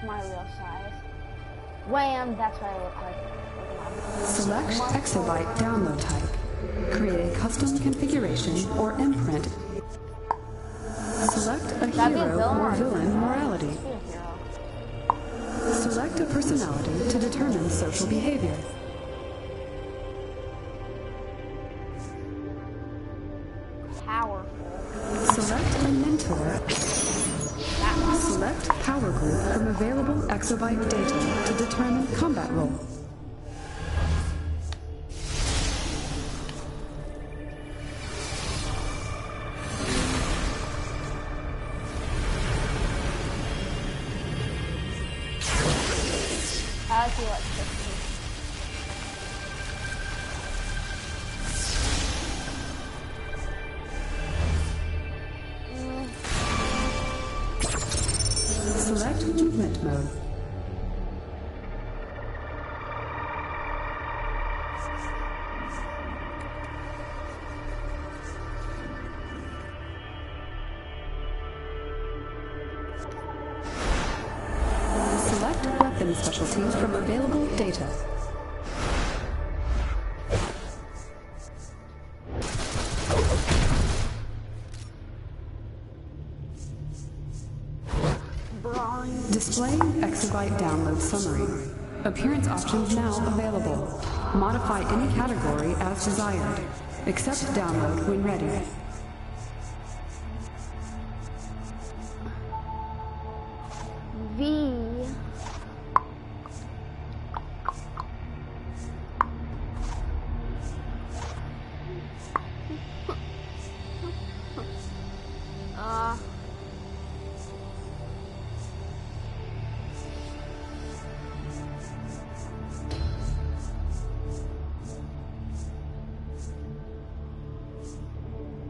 is my real size. Wham! That's what I look like. Select exobyte download type. Create a custom configuration or imprint. Select a hero or villain morality. Select a personality to determine social behavior. Powerful. Select a mentor. Select power group from available exobyte data to determine combat role. I like the electricity. Select movement mode. Select weapon specialties from available data. Display exobyte download summary. Appearance options now available. Modify any category as desired. Accept download when ready. V.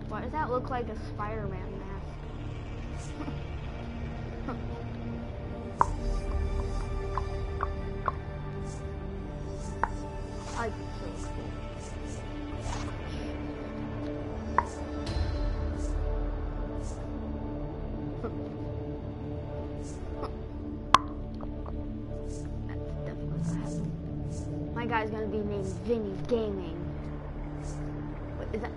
Why does that look like a Spider-Man mask? I like this. That's definitely what happened. My guy's gonna be named Vinny Gaming. What is that?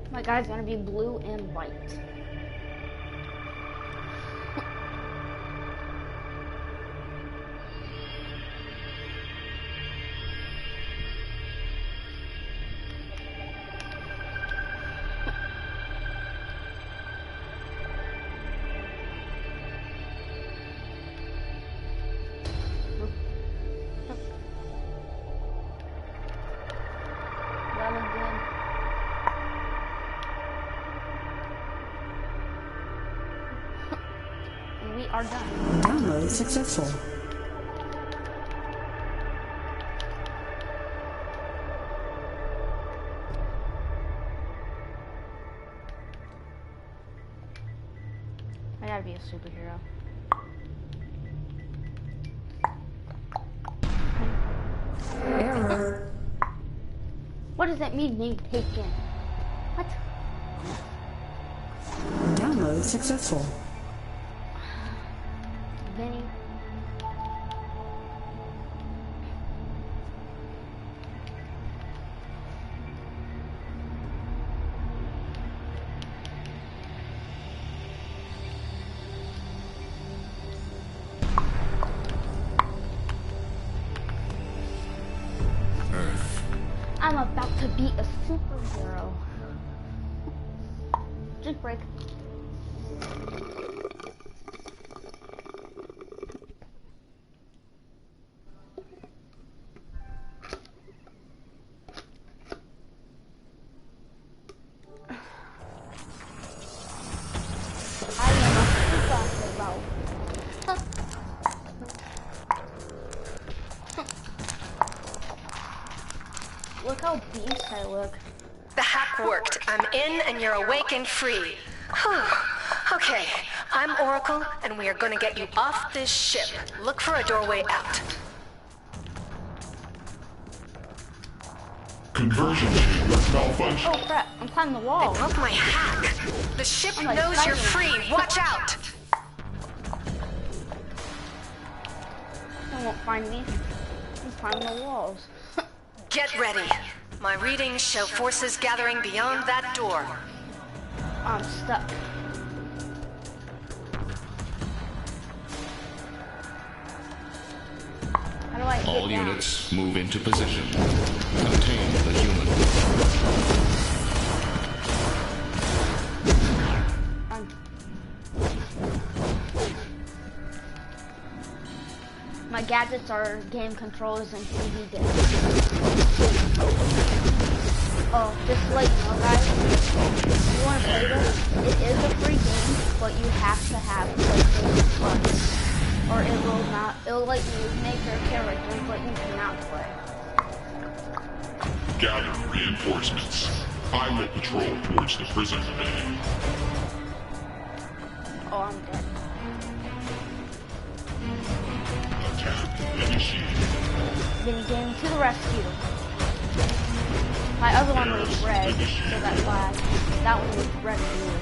My guy's gonna be blue and white. We are done. Download successful. I gotta be a superhero. Error. What does that mean, name taken? What? Download successful. Vinny. I'm about about to be a superhero. Drink break. I am a superhero. Look how beast I look. The hack worked. I'm in and you're awake and free. Whew. Okay, I'm Oracle and we are gonna get you off this ship. Look for a doorway out. Conversion chamber malfunction. Oh crap, I'm climbing the They wall. broke my hack. The ship I'm like knows you're free. fighting. Watch out. They won't find me. I'm climbing the walls. Get ready. My readings show forces gathering beyond that door. I'm stuck. How do I get All down? units move into position. Contain the human. My gadgets are game controllers and TV discs. Oh, just to let you know, guys, if you want to play this, it is a free game, but you have to have PlayStation Plus, or it'll let you make your character, but you cannot play. Gather reinforcements. I will patrol towards the prison bay. Oh, I'm dead. Attack initiated. Vinny Gaming to the rescue. My other one was red, so that's why that one was red and blue.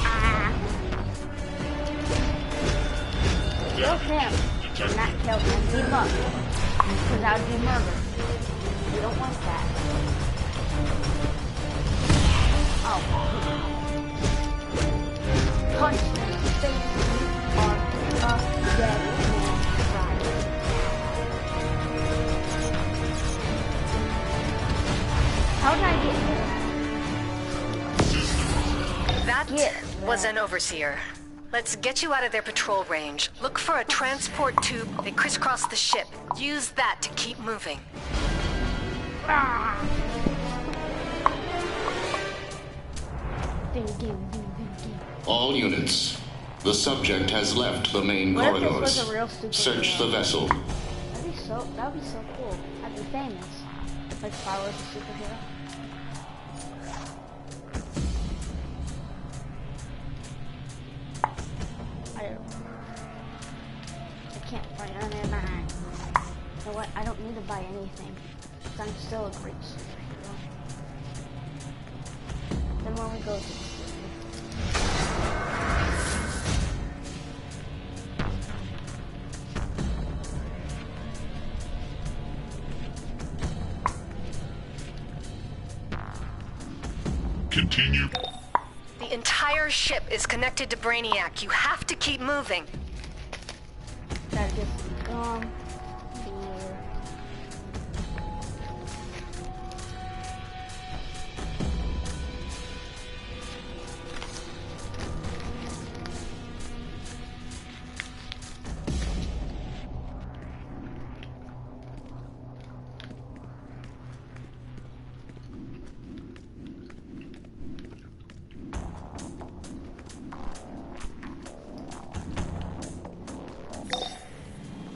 Ah. Kill him, and not kill him. He must, because that would be murder. We don't want that. Oh. Punch him in the face. You are a dead man. How did I get here? That was an overseer. Let's get you out of their patrol range. Look for a transport tube. They crisscross the ship. Use that to keep moving. Ah. All units. The subject has left the main What if this corridors. was a real superhero? Search the vessel. That would be so cool. I'd be famous. Like if I was a superhero. I can't buy anything. You know what? I don't need to buy anything. 'Cause I'm still a great superhero. Then when we go to the city. Continue. The entire ship is connected to Brainiac. You have to keep moving. Gotta get some gum, beer.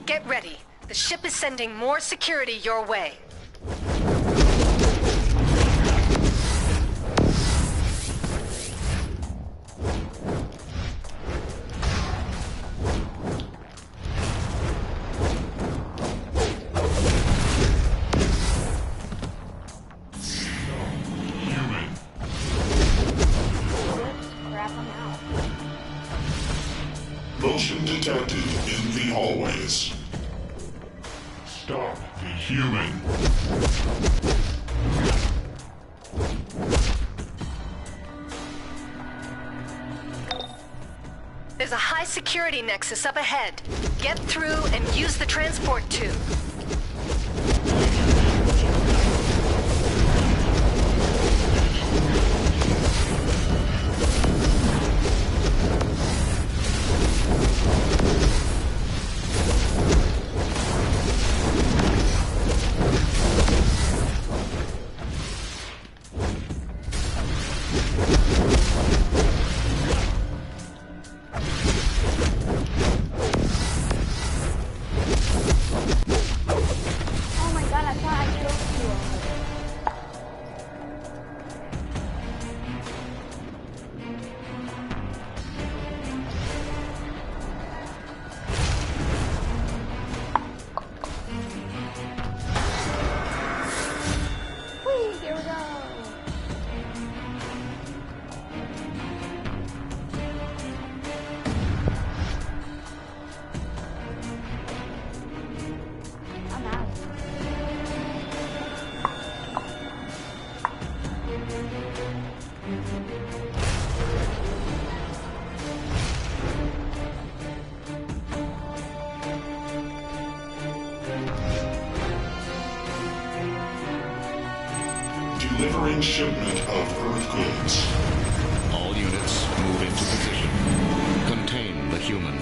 Get ready. The ship is sending more security your way. Human. Crap, I'm out. Motion detected in the hallways. Stop the human. There's a high security nexus up ahead. Get through and use the transport tube. Delivering shipment of Earth goods. All units move into position. Contain the human.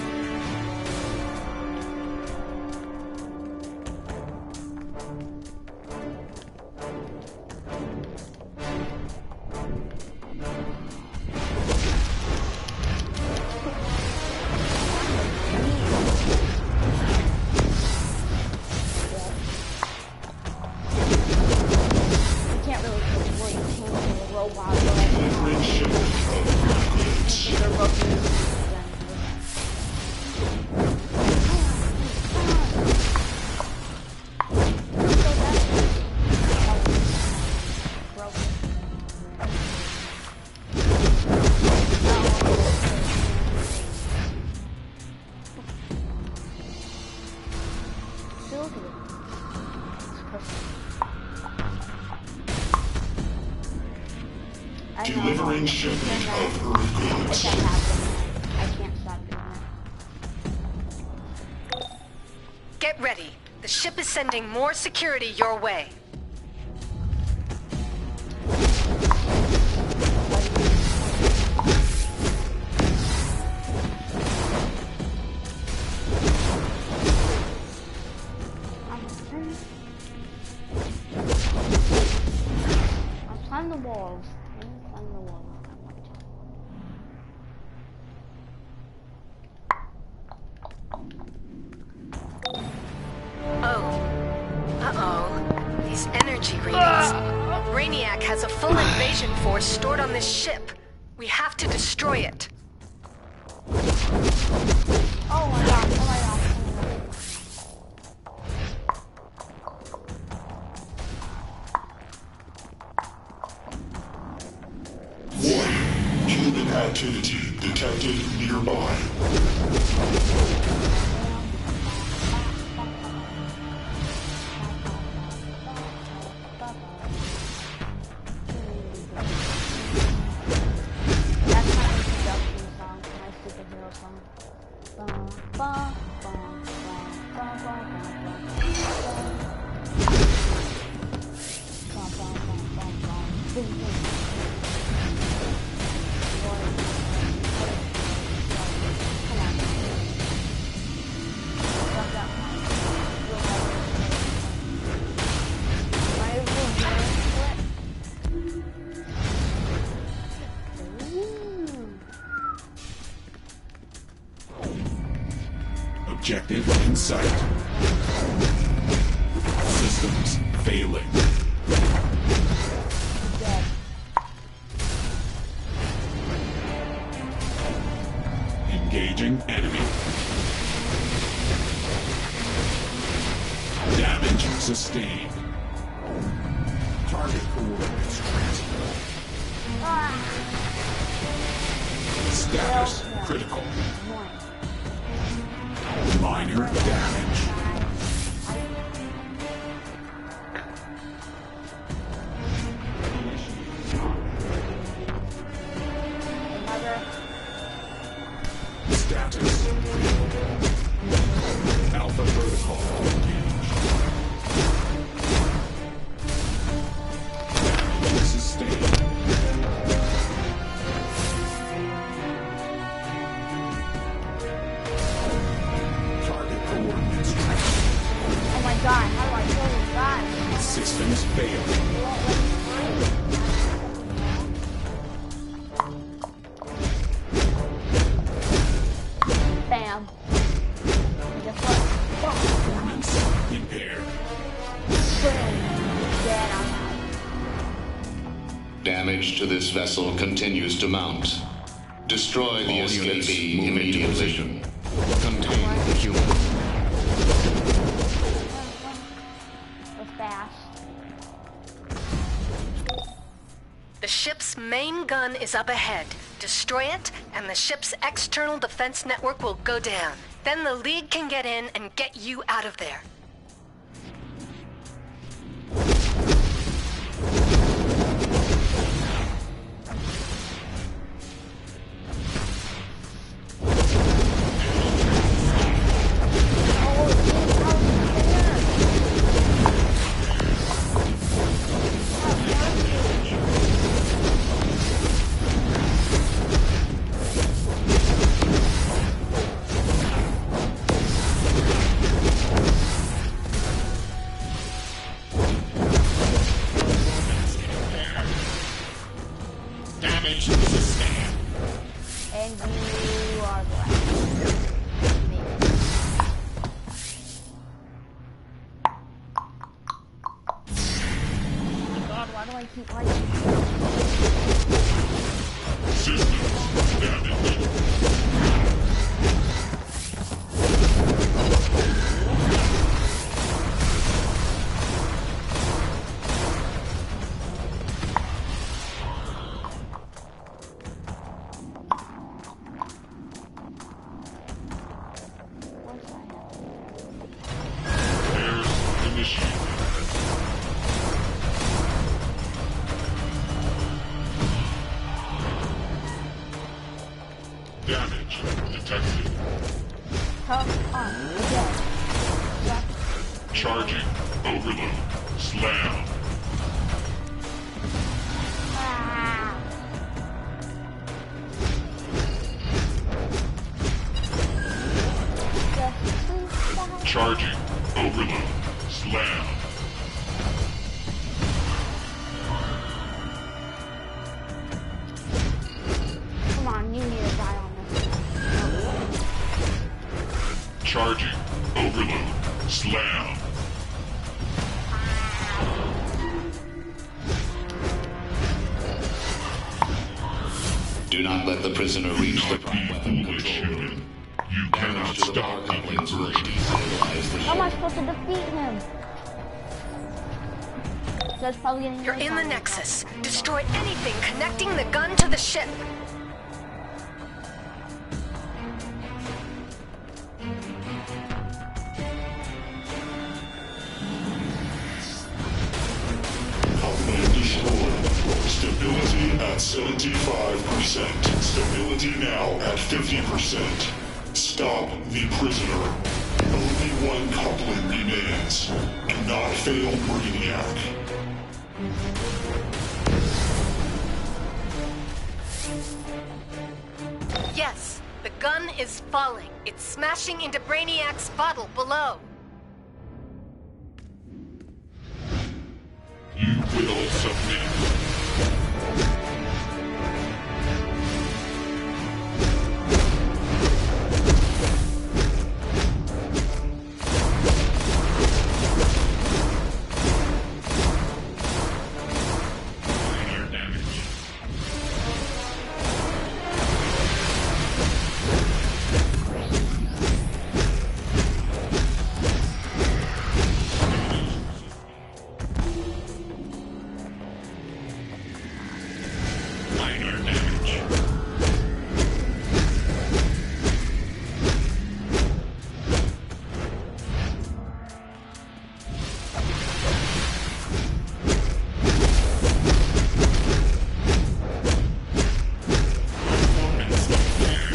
Delivering shipment of Earth goods. I can't stop doing that. Get ready. The ship is sending more security your way. I'll climb the walls. Climb the wall. Uh-oh. These energy readings. Brainiac has a full invasion force stored on this ship. We have to destroy it. Oh my god, oh my god. Warning. Human activity detected nearby. That's my introduction song, my superhero song. Ba, ba, ba, ba, ba, ba, ba, ba. Objective in sight. Systems failing. Engaging enemy. Damage sustained. Target coordinates transferred. Status critical. Minor damage. Status Alpha protocol engaged. Damage sustained. Oh my god, how do I kill these guys? Systems failing. Bam. Guess what? Performance impaired. Boom. Dead, I'm out. Damage to this vessel continues to mount. Destroy the escapee immediately. Contain the human. We're fast. The ship's main gun is up ahead. Destroy it, and the ship's external defense network will go down. Then the League can get in and get you out of there. like keep lighting. Systems damaged. Damage detected. Come on, yeah. Charging. Overload. Slam. Ah. Just please die. Charging. Overload. Slam. Come on, you need to die on this. Charging. Overload. Slam. Do not let the prisoner reach the prime weapon Foolish control room. human. You cannot stop the conversion. Destabilize the How am I ship. supposed to defeat him? So it's probably getting You're really in the fun. Nexus. Destroy anything connecting the gun to the ship. Coupling destroyed. Stability at 75%. Stability now at 50%. Stop the prisoner. Only one coupling remains. Do not fail Brainiac. Yes, the gun is falling. It's smashing into Brainiac's bottle below. You will submit. Minor damage. Minor damage. Performance impaired.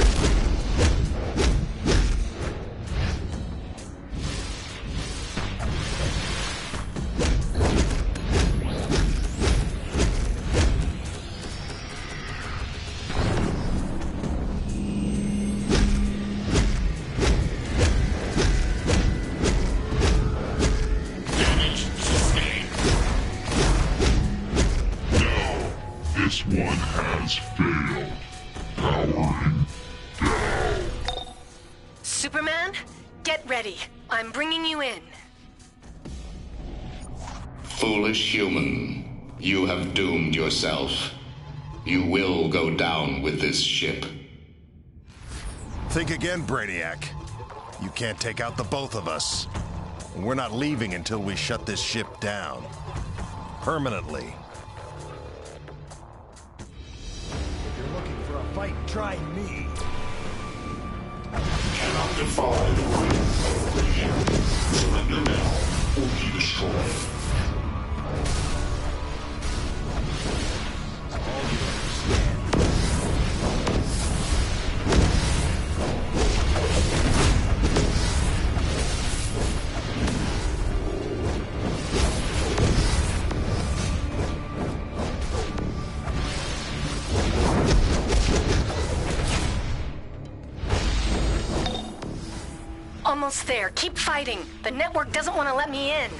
Damage sustained. No, this one has failed. Powering down. Superman, get ready. I'm bringing you in. Foolish human, you have doomed yourself. You will go down with this ship. Think again, Brainiac. You can't take out the both of us. And we're not leaving until we shut this ship down. Permanently. If you're looking for a fight, try me. Cannot defy the will of Brainiac. Surrender now, or be destroyed. Almost there. Keep fighting. The network doesn't want to let me in.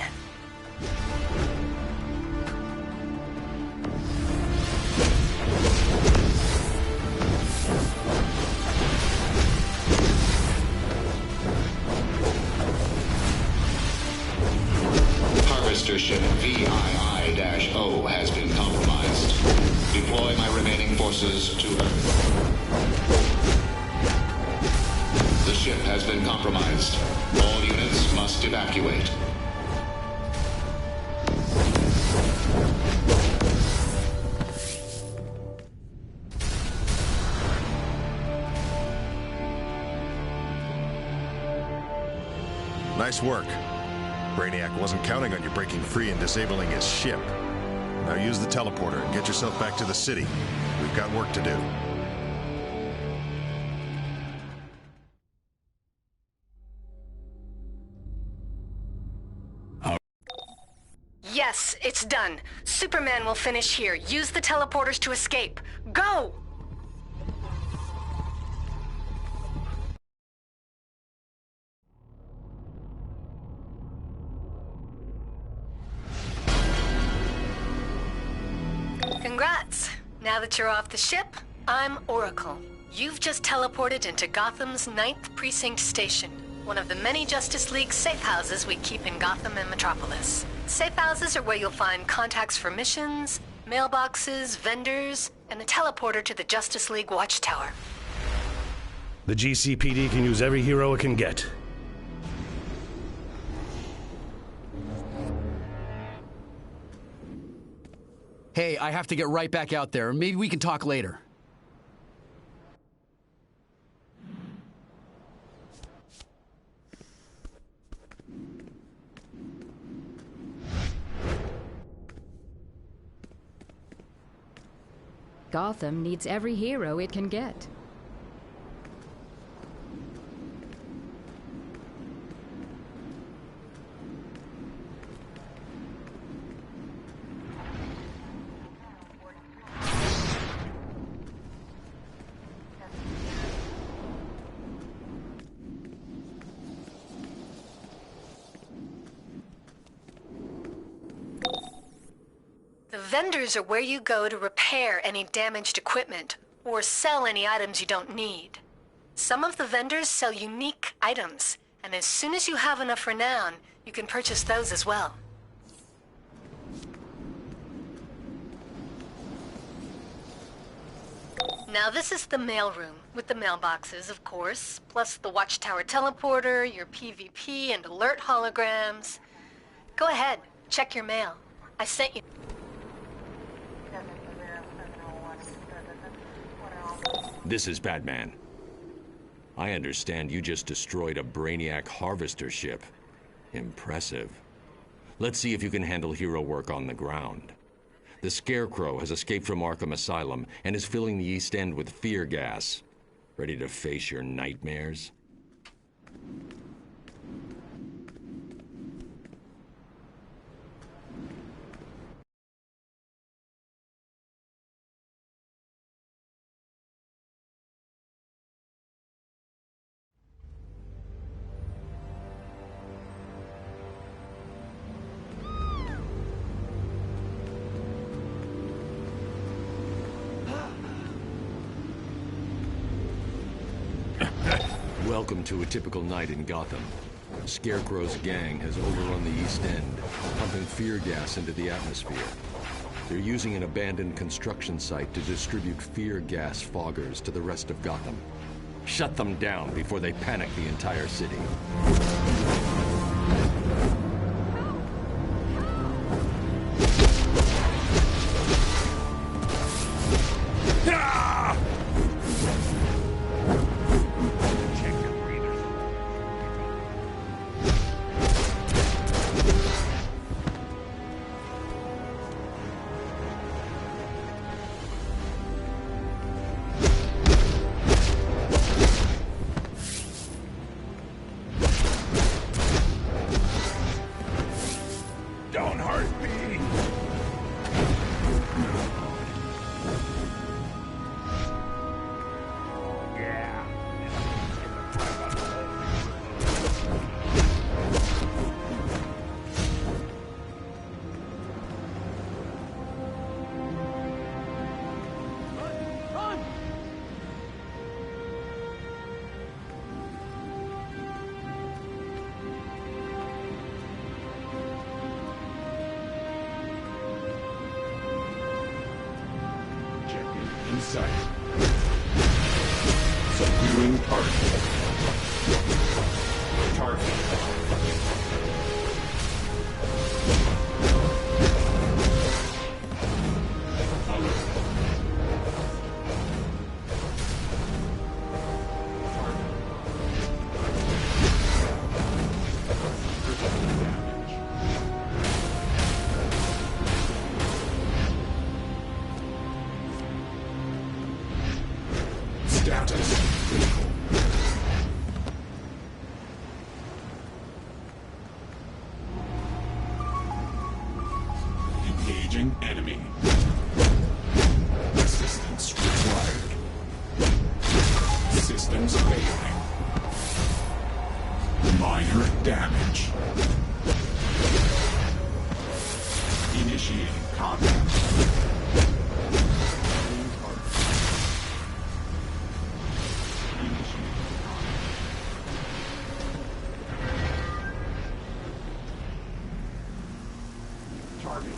Target Harvester ship VII-O has been compromised. Deploy my remaining forces to Earth. The ship has been compromised. All units must evacuate. Nice work. Brainiac wasn't counting on you breaking free and disabling his ship. Now use the teleporter and get yourself back to the city. We've got work to do. Yes, it's done. Superman will finish here. Use the teleporters to escape. Go! Congrats! Now that you're off the ship, I'm Oracle. You've just teleported into Gotham's 9th Precinct Station, one of the many Justice League safe houses we keep in Gotham and Metropolis. Safe houses are where you'll find contacts for missions, mailboxes, vendors, and a teleporter to the Justice League Watchtower. The GCPD can use every hero it can get. Hey, I have to get right back out there. Maybe we can talk later. Gotham needs every hero it can get. The vendors are where you go to repair any damaged equipment or sell any items you don't need. Some of the vendors sell unique items, and as soon as you have enough renown, you can purchase those as well. Now this is the mailroom, with the mailboxes, of course, plus the Watchtower teleporter, your PvP and alert holograms. Go ahead, check your mail. I sent you... This is Batman. I understand you just destroyed a Brainiac Harvester ship. Impressive. Let's see if you can handle hero work on the ground. The Scarecrow has escaped from Arkham Asylum and is filling the East End with fear gas. Ready to face your nightmares? Welcome to a typical night in Gotham. Scarecrow's gang has overrun the East End, pumping fear gas into the atmosphere. They're using an abandoned construction site to distribute fear gas foggers to the rest of Gotham. Shut them down before they panic the entire city. in sight. Subduing target. Target. Status critical. Engaging enemy. Assistance required. Systems failing. Minor damage. Initiating combat. Target.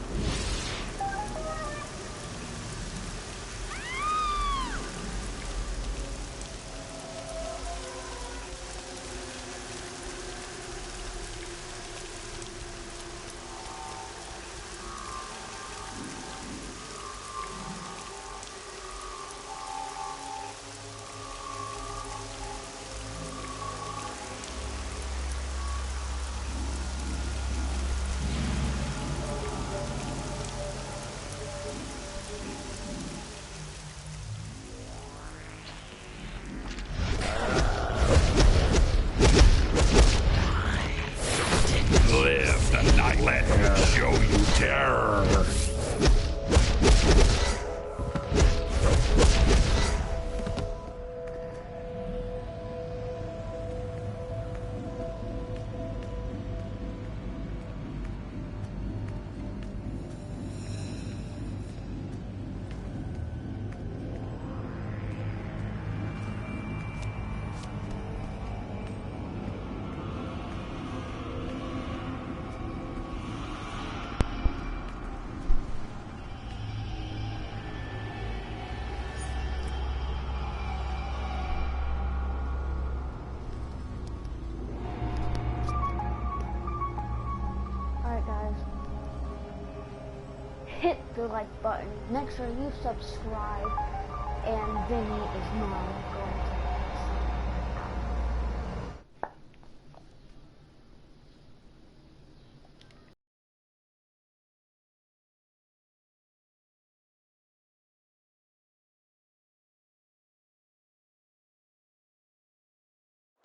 Live and not let him show you terror. Alright guys, hit the like button, make sure you subscribe, and Vinny is now going to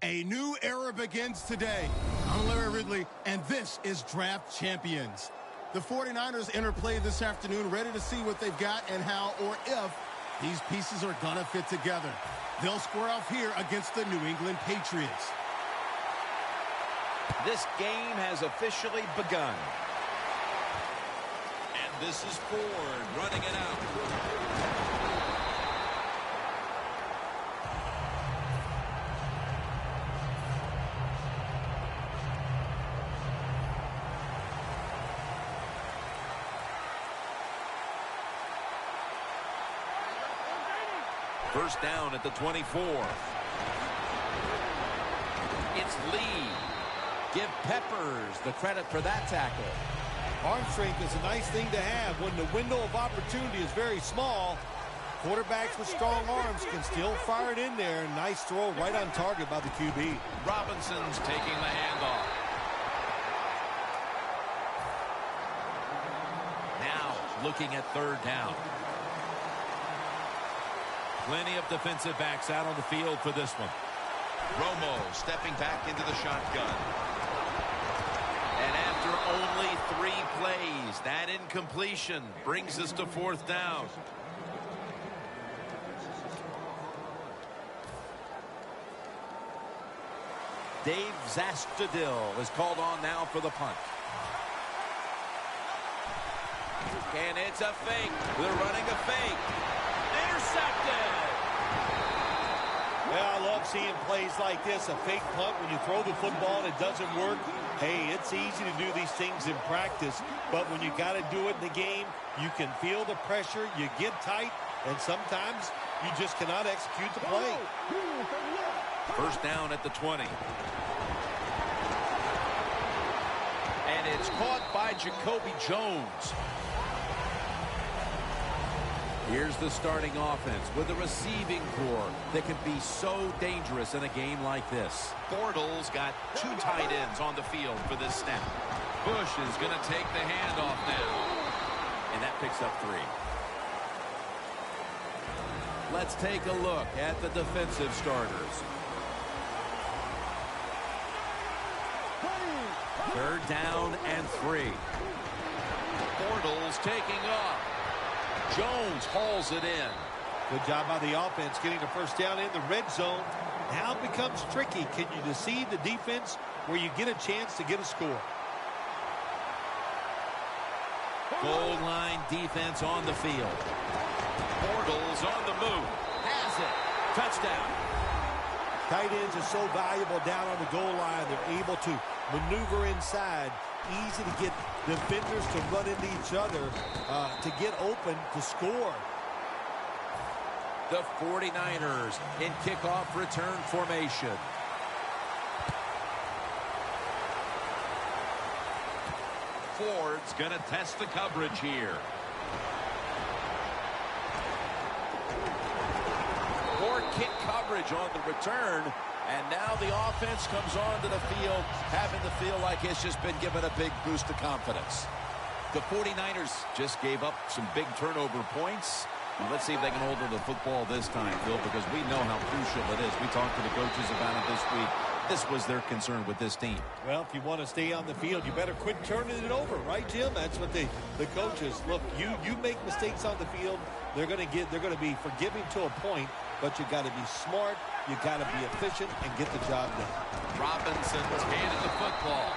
A new era begins today. I'm Larry Ridley, and this is Draft Champions. The 49ers enter play this afternoon, ready to see what they've got and how or if these pieces are going to fit together. They'll square off here against the New England Patriots. This game has officially begun. And this is Ford running it out. First down at the 24. It's Lee. Give Peppers the credit for that tackle. Arm strength is a nice thing to have when the window of opportunity is very small. Quarterbacks with strong arms can still fire it in there. Nice throw right on target by the QB. Robinson's taking the handoff. Now looking at third down. Plenty of defensive backs out on the field for this one. Romo stepping back into the shotgun. And after only 3 plays, that incompletion brings us to fourth down. Dave Zastudil is called on now for the punt. And it's a fake. They're running a fake. Intercepted. Well, I love seeing plays like this, a fake punt when you throw the football and it doesn't work. Hey, it's easy to do these things in practice, but when you got to do it in the game, you can feel the pressure, you get tight, and sometimes you just cannot execute the play. First down at the 20. And it's caught by Jacoby Jones. Here's the starting offense with a receiving core that can be so dangerous in a game like this. Bortles got 2 tight ends on the field for this snap. Bush is going to take the handoff now. And that picks up 3. Let's take a look at the defensive starters. Third down and 3. Bortles taking off. Jones hauls it in. Good job by the offense getting the first down in the red zone. Now it becomes tricky. Can you deceive the defense where you get a chance to get a score? Goal line defense on the field. Bortles on the move. Has it. Touchdown. Tight ends are so valuable down on the goal line. They're able to maneuver inside. Easy to get defenders to run into each other to get open to score. The 49ers in kickoff return formation. Ford's going to test the coverage here. Ford kick coverage on the return. And now the offense comes onto the field, having to feel like it's just been given a big boost of confidence. The 49ers just gave up some big turnover points. And let's see if they can hold on to the football this time, Phil, because we know how crucial it is. We talked to the coaches about it this week. This was their concern with this team. Well, if you want to stay on the field, you better quit turning it over, right, Jim? That's what the coaches look. You make mistakes on the field, they're going to be forgiving to a point, but you got to be smart. You got to be efficient and get the job done. Robinson's handed the football.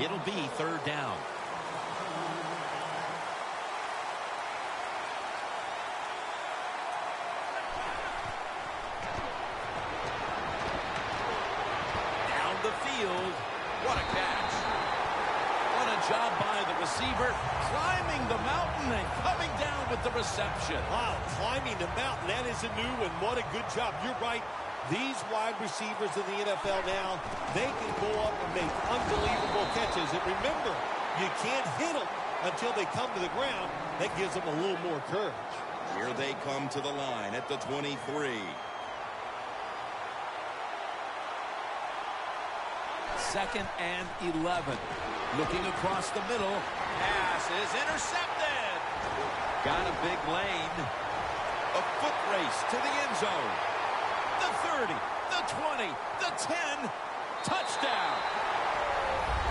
It'll be third down. Down the field. What a catch. What a job by the receiver, climbing the mountain and coming down with the reception. Wow, climbing the mountain, that is a new one. What a good job. You're right. These wide receivers in the NFL now, they can go up and make unbelievable catches. And remember, you can't hit them until they come to the ground. That gives them a little more courage. Here they come to the line at the 23. Second and 11. Looking across the middle. Pass is intercepted. Got a big lane. A foot race to the end zone. The 30, the 20, the 10. Touchdown.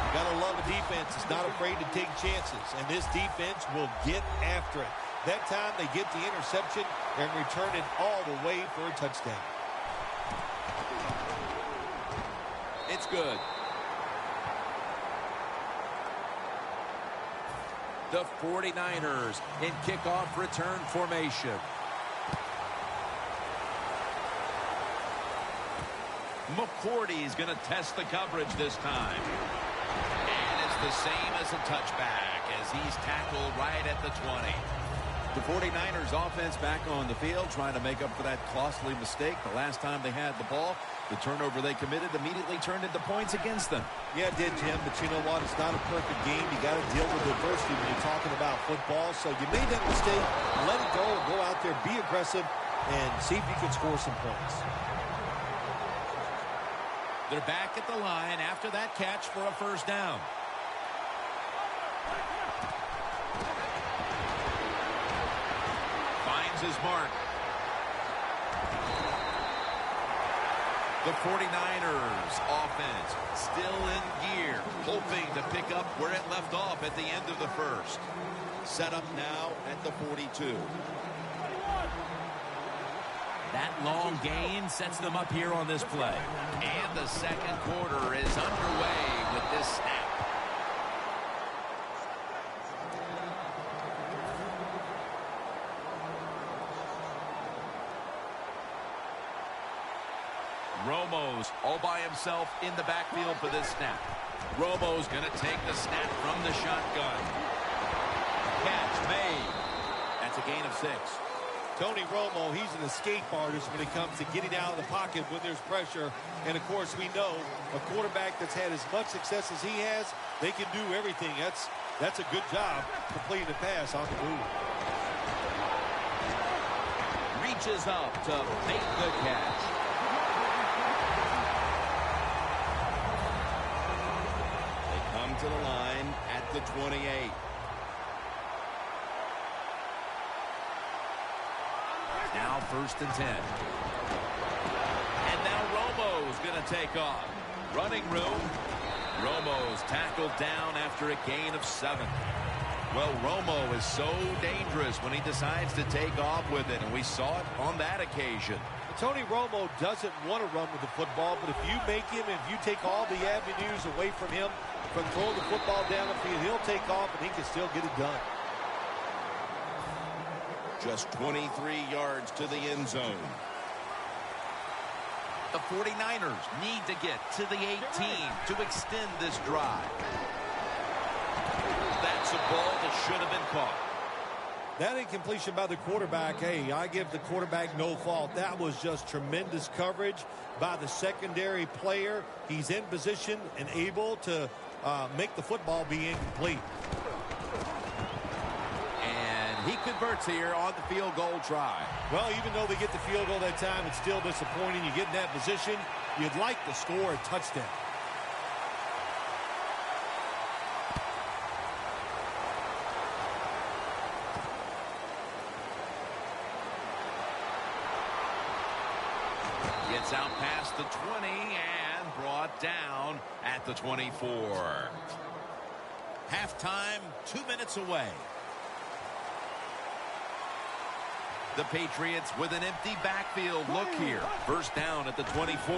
You got to love a defense that's not afraid to take chances. And this defense will get after it. That time they get the interception and return it all the way for a touchdown. It's good. The 49ers in kickoff return formation. McCourty's going to test the coverage this time. And it's the same as a touchback as he's tackled right at the 20. The 49ers offense back on the field trying to make up for that costly mistake. The last time they had the ball, the turnover they committed immediately turned into points against them. Yeah, it did, Jim, but you know what? It's not a perfect game. You got to deal with adversity when you're talking about football. So you made that mistake, let it go, go out there, be aggressive, and see if you can score some points. They're back at the line after that catch for a first down. Finds his mark. The 49ers offense still in gear, hoping to pick up where it left off at the end of the first. Set up now at the 42. That long gain sets them up here on this play. And the second quarter is underway with this snap. Romo's all by himself in the backfield for this snap. Romo's going to take the snap from the shotgun. Catch made. That's a gain of 6. Tony Romo, he's an escape artist when it comes to getting out of the pocket when there's pressure. And, of course, we know a quarterback that's had as much success as he has, they can do everything. That's a good job completing the pass on the move. Reaches up to make the catch. They come to the line at the 28. Now 1st and 10. And now Romo's going to take off. Running room. Romo's tackled down after a gain of 7. Well, Romo is so dangerous when he decides to take off with it, and we saw it on that occasion. Tony Romo doesn't want to run with the football, but if you make him, if you take all the avenues away from him, from throwing the football down the field, he'll take off and he can still get it done. Just 23 yards to the end zone. The 49ers need to get to the 18 to extend this drive. That's a ball that should have been caught. That incompletion by the quarterback, hey, I give the quarterback no fault. That was just tremendous coverage by the secondary player. He's in position and able to make the football be incomplete. And he converts here on the field goal try. Well, even though they get the field goal that time, it's still disappointing. You get in that position, you'd like to score a touchdown. Gets out past the 20 and brought down at the 24. Halftime, 2 minutes away. The Patriots with an empty backfield look here. 1st down at the 24.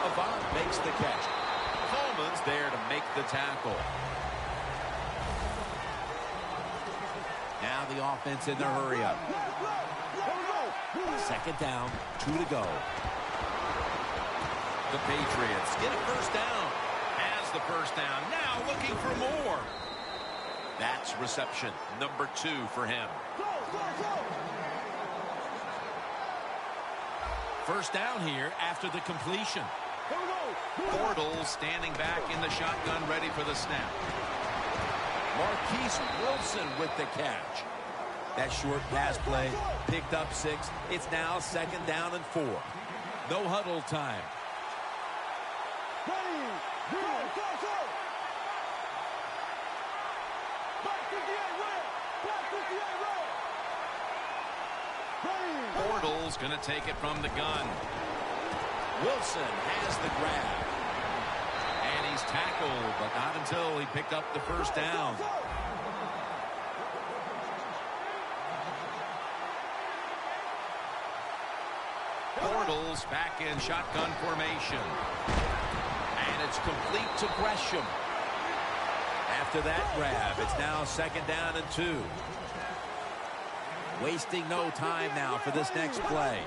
Avant makes the catch. Coleman's there to make the tackle. Now the offense in their hurry up. 2nd down, 2 to go. The Patriots get a 1st down. Has the 1st down. Now looking for more. That's reception number 2 for him. 1st down here after the completion. Bortles standing back in the shotgun, ready for the snap. Marquise Wilson with the catch. That short pass play picked up 6. It's now 2nd down and 4. No huddle time. Bortles going to take it from the gun. Wilson has the grab. And he's tackled, but not until he picked up the 1st down. Bortles back in shotgun formation. And it's complete to Gresham. After that grab, it's now 2nd down and 2. Wasting no time now for this next play.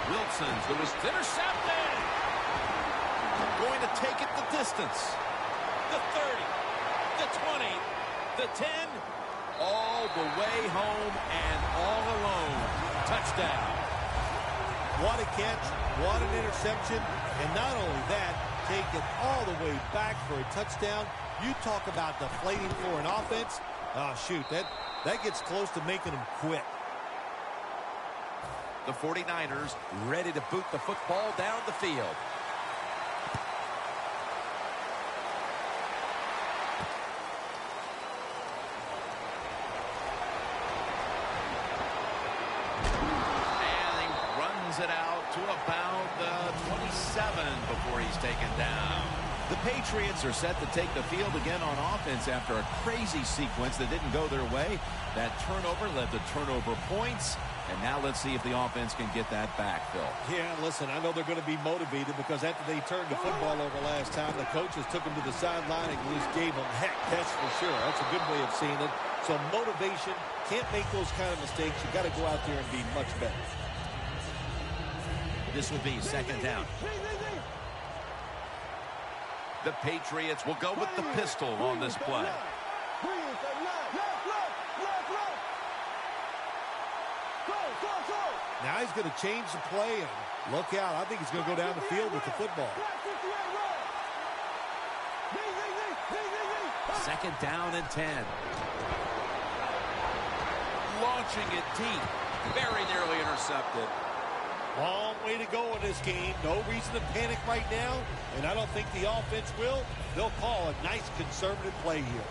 Wilson's who was intercepted. Going to take it the distance. The 30, the 20, the 10, all the way home and all alone. Touchdown. What a catch, what an interception, and not only that, take it all the way back for a touchdown. You talk about deflating for an offense. Oh, shoot, that gets close to making them quit. The 49ers ready to boot the football down the field. It out to about the 27 before he's taken down. The Patriots are set to take the field again on offense after a crazy sequence that didn't go their way. That turnover led to turnover points. And now let's see if the offense can get that back, Phil. Yeah, listen, I know they're going to be motivated because after they turned the football over last time, the coaches took them to the sideline and just gave them heck, that's for sure. That's a good way of seeing it. So motivation, can't make those kind of mistakes. You got to go out there and be much better. This will be 2nd down. The Patriots will go with the pistol on this play. Now he's going to change the play, and look out. I think he's going to go down the field with the football. Second down and 10. Launching it deep. Very nearly intercepted. Long way to go in this game. No reason to panic right now, and I don't think the offense will. They'll call a nice conservative play here.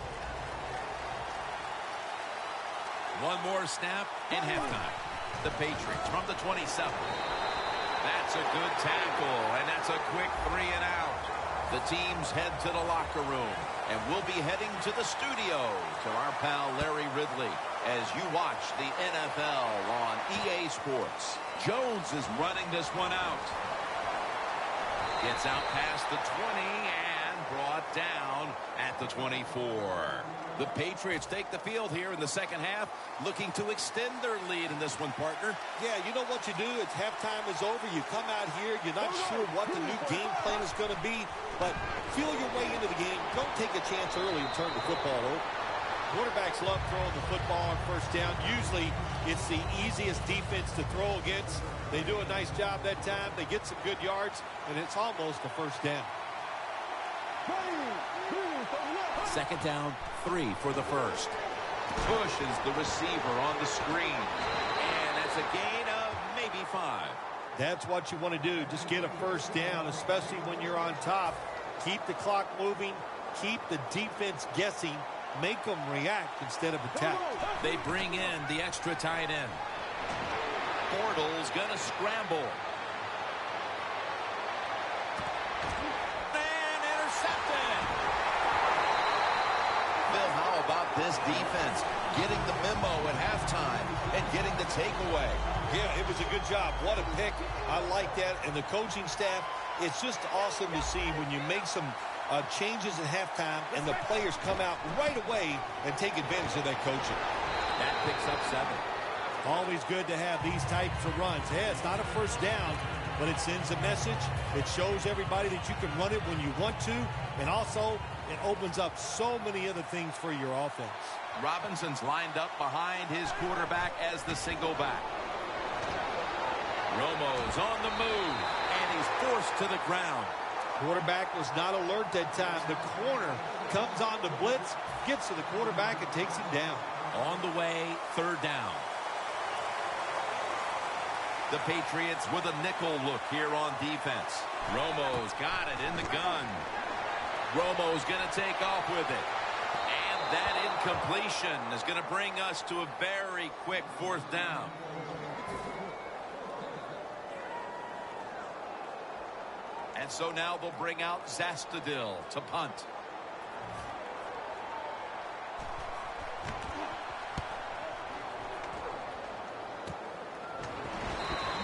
One more snap and halftime. The Patriots from the 27. That's a good tackle, and that's a quick 3 and out. The teams head to the locker room, and we'll be heading to the studio to our pal Larry Ridley as you watch the NFL on EA Sports. Jones is running this one out. Gets out past the 20 and brought down at the 24. The Patriots take the field here in the second half, looking to extend their lead in this one, partner. Yeah, you know what you do? It's halftime is over. You come out here, you're not sure what the new game plan is going to be, but feel your way into the game. Don't take a chance early and turn the football over. Quarterbacks love throwing the football on first down. Usually, it's the easiest defense to throw against. They do a nice job that time. They get some good yards, and it's almost a first down. Second down, 3 for the first. Pushes the receiver on the screen. And that's a gain of maybe 5. That's what you want to do. Just get a first down, especially when you're on top. Keep the clock moving. Keep the defense guessing. Make them react instead of attack. They bring in the extra tight end. Bortles going to scramble. And intercepted. Bill, how about this defense? Getting the memo at halftime and getting the takeaway. Yeah, it was a good job. What a pick. I like that. And the coaching staff, it's just awesome to see when you make some changes at halftime and the players come out right away and take advantage of that coaching. That picks up 7. Always good to have these types of runs. Yeah, it's not a first down, but it sends a message. It shows everybody that you can run it when you want to, and also it opens up so many other things for your offense. Robinson's lined up behind his quarterback as the single back. Romo's on the move, and he's forced to the ground. Quarterback was not alert that time. The corner comes on the blitz, gets to the quarterback, and takes him down. On the way, third down. The Patriots with a nickel look here on defense. Romo's got it in the gun. Romo's going to take off with it. And that incompletion is going to bring us to a very quick fourth down. And so now they'll bring out Zastadil to punt.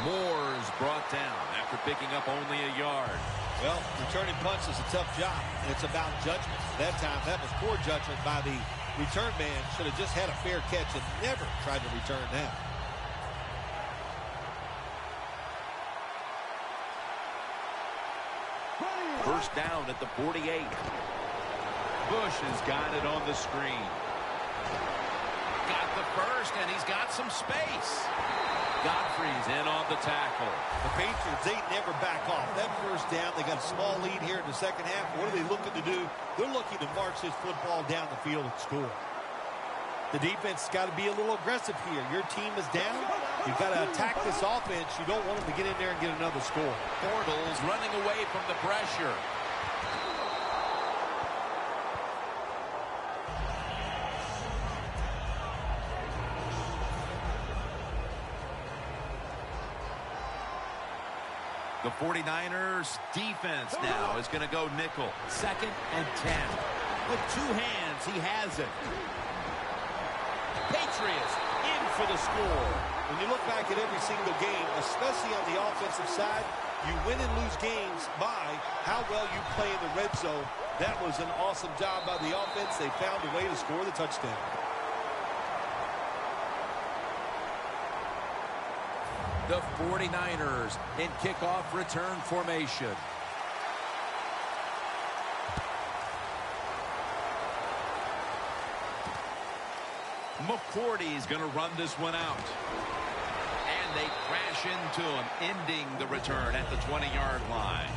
Moore's brought down after picking up only a yard. Well, returning punts is a tough job, and it's about judgment. That time, that was poor judgment by the return man. Should have just had a fair catch and never tried to return that. First down at the 48. Bush has got it on the screen. Got the first, and he's got some space. Godfrey's in on the tackle. The Patriots, they never back off. That first down, they got a small lead here in the second half. What are they looking to do? They're looking to march this football down the field and score. The defense has got to be a little aggressive here. Your team is down. You've got to attack this offense. You don't want them to get in there and get another score. Bortles running away from the pressure. The 49ers defense now is going to go nickel. 2nd and 10. With 2 hands, he has it. Patriots in for the score. When you look back at every single game, especially on the offensive side, you win and lose games by how well you play in the red zone. That was an awesome job by the offense. They found a way to score the touchdown. The 49ers in kickoff return formation. McCourty's going to run this one out. And they crash into him, ending the return at the 20-yard line.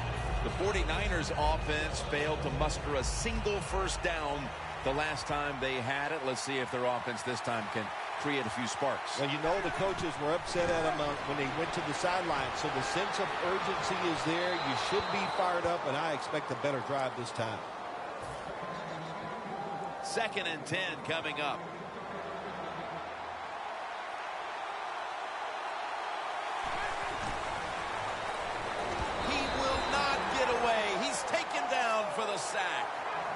The 49ers offense failed to muster a single first down the last time they had it. Let's see if their offense this time can create a few sparks. Well, you know the coaches were upset at them when they went to the sideline, so the sense of urgency is there. You should be fired up, and I expect a better drive this time. 2nd and 10 coming up. He will not get away. He's taken down for the sack.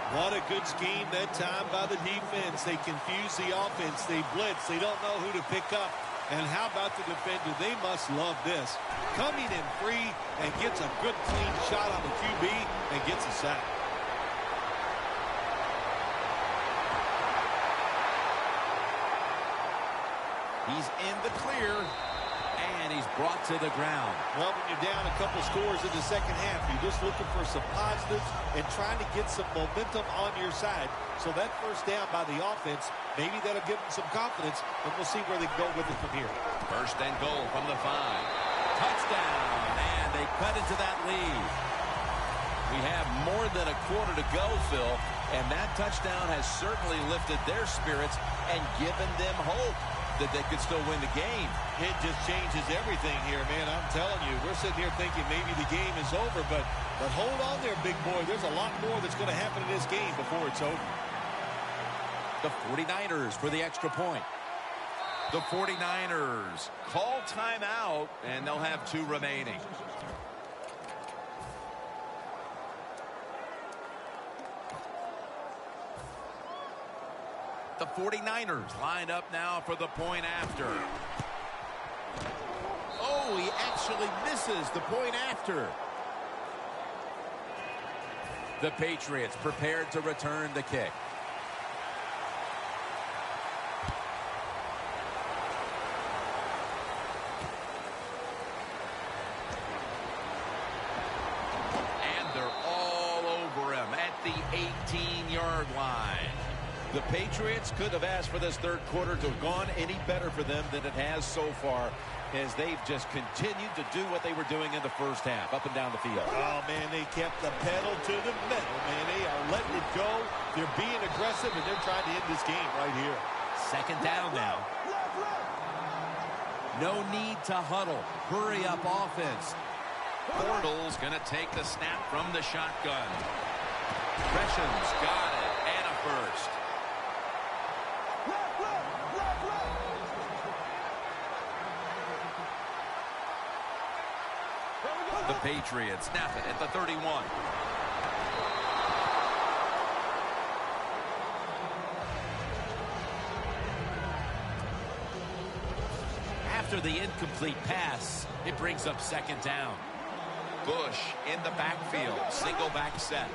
What a good scheme that time by the defense. They confuse the offense. They blitz. They don't know who to pick up. And how about the defender? They must love this. Coming in free and gets a good clean shot on the QB and gets a sack. He's in the clear. And he's brought to the ground. Well, when you're down a couple scores in the second half, you're just looking for some positives and trying to get some momentum on your side. So that first down by the offense, maybe that'll give them some confidence, and we'll see where they go with it from here. 1st and goal from the 5. Touchdown, and they cut into that lead. We have more than a quarter to go, Phil, and that touchdown has certainly lifted their spirits and given them hope that they could still win the game. It just changes everything here, man. I'm telling you, we're sitting here thinking maybe the game is over, but hold on there, big boy. There's a lot more that's going to happen in this game before it's over. The 49ers for the extra point. The 49ers call timeout, and they'll have 2 remaining. The 49ers line up now for the point after. Oh, he actually misses the point after. The Patriots prepared to return the kick. And they're all over him at the 18-yard line. The Patriots could have asked for this third quarter to have gone any better for them than it has so far, as they've just continued to do what they were doing in the first half, up and down the field. Oh, man, they kept the pedal to the metal, man. They are letting it go. They're being aggressive, and they're trying to end this game right here. 2nd down now. No need to huddle. Hurry up offense. Bortles going to take the snap from the shotgun. Gresham's got it, and a first. The Patriots snap it at the 31. After the incomplete pass, it brings up 2nd down. Bush in the backfield, single back set.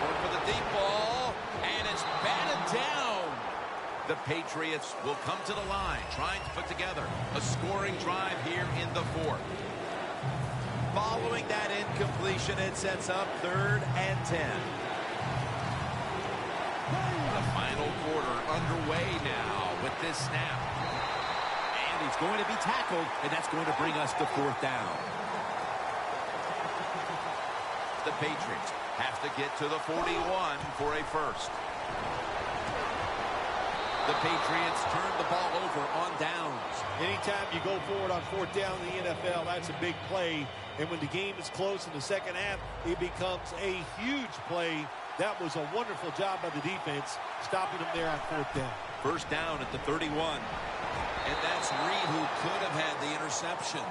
Going for the deep ball, and it's batted down. The Patriots will come to the line, trying to put together a scoring drive here in the 4th. Following that incompletion, it sets up 3rd and 10. The final quarter underway now with this snap. And he's going to be tackled, and that's going to bring us to 4th down. The Patriots have to get to the 41 for a first. The Patriots turn the ball over on downs. Anytime you go forward on 4th down in the NFL, that's a big play. And when the game is close in the second half, it becomes a huge play. That was a wonderful job by the defense, stopping them there on 4th down. 1st down at the 31. And that's Reed who could have had the interception.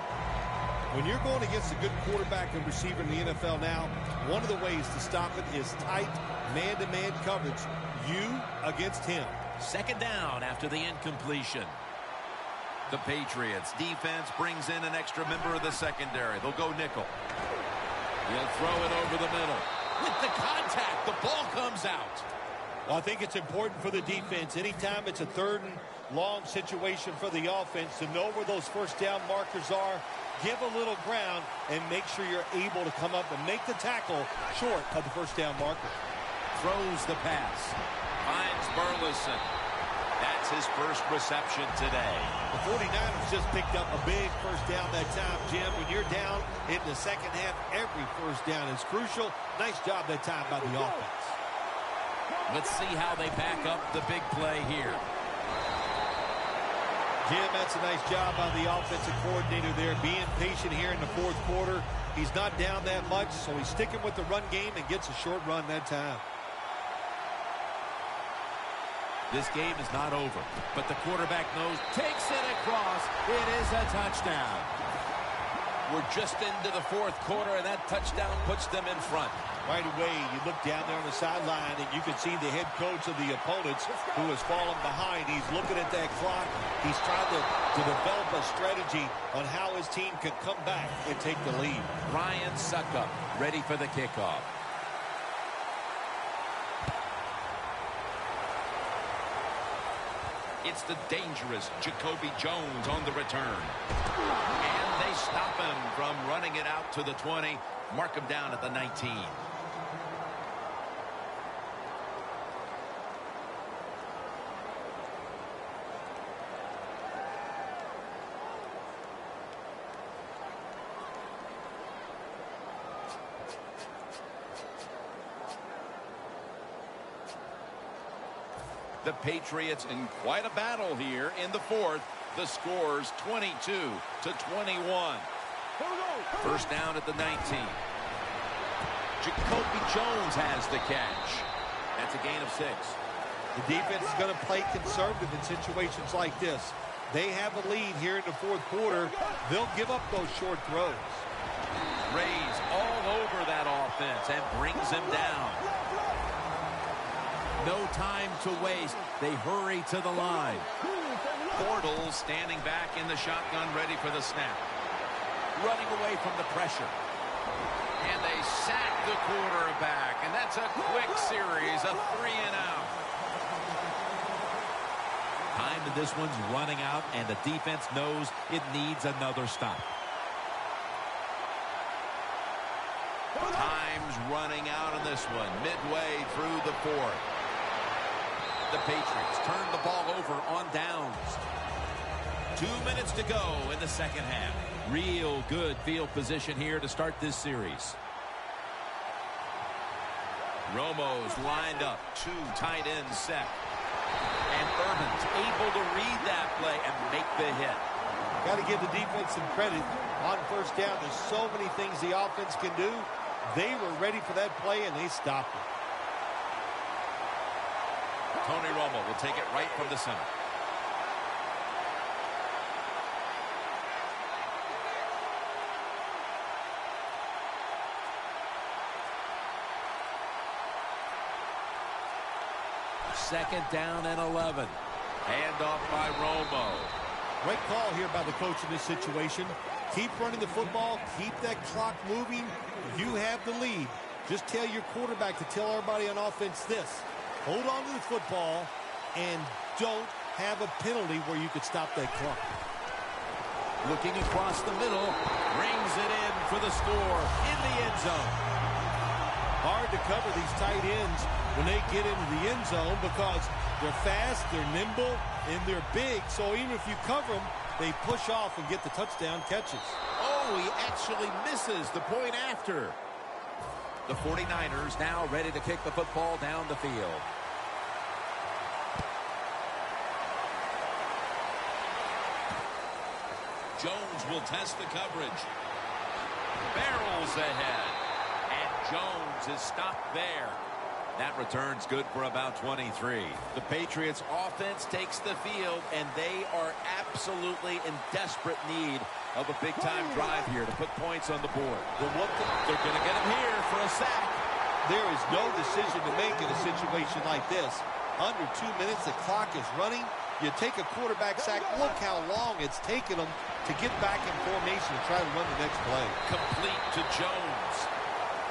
When you're going against a good quarterback and receiver in the NFL now, one of the ways to stop it is tight man-to-man coverage. You against him. 2nd down after the incompletion. The Patriots defense brings in an extra member of the secondary. They'll go nickel. He'll throw it over the middle. With the contact, the ball comes out. Well, I think it's important for the defense. Anytime it's a 3rd and long situation for the offense, to know where those 1st down markers are, give a little ground, and make sure you're able to come up and make the tackle short of the 1st down marker. Throws the pass. Finds Burleson. That's his first reception today. The 49ers just picked up a big first down that time, Jim. When you're down in the second half, every first down is crucial. Nice job that time by the offense. Let's see how they back up the big play here. Jim, that's a nice job by the offensive coordinator there, being patient here in the fourth quarter. He's not down that much, so he's sticking with the run game and gets a short run that time. This game is not over, but the quarterback knows, takes it across. It is a touchdown. We're just into the fourth quarter, and that touchdown puts them in front. Right away, you look down there on the sideline, and you can see the head coach of the opponents who has fallen behind. He's looking at that clock. He's trying to develop a strategy on how his team can come back and take the lead. Ryan Suckup ready for the kickoff. It's the dangerous Jacoby Jones on the return. And they stop him from running it out to the 20. Mark him down at the 19. The Patriots in quite a battle here in the fourth. The score's 22-21. First down at the 19. Jacoby Jones has the catch. That's a gain of 6. The defense is going to play conservative in situations like this. They have a lead here in the fourth quarter. They'll give up those short throws. Rays all over that offense and brings him down. No time to waste. They hurry to the line. Bortles standing back in the shotgun, ready for the snap. Running away from the pressure. And they sack the quarterback. And that's a quick series, a 3-and-out. Time in this one's running out, and the defense knows it needs another stop. Time's running out on this one, midway through the fourth. The Patriots turn the ball over on downs. 2 minutes to go in the second half. Real good field position here to start this series. Romo's lined up. 2 tight ends set. And Urban's able to read that play and make the hit. Got to give the defense some credit on first down. There's so many things the offense can do. They were ready for that play, and they stopped it. Tony Romo will take it right from the center. Second down and 11. Handoff by Romo. Great call here by the coach in this situation. Keep running the football. Keep that clock moving. You have the lead. Just tell your quarterback to tell everybody on offense this. Hold on to the football and don't have a penalty where you could stop that clock. Looking across the middle, rings it in for the score in the end zone. Hard to cover these tight ends when they get into the end zone because they're fast, they're nimble, and they're big. So even if you cover them, they push off and get the touchdown catches. Oh, he actually misses the point after. The 49ers now ready to kick the football down the field. Jones will test the coverage. Barrels ahead. And Jones is stopped there. That return's good for about 23. The Patriots offense takes the field, and they are absolutely in desperate need of a big-time drive here to put points on the board. Well, they're going to get him here for a sack. There is no decision to make in a situation like this. Under 2 minutes, the clock is running. You take a quarterback sack. Look how long it's taken them to get back in formation and try to run the next play. Complete to Jones.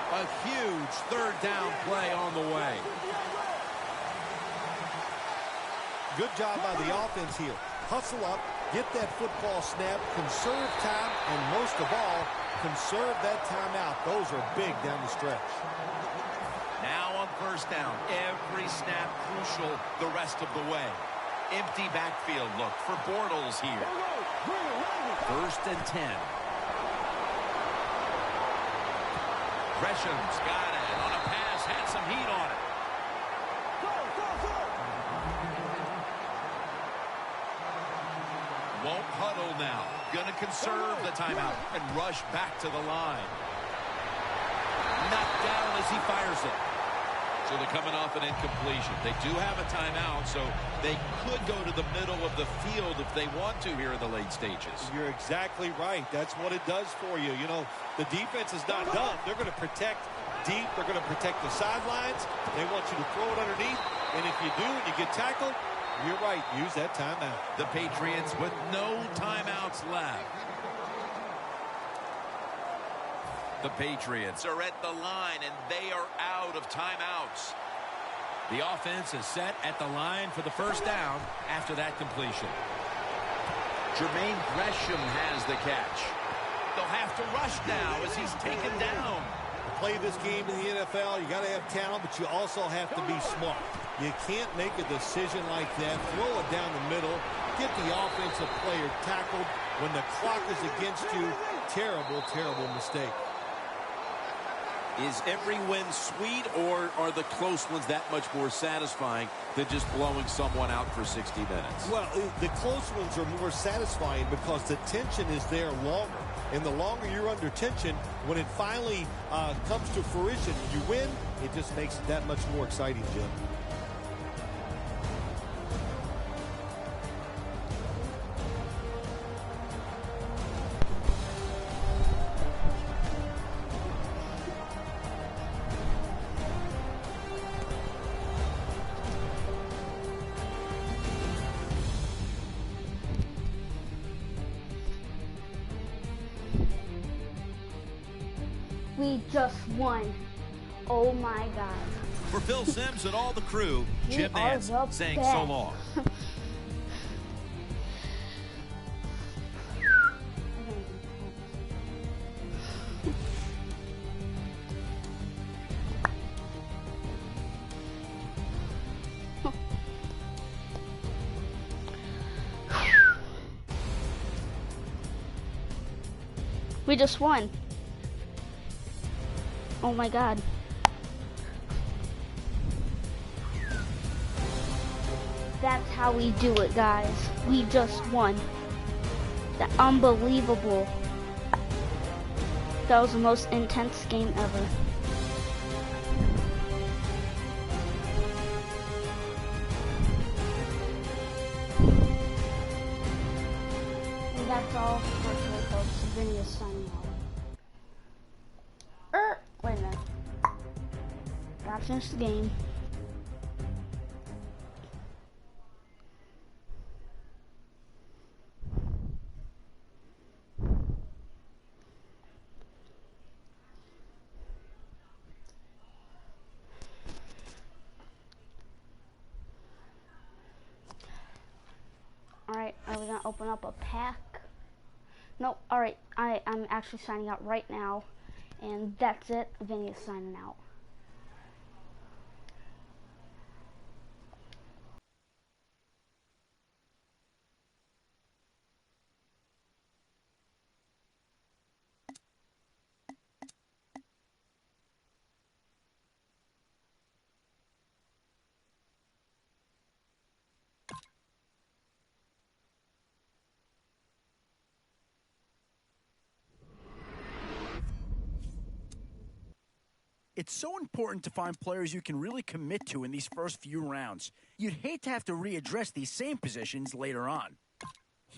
A huge third down play on the way. Good job by the offense here. Hustle up, get that football snap, conserve time, and most of all, conserve that timeout. Those are big down the stretch. Now on first down, every snap crucial the rest of the way. Empty backfield look for Bortles here. First and 10. Gresham's got it on a pass, had some heat on it. Won't huddle now. Gonna conserve the timeout and rush back to the line. Knocked down as he fires it. So they're coming off an incompletion. They do have a timeout, so they could go to the middle of the field if they want to here in the late stages. You're exactly right. That's what it does for you. You know, the defense is not done. They're going to protect deep. They're going to protect the sidelines. They want you to throw it underneath. And if you do and you get tackled, you're right. Use that timeout. The Patriots with no timeouts left. The Patriots are at the line, and they are out of timeouts. The offense is set at the line for the first down after that completion. Jermaine Gresham has the catch. They'll have to rush now as he's taken down. To play this game in the NFL, you got to have talent, but you also have to be smart. You can't make a decision like that, throw it down the middle, get the offensive player tackled when the clock is against you. Terrible, terrible mistake. Is every win sweet, or are the close ones that much more satisfying than just blowing someone out for 60 minutes? Well, the close ones are more satisfying because the tension is there longer. And the longer you're under tension, when it finally comes to fruition, you win, it just makes it that much more exciting, Jim. We just won. Oh my God. For Phil Simms and all the crew, Jim Nance saying so long. We just won. Oh my God. That's how we do it, guys. We just won. That's unbelievable. That was the most intense game ever. And that's all for today, folks. Vinny is signing off. Wait a minute. Gotta finish the game. Alright, are we gonna open up a pack? Nope, alright, I'm actually signing out right now. And that's it. Vinny is signing out. It's so important to find players you can really commit to in these first few rounds. You'd hate to have to readdress these same positions later on.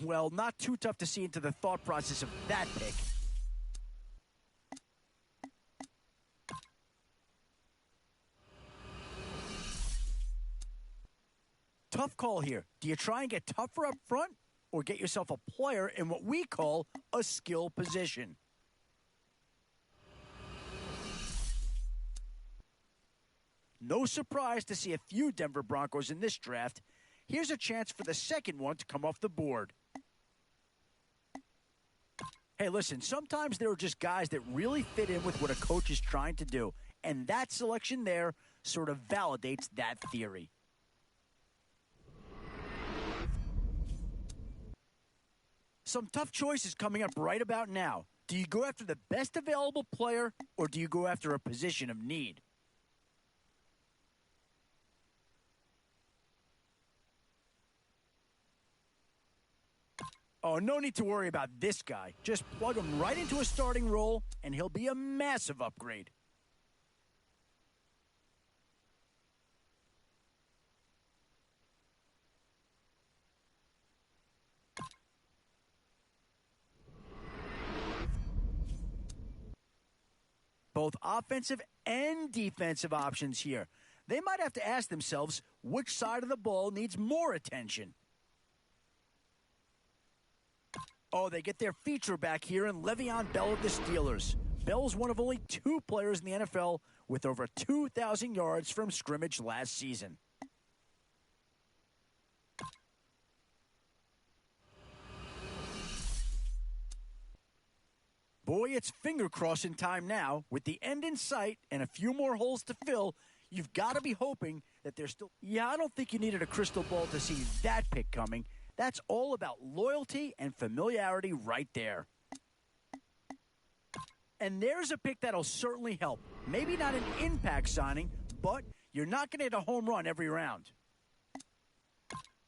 Well, not too tough to see into the thought process of that pick. Tough call here. Do you try and get tougher up front, or get yourself a player in what we call a skill position? No surprise to see a few Denver Broncos in this draft. Here's a chance for the second one to come off the board. Hey, listen, sometimes there are just guys that really fit in with what a coach is trying to do, And that selection there sort of validates that theory. Some tough choices coming up right about now. Do you go after the best available player, or do you go after a position of need? Oh, no need to worry about this guy. Just plug him right into a starting role, and he'll be a massive upgrade. Both offensive and defensive options here. They might have to ask themselves which side of the ball needs more attention. Oh, they get their feature back here in Le'Veon Bell of the Steelers. Bell's one of only 2 players in the NFL with over 2,000 yards from scrimmage last season. Boy, it's finger-crossing time now. With the end in sight and a few more holes to fill, you've got to be hoping that there's still... Yeah, I don't think you needed a crystal ball to see that pick coming. That's all about loyalty and familiarity right there. And there's a pick that'll certainly help. Maybe not an impact signing, but you're not going to hit a home run every round.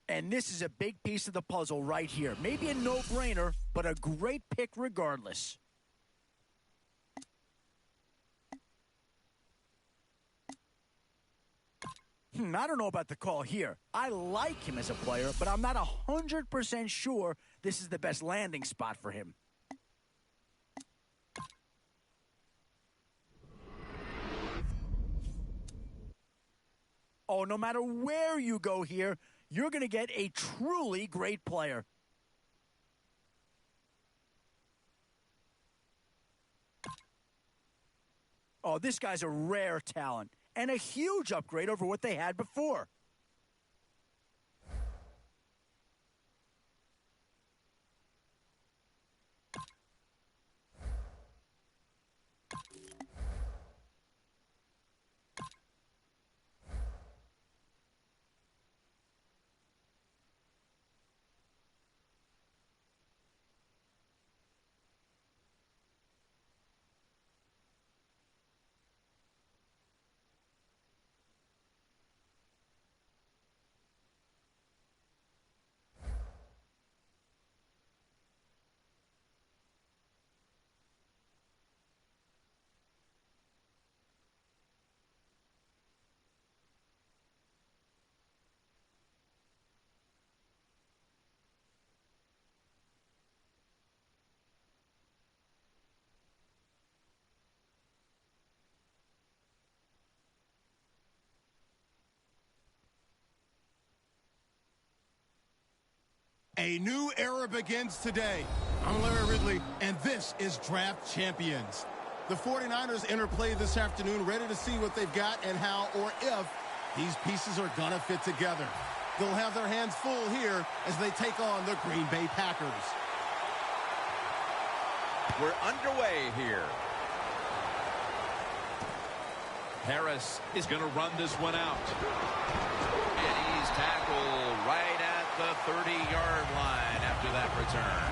And this is a big piece of the puzzle right here. Maybe a no-brainer, but a great pick regardless. I don't know about the call here. I like him as a player, but I'm not 100% sure this is the best landing spot for him. Oh, no matter where you go here, you're going to get a truly great player. Oh, this guy's a rare talent. And a huge upgrade over what they had before. A new era begins today. I'm Larry Ridley, and this is Draft Champions. The 49ers enter play this afternoon, ready to see what they've got and how or if these pieces are going to fit together. They'll have their hands full here as they take on the Green Bay Packers. We're underway here. Harris is going to run this one out. And he's tackled right at the 30-yard line after that return.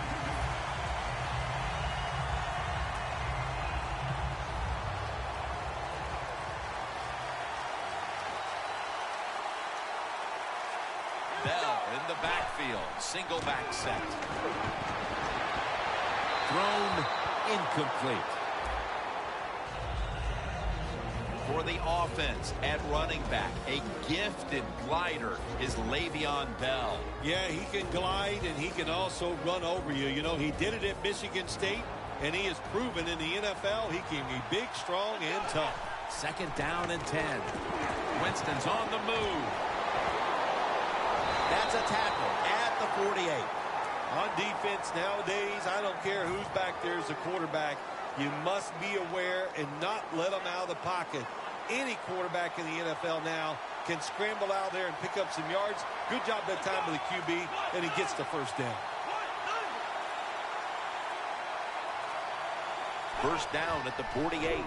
Bell in the backfield. Single back set. Thrown incomplete. For the offense at running back, a gifted glider is Le'Veon Bell. Yeah, he can glide and he can also run over you. You know, he did it at Michigan State, and he has proven in the NFL he can be big, strong, and tough. Second down and 10. Winston's on the move. That's a tackle at the 48. On defense nowadays, I don't care who's back there as a quarterback. You must be aware and not let them out of the pocket. Any quarterback in the NFL now can scramble out there and pick up some yards. Good job that time with the QB, and he gets the first down. First down at the 48.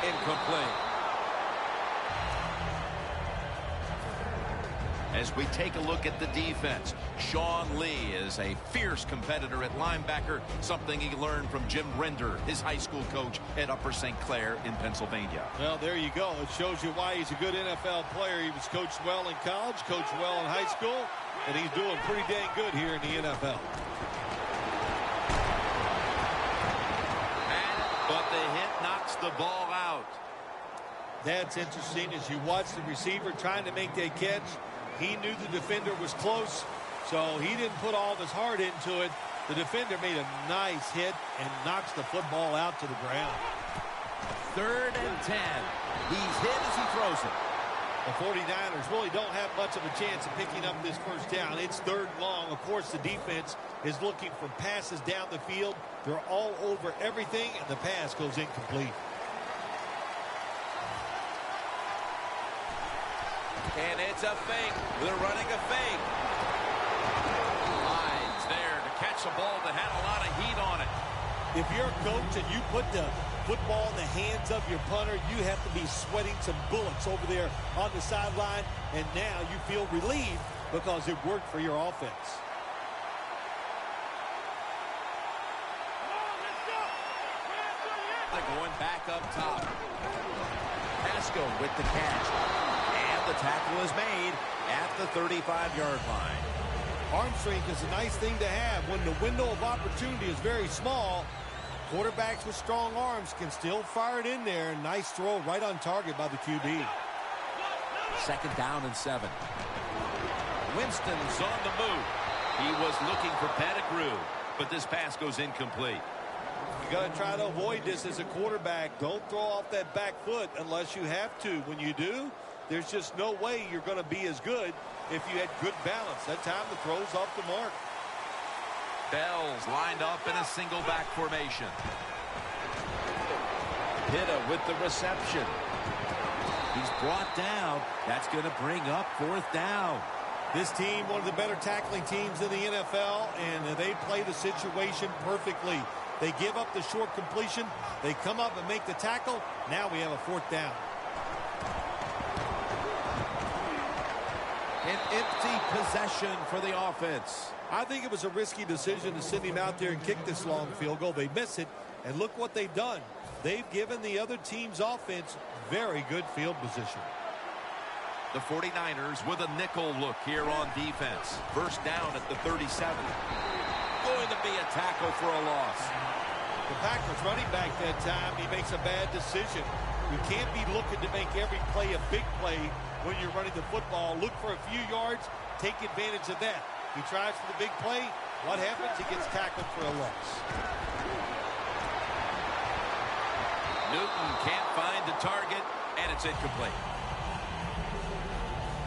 Incomplete. As we take a look at the defense, Sean Lee is a fierce competitor at linebacker, something he learned from Jim Render, his high school coach at Upper St. Clair in Pennsylvania. Well, there you go. It shows you why he's a good NFL player. He was coached well in college, coached well in high school, and he's doing pretty dang good here in the NFL. But the hit knocks the ball out. That's interesting as you watch the receiver trying to make that catch. He knew the defender was close, so he didn't put all of his heart into it. The defender made a nice hit and knocks the football out to the ground. 3rd and 10. He's hit as he throws it. The 49ers really don't have much of a chance of picking up this first down. It's 3rd and long. Of course, the defense is looking for passes down the field. They're all over everything, and the pass goes incomplete. And it's a fake. They're running a fake. Lines there to catch a ball that had a lot of heat on it. If you're a coach and you put the football in the hands of your punter, you have to be sweating some bullets over there on the sideline, and now you feel relieved because it worked for your offense. They're going back up top. Pasco with the catch. And the tackle is made at the 35-yard line. Arm strength is a nice thing to have. When the window of opportunity is very small, quarterbacks with strong arms can still fire it in there. Nice throw right on target by the QB. 2nd down and 7. Winston's on the move. He was looking for Pettigrew, but this pass goes incomplete. You got to try to avoid this as a quarterback. Don't throw off that back foot unless you have to. When you do, there's just no way you're going to be as good if you had good balance. That time the throw's off the mark. Bell's lined up in a single back formation. Pitta with the reception. He's brought down. That's going to bring up 4th down. This team, one of the better tackling teams in the NFL, and they play the situation perfectly. They give up the short completion. They come up and make the tackle. Now we have a 4th down. An empty possession for the offense. I think it was a risky decision to send him out there and kick this long field goal. They miss it, and look what they've done. They've given the other team's offense very good field position. The 49ers with a nickel look here on defense. 1st down at the 37. Going to be a tackle for a loss. The Packers running back that time, he makes a bad decision. You can't be looking to make every play a big play when you're running the football. Look for a few yards, take advantage of that. He tries for the big play. What happens? He gets tackled for a loss. Newton can't find the target, and it's incomplete.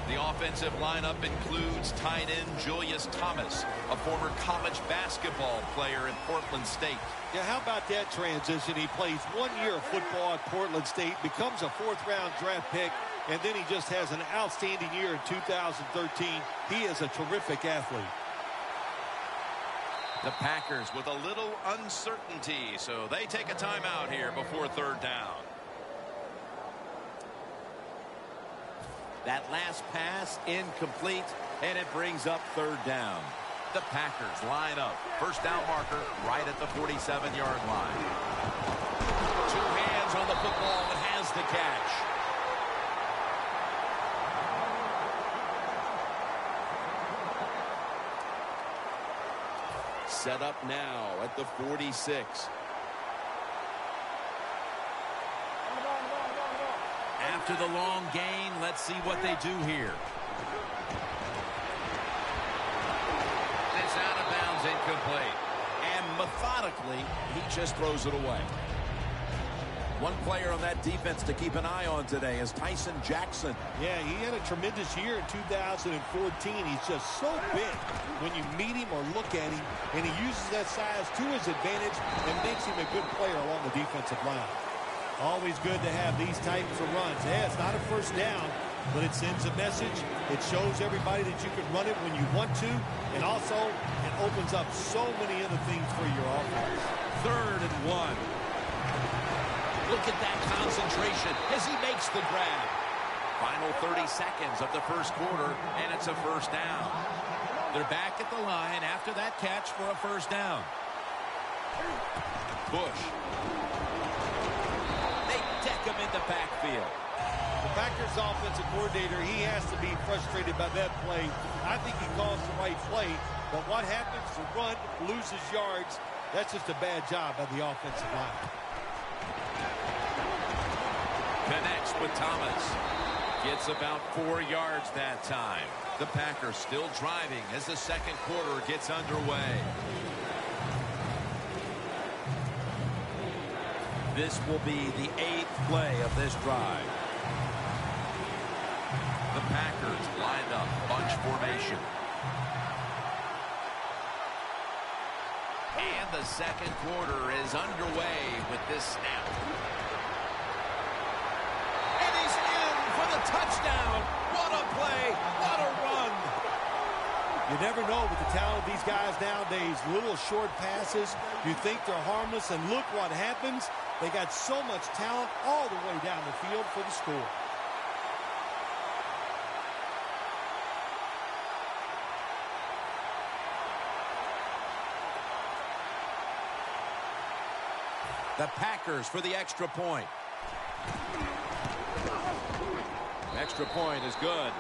The offensive lineup includes tight end Julius Thomas, a former college basketball player at Portland State. Yeah, how about that transition? He plays 1 year of football at Portland State, becomes a 4th-round draft pick, and then he just has an outstanding year in 2013. He is a terrific athlete. The Packers with a little uncertainty, so they take a timeout here before 3rd down. That last pass incomplete, and it brings up 3rd down. The Packers line up. 1st down marker right at the 47-yard line. 2 hands on the football and has the catch. Set up now at the 46. After the long gain, let's see what they do here. It's out of bounds, incomplete. And methodically, he just throws it away. One player on that defense to keep an eye on today is Tyson Jackson. Yeah, he had a tremendous year in 2014. He's just so big when you meet him or look at him, and he uses that size to his advantage and makes him a good player along the defensive line. Always good to have these types of runs. Yeah, it's not a 1st down, but it sends a message. It shows everybody that you can run it when you want to, and also it opens up so many other things for your offense. 3rd and 1. Look at that concentration as he makes the grab. Final 30 seconds of the first quarter, and it's a first down. They're back at the line after that catch for a first down. Bush. They deck him in the backfield. The Packers offensive coordinator, he has to be frustrated by that play. I think he calls the right play, but what happens to run, loses yards, that's just a bad job by the offensive line. Connects with Thomas. Gets about 4 yards that time. The Packers still driving as the second quarter gets underway. This will be the 8th play of this drive. The Packers lined up bunch formation. And the second quarter is underway with this snap. And he's in for the touchdown. What a play. What a run. You never know with the talent of these guys nowadays. Little short passes. You think they're harmless, and look what happens. They got so much talent all the way down the field for the score. The Packers for the extra point. Extra point is good.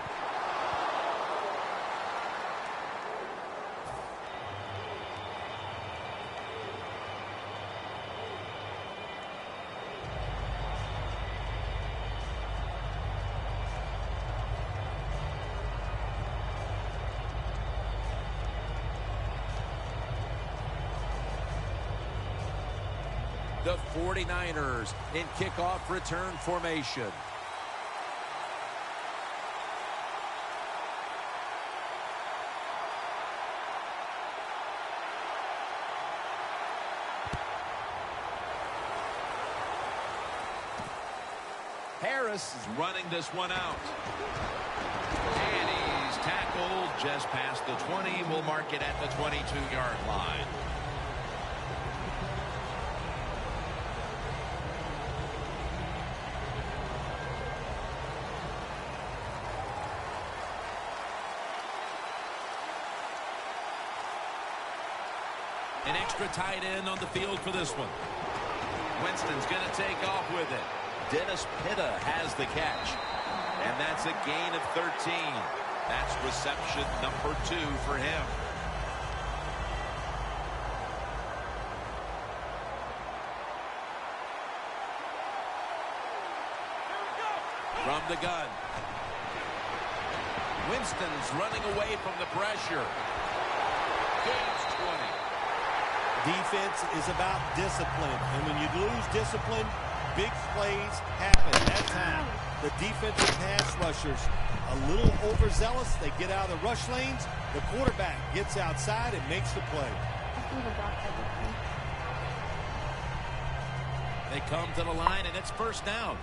The 49ers in kickoff return formation. Harris is running this one out. And he's tackled just past the 20. We'll mark it at the 22-yard line. An extra tight end on the field for this one. Winston's going to take off with it. Dennis Pitta has the catch. And that's a gain of 13. That's reception number 2 for him. From the gun. Winston's running away from the pressure. Gains 20. Defense is about discipline, and when you lose discipline, big plays happen. That time, the defensive pass rushers a little overzealous. They get out of the rush lanes. The quarterback gets outside and makes the play. They come to the line, and it's first down.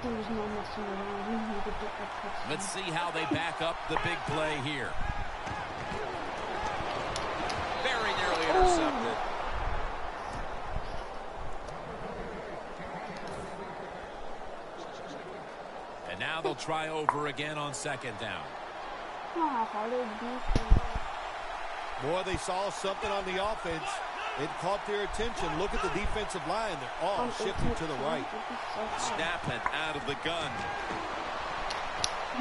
There was no messing around. We need to get that touchdown. Let's see how they back up the big play here. Very nearly intercepted. And now they'll try over again on second down. Boy, they saw something on the offense. It caught their attention. Look at the defensive line. They're all shifting to the right. Snapping out of the gun.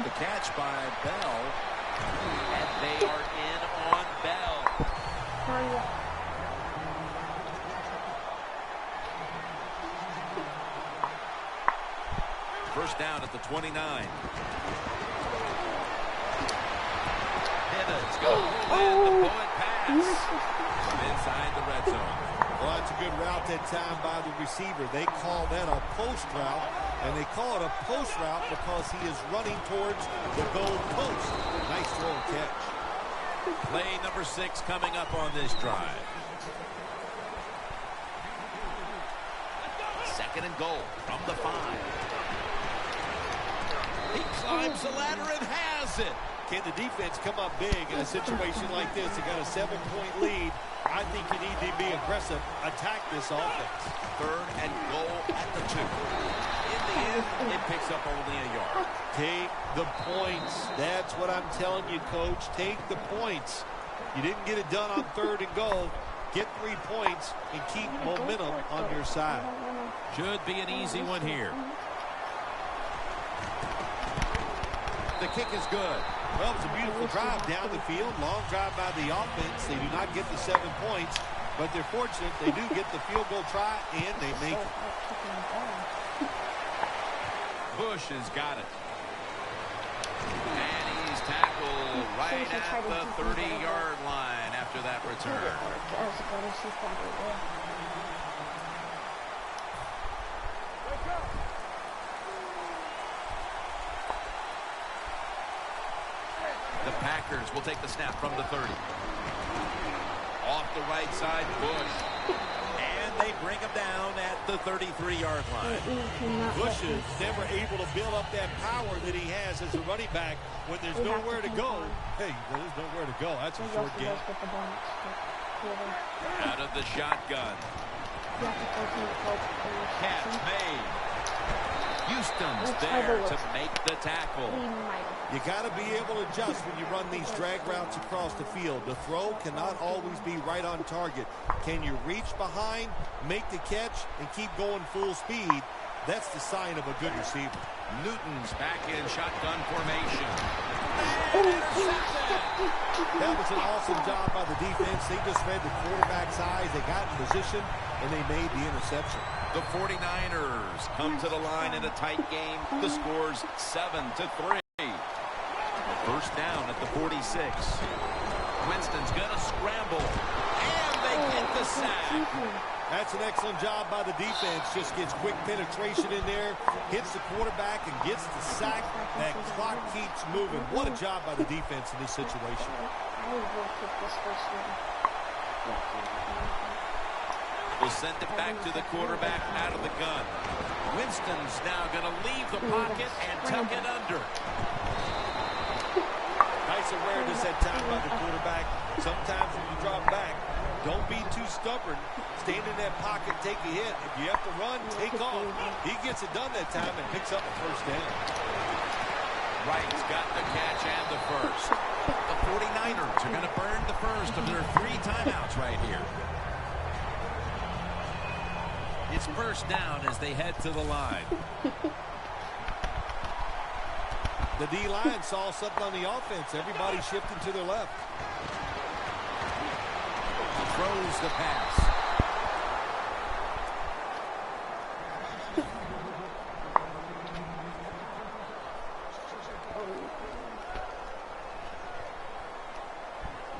The catch by Bell. And they are in on Bell. First down at the 29. Pitta's going to pull in the bullet pass. From inside the red zone. Well, that's a good route that time by the receiver. They call that a post route, and they call it a post route because he is running towards the goal post. Nice throw and catch. Play number 6 coming up on this drive. Second and goal from the 5. He climbs the ladder and has it. Can the defense come up big in a situation like this? They got a 7-point lead. I think you need to be aggressive, attack this offense. 3rd and goal at the 2. In the end, it picks up only a yard. Take the points. That's what I'm telling you, Coach. Take the points. You didn't get it done on 3rd and goal. Get 3 points and keep momentum on your side. Should be an easy one here. The kick is good. Well, it was a beautiful drive down the field. Long drive by the offense. They do not get the 7 points, but they're fortunate. They do get the field goal try, and they make it. Bush has got it. And he's tackled right at the 30-yard line after that return. The Packers will take the snap from the 30. Off the right side, Bush. And they bring him down at the 33-yard line. Bush is never able to build up that power that he has as a running back when there's nowhere to go. Hey, there's nowhere to go. That's a short game. Out of the shotgun. Catch made. Houston's there to make the tackle. You got to be able to adjust when you run these drag routes across the field. The throw cannot always be right on target. Can you reach behind, make the catch, and keep going full speed? That's the sign of a good receiver. Newton's back in shotgun formation. That was an awesome job by the defense. They just read the quarterback's eyes. They got in position, and they made the interception. The 49ers come to the line in a tight game. The score's 7-3. First down at the 46. Winston's going to scramble. And they get the sack. That's an excellent job by the defense. Just gets quick penetration in there, hits the quarterback, and gets the sack. That clock keeps moving. What a job by the defense in this situation. We'll send it back to the quarterback out of the gun. Winston's now going to leave the pocket and tuck it under. Nice awareness that time by the quarterback. Sometimes when you drop back, don't be too stubborn. Stand in that pocket, take a hit. If you have to run, take off. He gets it done that time and picks up a first down. Wright's got the catch and the first. The 49ers are going to burn the first of their 3 timeouts right here. It's first down as they head to the line. The D-line saw something on the offense. Everybody shifting to their left. Throws the pass.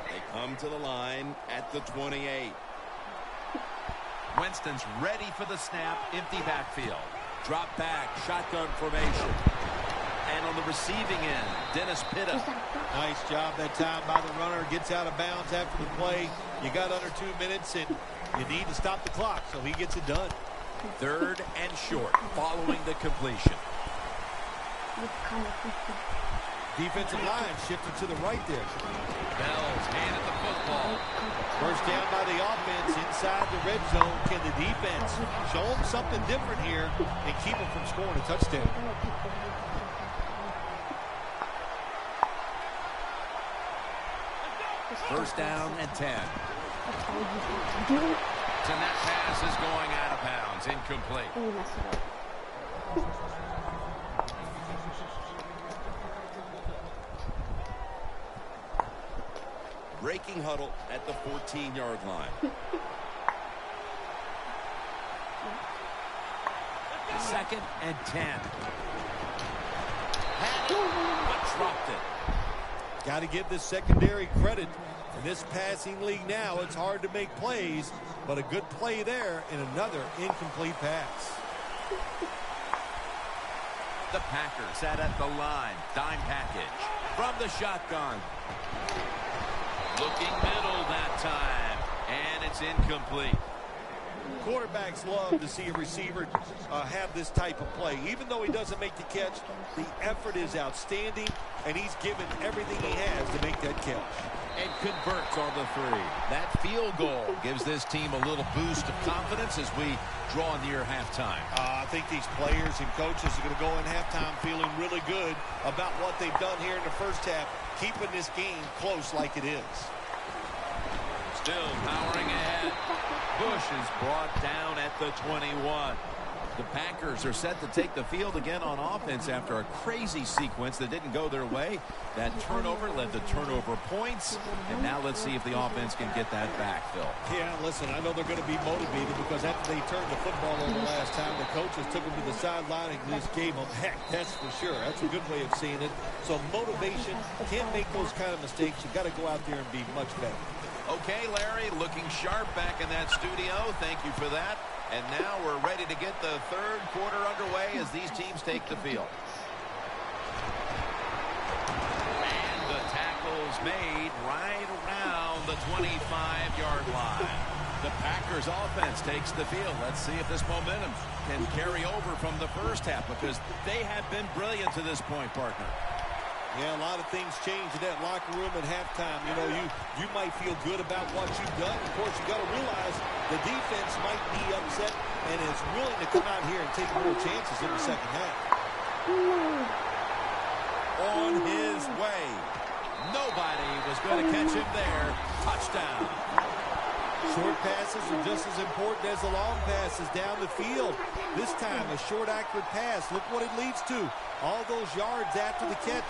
They come to the line at the 28. Winston's ready for the snap. Empty backfield. Drop back. Shotgun formation. And on the receiving end, Dennis Pitta. Nice job that time by the runner. Gets out of bounds after the play. You got under 2 minutes, and you need to stop the clock, so he gets it done. 3rd and short following the completion. Defensive line shifted to the right there. Bell's handed the football. First down by the offense inside the red zone. Can the defense show them something different here and keep them from scoring a touchdown? First down and 10. And that pass is going out of bounds. Incomplete. Breaking huddle at the 14-yard line. Second and 10. Had it, but dropped it. Got to give this secondary credit. In this passing league now, it's hard to make plays, but a good play there and another incomplete pass. The Packers set at the line. Dime package from the shotgun. Looking middle that time, and it's incomplete. Quarterbacks love to see a receiver have this type of play. Even though he doesn't make the catch, the effort is outstanding, and he's given everything he has to make that catch. And converts on the 3. That field goal gives this team a little boost of confidence as we draw near halftime. I think these players and coaches are going to go in halftime feeling really good about what they've done here in the first half, keeping this game close like it is. Still powering ahead. Bush is brought down at the 21. The Packers are set to take the field again on offense after a crazy sequence that didn't go their way. That turnover led to turnover points. And now let's see if the offense can get that back, Phil. Yeah, listen, I know they're going to be motivated because after they turned the football over last time, the coaches took them to the sideline and just gave them heck, that's for sure. That's a good way of seeing it. So motivation, can't make those kind of mistakes. You've got to go out there and be much better. Okay, Larry, looking sharp back in that studio. Thank you for that. And now we're ready to get the third quarter underway as these teams take the field. And the tackle's made right around the 25-yard line. The Packers offense takes the field. Let's see if this momentum can carry over from the first half because they have been brilliant to this point, partner. Yeah, a lot of things change in that locker room at halftime. You know, you might feel good about what you've done. Of course, you got to realize the defense might be upset and is willing to come out here and take more chances in the second half. On his way. Nobody was going to catch him there. Touchdown. Short passes are just as important as the long passes down the field. This time, a short, accurate pass. Look what it leads to. All those yards after the catch.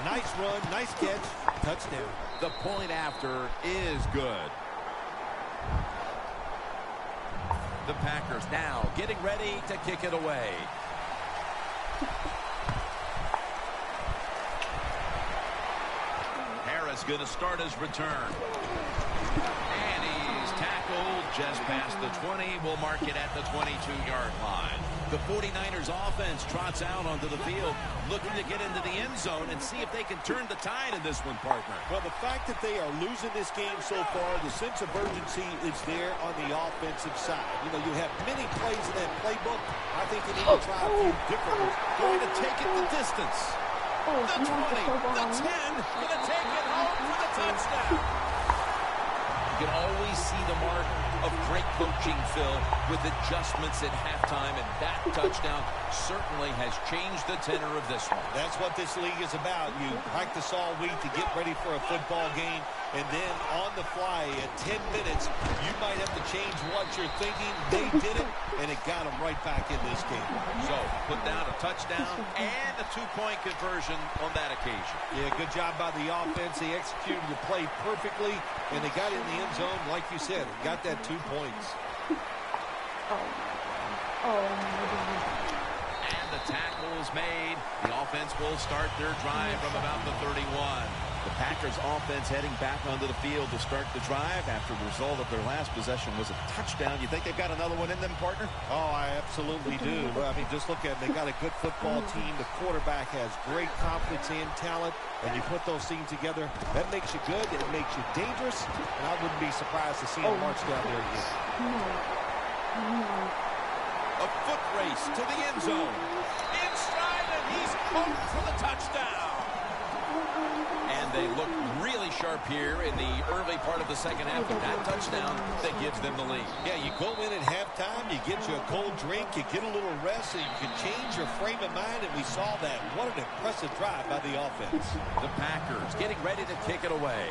Nice run, nice catch, touchdown. The point after is good. The Packers now getting ready to kick it away. Harris going to start his return. And he's tackled just past the 20. We'll mark it at the 22-yard line. The 49ers offense trots out onto the field, looking to get into the end zone and see if they can turn the tide in this one, partner. Well, the fact that they are losing this game so far, the sense of urgency is there on the offensive side. You know, you have many plays in that playbook. I think they need to try a few different ones. Going to take it the distance. The 20, the 10, going to take it home for the touchdown. You can always see the mark of great coaching, Phil, with adjustments at halftime, and that touchdown certainly has changed the tenor of this one. That's what this league is about. You practice all week to get ready for a football game, and then on the fly at 10 minutes, you might have to change what you're thinking. They did it, and it got them right back in this game. So, put down a touchdown and a two-point conversion on that occasion. Yeah, good job by the offense. They executed the play perfectly, and they got in the end zone, like you said, and got that 2 points. And the tackle is made. The offense will start their drive from about the 31. The Packers offense heading back onto the field to start the drive after the result of their last possession was a touchdown. You think they've got another one in them, partner? Oh, I absolutely do. I mean, just look at it. They got a good football team. The quarterback has great confidence and talent, and you put those things together, that makes you good. It makes you dangerous, and I wouldn't be surprised to see him march down there again. A foot race to the end zone. Inside, and he's home for the touchdown. And they look really sharp here in the early part of the second half with that touchdown that gives them the lead. Yeah, you go in at halftime, you get you a cold drink, you get a little rest, so you can change your frame of mind, and we saw that. What an impressive drive by the offense. The Packers getting ready to kick it away.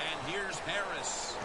And here's Harris.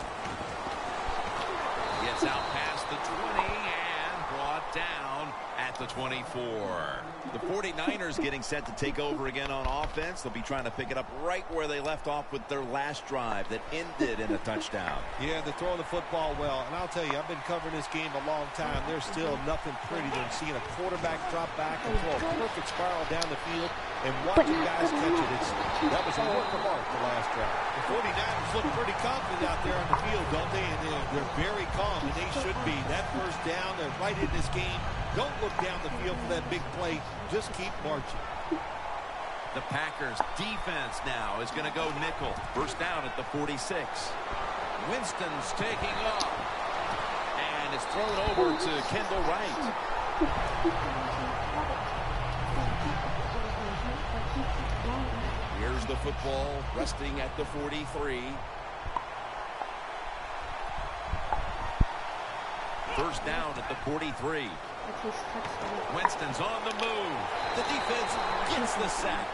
Gets out past the 20 and brought down at the 24. The 49ers getting set to take over again on offense. They'll be trying to pick it up right where they left off with their last drive that ended in a touchdown. Yeah, they're throwing the football well. And I'll tell you, I've been covering this game a long time. There's still nothing pretty than seeing a quarterback drop back and throw a perfect spiral down the field and watching guys catch it. That was a work of art the last drive. The 49ers look pretty confident out there on the field, don't they? And they're very calm, and they should be. That first down, they're right in this game. Don't look down the field for that big play. Just keep marching. The Packers defense now is going to go nickel. First down at the 46. Winston's taking off. And it's thrown over to Kendall Wright. Here's the football resting at the 43. First down at the 43. Winston's on the move. The defense gets the sack.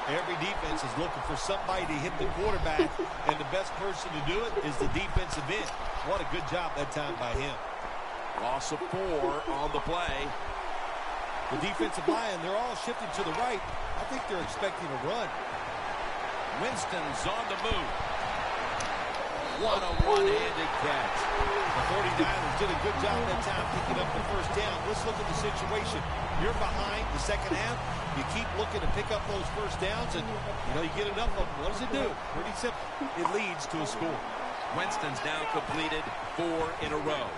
Every defense is looking for somebody to hit the quarterback, and the best person to do it is the defensive end. What a good job that time by him. Loss of 4 on the play. The defensive line, they're all shifting to the right. I think they're expecting a run. Winston's on the move. What a one-handed catch. The 49ers did a good job that time picking up the first down. Let's look at the situation. You're behind the second half. You keep looking to pick up those first downs, and you get enough of them. What does it do? Pretty simple. It leads to a score. Winston's now completed 4 in a row.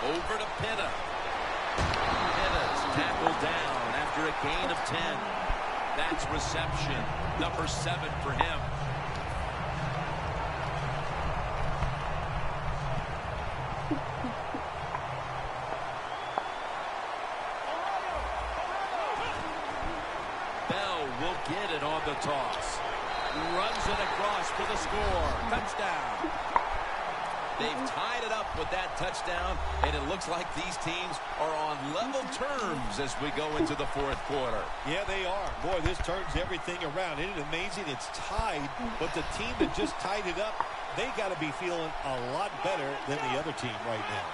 Over to Pitta. Pitta's tackled down after a gain of 10. That's reception number 7 for him. Will get it on the toss. Runs it across for the score. Touchdown. They've tied it up with that touchdown, and it looks like these teams are on level terms as we go into the fourth quarter. Yeah, they are. Boy, this turns everything around. Isn't it amazing? It's tied, but the team that just tied it up, they got to be feeling a lot better than the other team right now.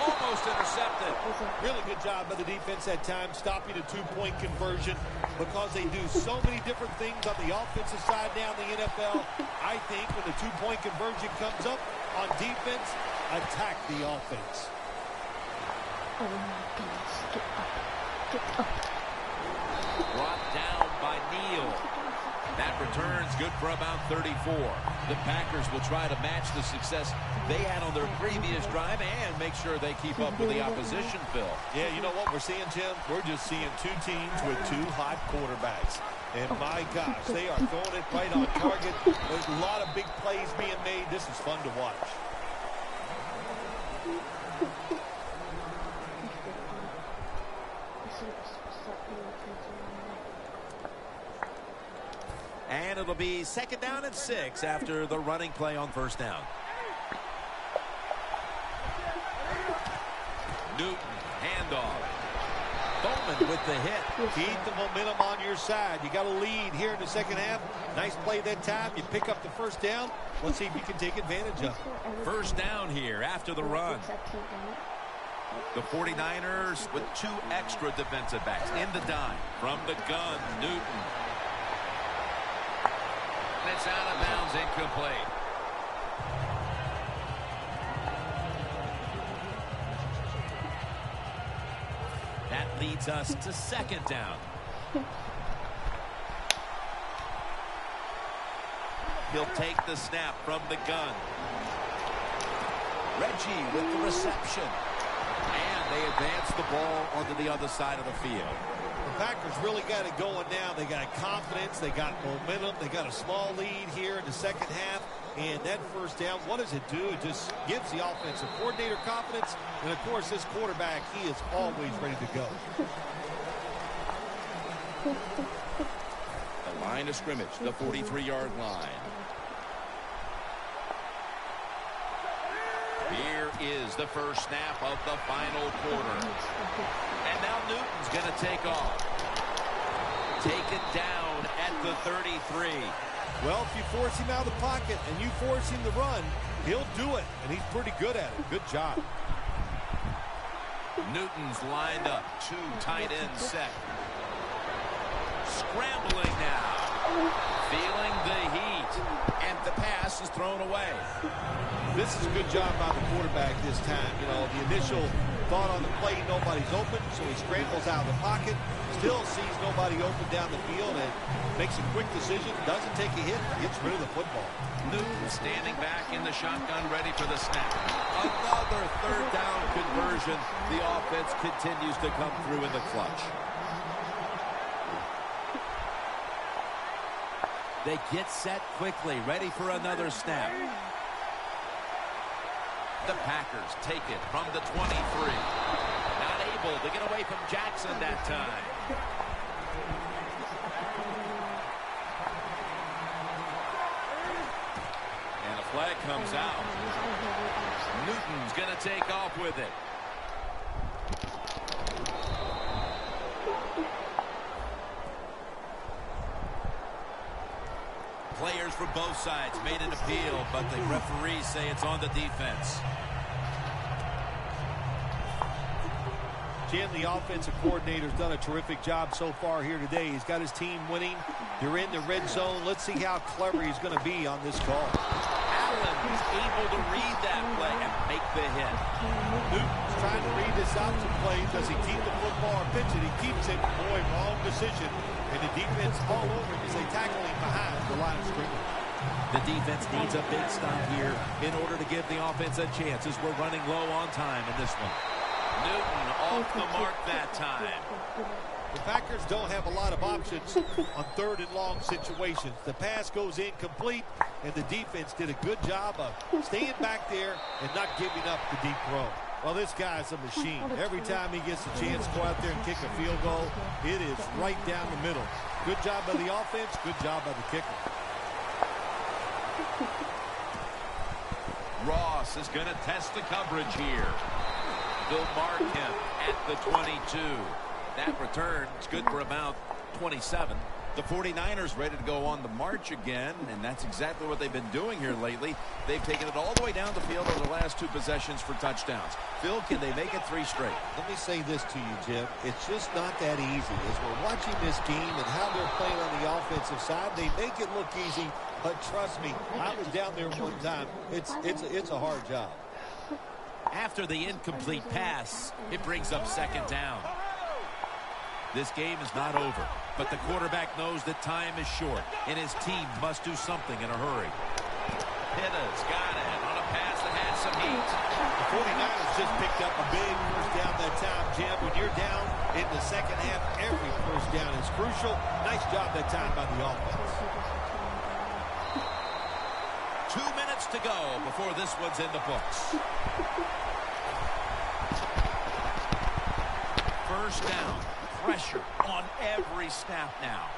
Almost intercepted. Really good job by the defense that time, stopping a two-point conversion, because they do so many different things on the offensive side now in the NFL. I think when the two-point conversion comes up on defense, attack the offense. Oh my goodness, get up, get up. Brought down by Neal. That return's good for about 34. The Packers will try to match the success they had on their previous drive and make sure they keep up with the opposition, Phil. Yeah, you know what we're seeing, Tim? We're just seeing two teams with two hot quarterbacks. And my gosh, they are throwing it right on target. There's a lot of big plays being made. This is fun to watch. And it'll be second down and 6 after the running play on first down. Newton, handoff. Bowman with the hit. Keep the momentum on your side. You got a lead here in the second half. Nice play that time. You pick up the first down. Let's see if you can take advantage of it. First down here after the run. The 49ers with 2 extra defensive backs in the dime. From the gun, Newton. And it's out of bounds, incomplete. That leads us to second down. He'll take the snap from the gun. Reggie with the reception. And they advance the ball onto the other side of the field. The Packers really got it going now. They got confidence. They got momentum. They got a small lead here in the second half. And that first down, what does it do? It just gives the offensive coordinator confidence. And, of course, this quarterback, he is always ready to go. The line of scrimmage, the 43-yard line. Here is the first snap of the final quarter. And now Newton's going to take off. Taken down at the 33. Well, if you force him out of the pocket and you force him to run, he'll do it. And he's pretty good at it. Good job. Newton's lined up. 2 tight ends set. Scrambling now. Feeling the heat. And the pass is thrown away. This is a good job by the quarterback this time. You know, the initial thought on the play, nobody's open, so he scrambles out of the pocket, still sees nobody open down the field, and Makes a quick decision, doesn't take a hit, gets rid of the football. Newton standing back in the shotgun, ready for the snap. Another third down conversion. The offense continues to come through in the clutch. They get set quickly, ready for another snap. The Packers take it from the 23. Not able to get away from Jackson that time. And a flag comes out. Newton's going to take off with it. Players for both sides made an appeal, but the referees say it's on the defense. Jim, the offensive coordinator's done a terrific job so far here today. He's got his team winning. They're in the red zone. Let's see how clever he's going to be on this call. Allen is able to read that play and make the hit. Newton's trying to read this option play. Does he keep the football or pitch it? He keeps it. Boy, wrong decision. And the defense all over him as they tackle him behind the line of scrimmage. The defense needs a big stop here in order to give the offense a chance as we're running low on time in this one. Newton off the mark that time. The Packers don't have a lot of options on third and long situations. The pass goes incomplete, and the defense did a good job of staying back there and not giving up the deep throw. Well, this guy's a machine. Every time he gets a chance to go out there and kick a field goal, it is right down the middle. Good job by the offense, good job by the kicker. Ross is going to test the coverage here. They'll mark him at the 22. That return is good for about 27. The 49ers ready to go on the march again, and that's exactly what they've been doing here lately. They've taken it all the way down the field over the last 2 possessions for touchdowns. Phil, can they make it 3 straight? Let me say this to you, Jim. It's just not that easy. As we're watching this team and how they're playing on the offensive side, they make it look easy, but trust me, I was down there one time. It's a hard job. After the incomplete pass, it brings up second down. This game is not over, but the quarterback knows that time is short, and his team must do something in a hurry. Pitta's got it on a pass that had some heat. The 49ers just picked up a big first down that time, Jim. When you're down in the second half, every first down is crucial. Nice job that time by the offense. 2 minutes to go before this one's in the books. First down. Pressure on every snap now.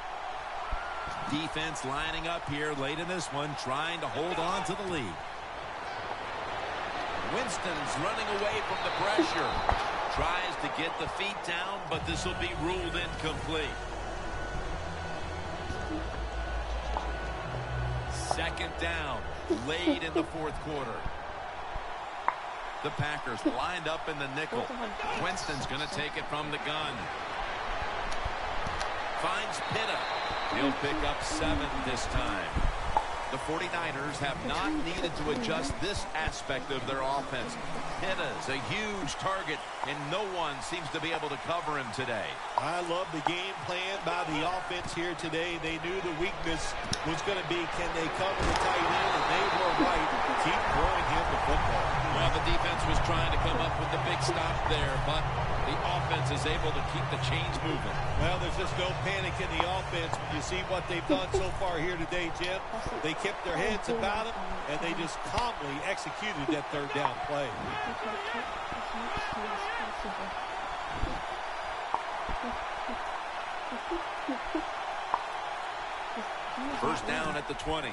Defense lining up here late in this one, trying to hold on to the lead. Winston's running away from the pressure. Tries to get the feet down, but this will be ruled incomplete. Second down, late in the fourth quarter. The Packers lined up in the nickel. Winston's going to take it from the gun. Finds Pitta. He'll pick up 7 this time. The 49ers have not needed to adjust this aspect of their offense. Pitta's a huge target, and no one seems to be able to cover him today. I love the game plan by the offense here today. They knew the weakness was going to be, can they cover the tight end? And they were right. Keep throwing him the football. Well, the defense was trying to come up with the big stop there, but the offense is able to keep the chains moving. Well, there's just no panic in the offense when you see what they've done so far here today, Jim. They kept their heads about it, and they just calmly executed that third down play. First down at the 20.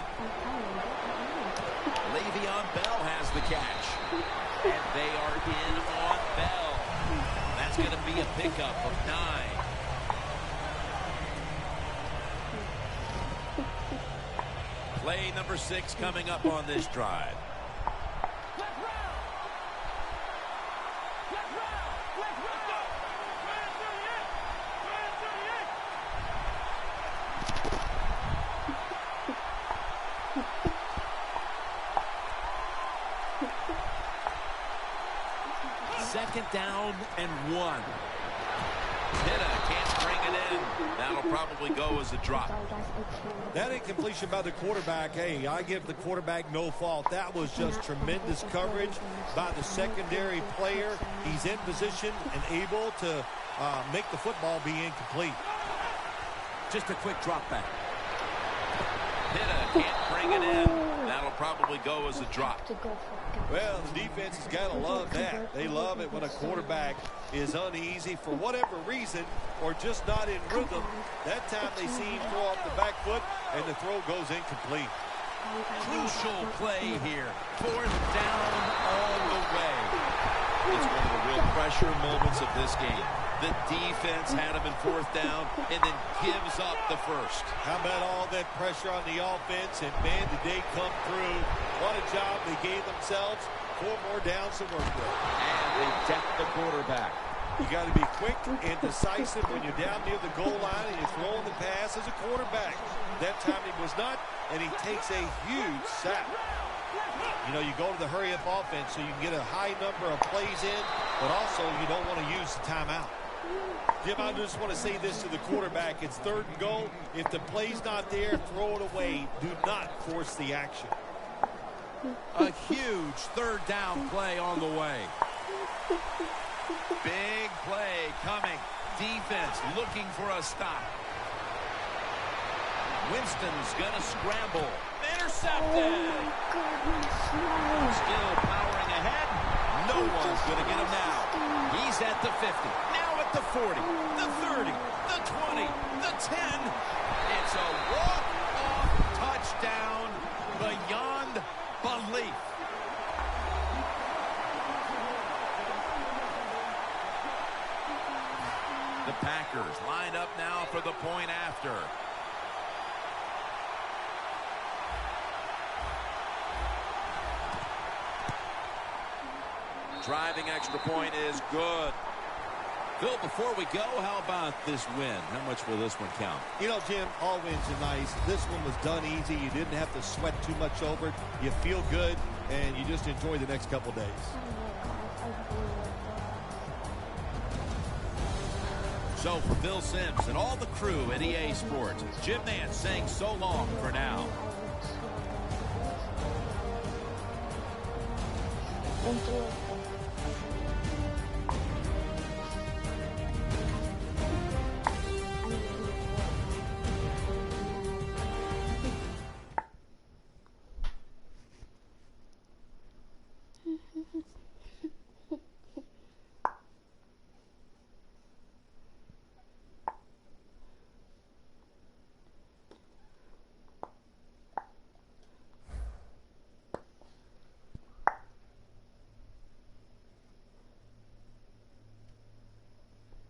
Le'Veon Bell has the catch. And they are in on Bell. That's going to be a pickup of 9. Play number 6 coming up on this drive. Second down and 1. Pitta can't bring it in. That'll probably go as a drop. That incompletion by the quarterback, hey, I give the quarterback no fault. That was just tremendous coverage by the secondary player. He's in position and able to make the football be incomplete. Just a quick drop back. Pitta can't bring it in. That'll probably go as a drop. Well, the defense has got to love that. They love it when a quarterback is uneasy for whatever reason or just not in rhythm. That time they see him throw off the back foot and the throw goes incomplete. Crucial play here. 4th down all the way. It's one of the real pressure moments of this game. The defense had him in 4th down and then gives up the first. How about all that pressure on the offense? And, man, did they come through. What a job they gave themselves. 4 more downs to work with. And they deck the quarterback. You got to be quick and decisive when you're down near the goal line and you're throwing the pass as a quarterback. That time he was not, and he takes a huge sack. You know, you go to the hurry-up offense so you can get a high number of plays in, but also you don't want to use the timeout. Jim, I just want to say this to the quarterback. It's 3rd and goal. If the play's not there, throw it away. Do not force the action. A huge 3rd down play on the way. Big play coming. Defense looking for a stop. Winston's going to scramble. Intercepted. Still powering ahead. No one's going to get him now. He's at the 50. Now at the 40. The 30. The 20. The 10. It's a walk-off touchdown beyond belief. The Packers line up now for the point after. Driving extra point is good. Phil, before we go, how about this win? How much will this one count? You know, Jim, all wins are nice. This one was done easy. You didn't have to sweat too much over it. You feel good, and you just enjoy the next couple days. So for Bill Sims and all the crew at EA Sports, Jim Nance saying so long for now.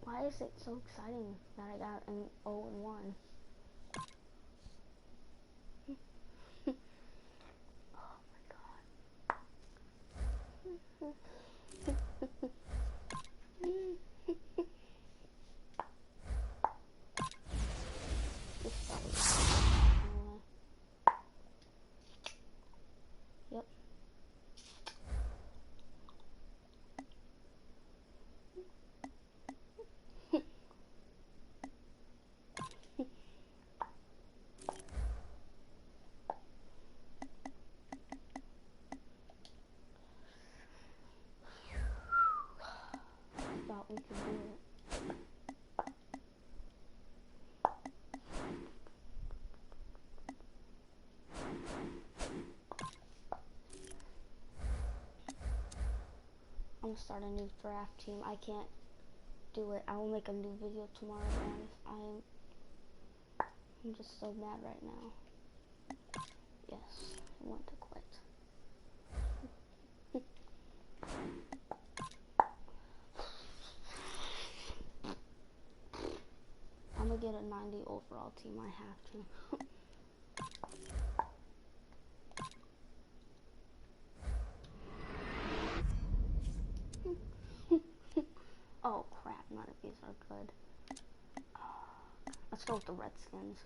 Why is it so exciting that I got an 0-1? Oh my god. Yep. We could do it. I'm gonna start a new draft team. I can't do it. I will make a new video tomorrow morning. I'm just so mad right now. Yes, I want to quit. I'm gonna get a 90 overall team. I have to. Oh crap, none of these are good. Let's go with the Redskins.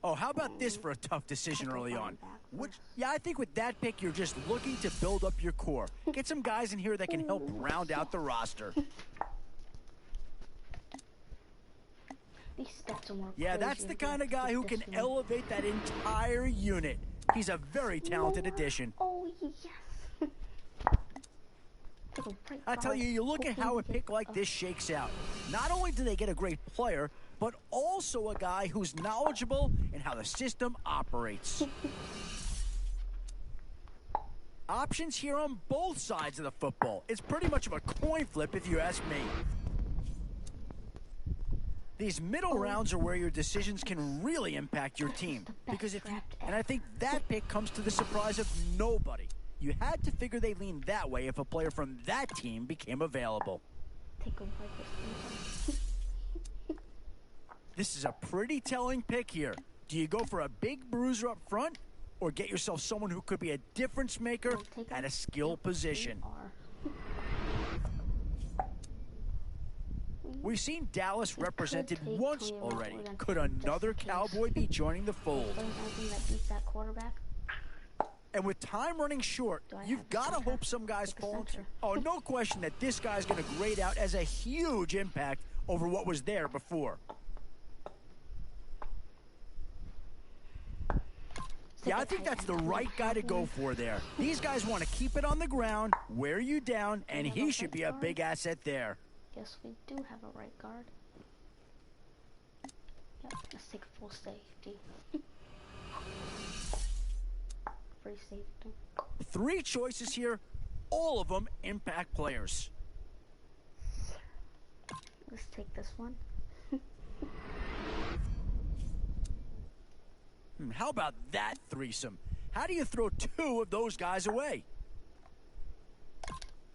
Oh, how about this for a tough decision early on? Yeah, I think with that pick, you're just looking to build up your core. Get some guys in here that can help round out the roster. These stats are more Yeah, that's the kind of guy who can elevate that entire unit. He's a very talented addition. Oh, yes. I tell you look at how a pick like this shakes out. Not only do they get a great player, but also a guy who's knowledgeable in how the system operates. Options here on both sides of the football. It's pretty much of a coin flip if you ask me. These middle rounds are where your decisions can really impact your team. Because and I think that pick comes to the surprise of nobody. You had to figure they lean that way if a player from that team became available. This is a pretty telling pick here. Do you go for a big bruiser up front or get yourself someone who could be a difference maker at a skill position? We've seen Dallas represented once already. Could another Cowboy be joining the fold? And with time running short, you've got to hope some guys fall into. Oh, no question that this guy's going to grade out as a huge impact over what was there before. Yeah, I think that's the right guy to go for there. These guys want to keep it on the ground, wear you down, and he should be a big asset there. Yes, we do have a right guard. Yep, let's take full safety. Free safety. 3 choices here, all of them impact players. Let's take this one. How about that threesome? How do you throw 2 of those guys away?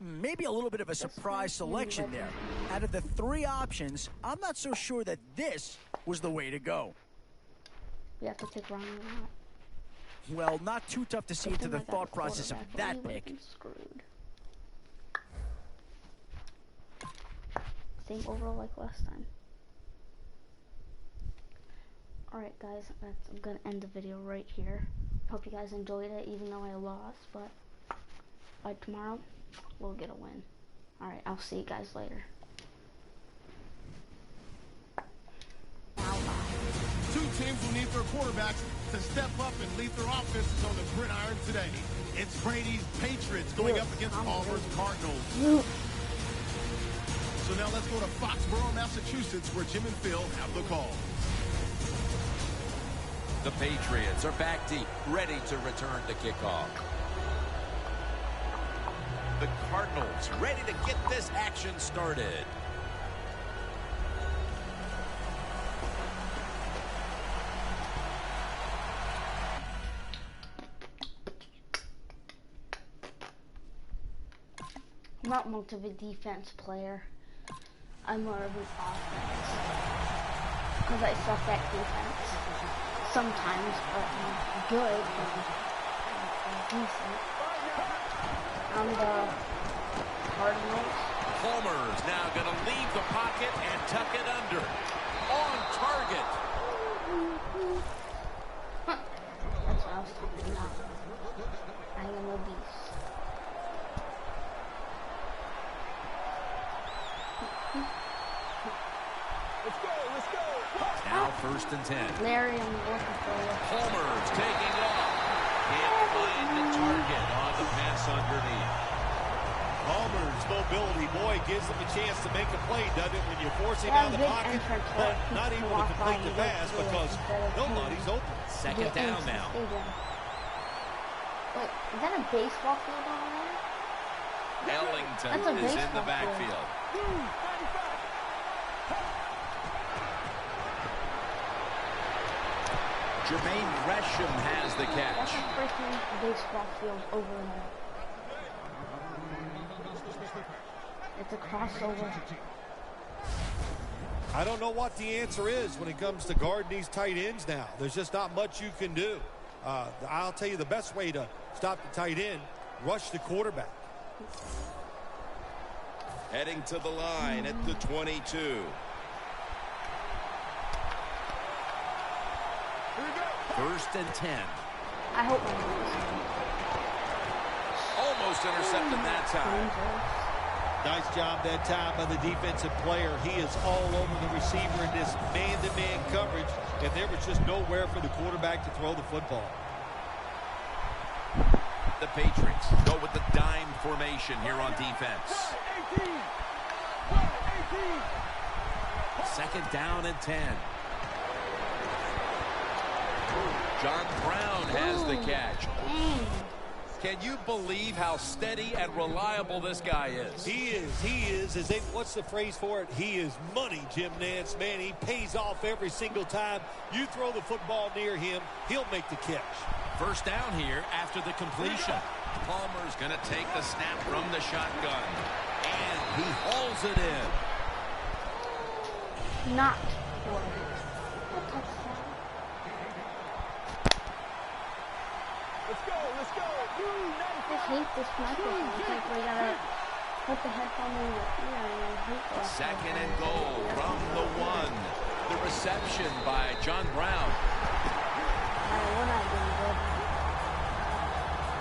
Maybe a little bit of a surprise selection there. Out of the 3 options, I'm not so sure that this was the way to go. We have to take Ronnie or not. Well, not too tough to see into the thought process of that pick. Screwed. Same overall like last time. Alright guys, I'm gonna end the video right here. Hope you guys enjoyed it even though I lost, but by tomorrow we'll get a win. Alright, I'll see you guys later. Two teams will need their quarterbacks to step up and lead their offenses on the gridiron today. It's Brady's Patriots going up against Auburn's Cardinals. So now let's go to Foxborough, Massachusetts, where Jim and Phil have the call. The Patriots are back deep, ready to return the kickoff. The Cardinals ready to get this action started. I'm not much of a defense player. I'm more of an offense. Because I suck at defense. Sometimes, but I'm good. I'm decent. I'm the Cardinals. Palmer's now going to leave the pocket and tuck it under. On target. That's what I was talking about. I am a beast. Let's go. Now 1st and 10. Larry, I'm looking for you. Palmer's taking off. Can't find the target on the pass underneath. Palmer's mobility, boy, gives him a chance to make a play, doesn't it, when you force him out of the pocket, but not able to complete the pass because nobody's open. Second down now. Wait, is that a baseball field over there? Ellington is in the backfield. Jermaine Gresham has the catch. That's a freaking baseball field over there. It's a crossover. I don't know what the answer is when it comes to guarding these tight ends now. There's just not much you can do. I'll tell you the best way to stop the tight end, rush the quarterback. Heading to the line at the 22. First and 10. I hope my mic is on. Almost intercepted that time. Nice job that time by the defensive player. He is all over the receiver in this man-to-man coverage, and there was just nowhere for the quarterback to throw the football. The Patriots go with the dime formation here on defense. 2nd down and 10. John Brown has the catch. Can you believe how steady and reliable this guy is? He is. What's the phrase for it? He is money, Jim Nance. Man, he pays off every single time. You throw the football near him, he'll make the catch. 1st down here after the completion. Palmer's going to take the snap from the shotgun. And he hauls it in. Not Let's go. I just hate this microphone. It's like we gotta put the headphone in your ear and I hate this. 2nd and goal from the 1. The reception by John Brown. We're not doing good.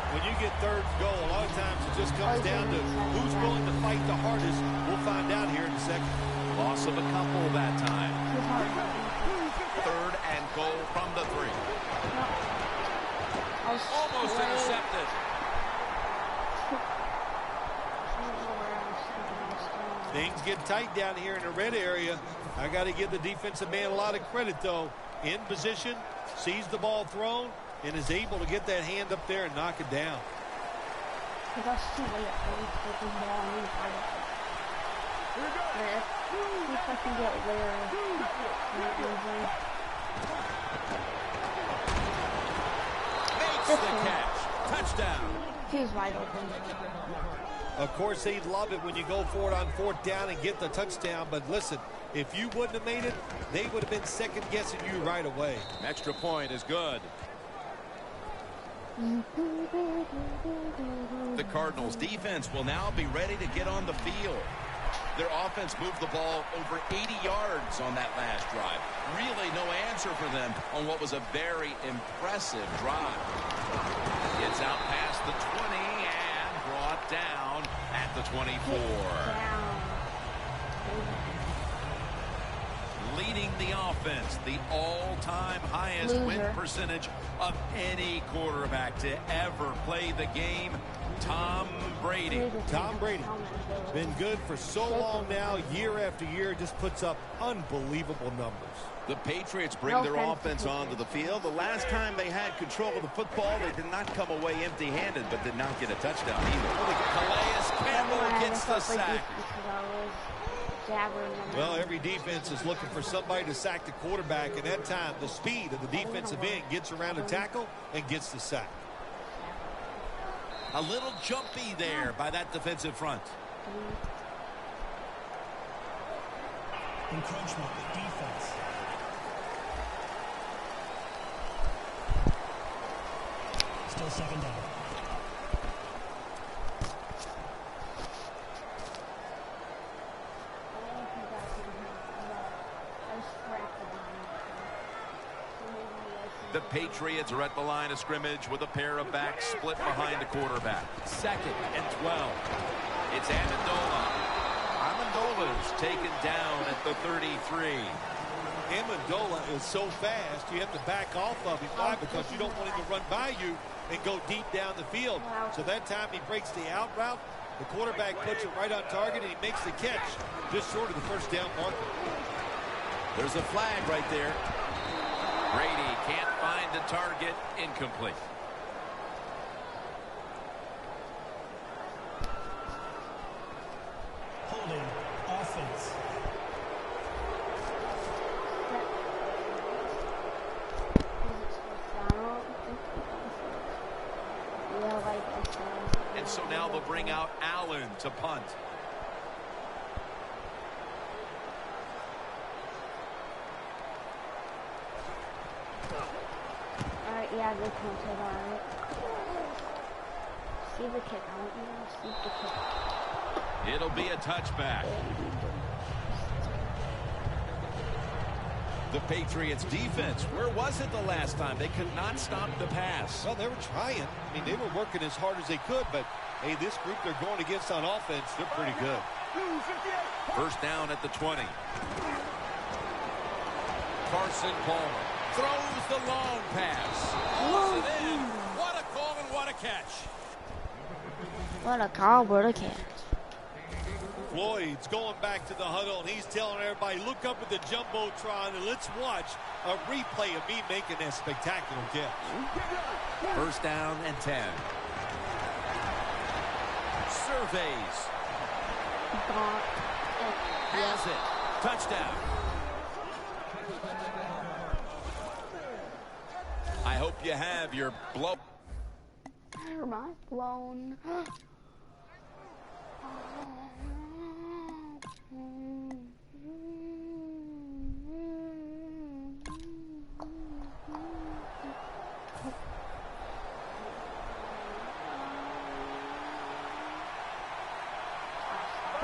When you get 3rd and goal, a lot of times it just comes down to who's willing to fight the hardest. We'll find out here in a second. Loss of a couple that time. 3rd and goal from the 3. Almost intercepted. Things get tight down here in the red area. I got to give the defensive man a lot of credit, though. In position, sees the ball thrown, and is able to get that hand up there and knock it down. Makes the catch. Touchdown. He's wide open. Of course, they'd love it when you go for it on 4th down and get the touchdown. But listen, if you wouldn't have made it, they would have been second-guessing you right away. Extra point is good. The Cardinals' defense will now be ready to get on the field. Their offense moved the ball over 80 yards on that last drive. Really no answer for them on what was a very impressive drive. Gets out past the 20 and brought down at the 24. Leading the offense, the all-time highest win percentage of any quarterback to ever play the game, Tom Brady. Tom Brady, been good for so long now, year after year, just puts up unbelievable numbers. The Patriots bring their offense onto the field. The last time they had control of the football, they did not come away empty-handed, but did not get a touchdown either. Calais Campbell gets the sack. Well, every defense is looking for somebody to sack the quarterback, and that time the speed of the defensive end gets around a tackle and gets the sack. A little jumpy there by that defensive front. Encroachment, defense. Still 2nd down. The Patriots are at the line of scrimmage with a pair of backs split behind the quarterback. 2nd and 12. It's Amendola. Amendola's taken down at the 33. Amendola is so fast, you have to back off of him. Why? Because you don't want him to run by you and go deep down the field. So that time he breaks the out route. The quarterback puts it right on target, and he makes the catch just short of the 1st down marker. There's a flag right there. Brady can't find the target. Incomplete. Holding offense. And so now they'll bring out Allen to punt. Alright, yeah, they punted, alright. See the kick, I want you to see the kick. It'll be a touchback. The Patriots defense, where was it the last time? They could not stop the pass. Well, they were trying. I mean, they were working as hard as they could, but, hey, this group they're going against on offense, they're pretty good. First down at the 20. Carson Palmer throws the long pass. Pulls it in. What a call and what a catch. What a call, what a catch. Floyd's going back to the huddle, and he's telling everybody, look up at the Jumbotron, and let's watch a replay of me making that spectacular catch. First down and 10. Surveys. Has it. Touchdown. I hope you have your blow. Mind blown.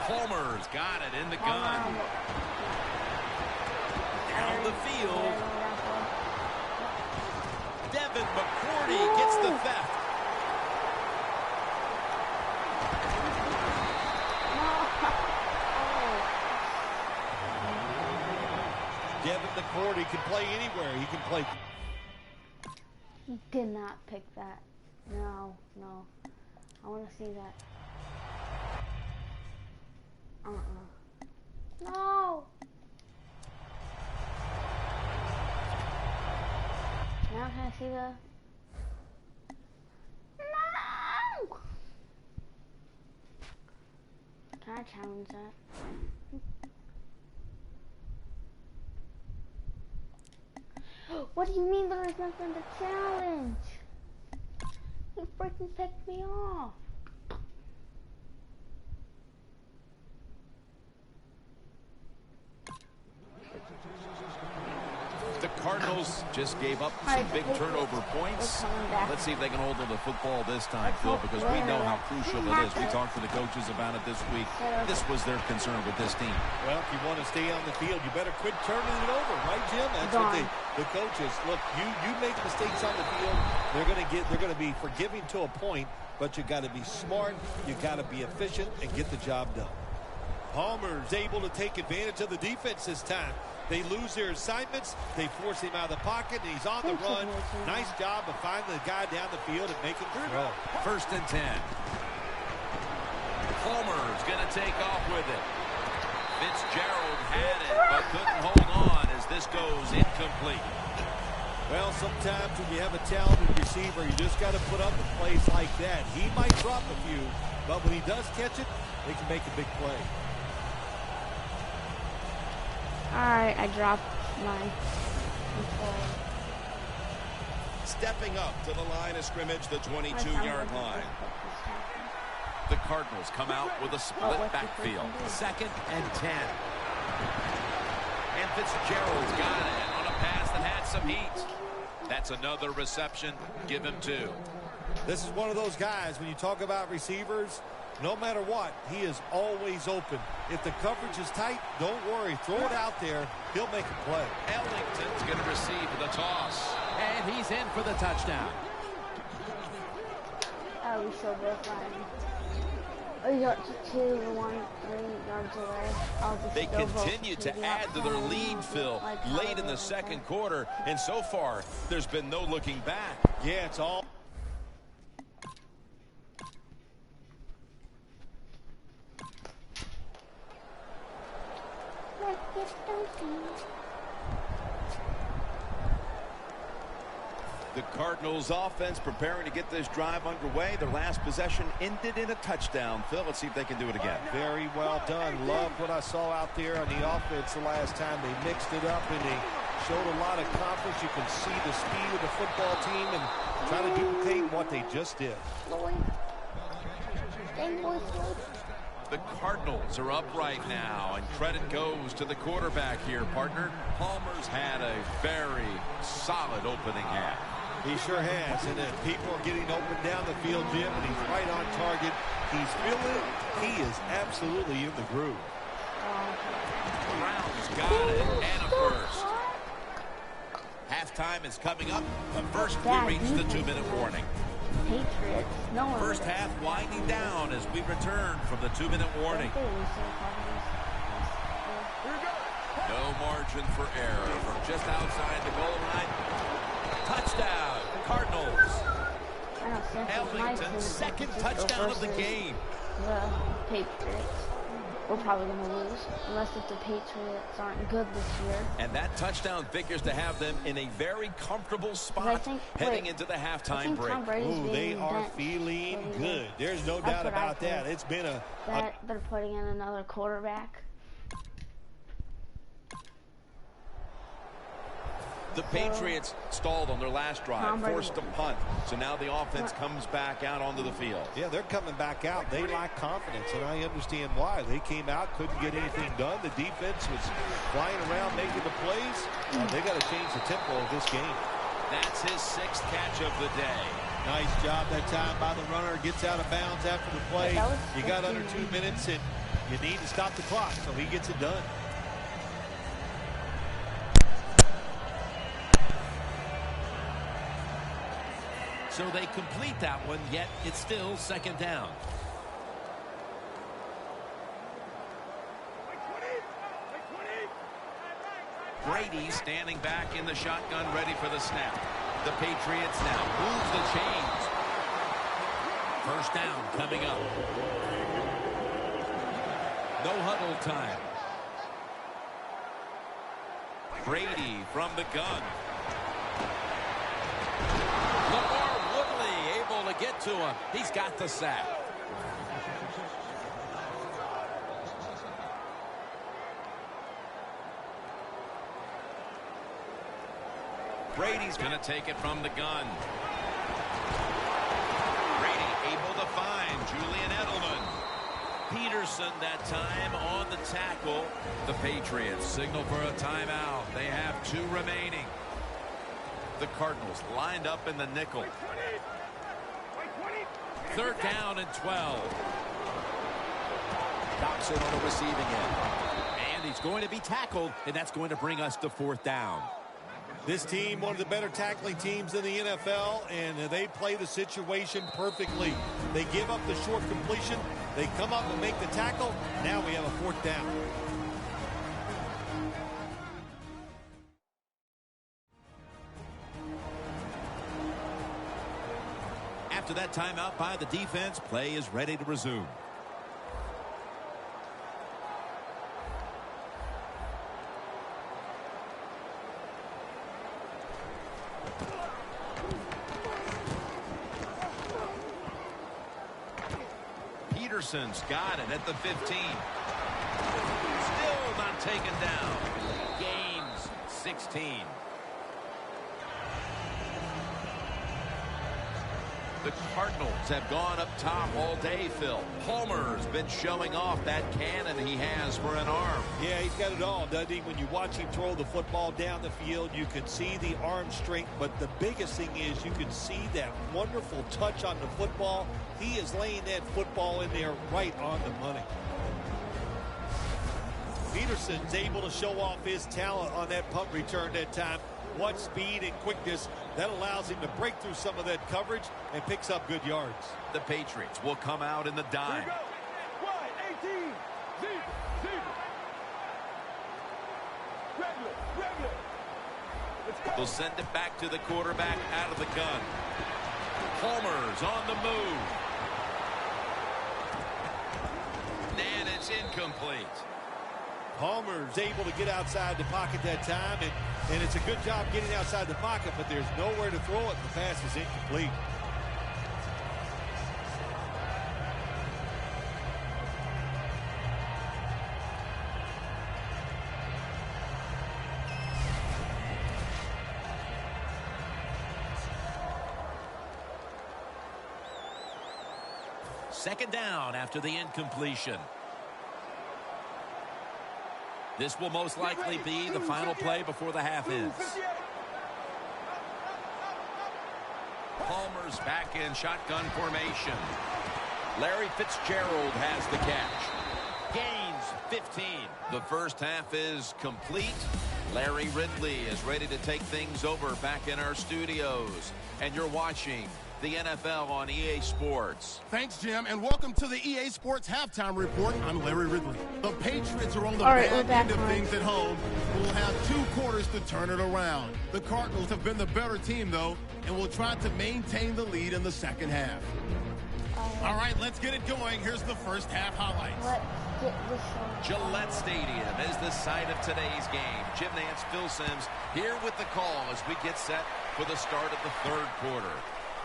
Palmer's got it in the gun. Down the field. Devin McCourty gets the theft. Devin McCourty can play anywhere. He can play. He did not pick that. No, no. I want to see that. No! Now can I see the... No! Can I challenge that? What do you mean there is nothing to challenge? He freaking picked me off. The Cardinals just gave up some big turnover points. Let's see if they can hold on to the football this time, Phil, because we know how crucial it is. We talked to the coaches about it this week. This was their concern with this team. Well, if you want to stay on the field, you better quit turning it over, right, Jim? That's what the coaches look. You make mistakes on the field, they're going to be forgiving to a point, but you got to be smart, you got to be efficient, and get the job done. Palmer's able to take advantage of the defense this time. They lose their assignments. They force him out of the pocket, and he's on the run. Nice job of finding the guy down the field and making the throw. First and 10. Palmer's going to take off with it. Fitzgerald had it, but couldn't hold on as this goes incomplete. Well, sometimes when you have a talented receiver, you just got to put up with plays like that. He might drop a few, but when he does catch it, they can make a big play. Alright, I dropped my control. Stepping up to the line of scrimmage, the 22-yard line. The Cardinals come out with a split backfield. Second and 10. And Fitzgerald's got it on a pass that had some heat. That's another reception. Give him 2. This is one of those guys, when you talk about receivers, no matter what, he is always open. If the coverage is tight, don't worry. Throw it out there. He'll make a play. Ellington's going to receive the toss. And he's in for the touchdown. Oh, we still both running. We got 2, 1, 3 yards away. They continue to add to their lead, Phil, late in the second quarter. And so far, there's been no looking back. Yeah, it's all... The Cardinals offense preparing to get this drive underway. Their last possession ended in a touchdown. Phil, let's see if they can do it again. Very well done. Love what I saw out there on the offense the last time. They mixed it up and they showed a lot of confidence. You can see the speed of the football team and try to duplicate what they just did. The Cardinals are up right now, and credit goes to the quarterback here, partner. Palmer's had a very solid opening half. He sure has, and people are getting open down the field, Jim, and he's right on target. He's feeling it. He is absolutely in the groove. Brown's got it, and a first. halftime is coming up, but first we Bad reach the defense. 2-minute warning. Patriots. No one First would- half winding down as we return from the 2-minute warning. Don't they lose to the Cowboys? No margin for error from just outside the goal line. Touchdown, Cardinals. I know, San Francisco might Ellington's lose San second Francisco touchdown of the versus game. The Patriots. We're probably going to lose, unless if the Patriots aren't good this year. And that touchdown figures to have them in a very comfortable spot heading into the halftime break. Ooh, they are feeling good. There's no That's doubt what I about that. think. It's been That they're putting in another quarterback. The Patriots stalled on their last drive, Tom Brady. forced a punt. So now the offense comes back out onto the field. Yeah, they're coming back out. They lack confidence, and I understand why. They came out, couldn't get anything done. The defense was flying around making the plays. They got to change the tempo of this game. That's his 6th catch of the day. Nice job that time by the runner. Gets out of bounds after the play. You got under 2 minutes, and you need to stop the clock, so he gets it done. So they complete that one, yet it's still 2nd down. Brady standing back in the shotgun, ready for the snap. The Patriots now move the chains. First down coming up. No huddle time. Brady from the gun. Lamar Woodley able to get to him. He's got the sack. Brady's going to take it from the gun. Brady able to find Julian Edelman. Peterson that time on the tackle. The Patriots signal for a timeout. They have 2 remaining. The Cardinals lined up in the nickel. 3rd down and 12. Dobson on the receiving end. And he's going to be tackled, and that's going to bring us to 4th down. This team, one of the better tackling teams in the NFL, and they play the situation perfectly. They give up the short completion. They come up and make the tackle. Now we have a 4th down. After that timeout by the defense, play is ready to resume. Peterson's got it at the 15. Still not taken down. Gains 16. The Cardinals have gone up top all day, Phil. Palmer's been showing off that cannon he has for an arm. Yeah, he's got it all, doesn't he? When you watch him throw the football down the field, you can see the arm strength, but the biggest thing is you can see that wonderful touch on the football. He is laying that football in there right on the money. Peterson's able to show off his talent on that punt return that time. What speed and quickness that allows him to break through some of that coverage and picks up good yards. The Patriots will come out in the dime. They'll send it back to the quarterback out of the gun. Palmer's on the move. And it's incomplete. Palmer's able to get outside the pocket that time, and it's a good job getting outside the pocket, but there's nowhere to throw it. The pass is incomplete. Second down after the incompletion. This will most likely be the final play before the half ends. Palmer's back in shotgun formation. Larry Fitzgerald has the catch. Gains 15. The first half is complete. Larry Ridley is ready to take things over back in our studios. And you're watching the NFL on EA Sports. Thanks, Jim, and welcome to the EA Sports Halftime Report. I'm Larry Ridley. The Patriots are on the bad end of things at home. We'll have 2 quarters to turn it around. The Cardinals have been the better team, though, and will try to maintain the lead in the second half. All right, let's get it going. Here's the first half highlights. Gillette Stadium is the site of today's game. Jim Nance, Phil Simms here with the call as we get set for the start of the third quarter.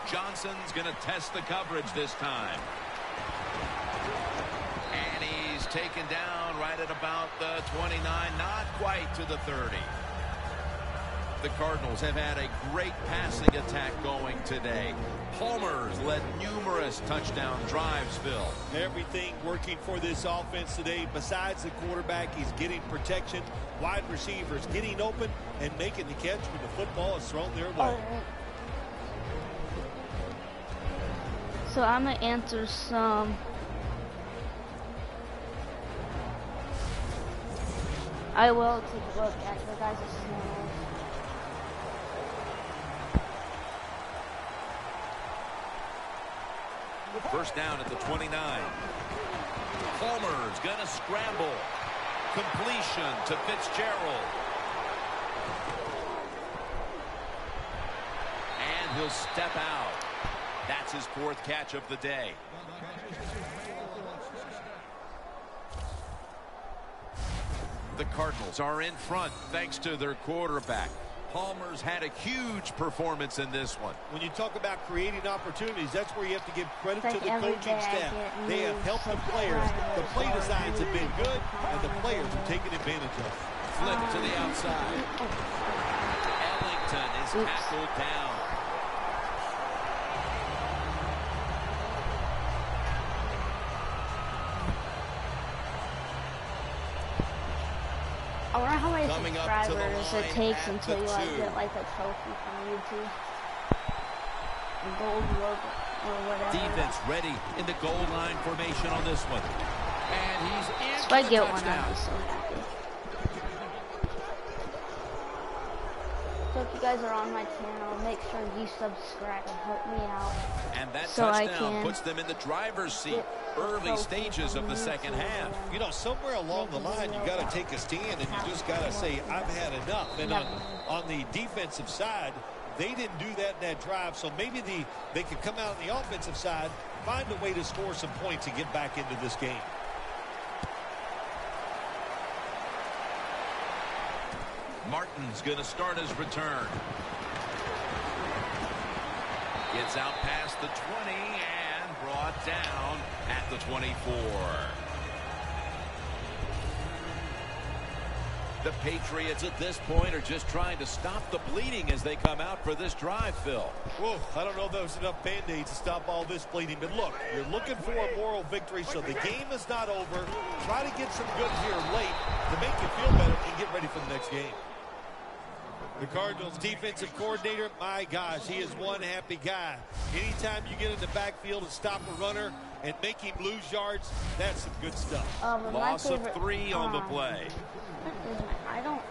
Johnson's going to test the coverage this time. And he's taken down right at about the 29, not quite to the 30. The Cardinals have had a great passing attack going today. Palmer's led numerous touchdown drives, Phil. Everything working for this offense today. Besides the quarterback, he's getting protection. Wide receivers getting open and making the catch when the football is thrown their way. So I'm going to answer some. I will take a look at the guys' channels. First down at the 29. Palmer's going to scramble. Completion to Fitzgerald. And he'll step out. That's his 4th catch of the day. The Cardinals are in front thanks to their quarterback. Palmer's had a huge performance in this one. When you talk about creating opportunities, that's where you have to give credit to the coaching staff. They have helped the players. The play designs have been good, and the players are taking advantage of it. Flip to the outside. Ellington is tackled down. I wonder how many subscribers it takes until you get like a trophy from YouTube. A gold logo or whatever. Defense ready in the goal line formation on this one. And he's in if I for the get touchdown. one, I'll be so happy. So if you guys are on my channel, make sure you subscribe and help me out. And that so touchdown puts them in the driver's seat. Early stages of the second half. You know, somewhere along the line, you got to take a stand and you just got to say, I've had enough. And on the defensive side, they didn't do that in that drive. So maybe they could come out on the offensive side, find a way to score some points and get back into this game. Martin's going to start his return. Gets out past the 20 and brought down at the 24. The Patriots at this point are just trying to stop the bleeding as they come out for this drive, Phil. Whoa, I don't know if there's enough Band-Aids to stop all this bleeding, but look, you're looking for a moral victory, so the game is not over. Try to get some good here late to make you feel better and get ready for the next game. The Cardinals defensive coordinator, my gosh, he is one happy guy. Anytime you get in the backfield and stop a runner and make him lose yards, that's some good stuff. Loss of 3 on the play. I don't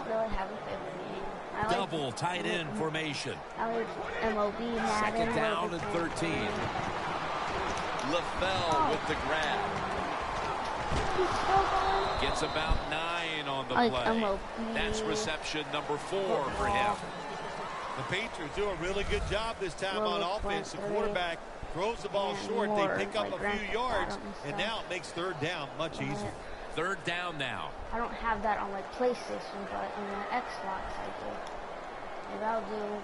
really have a favorite game. Double tight end formation. I like MLB, Madden. Second down and 13. LaFell with the grab. Gets about 9 on the play. That's reception number 4 for him. The Patriots do a really good job this time on offense. The quarterback throws the ball short. They pick up a few yards, and now it makes third down much easier. Third down now. I don't have that on like PlayStation, but on the Xbox I do. Maybe I'll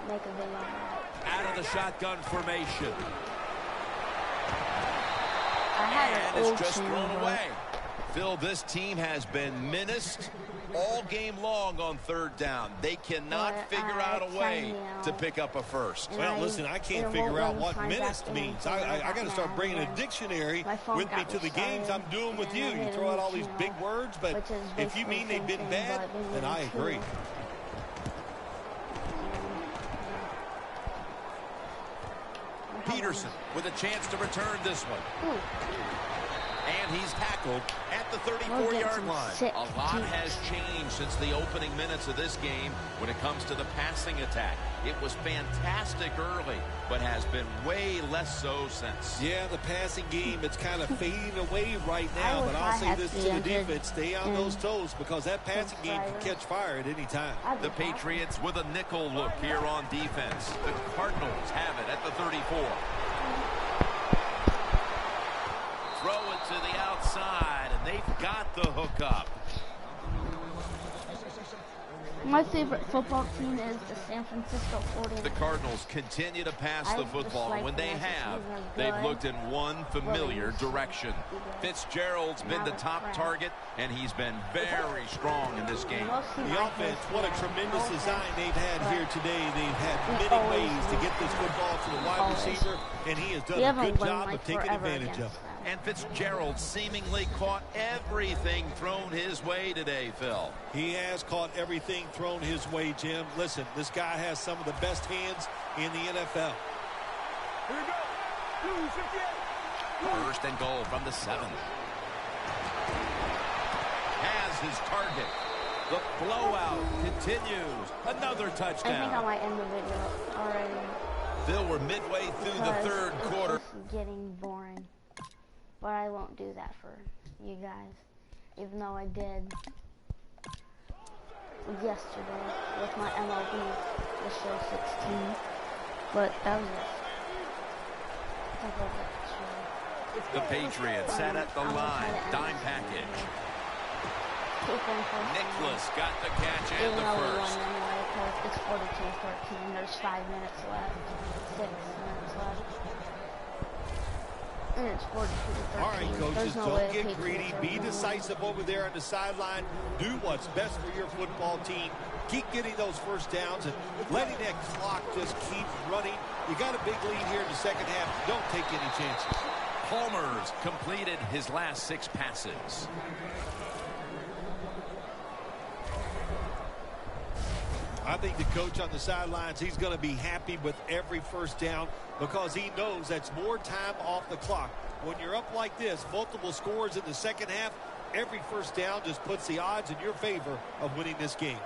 make a video on that. Out of the shotgun formation. I had and it's just thrown away. Phil, this team has been menaced all game long on third down. They cannot figure out a way to pick up a first. Well, listen, I can't figure out what menaced means. I got to start bringing a dictionary with me to the games I'm doing with you. You throw out all these big words, but if you mean they've been bad, then I agree. Peterson with a chance to return this one. And he's tackled at the 34-yard line. A lot has changed since the opening minutes of this game when it comes to the passing attack. It was fantastic early, but has been way less so since. Yeah, the passing game, it's kind of fading away right now, but I'll say this to the defense, stay on those toes because that passing game can catch fire at any time. The Patriots with a nickel look here on defense. The Cardinals have it at the 34. Throw it to the outside, and they've got the hook up. My favorite football team is the San Francisco 49ers. The Cardinals continue to pass the football, and when they have, they've looked in one familiar direction. Fitzgerald's been the top target, and he's been very strong in this game. The offense, what a tremendous design they've had here today. They've had many ways to get this football to the wide receiver, and he has done a good job of taking advantage of it. And Fitzgerald seemingly caught everything thrown his way today, Phil. He has caught everything thrown his way, Jim. Listen, this guy has some of the best hands in the NFL. Here we go. First and goal from the 7. Has his target. The blowout continues. Another touchdown. I think I might end the video already. Phil, we're midway through the third quarter. It's getting boring. But I won't do that for you guys, even though I did yesterday with my MLB, the show 16. But that was it. The Patriots set at the line, dime package. Nicholas got the catch and the first. Anyway, because it's 42-13. There's 5 minutes left, 6 minutes left. And it's 42-13. All right, coaches, don't get greedy. Be decisive over there on the sideline. Do what's best for your football team. Keep getting those first downs and letting that clock just keep running. You got a big lead here in the second half. Don't take any chances. Palmer's completed his last 6 passes. I think the coach on the sidelines, he's going to be happy with every first down because he knows that's more time off the clock. When you're up like this, multiple scores in the second half, every first down just puts the odds in your favor of winning this game.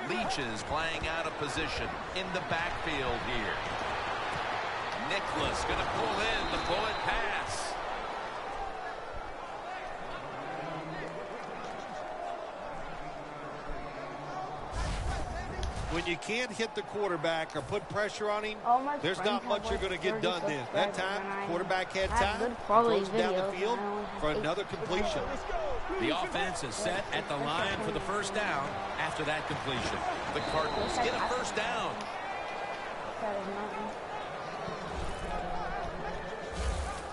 Leach is playing out of position in the backfield here. Nicholas going to pull in the bullet pass. When you can't hit the quarterback or put pressure on him, there's not much you're going to get done then. That time, quarterback had time, throws down the field for another completion. The offense is set at the line for the first down after that completion. The Cardinals get a first down.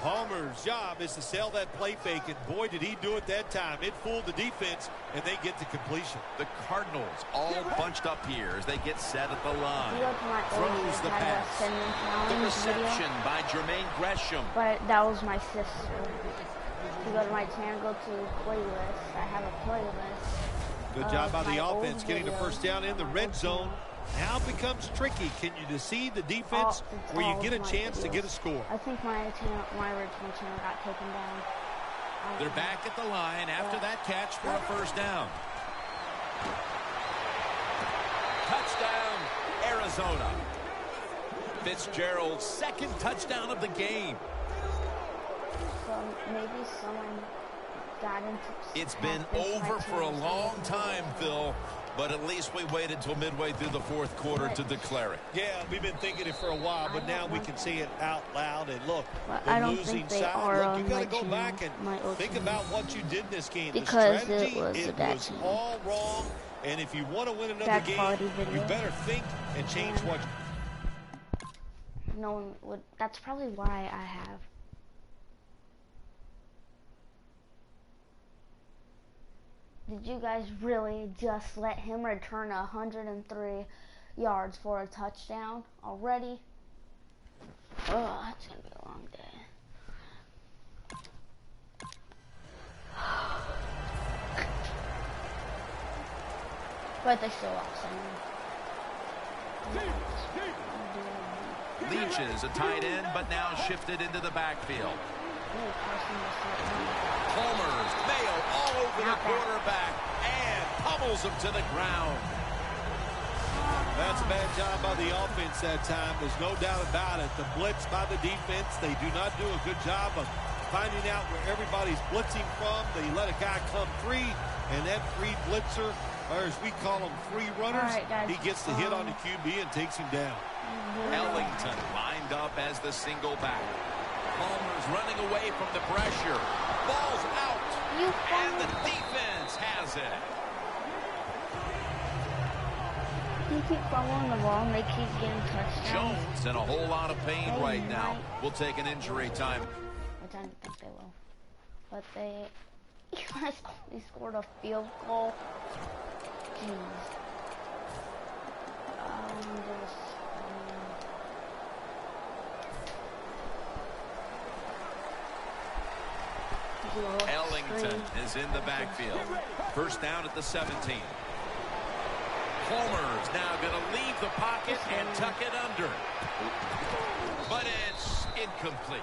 Palmer's job is to sell that play fake, and boy, did he do it that time. It fooled the defense, and they get the completion. The Cardinals all bunched up here as they get set at the line. Throws the pass. The reception by Jermaine Gresham. But that was my sister. If you go to my channel, go to playlist. I have a playlist. Good job by the offense getting the first down in the red zone. Now it becomes tricky. Can you deceive the defense where you get a chance to get a score? I think my original channel got taken down. They're back at the line after that catch for a first down. Touchdown, Arizona. Fitzgerald's second touchdown of the game. So maybe someone got into... It's been over for a long time, Phil. But at least we waited till midway through the fourth quarter to declare it. Yeah, we've been thinking it for a while, but now we can say it out loud. And look, the losing side, look, you got to go back and think about what you did in this game. Because the strategy, it was all wrong. And if you want to win another game, you better think and change what. No one would. That's probably why I have. Did you guys really just let him return 103 yards for a touchdown already? Oh, that's going to be a long day. But they still lost. Leach is a tight end, but now shifted into the backfield. Palmer's Mayo all over the quarterback and pummels him to the ground. That's a bad job by the offense that time. There's no doubt about it. The blitz by the defense, they do not do a good job of finding out where everybody's blitzing from. They let a guy come free, and that free blitzer, or as we call them, free runners, he gets the hit on the QB and takes him down. Ellington lined up as the single back. Palmer's running away from the pressure. Ball's out, and the defense has it. You keep following the ball and they keep getting touchdowns. Jones in a whole lot of pain right now. We'll take an injury time. Which I don't think they will. But they scored a field goal. Jeez. Ellington is in the backfield. First down at the 17. Palmer's now going to leave the pocket and tuck it under. But it's incomplete.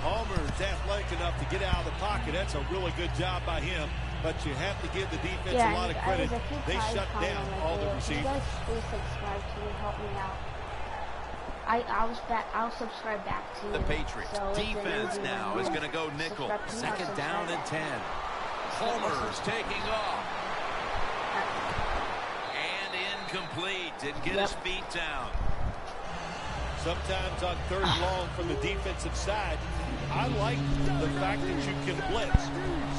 Palmer's athletic enough to get out of the pocket. That's a really good job by him. But you have to give the defense a lot of credit. They shut down all the receivers. You guys please subscribe to me, help me out. I'll subscribe back to you. The Patriots defense now is going to go nickel. Second down and 10. Palmer's taking off. Complete. Didn't get his feet down. Sometimes on third and long from the defensive side, I like the fact that you can blitz.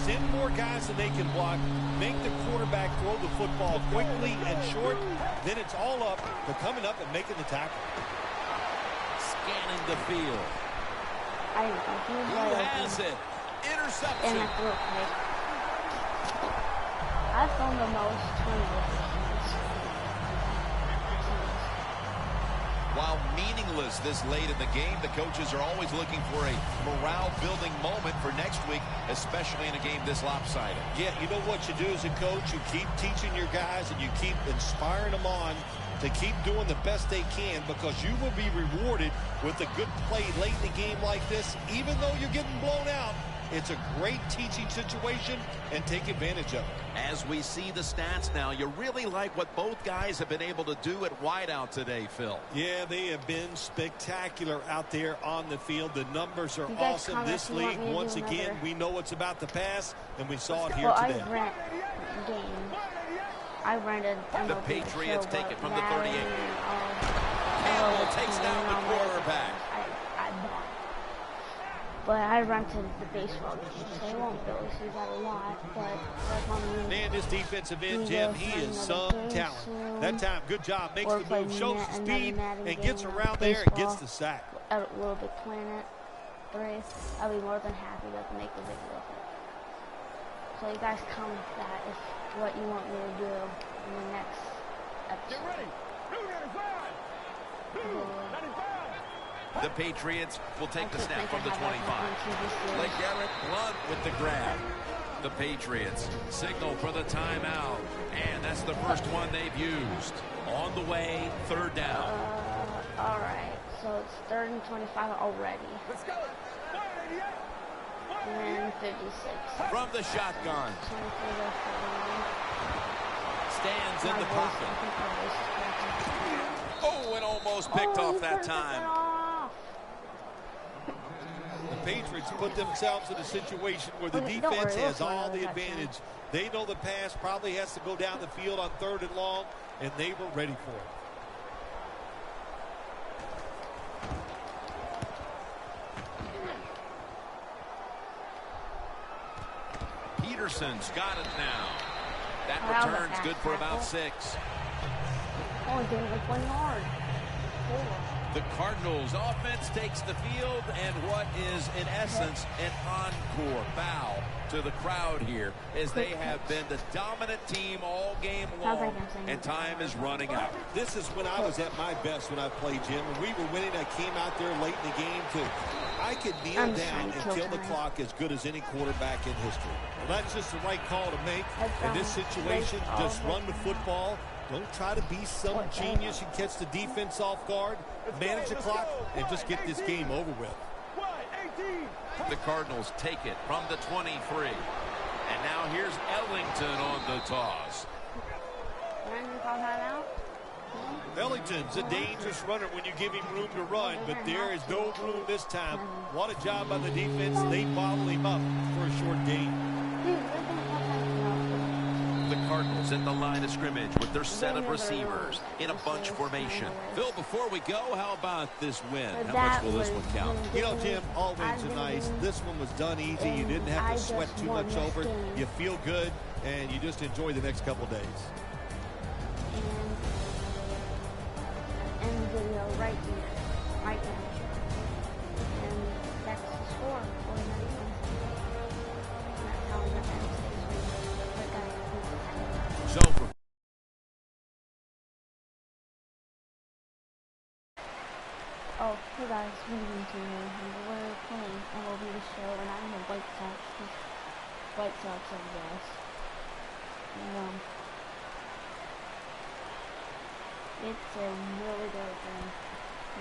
Send more guys than they can block. Make the quarterback throw the football quickly and short. Then it's all up to coming up and making the tackle. Scanning the field. Who has it? Interception. I've thrown the most turnovers. While meaningless this late in the game, the coaches are always looking for a morale-building moment for next week, especially in a game this lopsided. Yeah, you know what you do as a coach? You keep teaching your guys and you keep inspiring them on to keep doing the best they can, because you will be rewarded with a good play late in the game like this. Even though you're getting blown out, it's a great teaching situation, and take advantage of it. As we see the stats now, you really like what both guys have been able to do at wideout today, Phil. Yeah, they have been spectacular out there on the field. The numbers are awesome. This league, once again, we know it's about the pass, and we saw it here today. I rented the Patriots take it from the 38. Campbell takes down the quarterback. But I rented the baseball game, so I won't really see that a lot. But man, this defensive end, Jim, he is some talent. That time, good job, makes the move, shows the speed, and gets around there and gets the sack. A little bit Planet 3, I'll be more than happy to make a video of it. So you guys comment that if what you want me to do in the next episode. Get ready. 95. The Patriots will take the snap from the 25. LeGarrette Blount with the grab. The Patriots signal for the timeout. And that's the first one they've used. On the way, third down. All right, so it's 3rd and 25 already. Let's go. And 56. From the shotgun. Stands in the pocket. Oh, and almost picked off that time. The Patriots put themselves in a situation where the defense has all the advantage. They know the pass probably has to go down the field on 3rd and long, and they were ready for it. Peterson's got it now. That return's good for about 6. Only getting like 1 yard. 4. The Cardinals offense takes the field, and what is in essence an encore bow to the crowd here, as they have been the dominant team all game long, and time is running out. This is when I was at my best when I played, Jim, and we were winning. I came out there late in the game too. I could kneel down and kill the clock as good as any quarterback in history. Well, that's just the right call to make in this situation. Just run the football. Don't try to be some genius and catch the defense off guard. Manage the clock and just get this game over with. The Cardinals take it from the 23. And now here's Ellington on the toss. Ellington's a dangerous runner when you give him room to run, but there is no room this time. What a job by the defense. They bottle him up for a short gain. The Cardinals at the line of scrimmage with their set of receivers in a bunch formation. Phil, before we go, how about this win? How much will this one count? You know, Jim, all wins are nice. This one was done easy. You didn't have to sweat too much over it. You feel good, and you just enjoy the next couple days. And video right here. Right there. And that's the score for the next one. That's how we got that station. So for oh, hey guys, Vinny here, and we're playing MLB The Show, and I'm the White Sox, I guess. And, it's a really good game,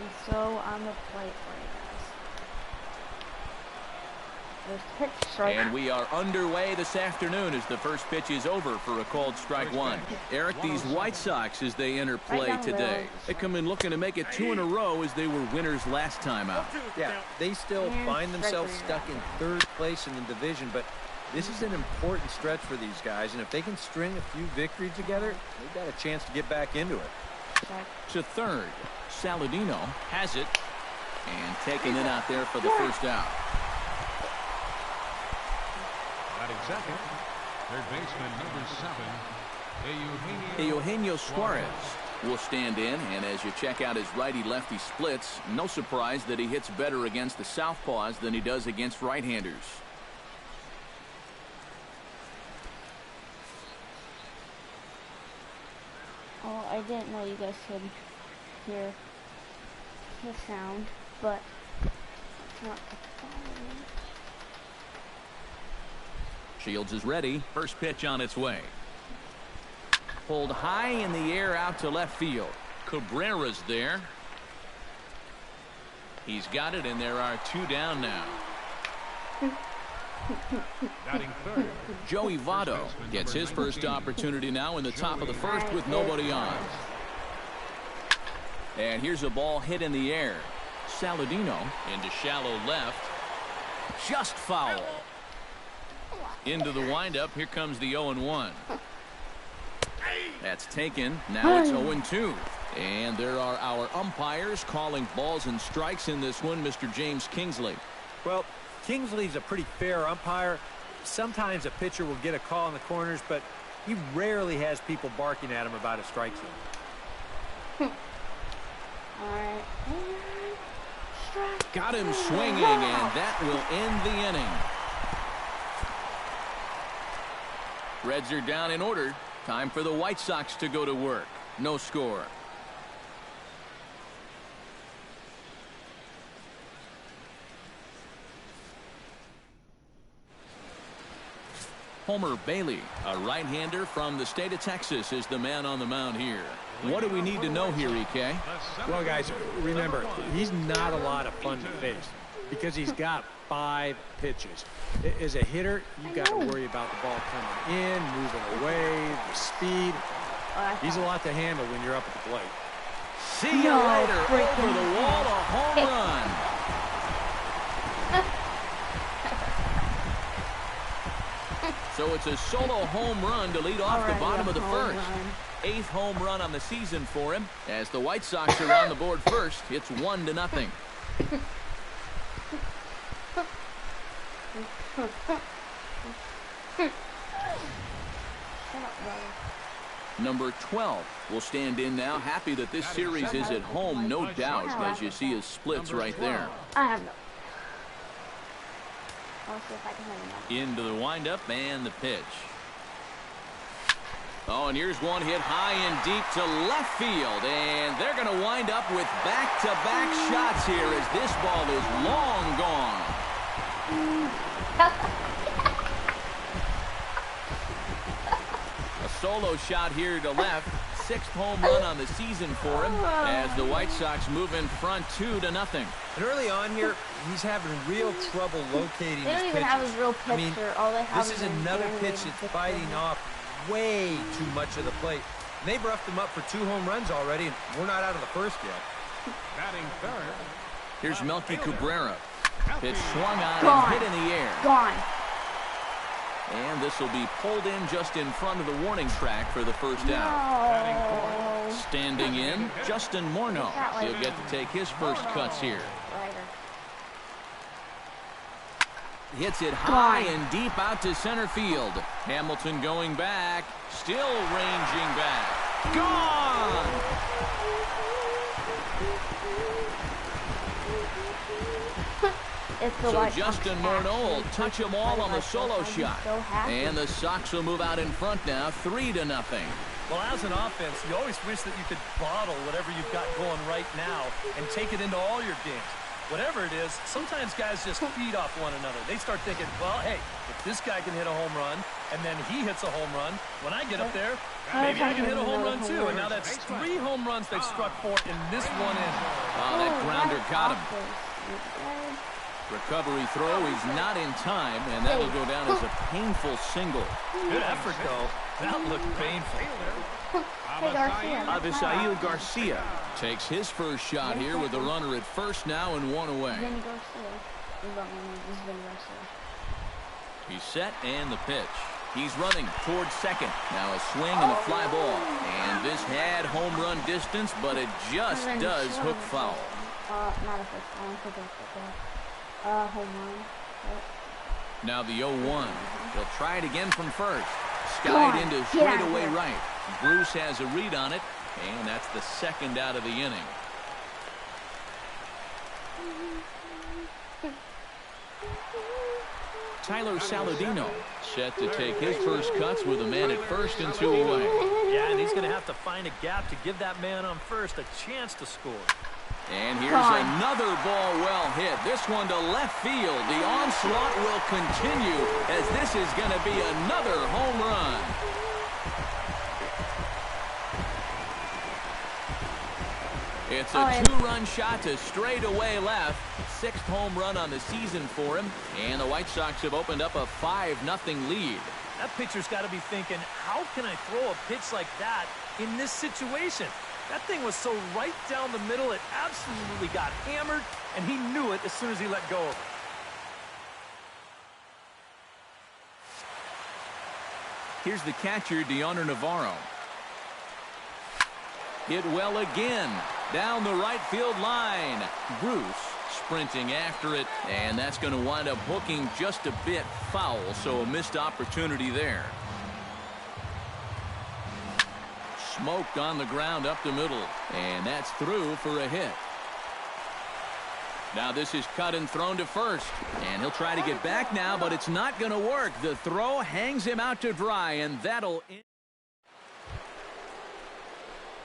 and so I'm gonna play it for you guys. There's pitch strike. And we are underway this afternoon as the first pitch is over for a called strike one. Eric, these White Sox, as they enter play today, they come in looking to make it 2 in a row as they were winners last time out. Yeah, they still find themselves stuck in 3rd place in the division, but this is an important stretch for these guys, and if they can string a few victories together, they've got a chance to get back into it. To third, Saladino has it and taking it out there for the first out. Batting second, third baseman number 7, Eugenio Suarez will stand in, and as you check out his righty-lefty splits, no surprise that he hits better against the southpaws than he does against right-handers. Oh, I didn't know you guys could hear the sound, but it's not the phone. Shields is ready. First pitch on its way. Pulled high in the air out to left field. Cabrera's there. He's got it, and there are 2 down now. Joey Votto gets his first opportunity now in the top of the first with nobody on. And here's a ball hit in the air. Saladino into shallow left. Just foul. Into the windup. Here comes the 0-1. That's taken. Now it's 0-2. And there are our umpires calling balls and strikes in this one. Mr. James Kingsley. Well, Kingsley's a pretty fair umpire. Sometimes a pitcher will get a call in the corners, but he rarely has people barking at him about a strike zone. Alright. Got him swinging, and that will end the inning. Reds are down in order. Time for the White Sox to go to work. No score. Homer Bailey, a right-hander from the state of Texas, is the man on the mound here. What do we need to know here, EK? Well, guys, remember, he's not a lot of fun to face because he's got 5 pitches. As a hitter, you've got to worry about the ball coming in, moving away, the speed. He's a lot to handle when you're up at the plate. See you later. Over the wall, a home run. So it's a solo home run to lead off the bottom of the first. 8th home run on the season for him. As the White Sox are on the board first, it's 1-0. Number 12 will stand in now. Happy that this series is at home, no doubt, as you see his splits right there. I have no. I'll see if I can hit him. Into the windup and the pitch. Oh, and here's one hit high and deep to left field, and they're going to wind up with back-to-back shots here as this ball is long gone. A solo shot here to left. sixth home run on the season for him as the White Sox move in front 2-0. And early on here, he's having real trouble locating They his don't even pitches. have his real pitcher. I mean, all they have this is an another pitch animated that's picture. biting off way too much of the plate. And they've roughed him up for 2 home runs already, and we're not out of the first yet. Batting third. Here's Melky Cabrera. Pitch swung on Gone. and hit in the air. Gone. And this will be pulled in just in front of the warning track for the first out. No. Standing in, Justin Morneau. He'll get to take his first cuts here. Hits it high and deep out to center field. Hamilton going back, still ranging back. Gone! So Justin Morneau will touch them all on the solo shot. And the Sox will move out in front now, 3-0. Well, as an offense, you always wish that you could bottle whatever you've got going right now and take it into all your games. Whatever it is, sometimes guys just feed off one another. They start thinking, well, hey, if this guy can hit a home run, and then he hits a home run, when I get up there, maybe I can hit a home run too. And now that's 3 home runs they've struck for in this one inning. Oh, that grounder got him. Recovery throw, he's not in time, and that will go down as a painful single. Good effort, though. That looked painful. Avisail Garcia takes his first shot here with the runner at first now and 1 away. He's set and the pitch. He's running towards second. Now a swing and a fly ball. And this had home run distance, but it just does hook foul. Not a first home run. Now the 0-1. He'll try it again from first. Skied into straightaway right. Bruce has a read on it, and that's the second out of the inning. Tyler Saladino set to take his first cuts with a man at first and 2 away. Yeah, and he's going to have to find a gap to give that man on first a chance to score. And here's another ball well hit. This one to left field. The onslaught will continue as this is going to be another home run. It's a 2-run shot to straightaway left. 6th home run on the season for him. And the White Sox have opened up a 5-0 lead. That pitcher's got to be thinking, how can I throw a pitch like that in this situation? That thing was so right down the middle, it absolutely got hammered, and he knew it as soon as he let go of it. Here's the catcher, Deoner Navarro. Hit well again. Down the right field line. Bruce sprinting after it, and that's going to wind up hooking just a bit foul, so a missed opportunity there. Smoked on the ground up the middle, and that's through for a hit. Now this is cut and thrown to first, and he'll try to get back now, but it's not going to work. The throw hangs him out to dry, and that'll end.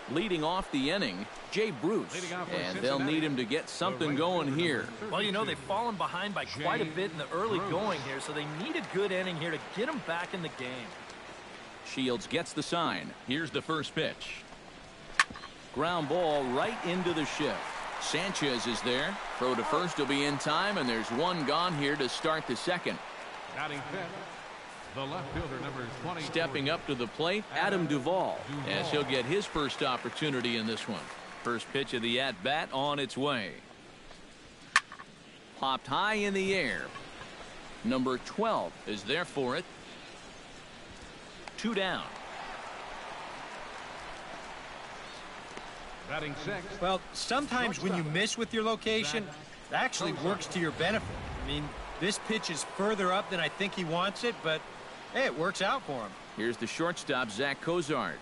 Leading off the inning, Jay Bruce, and they'll need him to get something going here. Well, you know, they've fallen behind by quite a bit in the early going here, so they need a good inning here to get them back in the game. Shields gets the sign. Here's the first pitch. Ground ball right into the shift. Sanchez is there. Throw to first will be in time, and there's one gone here to start the second. Batting fifth, the left fielder, number 20. Stepping up to the plate, Adam Duvall, as he'll get his first opportunity in this one. First pitch of the at-bat on its way. Popped high in the air. Number 12 is there for it. 2 down. Batting sixth. Well, sometimes when you miss with your location, it actually works to your benefit. I mean, this pitch is further up than I think he wants it, but hey, it works out for him. Here's the shortstop, Zach Cozart,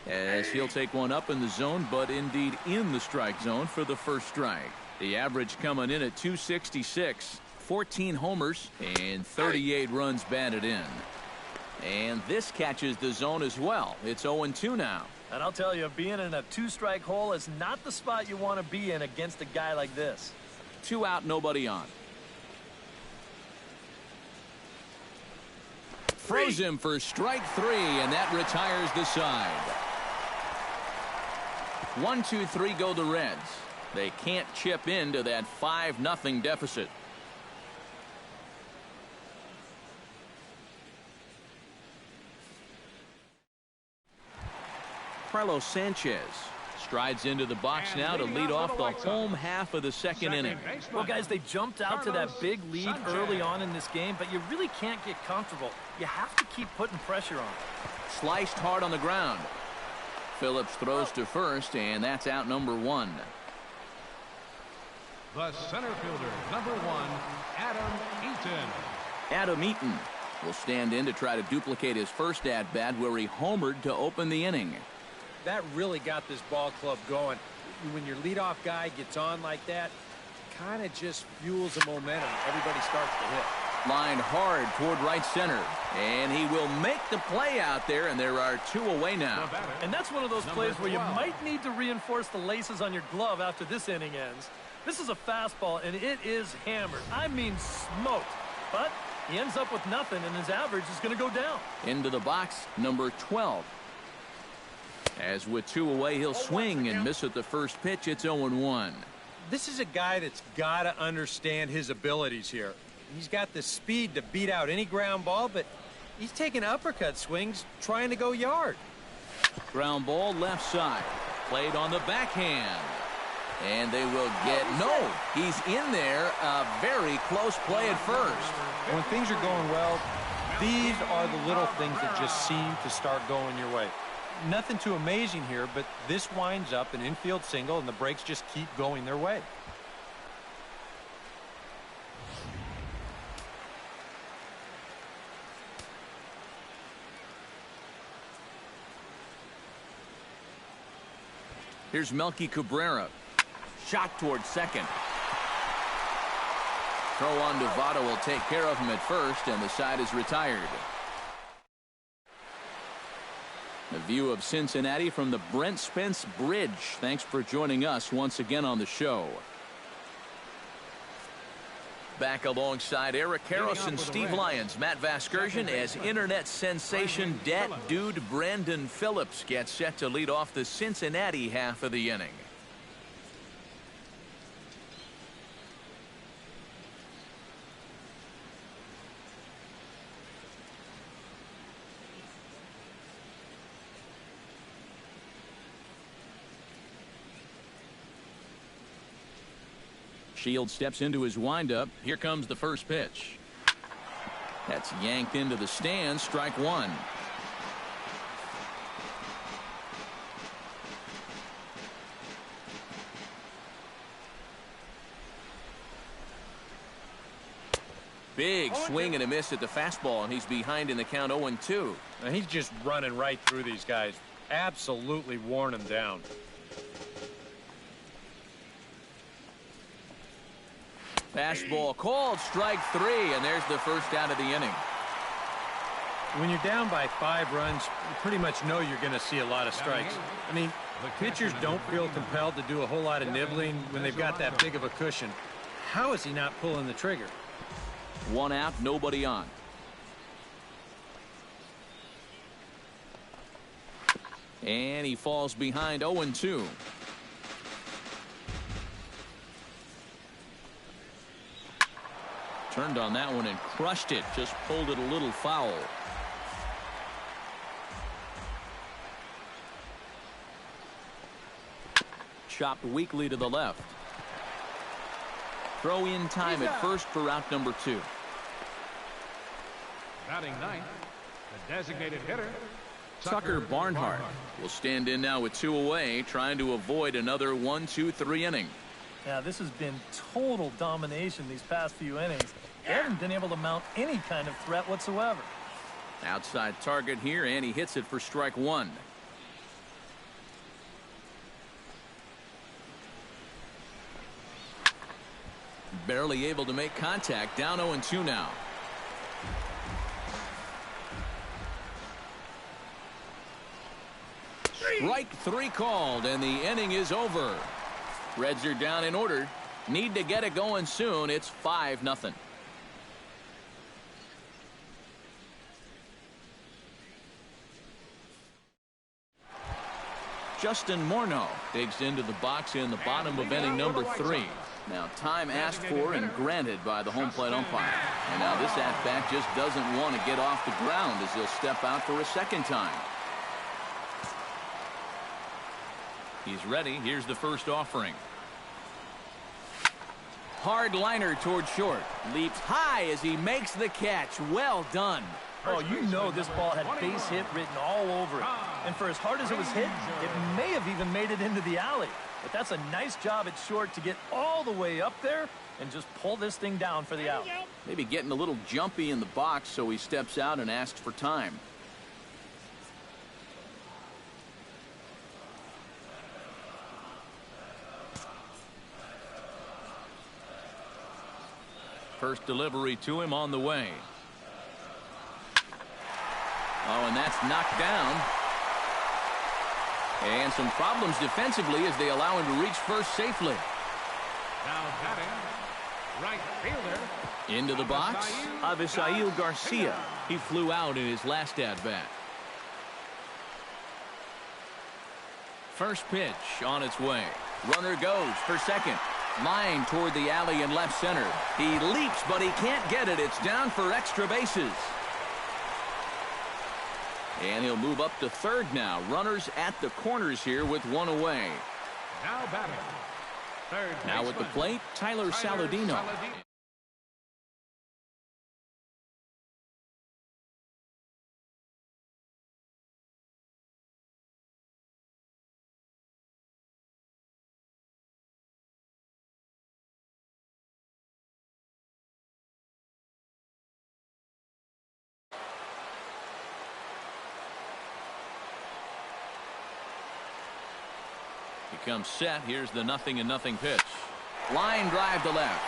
as he'll take one up in the zone, but indeed in the strike zone for the first strike. The average coming in at 266, 14 homers, and 38 runs batted in. And this catches the zone as well. It's 0-2 now. And I'll tell you, being in a 2-strike hole is not the spot you want to be in against a guy like this. 2 out, nobody on. Throws him for strike 3, and that retires the side. 1-2-3 go the Reds. They can't chip into that 5-0 deficit. Carlos Sanchez strides into the box now to lead off the home half of the second inning. Well, guys, they jumped out to that big lead early on in this game, but you really can't get comfortable. You have to keep putting pressure on. Sliced hard on the ground. Phillips throws to first, and that's out number 1. The center fielder, number 1, Adam Eaton. Adam Eaton will stand in to try to duplicate his first at-bat where he homered to open the inning. That really got this ball club going. When your leadoff guy gets on like that, kind of just fuels the momentum. Everybody starts to hit. Lined hard toward right center, and he will make the play out there, and there are 2 away now. And that's one of those plays where you might need to reinforce the laces on your glove after this inning ends. This is a fastball, and it is hammered. I mean smoked. But he ends up with nothing, and his average is going to go down. Into the box, number 12. As with 2 away, he'll swing and miss at the first pitch. It's 0-1. This is a guy that's got to understand his abilities here. He's got the speed to beat out any ground ball, but he's taking uppercut swings trying to go yard. Ground ball left side. Played on the backhand. And they will get, no, he's in there. A very close play at first. When things are going well, these are the little things that just seem to start going your way. Nothing too amazing here, but this winds up an infield single, and the breaks just keep going their way. Here's Melky Cabrera. Shot towards second. Throw on to Votto will take care of him at first, and the side is retired. A view of Cincinnati from the Brent Spence Bridge. Thanks for joining us once again on the show. Back alongside Eric Karros and Steve Lyons, Matt Vasgersian, as internet sensation Dat Dude Brandon Phillips gets set to lead off the Cincinnati half of the inning. Shields steps into his windup. Here comes the first pitch. That's yanked into the stands. Strike 1. Big swing and a miss at the fastball, and he's behind in the count 0-2. Now he's just running right through these guys. Absolutely worn them down. Fastball called, strike 3, and there's the first out of the inning. When you're down by 5 runs, you pretty much know you're going to see a lot of strikes. I mean, pitchers don't feel compelled to do a whole lot of nibbling when they've got that big of a cushion. How is he not pulling the trigger? 1 out, nobody on. And he falls behind 0-2. Turned on that one and crushed it. Just pulled it a little foul. Chopped weakly to the left. Throw in time at first for out number 2. Batting ninth, the designated hitter, Tucker Barnhart will stand in now with 2 away, trying to avoid another 1-2-3 inning. Yeah, this has been total domination these past few innings. They haven't been able to mount any kind of threat whatsoever. Outside target here, and he hits it for strike 1. Barely able to make contact. Down 0-2 now. Strike 3 called, and the inning is over. Reds are down in order. Need to get it going soon. It's 5-0. Justin Morneau digs into the box in the bottom of inning number 3. Now, time asked for and granted by the home plate umpire. And now this at-bat just doesn't want to get off the ground as he'll step out for a second time. He's ready. Here's the first offering. Hard liner toward short. Leaps high as he makes the catch. Well done. Oh, you know this ball had base hit written all over it. And for as hard as it was hit, it may have even made it into the alley. But that's a nice job at short to get all the way up there and just pull this thing down for the out. Maybe getting a little jumpy in the box, so he steps out and asks for time. First delivery to him on the way. Oh, and that's knocked down. And some problems defensively as they allow him to reach first safely. Now batting, right fielder. Into the box, Avisail Garcia. He flew out in his last at-bat. First pitch on its way. Runner goes for second. Line toward the alley in left center. He leaps, but he can't get it. It's down for extra bases. And he'll move up to third now. Runners at the corners here with one away. Now batting. Third now at the plate, Tyler Saladino. He comes set. Here's the 0-0 pitch. Line drive to left.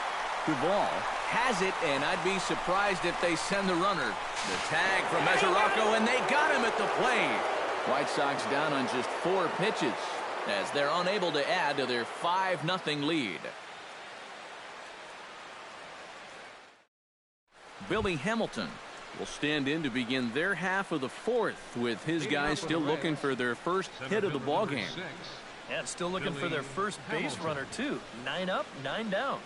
Duvall has it, and I'd be surprised if they send the runner. The tag from Mesoraco, and they got him at the plate. White Sox down on just 4 pitches as they're unable to add to their 5-0 lead. Billy Hamilton will stand in to begin their half of the 4th with his guys still looking for their first hit of the ballgame. Yeah, still looking for their first base runner, too. 9 up, 9 down.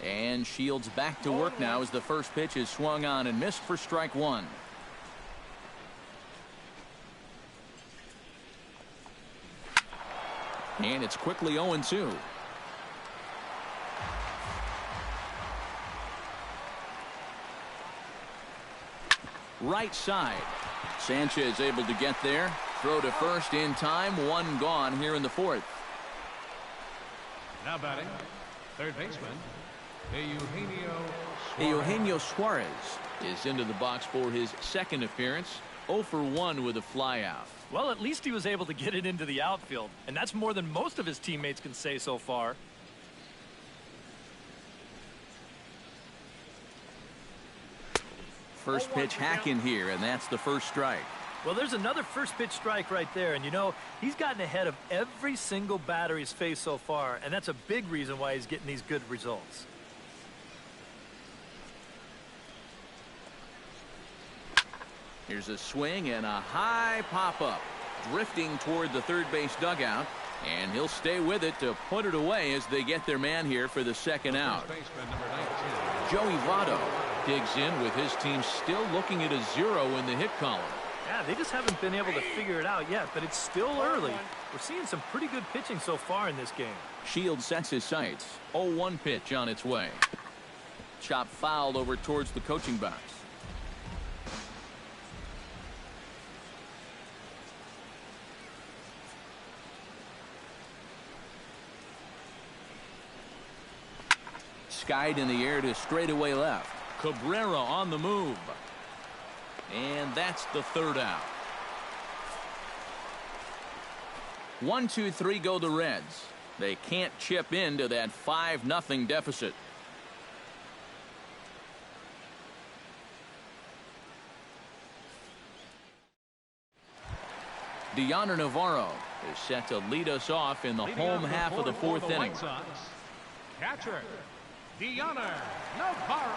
And Shields back to work now as the first pitch is swung on and missed for strike 1. And it's quickly 0-2. Right side. Sanchez able to get there. Throw to first in time. 1 gone here in the 4th. Now batting, third baseman, Eugenio Suarez is into the box for his second appearance. 0 for 1 with a flyout. Well, at least he was able to get it into the outfield, and that's more than most of his teammates can say so far. First pitch hack in here, and that's the first strike. Well, there's another first pitch strike right there, and you know, he's gotten ahead of every single batter he's faced so far, and that's a big reason why he's getting these good results. Here's a swing and a high pop-up, drifting toward the third base dugout, and he'll stay with it to put it away as they get their man here for the second out. Joey Votto digs in with his team still looking at a 0 in the hit column. Yeah, they just haven't been able to figure it out yet, but it's still early. We're seeing some pretty good pitching so far in this game. Shields sets his sights. 0-1 pitch on its way. Chop fouled over towards the coaching box. Skied in the air to straightaway left. Cabrera on the move. And that's the third out. 1, 2, 3 go the Reds. They can't chip into that 5-0 deficit. Deoner Navarro is set to lead us off in the home half of the 4th inning. Catcher, Diana Navarro.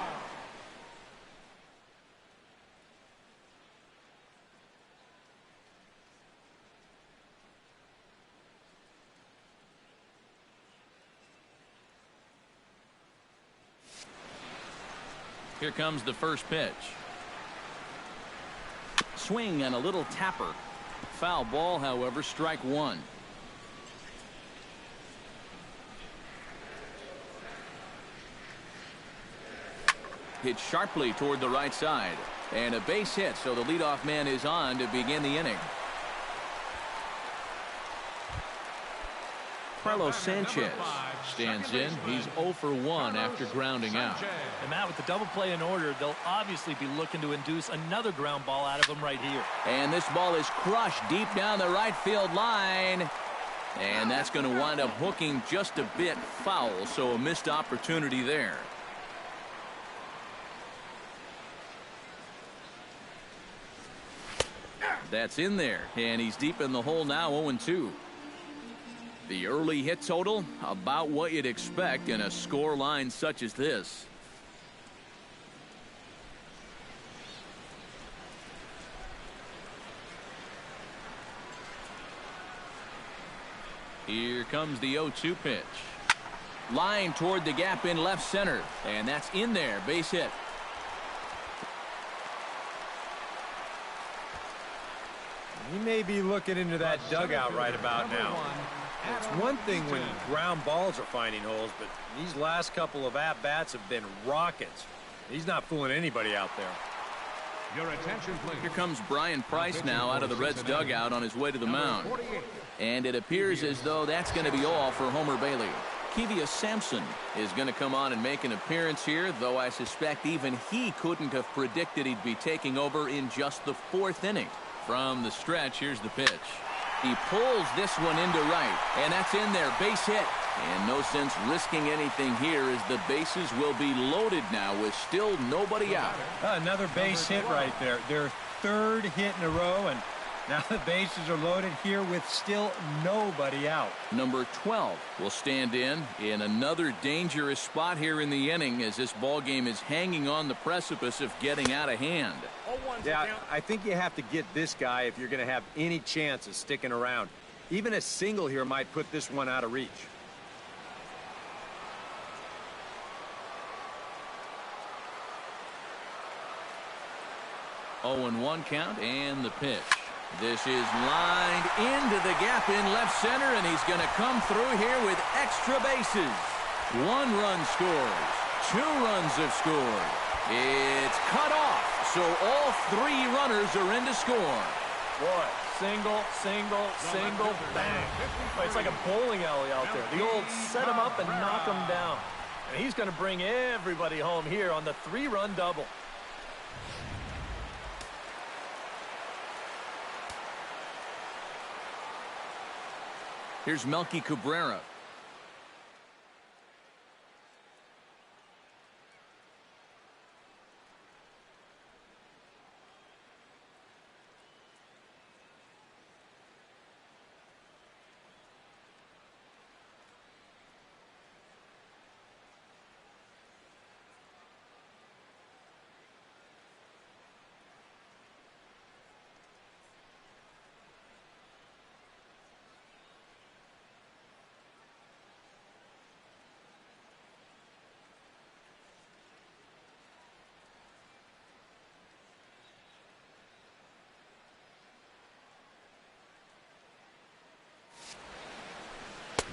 Here comes the first pitch. Swing and a little tapper. Foul ball, however, strike one. Hit sharply toward the right side. And a base hit, so the leadoff man is on to begin the inning. Carlos Sanchez stands in. He's 0 for 1 after grounding out. And Matt, with the double play in order, they'll obviously be looking to induce another ground ball out of him right here. And this ball is crushed deep down the right field line. And that's going to wind up hooking just a bit foul, so a missed opportunity there. That's in there, and he's deep in the hole now, 0-2. The early hit total, about what you'd expect in a score line such as this. Here comes the 0-2 pitch. Line toward the gap in left center, and that's in there, base hit. He may be looking into that dugout right about now. It's one thing when ground balls are finding holes, but these last couple of at-bats have been rockets. He's not fooling anybody out there. Your attention, please. Here comes Brian Price now out of the Reds dugout on his way to the mound. And it appears as though that's going to be all for Homer Bailey. Kevia Sampson is going to come on and make an appearance here, though I suspect even he couldn't have predicted he'd be taking over in just the 4th inning. From the stretch, here's the pitch. He pulls this one into right, and that's in there, base hit. And no sense risking anything here as the bases will be loaded now with still nobody out. Another base hit right there. Their 3rd hit in a row, and now the bases are loaded here with still nobody out. Number 12 will stand in another dangerous spot here in the inning as this ball game is hanging on the precipice of getting out of hand. Yeah, I think you have to get this guy if you're going to have any chance of sticking around. Even a single here might put this one out of reach. Oh, and 1 count, and the pitch. This is lined into the gap in left center, and he's going to come through here with extra bases. 1 run scores. 2 runs have scored. It's cut off, so all 3 runners are in to score. Boy, single, single, single, bang. It's like a bowling alley out there. The old set him up and knock him down. And he's going to bring everybody home here on the 3-run double. Here's Melky Cabrera.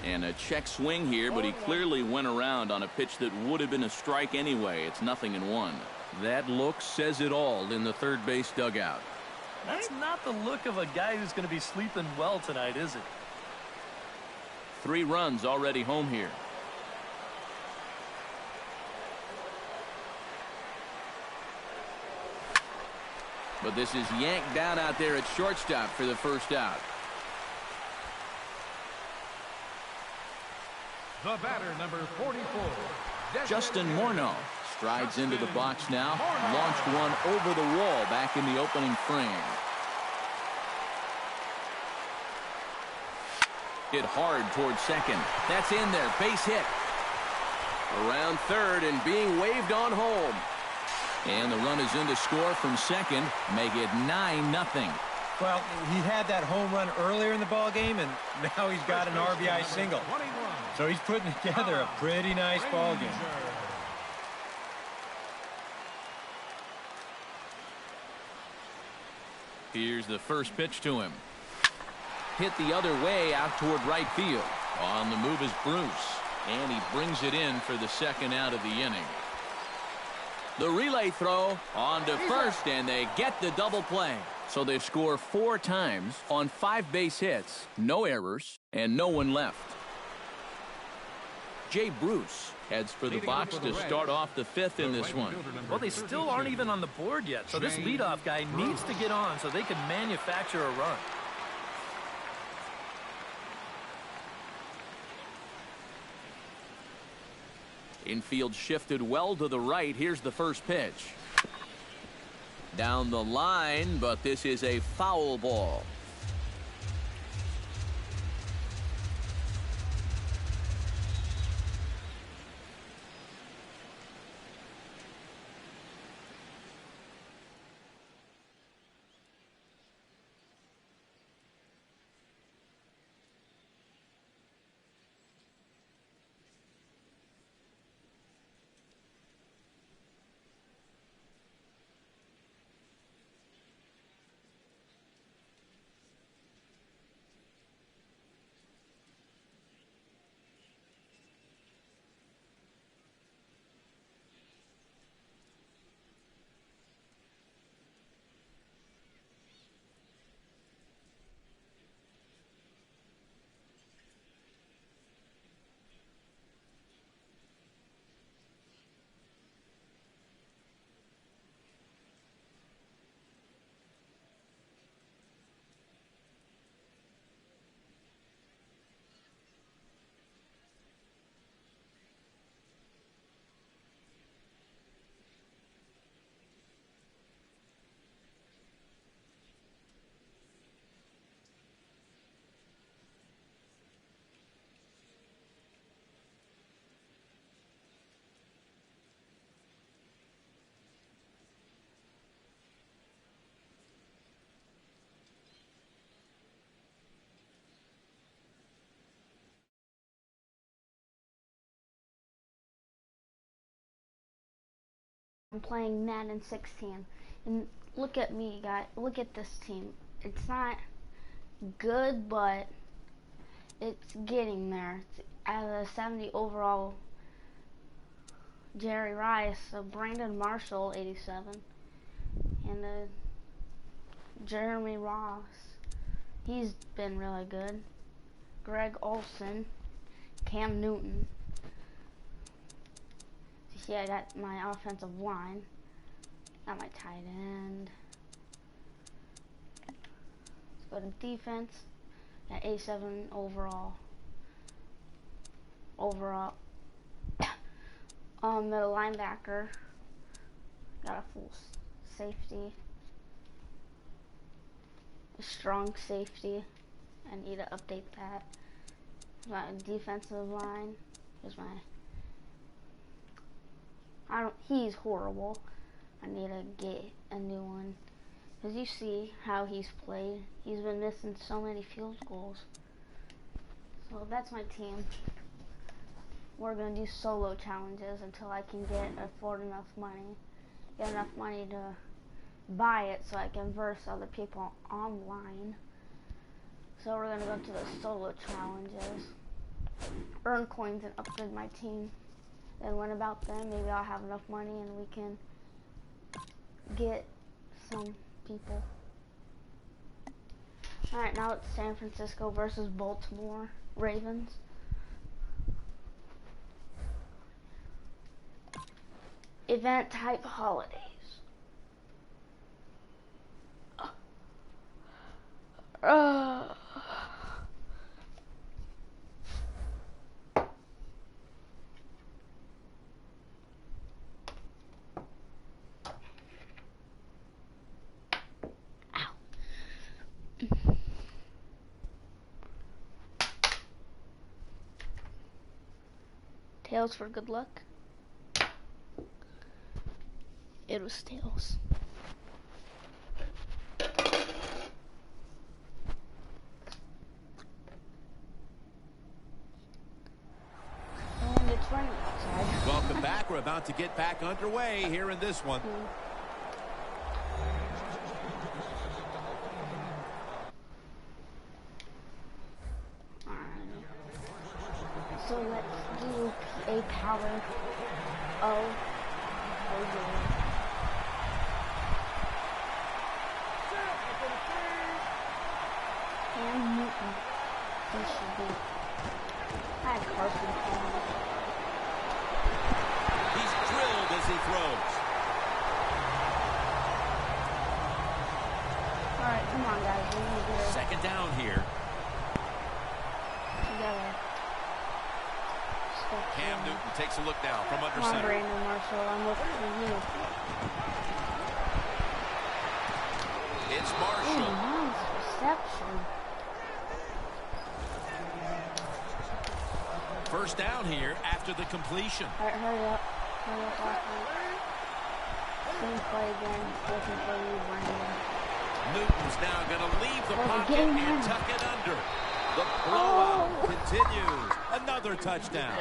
And a check swing here, but he clearly went around on a pitch that would have been a strike anyway. It's 0-1. That look says it all in the third base dugout. That's not the look of a guy who's going to be sleeping well tonight, is it? 3 runs already home here. But this is yanked down out there at shortstop for the first out. The batter, number 44. Justin Morneau strides into the box now. Launched one over the wall back in the opening frame. Hit hard towards second. That's in there. Base hit. Around third and being waved on home. And the run is in to score from second, make it 9-0. Well, he had that home run earlier in the ball game, and now he's got an RBI single. So he's putting together a pretty nice ball game. Here's the first pitch to him. Hit the other way out toward right field. On the move is Bruce, and he brings it in for the second out of the inning. The relay throw on to first, and they get the double play. So they score 4 times on 5 base hits, no errors, and no one left. Jay Bruce heads for the box to start off the 5th in this one. Well, they still aren't even on the board yet, so this leadoff guy needs to get on so they can manufacture a run. Infield shifted well to the right. Here's the first pitch. Down the line, but this is a foul ball. I'm playing Madden 16, and look at me, guys. Look at this team. It's not good, but it's getting there. It's out of the 70 overall, Jerry Rice, Brandon Marshall, 87, and Jeremy Ross. He's been really good. Greg Olson, Cam Newton. See, I got my offensive line, got my tight end. Let's go to defense. Got 87 overall. Middle linebacker. Got a full safety. A strong safety. I need to update that. My defensive line. Here's my. He's horrible. I need to get a new one. As you see how he's played, he's been missing so many field goals. So that's my team. We're going to do solo challenges until I can afford enough money. Get enough money to buy it so I can verse other people online. So we're going to go to the solo challenges. Earn coins and upgrade my team. Then when about then, maybe I'll have enough money and we can get some people. Alright, now it's San Francisco versus Baltimore Ravens. Event type holidays. Tails for good luck. It was tails. And it's raining outside. Welcome back. We're about to get back underway here in this one. So let's do a power of Cam Newton. He should be. I have Carson Palmer. He's drilled as he throws. Alright, come on guys. We need to get it Second down here. together. Cam Newton takes a look now from under Come on, center. Brandon Marshall. I'm looking for you. It's Ooh, Marshall. nice reception. First down here after the completion. Alright, hurry up. Hurry up, athlete. Same play again. Looking for you, Brandon. Newton's now going to leave the For the pocket game and winner. tuck it under. The blowout continues. Another touchdown.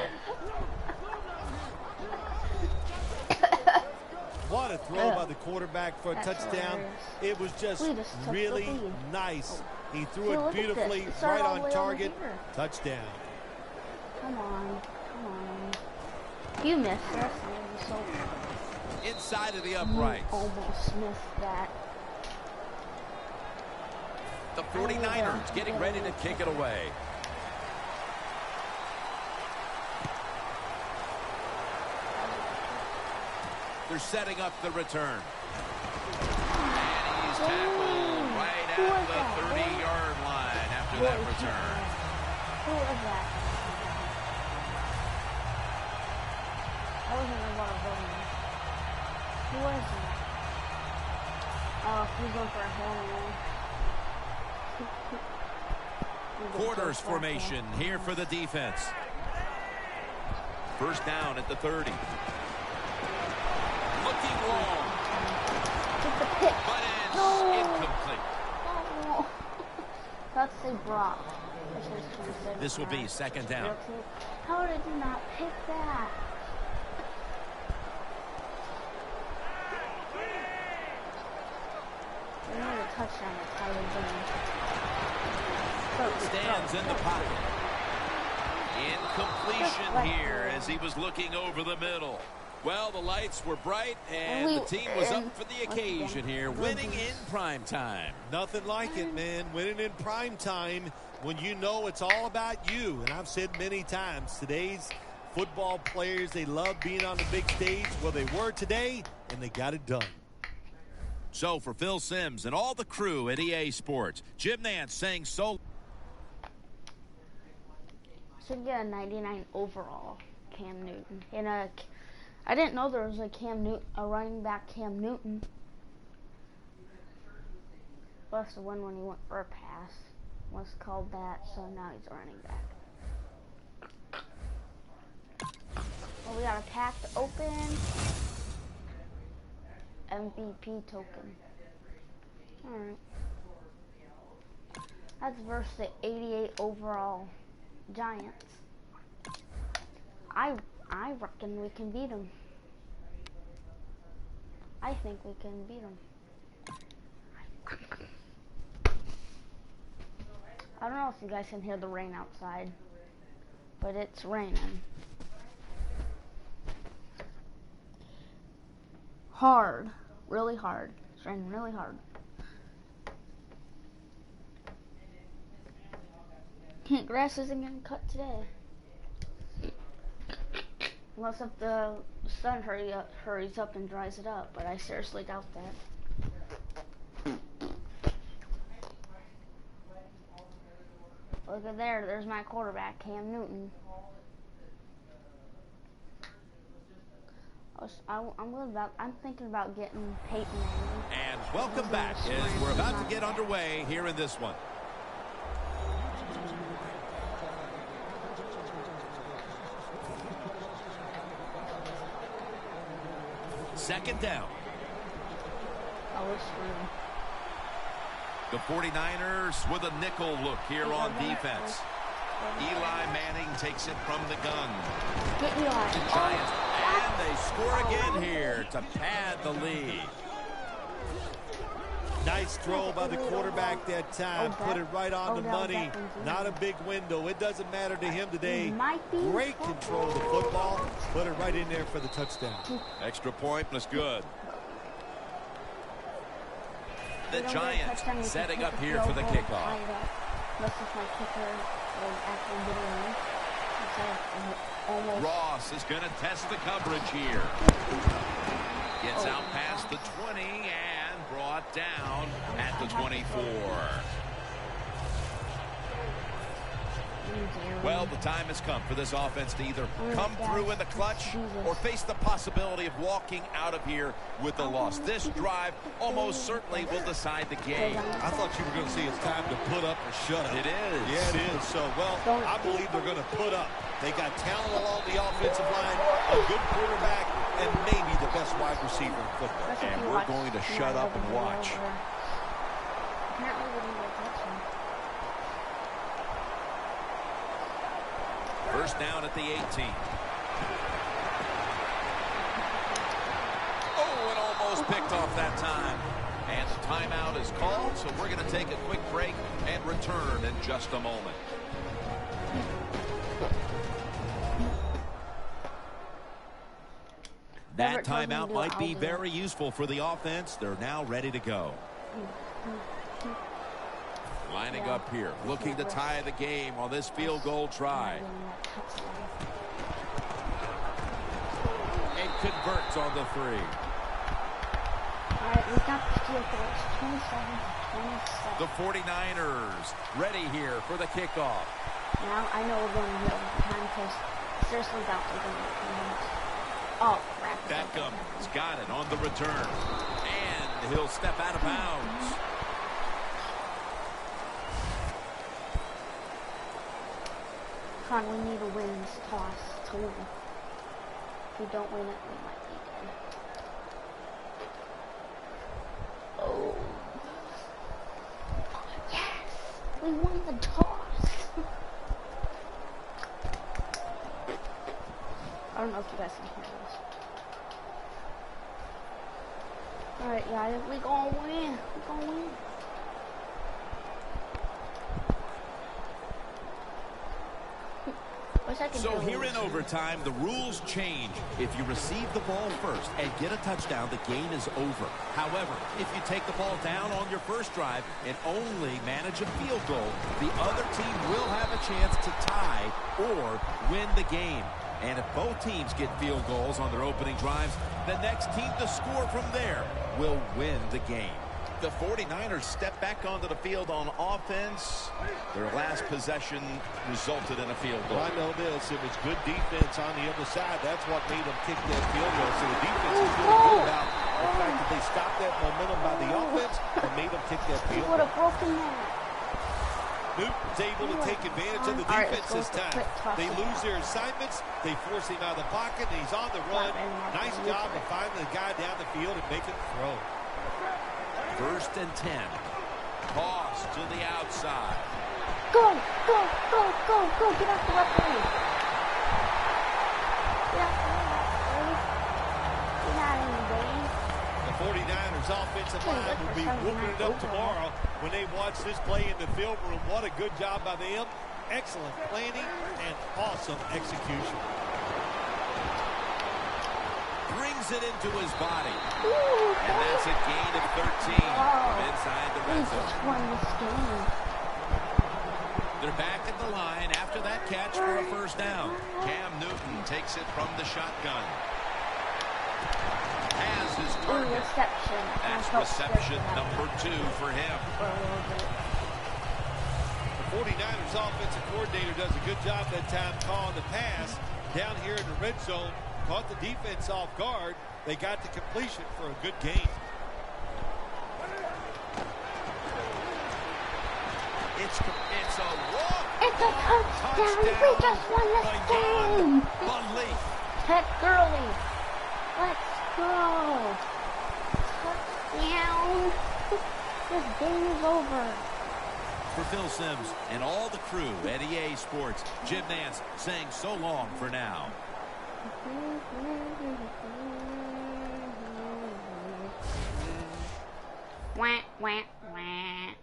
What a throw by the quarterback for a touchdown. It was just really nice. He threw it beautifully, right on target. Touchdown. Come on. Come on. You missed this. So inside of the uprights. You almost missed that. The 49ers getting ready to kick it away. They're setting up the return. And he's tackled right at the 30-yard line after that return. Who was that? I wasn't the one voting. Who was that? Oh, he's going for a home run. Quarters formation here for the defense. First down at the 30. Looking long. But it's incomplete. Oh. Let's say Brock. This will be second down. How did you not pick that? We need a touchdown at Tyler Stands in the pocket. Incompletion here as he was looking over the middle. Well, the lights were bright, and the team was up for the occasion here, winning in prime time. Nothing like it, man. Winning in prime time when you know it's all about you. And I've said many times, today's football players, they love being on the big stage. Well, they were today, and they got it done. So for Phil Simms and all the crew at EA Sports, Jim Nantz saying so. Should get a 99 overall, Cam Newton. And I didn't know there was a running back Cam Newton. Plus the one when he went for a pass was called that, so now he's a running back. Well, we got a pack to open. MVP token. Alright. That's versus the 88 overall Giants. I reckon we can beat them. I think we can beat them. I don't know if you guys can hear the rain outside, but it's raining. Hard. Really hard. It's raining really hard. Grass isn't getting cut today. Unless if the sun hurries up and dries it up, but I seriously doubt that. Look at there, there's my quarterback, Cam Newton. I'm thinking about getting Peyton Manning. And welcome back as we're about to get underway here in this one. second down. I was screwed. The 49ers with a nickel look here on defense. Eli Manning takes it from the gun. Get Eli. The Giants, and they score again here to pad the lead. Nice throw by the quarterback that time. Put it right on the money. Not a big window. It doesn't matter to him today. Great control of the football. Put it right in there for the touchdown. Extra point was good. The Giants setting up here for the kickoff. Ross is going to test the coverage here. Gets out past the 20 and brought down at the 24. Well, the time has come for this offense to either come through in the clutch or face the possibility of walking out of here with a loss. This drive almost certainly will decide the game. I thought you were going to see it's time to put up or shut up. It is. Yeah, it is. So, well, I believe they're going to put up. They got talent along the offensive line, a good quarterback, and maybe the best wide receiver in football. And we're going to shut up and watch. First down at the 18. Oh, it almost picked off that time. And the timeout is called, so we're going to take a quick break and return in just a moment. That timeout might be very useful for the offense. They're now ready to go. Lining up here, looking to tie the game on this field goal try. And converts on the 3. All right, we got the field goal. It's 27-27. The 49ers ready here for the kickoff. Now I know we're going to go time because seriously about to go. Oh, crap. Beckham has got it on the return. And he'll step out of bounds. Con, we need to win this toss to win. If we don't win it, we might be dead. Oh. Yes! We won the toss! I don't know if you guys can hear this. Alright, guys, we gonna win. We gonna win. So here in overtime, the rules change. If you receive the ball first and get a touchdown, the game is over. However, if you take the ball down on your first drive and only manage a field goal, the other team will have a chance to tie or win the game. And if both teams get field goals on their opening drives, the next team to score from there will win the game. The 49ers step back onto the field on offense. Their last possession resulted in a field goal. Well, I know this. It was good defense on the other side. That's what made them kick that field goal. So the defense is feeling good about the fact that they stopped that momentum by the offense and made them kick that field goal. Would have broken that. Newton's able to take advantage of the defense this time. They lose their assignments. They force him out of the pocket, and he's on the run. Nice job of finding the guy down the field and making the throw. 1st and 10. Toss to the outside. Go, go, go, go, go. Get off the left lane. Get off the left lane. Get out of the game. The 49ers offensive line will be whooping it up tomorrow when they watch this play in the film room. What a good job by them. Excellent planning and awesome execution. Brings it into his body. And that's a gain of 13 from inside the red zone. They're back at the line after that catch for a first down. Cam Newton takes it from the shotgun. Has his target. That's reception number 2 for him. The 49ers offensive coordinator does a good job that time calling the pass down here in the red zone. Caught the defense off guard. They got the completion for a good gain. It's a walk. It's a touchdown. We just won this game. Bunley. Ted Gurley. Let's go. Touchdown. This game is over. For Phil Simms and all the crew at EA Sports, Jim Nance saying so long for now. Wah, wah, wah.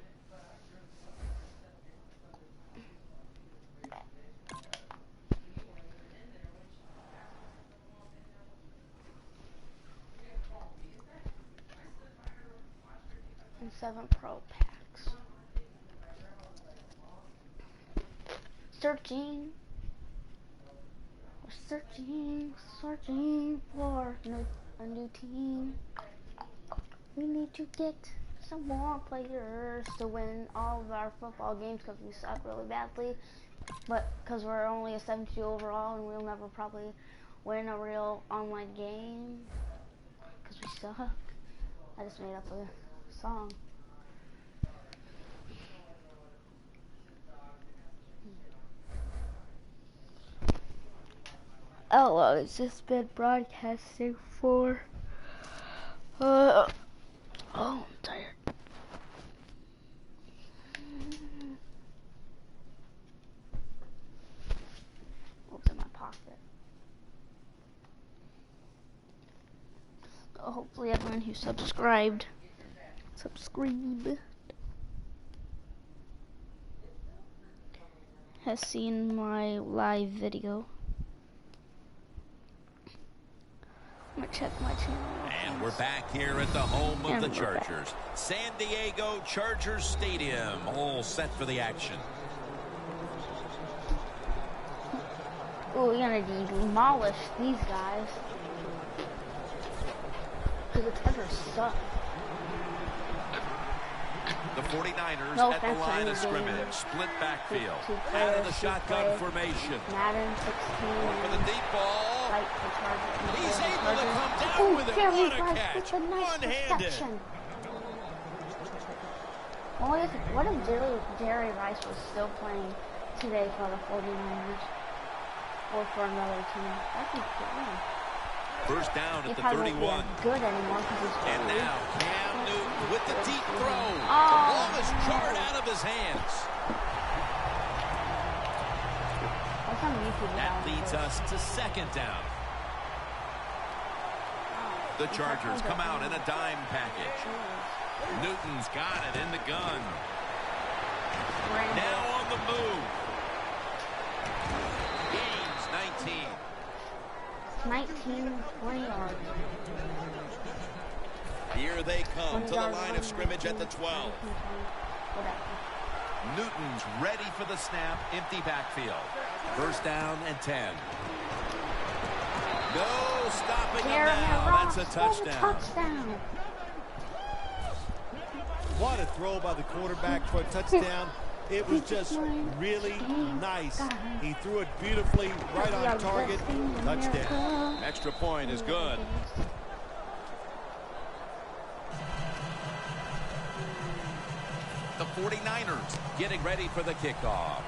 And 7 Pro packs. Searching. We're searching for a new team. We need to get some more players to win all of our football games because we suck really badly. But because we're only a 72 overall and we'll never probably win a real online game because we suck. I just made up a song. Oh, it's just been broadcasting for oh, I'm tired. What's in my pocket? So hopefully everyone who subscribe has seen my live video. I'm gonna check my channel. And we're back here at the home of the Chargers. San Diego Chargers Stadium, all set for the action. Oh, we're gonna demolish these guys. Because the Chargers suck. The 49ers No at the line of scrimmage. Split backfield. Out of the shotgun formation. Madden 16. For the deep ball. Fight the Chargers. He's able to come down with it. What a catch. One-handed. What if Jerry Rice was still playing today for the 49ers? Or for another team? That'd be cool. First down at the 31. He probably won't be good anymore because he's and now Cam Newton with the deep throw. Oh. The ball is jarred out of his hands. That leads us to second down. The Chargers come out in a dime package. Newton's got it in the gun. Now on the move. Gains 19. 20 yards. Here they come to the line of scrimmage at the 12. Newton's ready for the snap. Empty backfield. First down and 10. No stopping him now. That's a touchdown. What a throw by the quarterback for a touchdown. It was just really nice. He threw it beautifully, right on target. Touchdown. Extra point is good. The 49ers getting ready for the kickoff.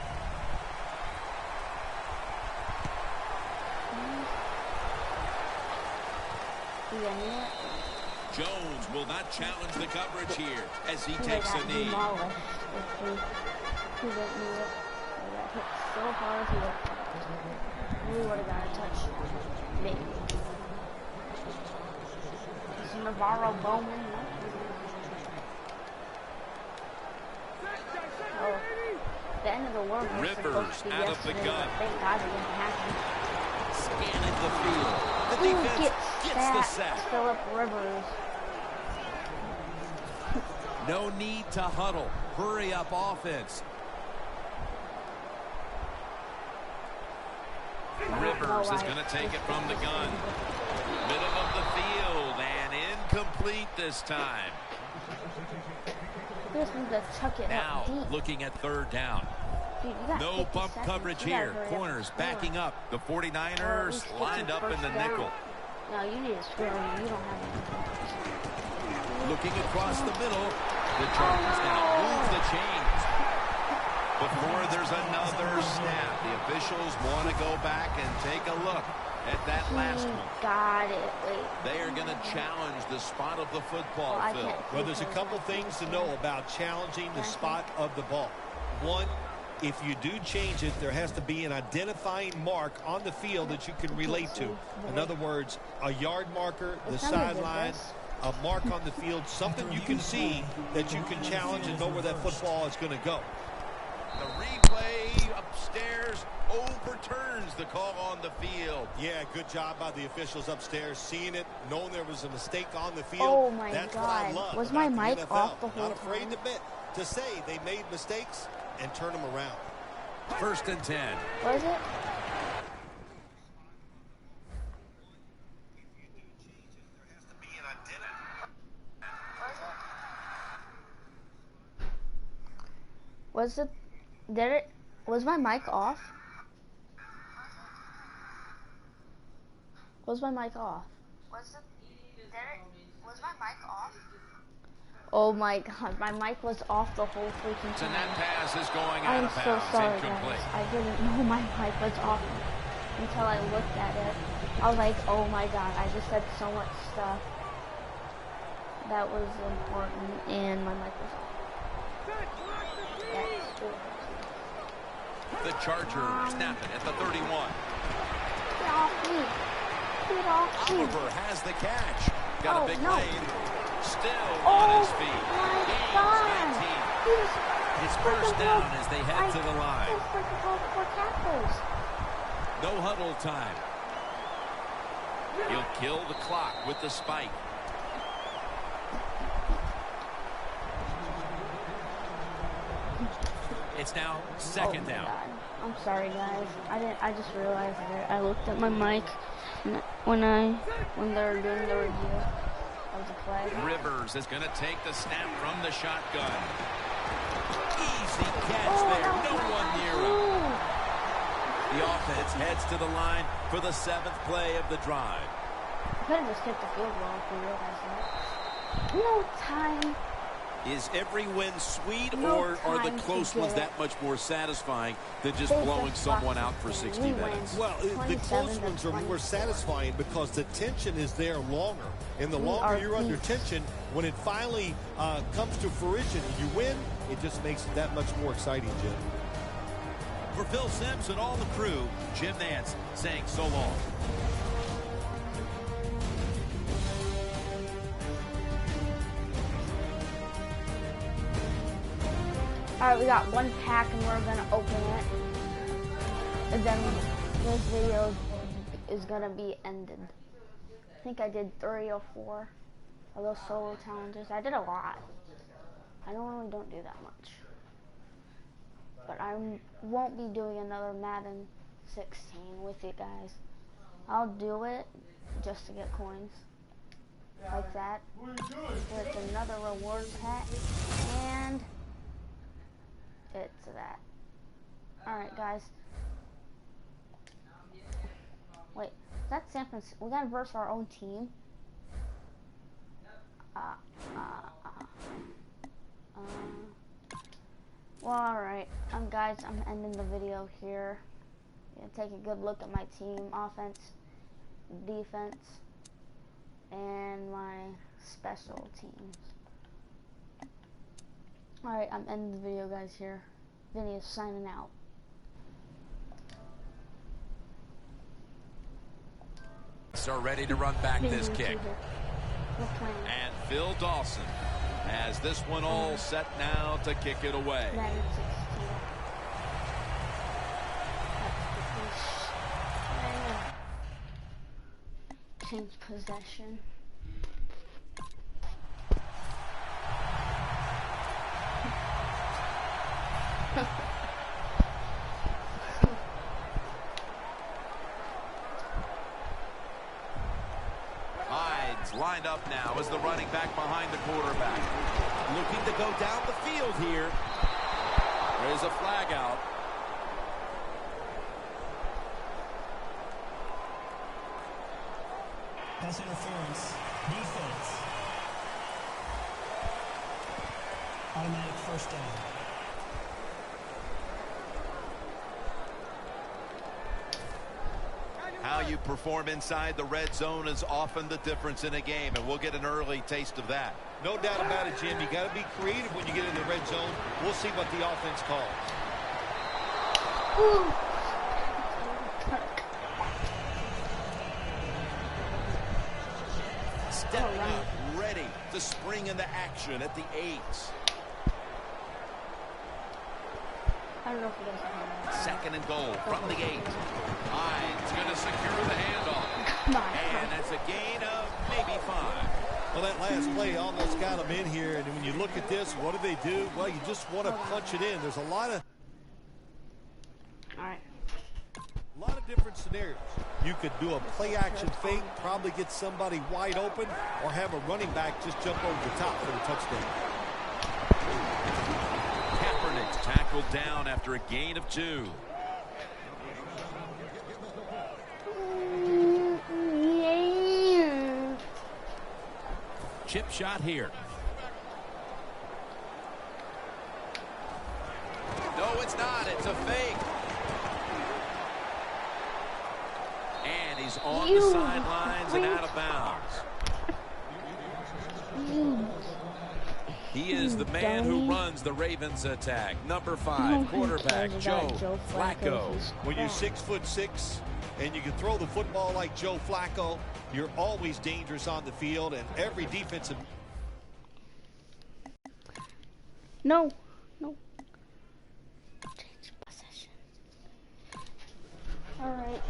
Jones will not challenge the coverage here as he takes a knee. He didn't need it. He got hit so hard he would have got a touchdown. Maybe. Is Navarro Bowman? Oh, the end of the world was supposed to be out of the gun. Thank God it didn't happen. Scanning the field. The defense gets the sack. Philip Rivers. No need to huddle. Hurry up offense. Rivers is going to take it from the gun. Middle of the field and incomplete this time. Just need to chuck it now up deep. Looking at third down. Dude, no bump coverage here. Corners backing up. The 49ers lined up in the nickel. No, you need to score. You don't have it. Looking across the middle. The Chargers now move the chains. Before there's another snap, the officials want to go back and take a look. at that last one. Got it. Wait. They are going to challenge the spot of the football, Phil. Well, there's a couple things to know about challenging the spot of the ball. One, if you do change it, there has to be an identifying mark on the field that you can relate to. In other words, a yard marker, the sideline, a mark on the field, something you can see that you can challenge and know where that football is going to go. The replay upstairs overturns the call on the field. Yeah, good job by the officials upstairs, seeing it, knowing there was a mistake on the field. Oh my That's God. what I love. Was my mic NFL. off the whole Not afraid time? to admit, to say they made mistakes and turn them around. 1st and 10. Was it? Was it? Did it? Was my mic off? Was my mic off? Was my mic off? Oh my God, my mic was off the whole freaking time. And that pass is going out of bounds. I'm so sorry, Incomplete. guys. I didn't know my mic was off until I looked at it. I was like, oh my God, I just said so much stuff that was important, and my mic was off. The Charger snapping at the 31. Get off me. Get off me. Oliver has the catch. Got a big lead. Still on his feet. My God. It's first down as they head to the line. No huddle time. He'll kill the clock with the spike. It's now 2nd down. God. I'm sorry, guys. I just realized it. I looked at my mic when they were doing the review of the play. Rivers is going to take the snap from the shotgun. Easy catch there. No one near him. The offense heads to the line for the 7th play of the drive. I could have just kicked the field goal if we realized that. No time. Is every win sweet, or are the close ones that much more satisfying than just blowing someone out for 60 minutes? Well, the close ones are more satisfying because the tension is there longer. And the longer you're under tension, when it finally comes to fruition and you win, it just makes it that much more exciting, Jim. For Phil Simms and all the crew, Jim Nantz saying so long. Alright, we got one pack and we're gonna open it. And then this video is gonna be ended. I think I did 3 or 4 of those solo challenges. I did a lot. I normally don't do that much. But I won't be doing another Madden 16 with you guys. I'll do it just to get coins. Like that. It's another reward pack. And it's that. Alright, guys. Wait, is that San Francisco? We gotta verse our own team. Well, alright. Guys, I'm ending the video here. Gonna take a good look at my team, offense, defense, and my special teams. Alright, I'm ending the video, guys, here. Vinny is signing out. So ready to run back this kick. And Phil Dawson has this one all set now to kick it away. Change possession. Hyde's lined up now as the running back behind the quarterback. Looking to go down the field here. There's a flag out. Pass interference. Defense. Automatic first down. How you perform inside the red zone is often the difference in a game, and we'll get an early taste of that. No doubt about it, Jim. You got to be creative when you get in the red zone. We'll see what the offense calls. Stepping up, ready to spring into action at the 8. I don't know if he does. Second and goal from the 8. Hines going to secure the handoff. And that's a gain of maybe 5. Well, that last play almost got him in here. And when you look at this, what do? Well, you just want to punch it in. There's a lot of different scenarios. You could do a play-action fake, probably get somebody wide open, or have a running back just jump over the top for the touchdown. Kaepernick's tackled down after a gain of 2. Chip shot here. No, it's not. It's a fake. And he's on the sidelines and out of bounds. He is the man who runs the Ravens attack. Number 5, quarterback Joe Flacco. When you're 6'6" and you can throw the football like Joe Flacco, you're always dangerous on the field, and every defensive. No. Change possession. All right,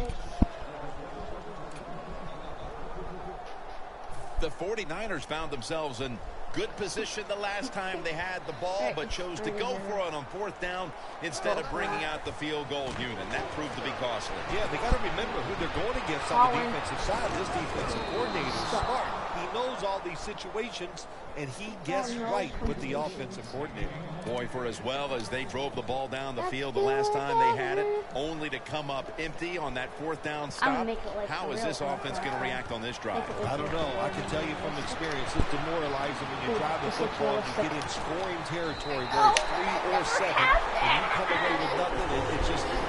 The 49ers found themselves in good position the last time they had the ball, but chose to go for it on 4th down instead of bringing out the field goal unit. And that proved to be costly. Yeah, they got to remember who they're going against on the defensive side. This defensive coordinator is smart. He knows all these situations, and he guessed right with the offensive coordinator. Boy, for as well as they drove the ball down the field the last time they had it, only to come up empty on that 4th down stop. How is this offense going to react on this drive? I don't know. I can tell you from experience, it's demoralizing when you drive the football and you get in scoring territory where it's 3 or 7, and you come away with nothing.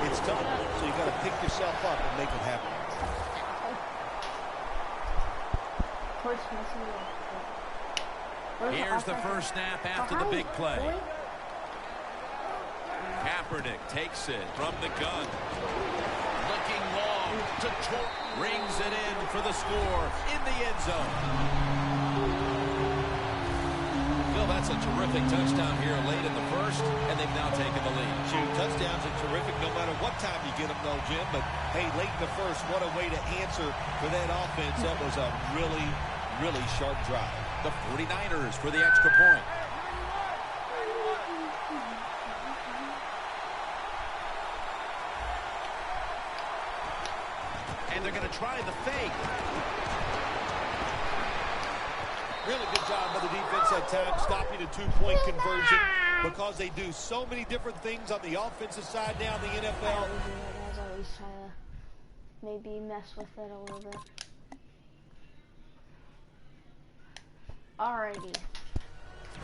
It's tough. So you got to pick yourself up and make it happen. Here's the first snap after the big play. Kaepernick takes it from the gun. Looking long to rings it in for the score in the end zone. Phil, that's a terrific touchdown here late in the first, and they've now taken the lead. Shoot, touchdowns are terrific no matter what time you get them, though, Jim. But, hey, late in the first, what a way to answer for that offense. That was a really, really sharp drive. The 49ers for the extra point. And they're going to try the fake. Really good job by the defense that time, stopping a 2-point conversion, because they do so many different things on the offensive side now in the NFL. always try to maybe mess with it a little bit. Alrighty.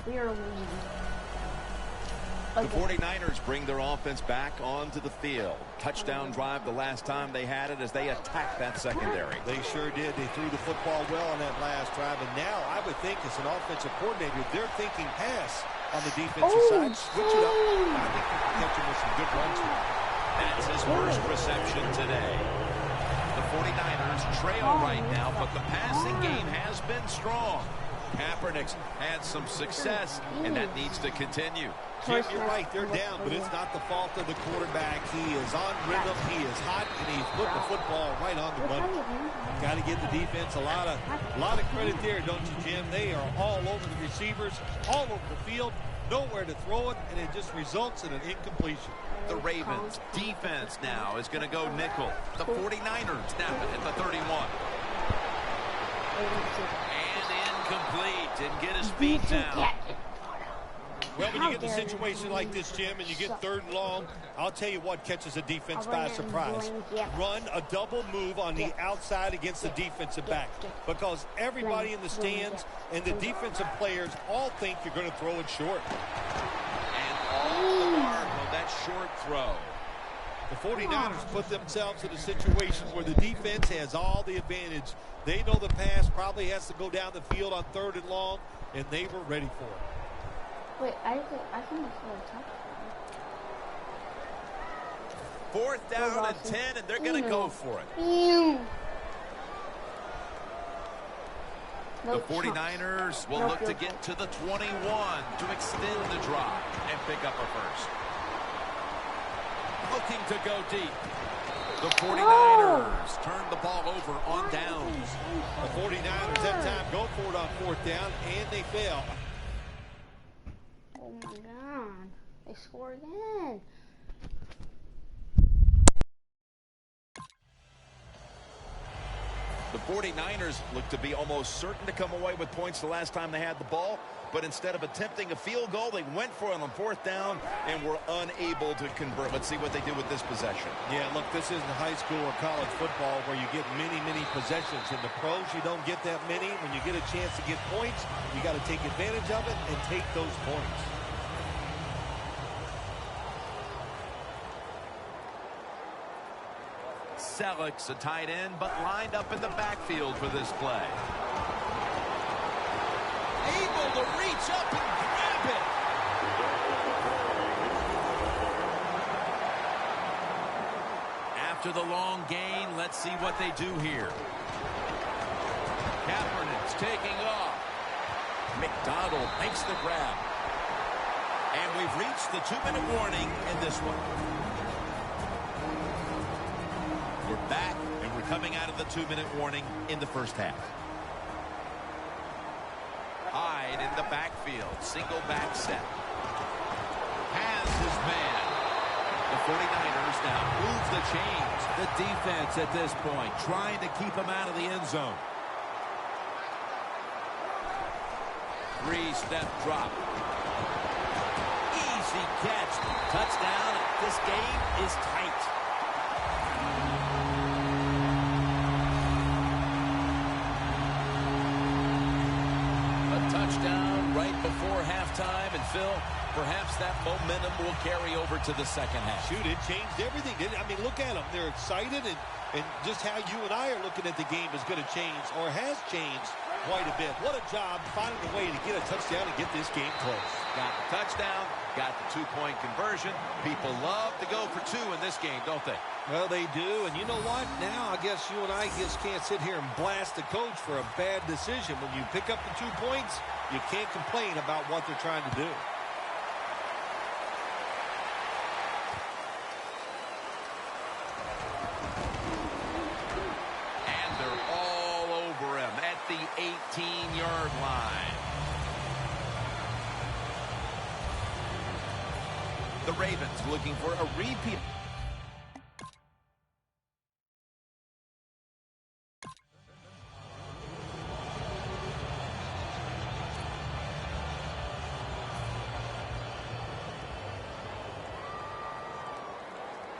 We are losing. The 49ers bring their offense back onto the field. Touchdown drive the last time they had it as they attacked that secondary. They sure did. They threw the football well on that last drive. And now I would think as an offensive coordinator, they're thinking pass on the defensive side. Switch it up. I think you can catch him with some good runs here. That's his first reception today. The 49ers trail right now, but the passing game has been strong. Kaepernick's had some success, and that needs to continue. Jim, you're right. They're down, but it's not the fault of the quarterback. He is on rhythm. He is hot, and he's putting the football right on the money. Got to give the defense a lot of credit there, don't you, Jim? They are all over the receivers, all over the field, nowhere to throw it, and it just results in an incompletion. The Ravens defense now is going to go nickel. The 49ers snap it at the 31. And incomplete. Didn't get his feet down. Well, when you get in a situation like this, Jim, and you get 3rd and long, I'll tell you what catches a defense by surprise. Run a double move on the outside against the defensive back, because everybody in the stands and the defensive players all think you're going to throw it short. And all the mark of that short throw. The 49ers put themselves in a situation where the defense has all the advantage. They know the pass probably has to go down the field on 3rd and long, and they were ready for it. Wait, I think it's really tough. 4th down and 10, and they're going to go for it. The 49ers will look to get to the 21 to extend the drive and pick up a first. Looking to go deep. The 49ers turn the ball over on downs. The 49ers that time go for it on 4th down, and they fail. Oh my God. They score again. The 49ers look to be almost certain to come away with points the last time they had the ball, but instead of attempting a field goal, they went for it on 4th down and were unable to convert. Let's see what they do with this possession. Yeah, look, this isn't high school or college football where you get many possessions. In the pros, you don't get that many. When you get a chance to get points, you got to take advantage of it and take those points. Selik's a tight end, but lined up in the backfield for this play. Able to reach up and grab it. After the long gain, let's see what they do here. Kaepernick's taking off. McDonald makes the grab. And we've reached the 2-minute warning in this one. We're back, and we're coming out of the 2-minute warning in the first half. Hyde in the backfield. Single back set. Has his man. The 49ers now move the chains. The defense at this point trying to keep him out of the end zone. 3-step drop. Easy catch. Touchdown. This game is tight. Touchdown right before halftime, and Phil, perhaps that momentum will carry over to the second half. Shoot, it changed everything, didn't it? I mean, look at them. They're excited, and just how you and I are looking at the game is going to change, or has changed quite a bit. What a job finding a way to get a touchdown and get this game close. Got the touchdown, got the 2-point conversion. People love to go for 2 in this game, don't they? Well, they do, and you know what? Now I guess you and I just can't sit here and blast the coach for a bad decision. When you pick up the 2 points, you can't complain about what they're trying to do. And they're all over him at the 18-yard line. The Ravens looking for a repeat.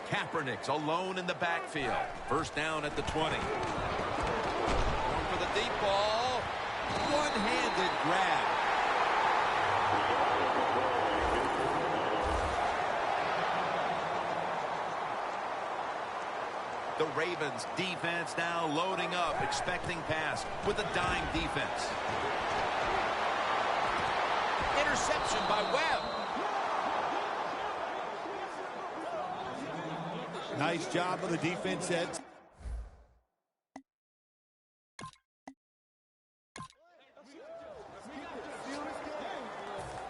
Kaepernick's alone in the backfield. First down at the 20. Going for the deep ball. One-handed grab. The Ravens defense now loading up, expecting pass with a dime defense. Interception by Webb. Nice job of the defense, Ed.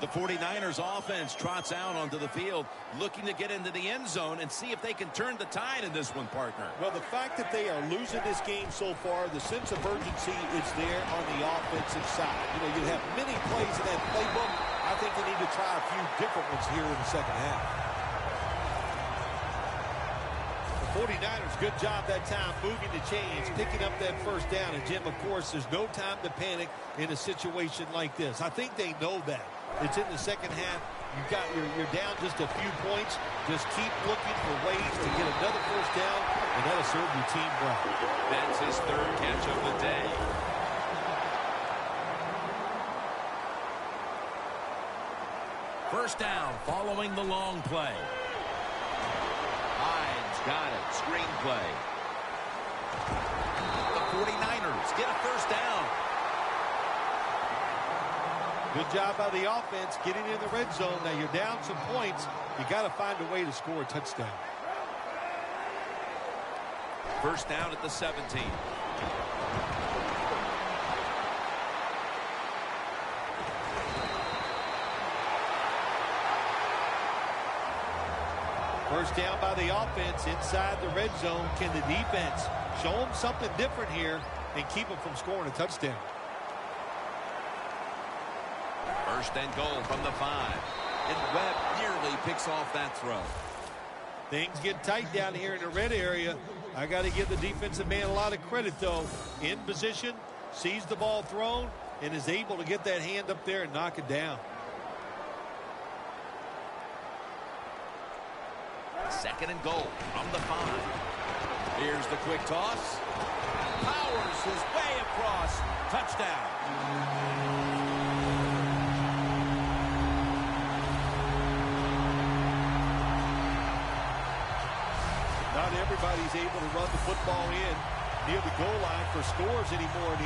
The 49ers offense trots out onto the field, looking to get into the end zone and see if they can turn the tide in this one, partner. Well, the fact that they are losing this game so far, the sense of urgency is there on the offensive side. You know, you have many plays in that playbook. I think they need to try a few different ones here in the second half. The 49ers, good job that time moving the chains, picking up that first down. And, Jim, of course, there's no time to panic in a situation like this. I think they know that. It's in the second half. You're down just a few points. Just keep looking for ways to get another first down, and that'll serve your team well. That's his third catch of the day. First down following the long play. Hyde got it. Screenplay. The 49ers get a first down. Good job by the offense getting in the red zone. Now you're down some points. You got to find a way to score a touchdown. First down at the 17. First down by the offense inside the red zone. Can the defense show them something different here and keep them from scoring a touchdown? First and goal from the 5. And Webb nearly picks off that throw. Things get tight down here in the red area. I got to give the defensive man a lot of credit, though. In position, sees the ball thrown, and is able to get that hand up there and knock it down. Second and goal from the 5. Here's the quick toss. Powers his way across. Touchdown. Not everybody's able to run the football in near the goal line for scores anymore.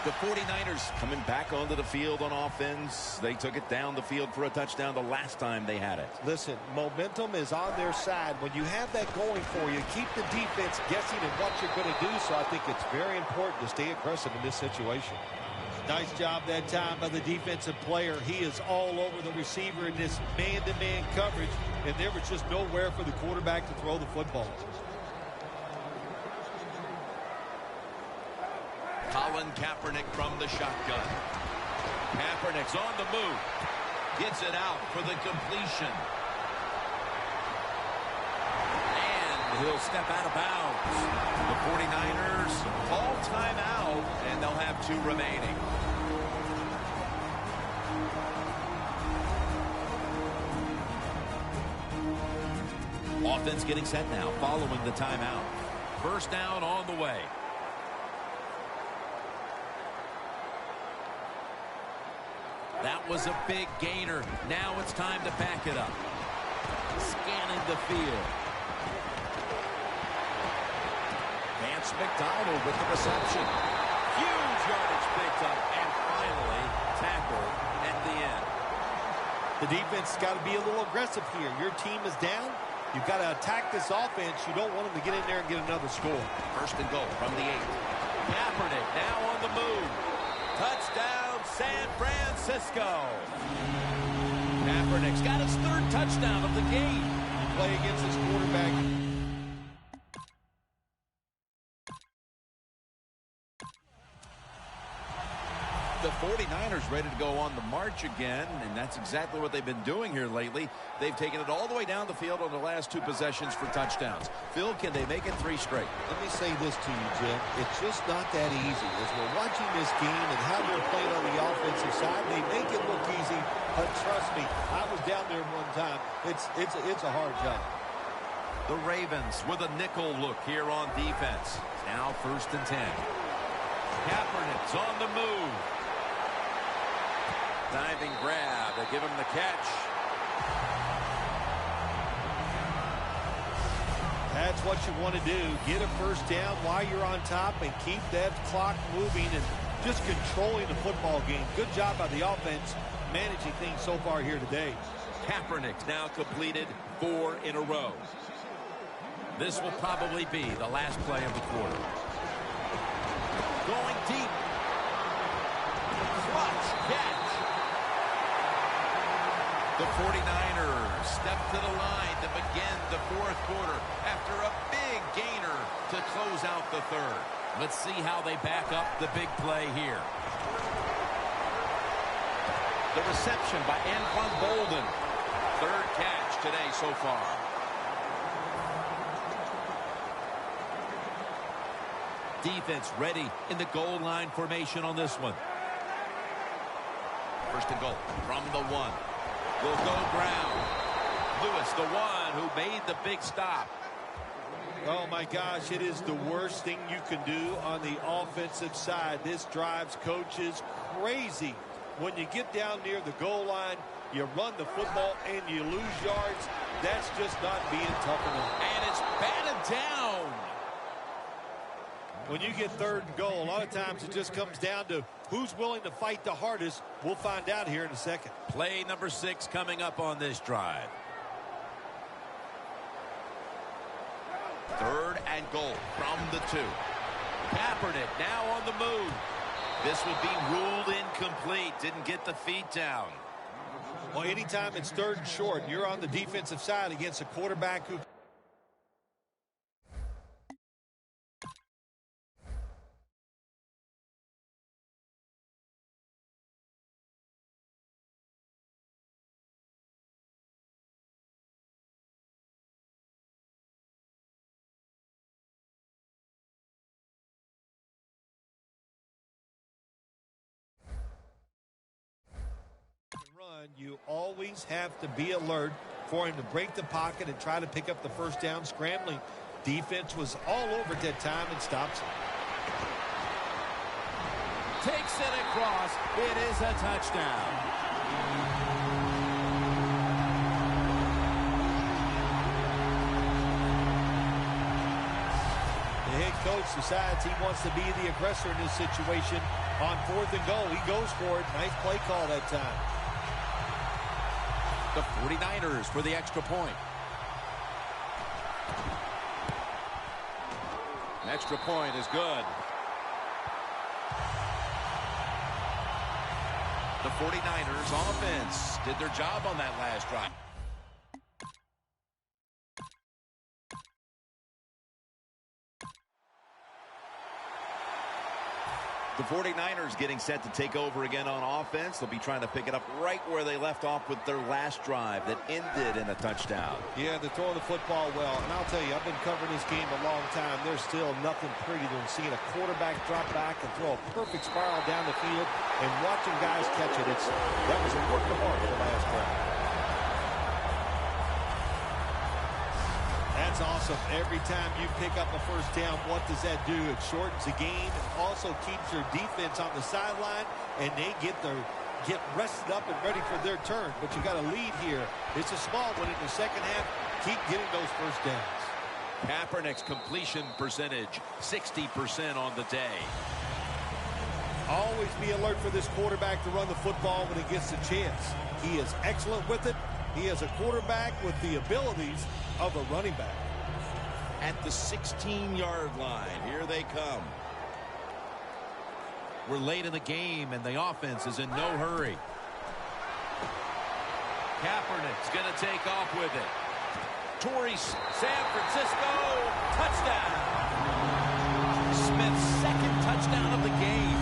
The 49ers coming back onto the field on offense. They took it down the field for a touchdown the last time they had it. Listen, momentum is on their side. When you have that going for you, keep the defense guessing at what you're going to do. So I think it's very important to stay aggressive in this situation. Nice job that time by the defensive player. He is all over the receiver in this man-to-man coverage, and there was just nowhere for the quarterback to throw the football. Colin Kaepernick from the shotgun. Kaepernick's on the move. Gets it out for the completion. And he'll step out of bounds. The 49ers call timeout, and they'll have 2 remaining. Offense getting set now following the timeout. First down on the way. That was a big gainer. Now it's time to back it up. Scanning the field. Vance McDonald with the reception. Huge yardage picked up and finally tackled at the end. The defense has got to be a little aggressive here. Your team is down. You've got to attack this offense. You don't want them to get in there and get another score. First and goal from the 8. Kaepernick now on the move. Touchdown, San Francisco. Kaepernick's got his 3rd touchdown of the game. You play against his quarterback. The 49ers ready to go on the march again, and that's exactly what they've been doing here lately. They've taken it all the way down the field on the last 2 possessions for touchdowns. Phil, can they make it 3 straight? Let me say this to you, Jim. It's just not that easy. As we're watching this game and how they're playing on the offensive side, they make it look easy, but trust me, I was down there one time. It's a hard job. The Ravens with a nickel look here on defense. Now first and 10. Kaepernick's on the move. Diving grab. They give him the catch. That's what you want to do. Get a first down while you're on top and keep that clock moving and just controlling the football game. Good job by the offense managing things so far here today. Kaepernick's now completed 4 in a row. This will probably be the last play of the quarter. Going deep. Clutch catch. The 49ers step to the line to begin the 4th quarter after a big gainer to close out the 3rd. Let's see how they back up the big play here. The reception by Anquan Bolden. 3rd catch today so far. Defense ready in the goal line formation on this one. First and goal from the 1. Will go ground. Lewis, the one who made the big stop. Oh, my gosh, it is the worst thing you can do on the offensive side. This drives coaches crazy. When you get down near the goal line, you run the football and you lose yards. That's just not being tough enough. And it's batted down. When you get third and goal, a lot of times it just comes down to who's willing to fight the hardest. We'll find out here in a second. Play number 6 coming up on this drive. 3rd and goal from the 2. Kaepernick now on the move. This would be ruled incomplete. Didn't get the feet down. Well, anytime it's 3rd and short, and you're on the defensive side against a quarterback who... run, you always have to be alert for him to break the pocket and try to pick up the first down scrambling. Defense was all over at that time and stops him. Takes it across. It is a touchdown. The head coach decides he wants to be the aggressor in this situation. On 4th and goal, he goes for it. Nice play call that time. The 49ers for the extra point. An extra point is good. The 49ers offense did their job on that last drive. The 49ers getting set to take over again on offense. They'll be trying to pick it up right where they left off with their last drive that ended in a touchdown. Yeah, they're throwing the football well. And I'll tell you, I've been covering this game a long time. There's still nothing prettier than seeing a quarterback drop back and throw a perfect spiral down the field and watching guys catch it. That was a work of art for the last drive. That's awesome. Every time you pick up a first down, what does that do? It shortens the game. It also keeps your defense on the sideline, and they get rested up and ready for their turn. But you got a lead here. It's a small one in the second half. Keep getting those first downs. Kaepernick's completion percentage, 60% on the day. Always be alert for this quarterback to run the football when he gets the chance. He is excellent with it. He is a quarterback with the abilities of a running back. At the 16-yard line, here they come. We're late in the game, and the offense is in no hurry. Kaepernick's going to take off with it. Torrey, San Francisco, touchdown. Smith's second touchdown of the game.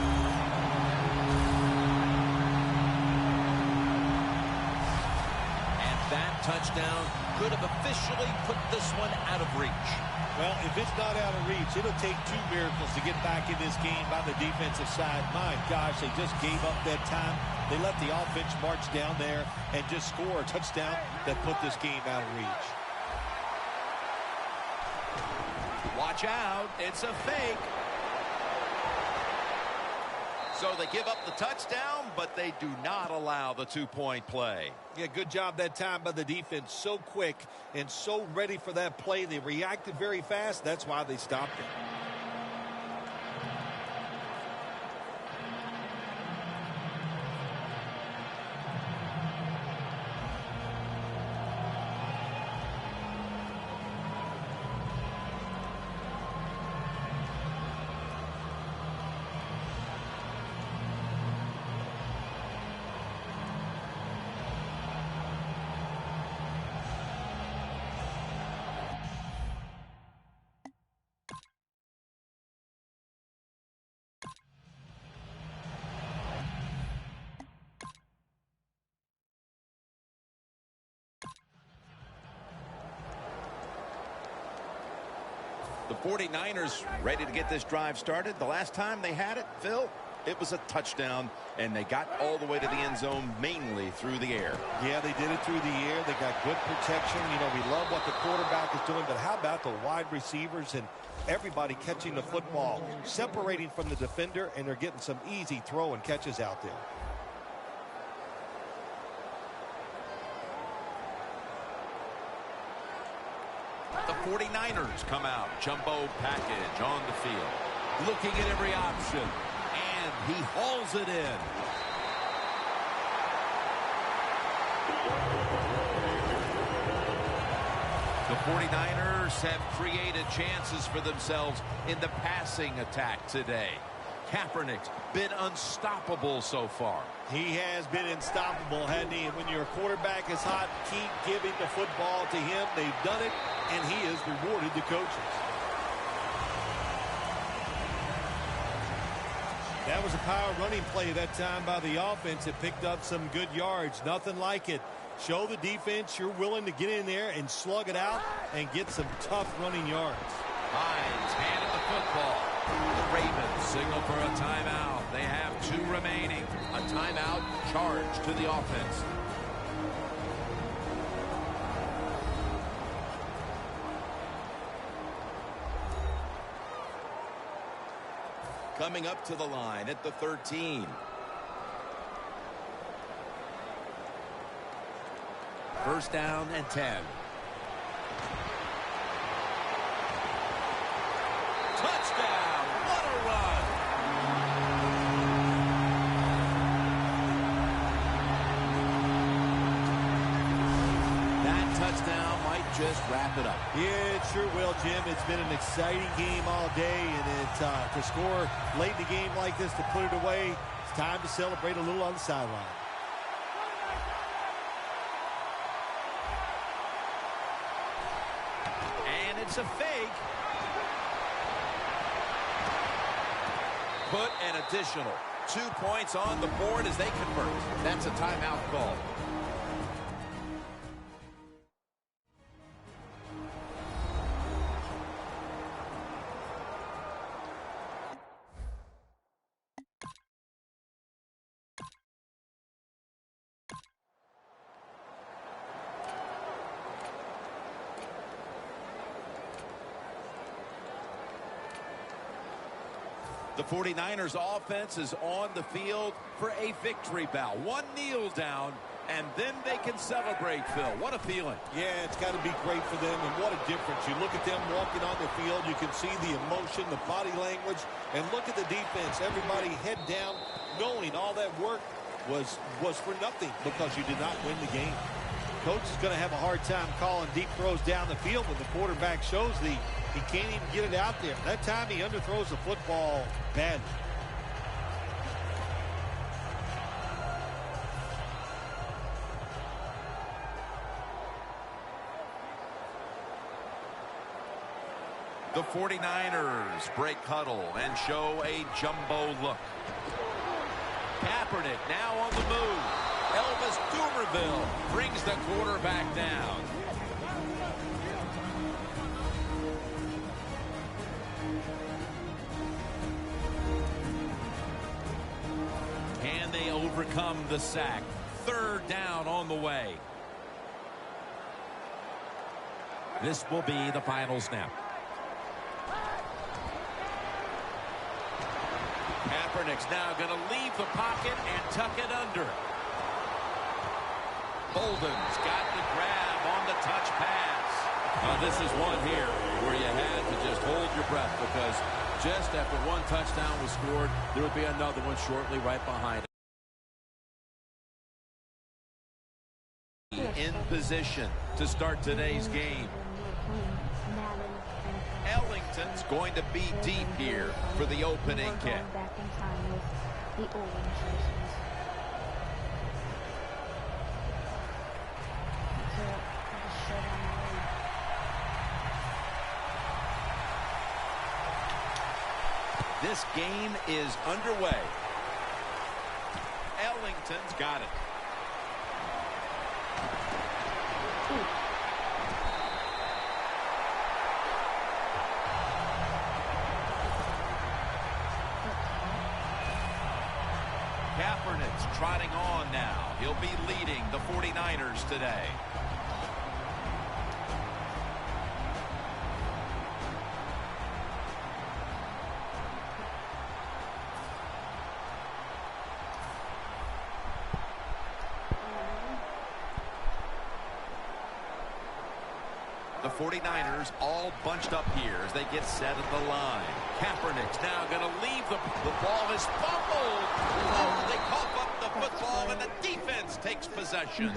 And that touchdown could have officially put this one out of reach. Well, if it's not out of reach, it'll take 2 miracles to get back in this game by the defensive side. My gosh, they just gave up that time. They let the offense march down there and just score a touchdown that put this game out of reach. Watch out, it's a fake. So they give up the touchdown, but they do not allow the 2-point play. Yeah, good job that time by the defense. So quick and so ready for that play. They reacted very fast. That's why they stopped it. The 49ers ready to get this drive started. The last time they had it, Phil, It was a touchdown, and they got all the way to the end zone mainly through the air. Yeah, they did it through the air. They got good protection. You know, we love what the quarterback is doing, but how about the wide receivers and everybody catching the football, separating from the defender, and they're getting some easy throw and catches out there. The 49ers come out. Jumbo package on the field. Looking at every option. And he hauls it in. The 49ers have created chances for themselves in the passing attack today. Kaepernick's been unstoppable so far. He has been unstoppable, hasn't he? And when your quarterback is hot, keep giving the football to him. They've done it, and he has rewarded the coaches. That was a power running play that time by the offense. It picked up some good yards. Nothing like it. Show the defense you're willing to get in there and slug it out and get some tough running yards. Hines handed the football. The Ravens signal for a timeout. They have 2 remaining. A timeout charge to the offense. Coming up to the line at the 13. First down and 10. Touchdown! What a run! That touchdown might just wrap it up. Yeah, it sure will, Jim. It's been an exciting game all day, and to score late in the game like this, to put it away, it's time to celebrate a little on the sideline. And it's a fake. Put an additional 2 points on the board as they convert. That's a timeout call. The 49ers offense is on the field for a victory bow. One kneel down, and then they can celebrate, Phil. What a feeling. Yeah, it's got to be great for them, and what a difference. You look at them walking on the field, you can see the emotion, the body language, and look at the defense. Everybody head down, knowing all that work was for nothing because you did not win the game. Coach is going to have a hard time calling deep throws down the field when the quarterback shows he can't even get it out there. That time he underthrows the football badly. The 49ers break huddle and show a jumbo look. Kaepernick now on the move. Elvis Dumervil brings the quarterback down. Can they overcome the sack? Third down on the way. This will be the final snap. Kaepernick's now going to leave the pocket and tuck it under. Bolden's got the grab on the touch pass. Now this is one here where you had to just hold your breath because just after one touchdown was scored, there would be another one shortly right behind it. In position to start today's game. Ellington's going to be deep here for the opening kick. This game is underway. Ellington's got it. trotting on now. He'll be leading the 49ers today. The 49ers all bunched up here as they get set at the line. Kaepernick's now going to leave. The ball is fumbled. Oh, they cough up the football, and the defense takes possession.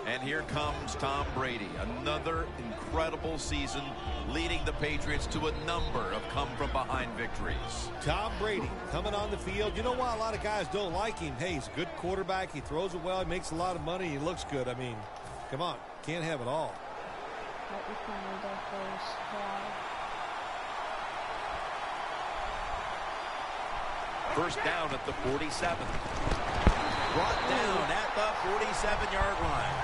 And here comes Tom Brady. Another incredible season, leading the Patriots to a number of come-from-behind victories. Tom Brady coming on the field. You know why a lot of guys don't like him? Hey, he's a good quarterback. He throws it well. He makes a lot of money. He looks good. I mean, come on. Can't have it all. First down at the 47. Brought down at the 47-yard line.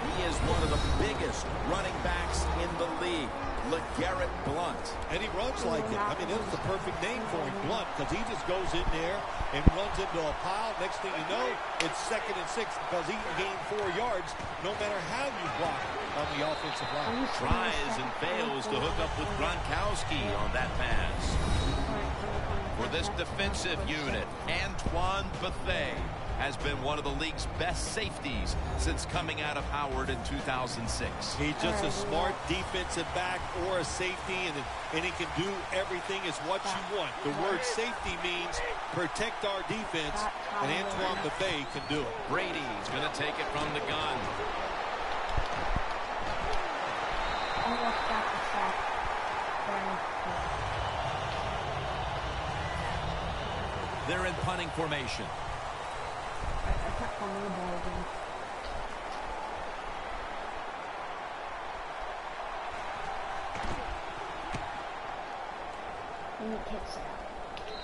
He is one of the biggest running backs in the league, LeGarrette Blount. And he runs like it. I mean, that's the perfect name for him, Blunt, because he just goes in there and runs into a pile. Next thing you know, it's 2nd and 6 because he can gain 4 yards no matter how you block on the offensive line. Tries and fails to hook up with Gronkowski on that pass. For this defensive unit, Antoine Bethea has been one of the league's best safeties since coming out of Howard in 2006. He's just a smart defensive back or a safety, and he can do everything is what you want. The word safety means protect our defense, and Antoine Bethea can do it. Brady's going to take it from the gun. They're in punting formation.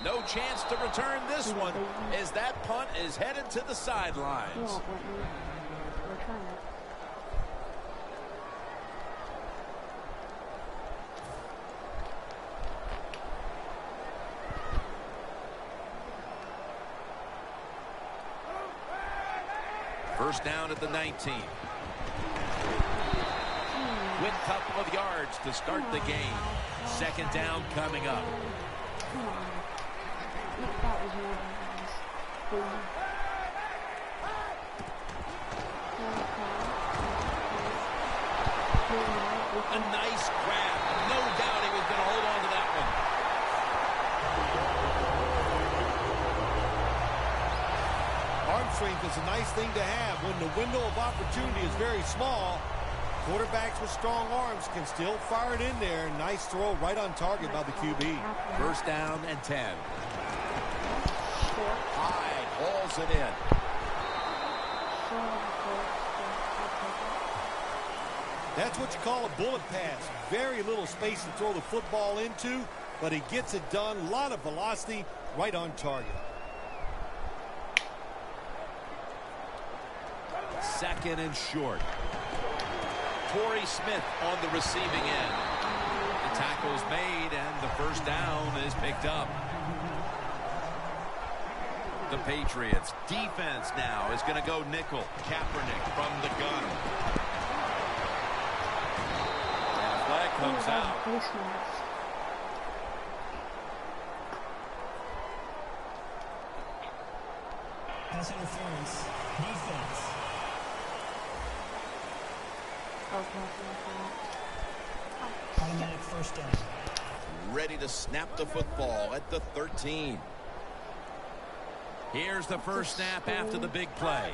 No chance to return this one as that punt is headed to the sidelines. First down at the 19. Quick couple of yards to start the game. Second down coming up. A nice grab. No doubt he was going to hold on to that one. Arm strength is a nice thing to have. When the window of opportunity is very small, quarterbacks with strong arms can still fire it in there. Nice throw right on target by the QB. First down and 10. Hyde hauls it in. That's what you call a bullet pass. Very little space to throw the football into, but he gets it done. A lot of velocity right on target. Second and short. Torrey Smith on the receiving end. The tackle's made and the first down is picked up. The Patriots defense now is going to go nickel. Kaepernick from the gun. And flag comes out. Pass interference. Defense. Automatic first down. Ready to snap the football at the 13. Here's the first snap after the big play.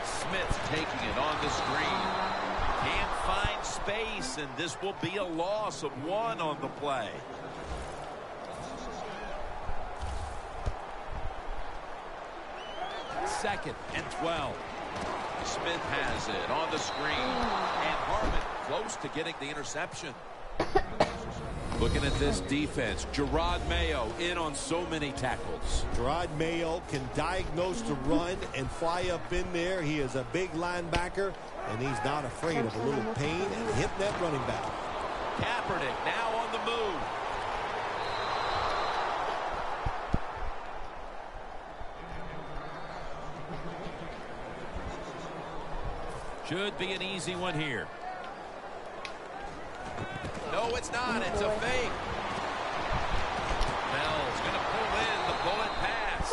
Smith taking it on the screen. Can't find space, and this will be a loss of 1 on the play. Second and 12. Smith has it on the screen, and Harmon close to getting the interception. Looking at this defense, Gerard Mayo in on so many tackles. Gerard Mayo can diagnose the run and fly up in there. He is a big linebacker, and he's not afraid of a little pain and hitting that running back. Kaepernick now on the move. Should be an easy one here. No, it's not. It's a fake. Bell's going to pull in the bullet pass.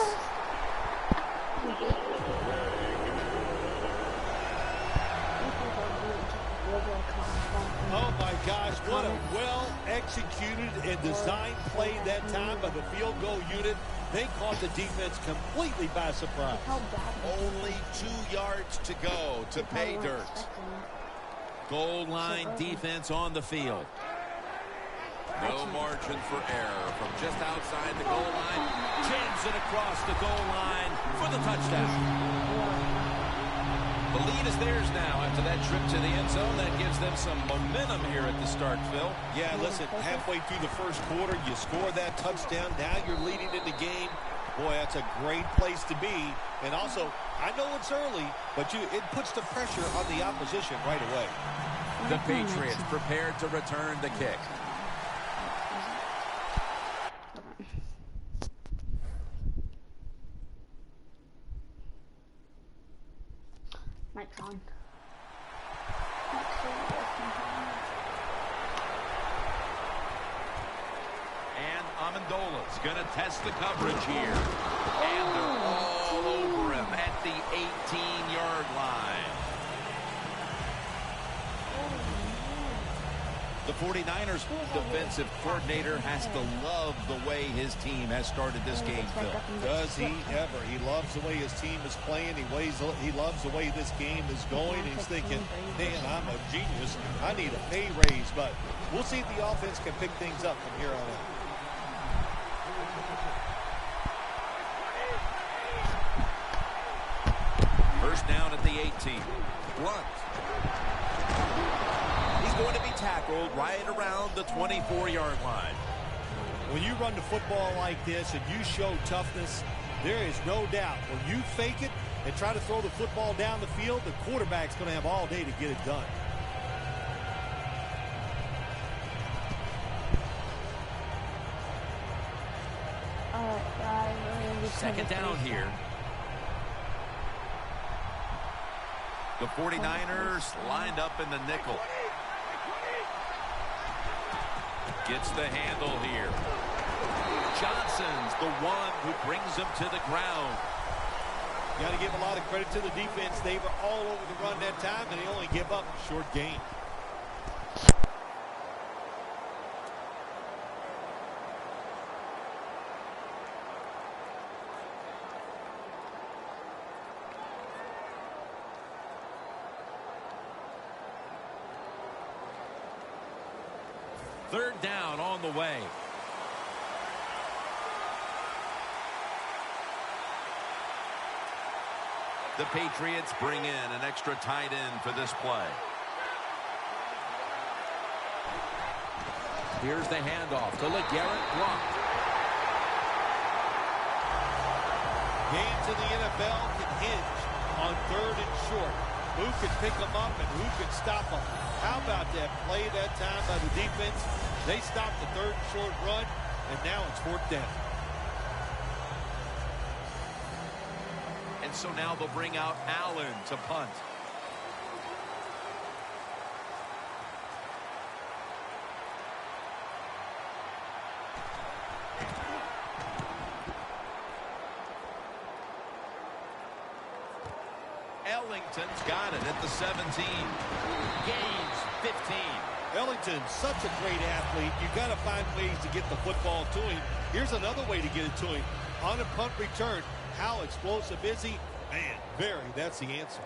Oh, my gosh. What a well-executed and designed play that time by the field goal unit. They caught the defense completely by surprise. Only 2 yards to go to pay dirt. Goal line defense on the field. No margin for error from just outside the goal line. Jams it across the goal line for the touchdown. The lead is theirs now after that trip to the end zone. That gives them some momentum here at the start, Phil. Yeah, listen, halfway through the first quarter, you score that touchdown. Now you're leading in the game. Boy, that's a great place to be. And also, I know it's early, but it puts the pressure on the opposition right away. The Patriots prepared to return the kick. Mic's on. And Amendola's going to test the coverage here. And they're all over him at the 18-yard line. The 49ers defensive coordinator has to love the way his team has started this game, Phil. Does he ever? He loves the way his team is playing. He loves the way this game is going. He's thinking, man, I'm a genius. I need a pay raise. But we'll see if the offense can pick things up from here on out. First down at the 18. Blunt. He's going to be tackled right around the 24-yard line. When you run the football like this and you show toughness, there is no doubt when you fake it and try to throw the football down the field, the quarterback's going to have all day to get it done. Second down here. The 49ers lined up in the nickel. Gets the handle here. Johnson's the one who brings him to the ground. Got to give a lot of credit to the defense. They were all over the run that time, and they only give up a short gain. Third down on the way. The Patriots bring in an extra tight end for this play. Here's the handoff to LeGarrette Blount. Games in the NFL can hinge on third and short. Who can pick them up and who can stop them? How about that play that time by the defense? They stopped the third and short run, and now it's fourth down. And so now they'll bring out Allen to punt. Ellington's got it at the 17. Gains 15. Ellington's such a great athlete. You got to find ways to get the football to him. Here's another way to get it to him. On a punt return, how explosive is he? Man, that's the answer.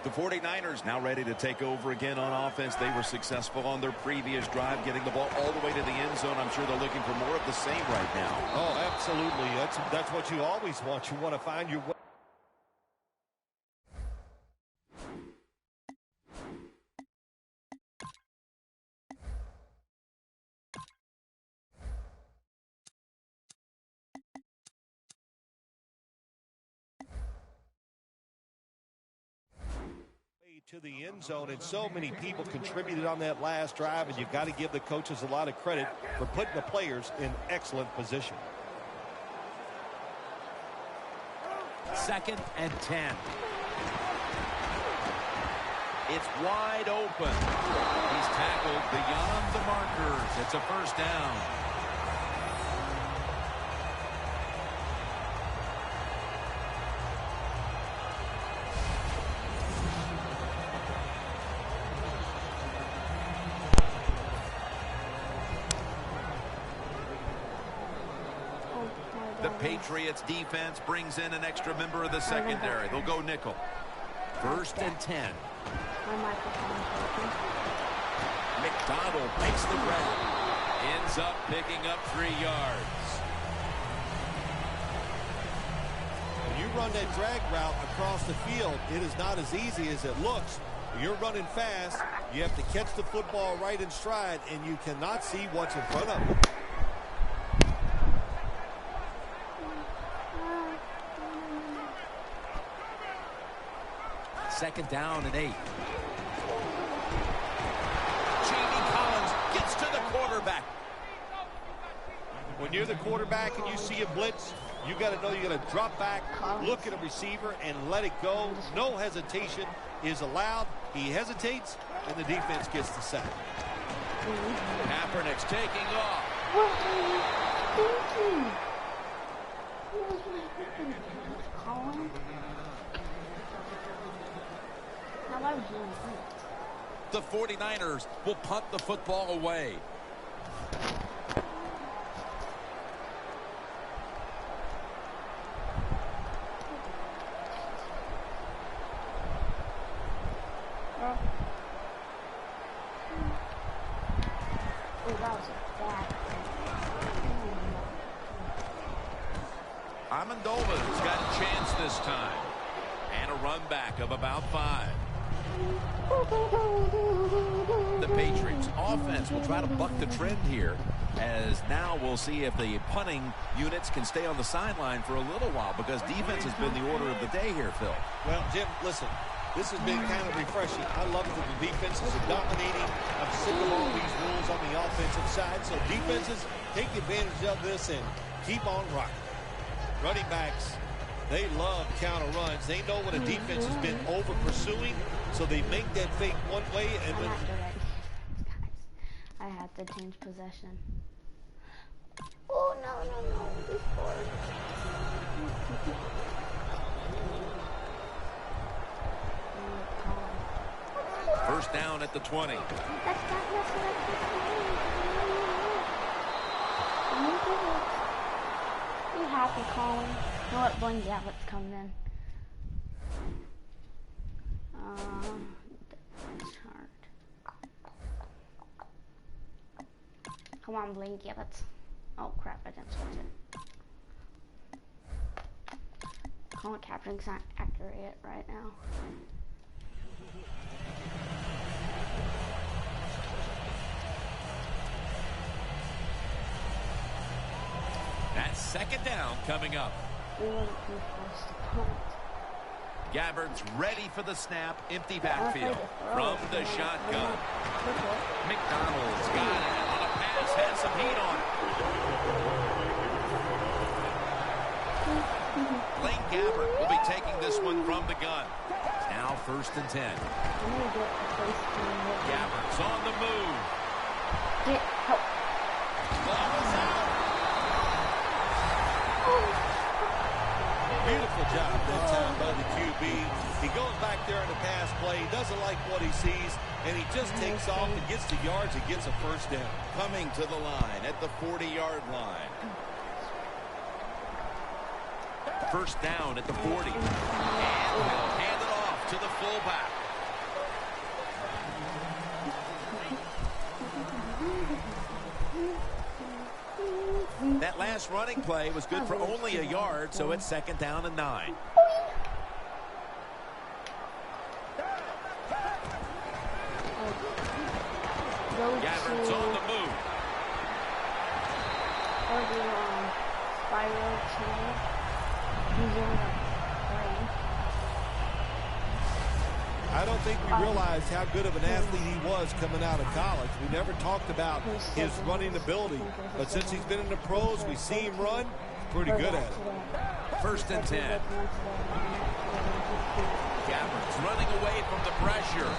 The 49ers now ready to take over again on offense. They were successful on their previous drive, getting the ball all the way to the end zone. I'm sure they're looking for more of the same right now. Oh, absolutely. That's what you always want. You want to find your way. To the end zone, and so many people contributed on that last drive, and you've got to give the coaches a lot of credit for putting the players in excellent position. 2nd and 10. It's wide open. He's tackled beyond the markers. It's a first down. The Patriots defense brings in an extra member of the secondary. They'll go nickel. 1st and 10. McDonald makes the grab. Ends up picking up 3 yards. When you run that drag route across the field, it is not as easy as it looks. You're running fast. You have to catch the football right in stride, and you cannot see what's in front of you. Second down and 8. Jamie Collins gets to the quarterback. When you're the quarterback and you see a blitz, you got to know you got to drop back, look at a receiver, and let it go. No hesitation is allowed. He hesitates, and the defense gets the sack. Kaepernick's taking off. What are you thinking? Colin? The 49ers will punt the football away. Amendova's got a chance this time. And a run back of about 5. The Patriots offense will try to buck the trend here, as now we'll see if the punting units can stay on the sideline for a little while, because defense has been the order of the day here, Phil. Well, Jim, listen, this has been kind of refreshing. I love that the defenses are dominating. I'm sick of all these rules on the offensive side, so defenses take advantage of this and keep on rocking. Running backs, they love counter runs. They know what a defense has been over pursuing, so they make that fake one way. And then I had to change possession. Oh, no. This board. First down at the 20. You happy, Colin? You know what? Blaine Gallett's coming in. Come on, Blaine Gallett's. Oh crap! I didn't switch it. Colin Kaepernick's not accurate right now. That's second down coming up. Gabbard's ready for the snap. Empty backfield from the shotgun. McDonald's got it on a pass. Has some heat on it. Blaine Gabbard will be taking this one from the gun. Now 1st and 10. Gabbard's on the move. Ball is out. Beautiful job that time by the QB. He goes back there in the pass play. He doesn't like what he sees, and he just takes off and gets the yards and gets a first down. Coming to the line at the 40-yard line. First down at the 40. And he'll hand it off to the fullback. That last running play was good for only a yard, so it's second down and 9. Gabbard's on the move. I don't think we realized how good of an athlete he was coming out of college. We never talked about his running ability, but since he's been in the pros, we see him run. Pretty good at it. First and 10. Gabbard's running away from the pressure.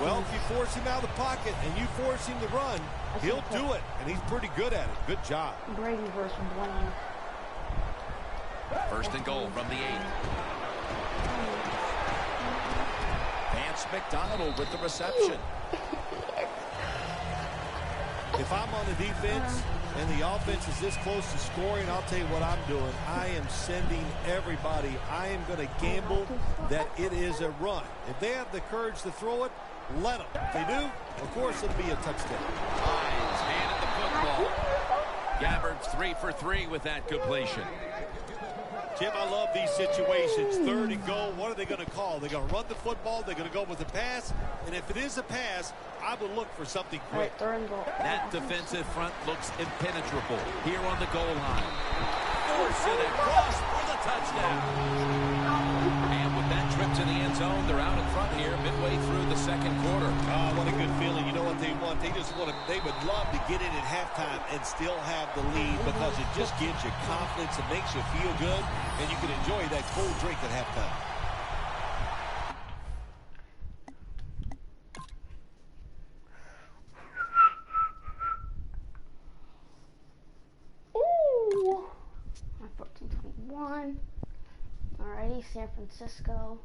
Well, if you force him out of the pocket and you force him to run, he'll do it, and he's pretty good at it. Good job. Brady versus Blaine. First and goal from the 8. Vance McDonald with the reception. If I'm on the defense and the offense is this close to scoring, I'll tell you what I'm doing. I am sending everybody. I am going to gamble that it is a run. If they have the courage to throw it, let them. If they do, of course it'll be a touchdown. Hines handed the football. Gabbard's 3 for 3 with that completion. Jim, I love these situations. Third and goal. What are they going to call? They're going to run the football. They're going to go with a pass. And if it is a pass, I would look for something quick. That defensive front looks impenetrable here on the goal line. Force it across for the touchdown. And with that trip to the end zone, they're out in front here midway through the second quarter. Oh, what a good feeling. You know what they want? They just want to, they would love to get in at halftime and still have the lead because it just gives you confidence. It makes you feel good, and you can enjoy that cold drink at halftime. Ooh. 14-21. Alrighty, San Francisco.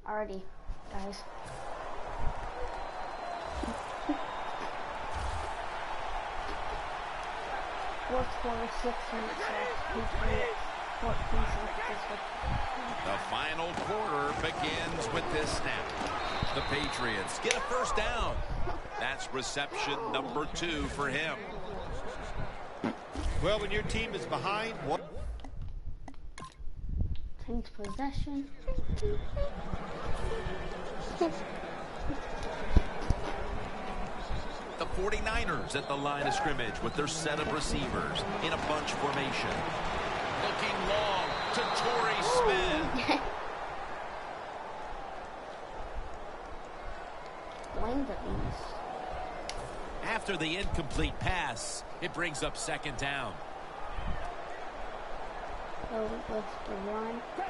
Alrighty, guys. Fourth quarter, 6 minutes left. Patriots, 14, San Francisco. The final quarter begins with this snap. The Patriots get a first down. That's reception number 2 for him. Well, when your team is behind, what? Change possession. The 49ers at the line of scrimmage with their set of receivers in a bunch formation. Looking long to Torrey Smith. After the incomplete pass, it brings up second down.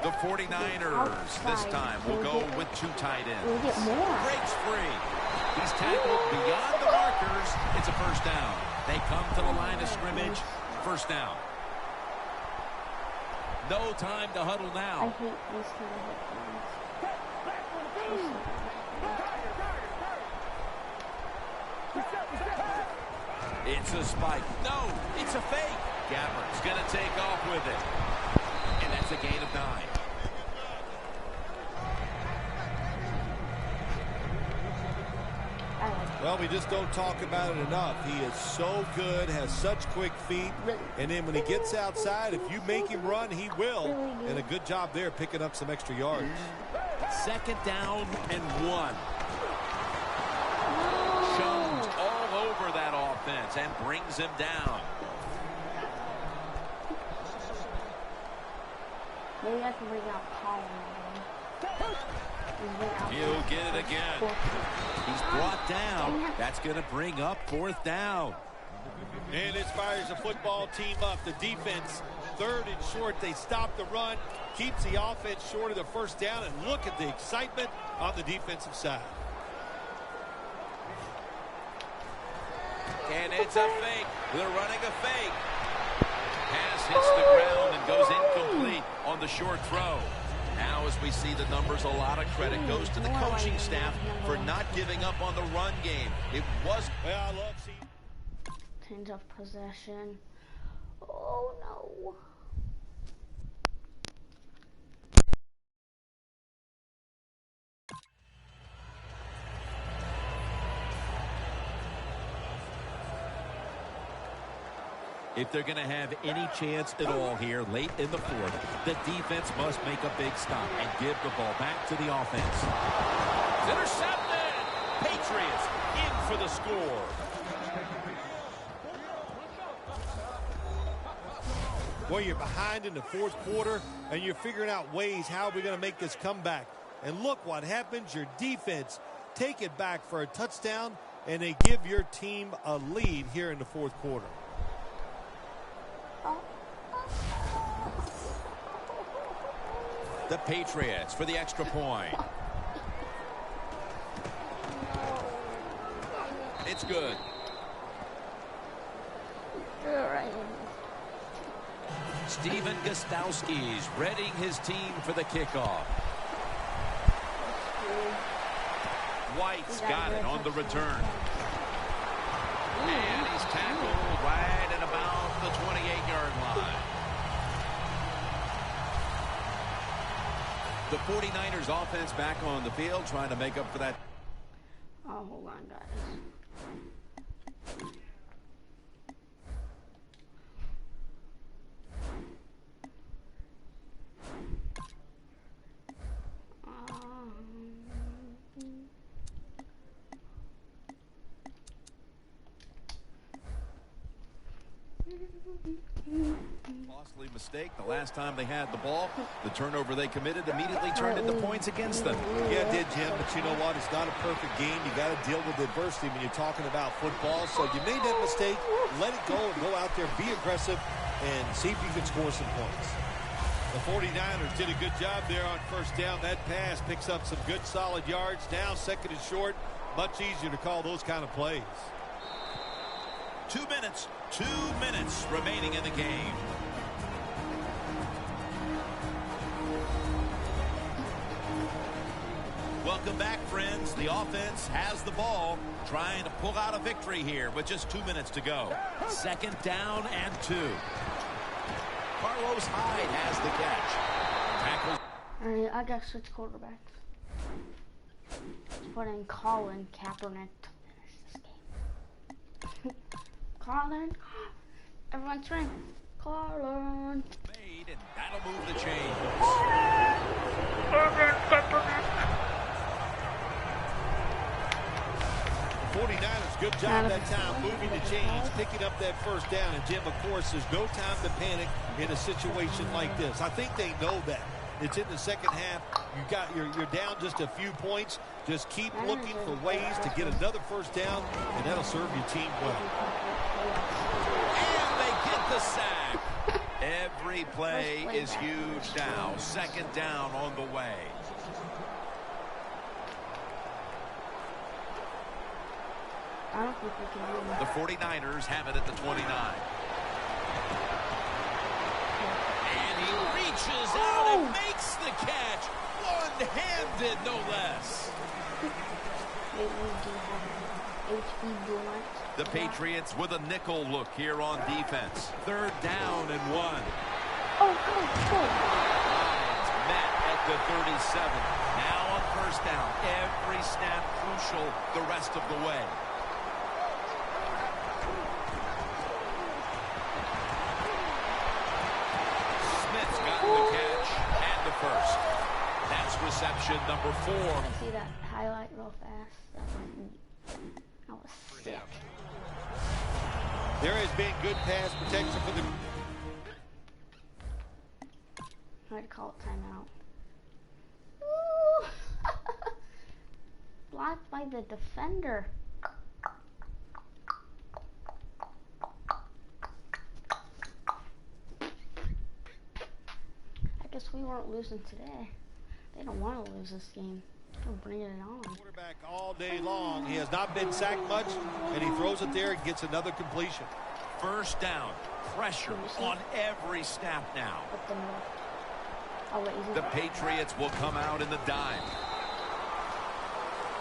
The 49ers this time will go with 2 tight ends. Breaks free. He's tackled beyond the markers. It's a first down. They come to the line of scrimmage. First down. No time to huddle now. I hate these kind of headphones. It's a spike. No, it's a fake. Gabbard's going to take off with it. And that's a gain of 9. Well, we just don't talk about it enough. He is so good, has such quick feet. And then when he gets outside, if you make him run, he will. And a good job there picking up some extra yards. Second down and 1. Jones all over that offense and brings him down. Maybe I can bring out Colin. He'll get it again. He's brought down. That's going to bring up fourth down. And it fires the football team up. The defense, third and short. They stop the run, keeps the offense short of the first down. And look at the excitement on the defensive side. And it's a fake. They're running a fake. Pass hits the ground and goes incomplete on the short throw. Now, as we see the numbers, a lot of credit goes to the coaching staff for not giving up on the run game. It was... Well, I love seeing... Change of possession. Oh, no. If they're going to have any chance at all here late in the fourth, the defense must make a big stop and give the ball back to the offense. It's intercepted! Patriots in for the score. Well, you're behind in the fourth quarter, and you're figuring out ways how we're going to make this comeback. And look what happens. Your defense take it back for a touchdown, and they give your team a lead here in the fourth quarter. The Patriots for the extra point. It's good. Steven Gostowski's readying his team for the kickoff. White's got it on the return. And he's tackled right at about the 28-yard line. The 49ers offense back on the field trying to make up for that. Oh, hold on, guys. Costly mistake the last time they had the ball. The turnover they committed immediately turned into points against them. Yeah, it did, Jim, but you know what? It's not a perfect game. You got to deal with adversity when you're talking about football. So you made that mistake, let it go, and go out there, be aggressive, and see if you can score some points. The 49ers did a good job there on first down. That pass picks up some good solid yards. Now second and short, much easier to call those kind of plays. 2 minutes remaining in the game. Welcome back, friends. The offense has the ball, trying to pull out a victory here with just 2 minutes to go. Second down and 2. Carlos Hyde has the catch. Tackle. All right, I got to switch quarterbacks. Let's put in Colin Kaepernick to finish this game. Colin, everyone scream, Colin. Made, and that'll move the chains. Colin Kaepernick. 49ers, good job that time moving the chains, picking up that first down. And, Jim, of course, there's no time to panic in a situation like this. I think they know that. It's in the second half. You're down just a few points. Just keep looking for ways to get another first down, and that'll serve your team well. And they get the sack. Every play is huge now. Second down on the way. I don't think we can do that. The 49ers have it at the 29. And he reaches out and makes the catch. One-handed, no less. The Patriots with a nickel look here on defense. Third down and 1. It's met at the 37. Now on first down. Every snap crucial the rest of the way. Smith's got the catch and the first. That's reception number 4. I see that highlight real fast. That was sick. There has been good pass protection for the... I'd call it timeout. Ooh. Blocked by the defender. I guess we weren't losing today. They don't want to lose this game. They're bringing it on. Quarterback all day long. He has not been sacked much, and he throws it there and gets another completion. First down. Pressure on every snap now. The Patriots will come out in the dime.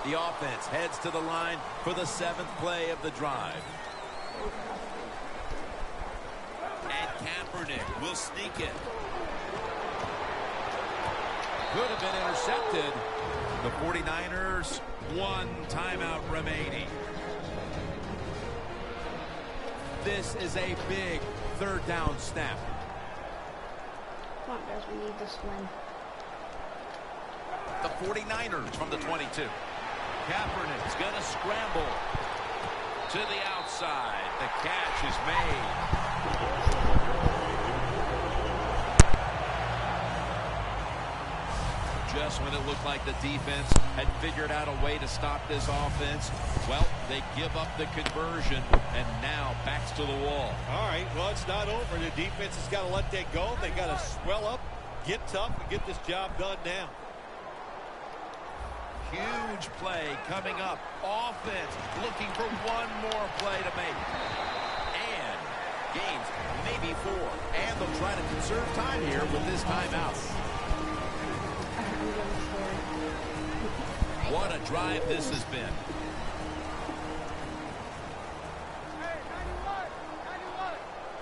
The offense heads to the line for the 7th play of the drive. And Kaepernick will sneak it. Could have been intercepted. The 49ers, 1 timeout remaining. This is a big third down snap. Come on, guys, we need this win. The 49ers from the 22. Kaepernick's going to scramble to the outside. The catch is made. Just when it looked like the defense had figured out a way to stop this offense, well, they give up the conversion, and now backs to the wall. All right, well, it's not over. The defense has got to let that go. They got to swell up, get tough, and get this job done now. Huge play coming up. Offense looking for one more play to make. And gains maybe 4. And they'll try to conserve time here with this timeout. What a drive this has been.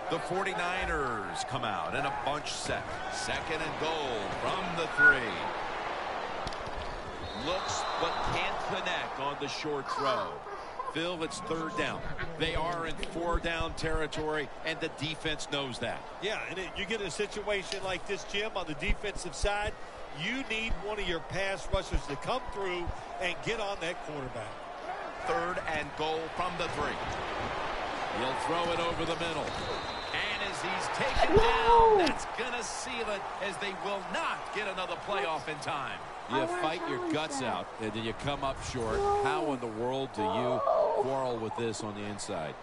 The 49ers come out in a bunch set. 2nd and goal from the 3. Looks but can't connect on the short throw. Phil, it's 3rd down. They are in 4-down territory, and the defense knows that. Yeah, and you get a situation like this, Jim, on the defensive side, you need one of your pass rushers to come through and get on that quarterback. 3rd and goal from the 3. He'll throw it over the middle. And as he's taken down, that's going to seal it, as they will not get another playoff in time. You fight your guts out, and then you come up short. How in the world do you quarrel with this on the inside?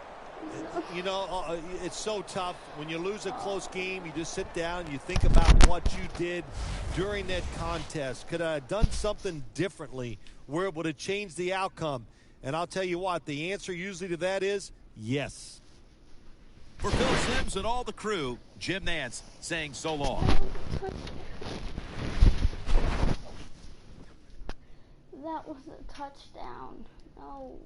You know, it's so tough. When you lose a close game, you just sit down and you think about what you did during that contest. Could I have done something differently where it would have changed the outcome? And I'll tell you what, the answer usually to that is yes. For Phil Simms and all the crew, Jim Nance saying so long. That was a touchdown. No.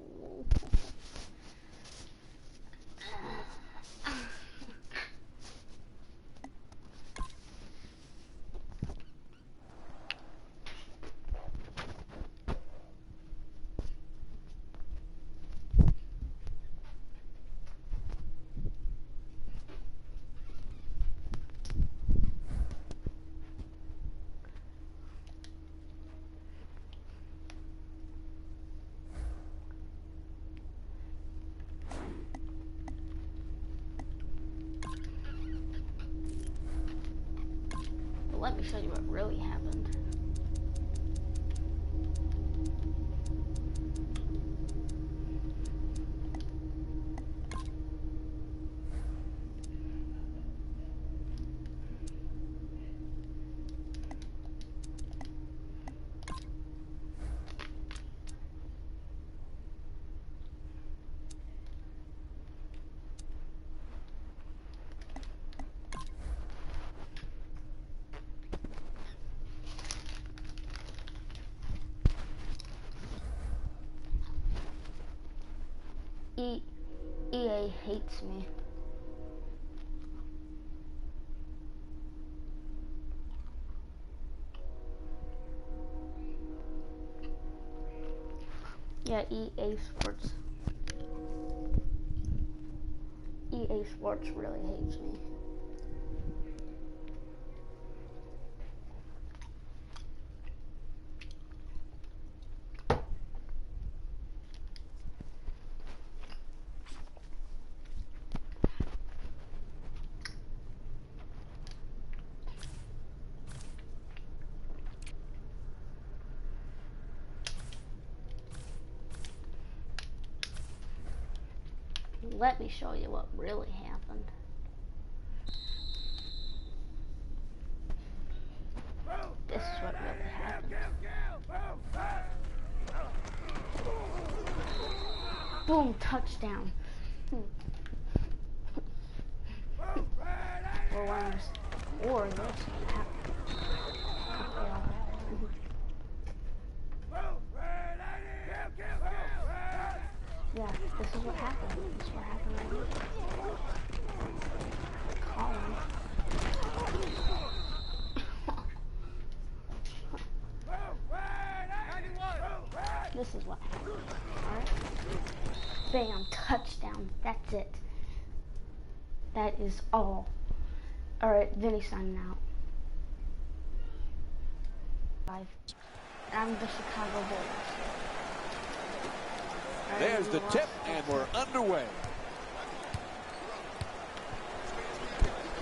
Let me show you what really happened. EA hates me. Yeah, EA Sports. EA Sports really hates me. Let me show you what really happened. This is what really happened. Boom, touchdown. Or this happened. Yeah, this is what happened. This is what happened right here. Colin. This is what happened. Alright? Bam, touchdown. That's it. That is all. Alright, Vinny signing out. And I'm the Chicago Bulls. There's the tip, and we're underway.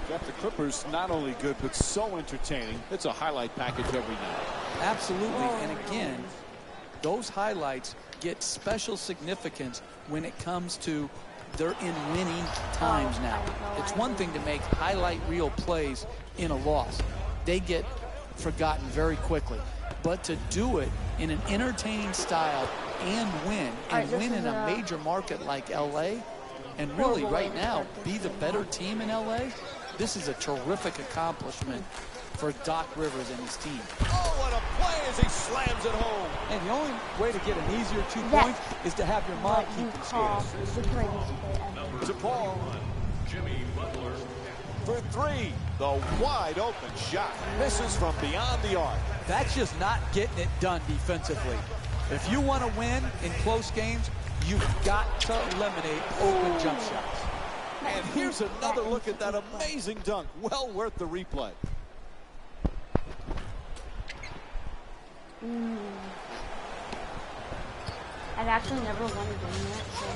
Check Jeff, the Clippers not only good, but so entertaining. It's a highlight package every night. Absolutely. And again, those highlights get special significance when it comes to they're in winning times now. It's one thing to make highlight reel plays in a loss. They get forgotten very quickly. But to do it in an entertaining style and win in a major market like LA, and really right now be the better team in LA, this is a terrific accomplishment for Doc Rivers and his team. Oh, what a play as he slams it home. And the only way to get an easier 2 points is to have your mom keep you scared. To Paul. Jimmy Butler. For 3, the wide open shot. Misses from beyond the arc. That's just not getting it done defensively. If you want to win in close games, you've got to eliminate open jump shots. And here's another look at that amazing dunk. Well worth the replay. I've actually never won a game yet, so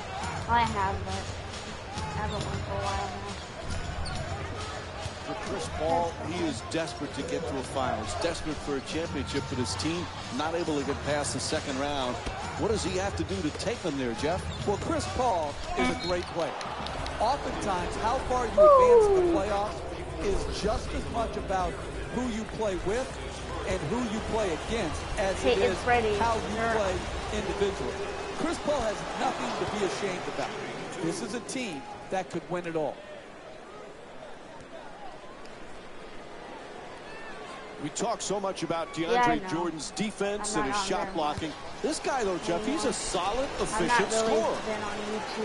well, I have, but I haven't won for a while now. For Chris Paul, he is desperate to get to a finals, desperate for a championship, but his team not able to get past the second round. What does he have to do to take them there, Jeff? Well, Chris Paul is a great player. Oftentimes, how far you advance in the playoffs is just as much about who you play with and who you play against as it is how you play individually. Chris Paul has nothing to be ashamed about. This is a team that could win it all. We talk so much about DeAndre Jordan's defense and his shot blocking. This guy, though, Jeff, he's a solid, efficient scorer.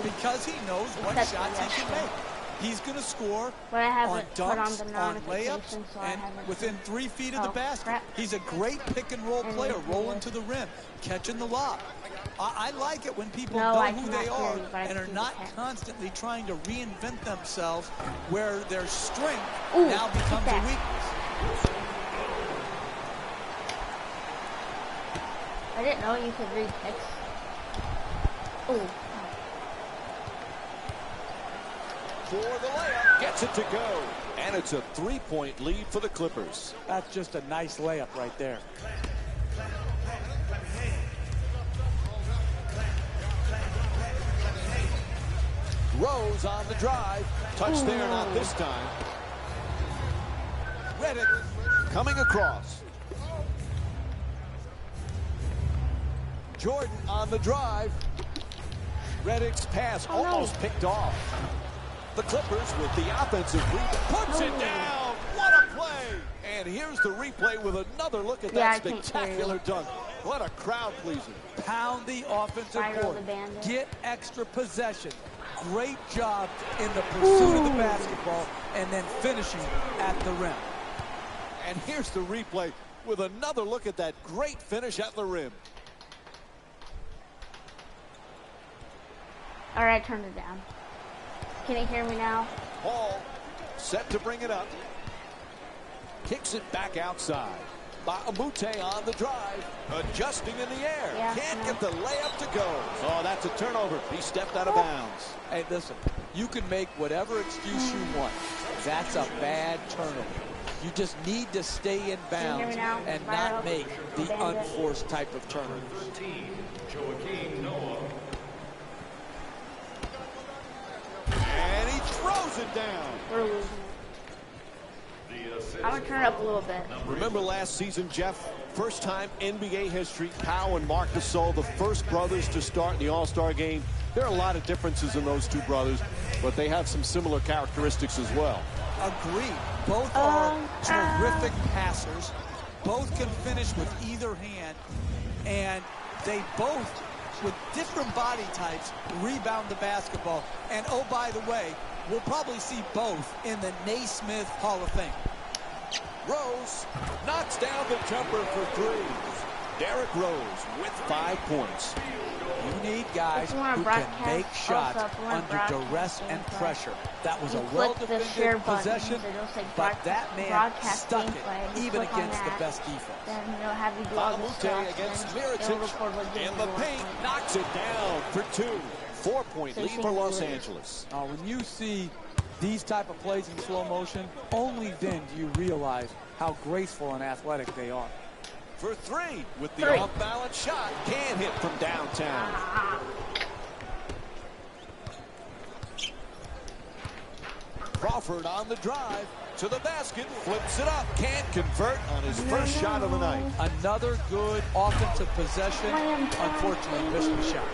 Because he knows what shots he can make. He's going to score on dunks, on layups, and within 3 feet of the basket. He's a great pick-and-roll player, rolling to the rim, catching the lob. I like it when people know who they are and are not constantly trying to reinvent themselves where their strength now becomes a weakness. I didn't know you could read picks. Ooh. For the layup, gets it to go. And it's a 3-point lead for the Clippers. That's just a nice layup right there. Rose on the drive. Touch there, not this time. Reddick coming across. Jordan on the drive. Reddick's pass almost picked off. The Clippers with the offensive rebound. Puts it down. What a play. And here's the replay with another look at that spectacular dunk. What a crowd pleaser. Pound the offensive board. Get extra possession. Great job in the pursuit of the basketball and then finishing at the rim. And here's the replay with another look at that great finish at the rim. All right, turn it down. Can you hear me now? Paul set to bring it up. Kicks it back outside. Baamute on the drive. Adjusting in the air. Can't get the layup to go. Oh, that's a turnover. He stepped out of bounds. Hey, listen. You can make whatever excuse you want. That's a bad turnover. You just need to stay in bounds and not make the unforced type of turnover. And he throws it down. We're losing it. I'm going to turn it up a little bit. Remember last season, Jeff? First time NBA history, Powell and Marc Gasol, the first brothers to start in the All-Star game. There are a lot of differences in those two brothers, but they have some similar characteristics as well. Agreed. Both are terrific passers. Both can finish with either hand. And they both, with different body types, rebound the basketball. And oh, by the way, we'll probably see both in the Naismith Hall of Fame. Rose knocks down the jumper for threes. Derrick Rose with 5 points. You need guys who can make shots under duress and pressure. That was a well-defended possession, but that man stuck it even against the best defense. Baamute against Mirotic in the paint, knocks it down for 2. 4-point lead for Los Angeles. When you see these type of plays in slow motion, only then do you realize how graceful and athletic they are. For three with the off-balance shot. Can't hit from downtown. Crawford on the drive to the basket, flips it up, can't convert on his first shot of the night. Another good offensive possession, unfortunately missed the shot.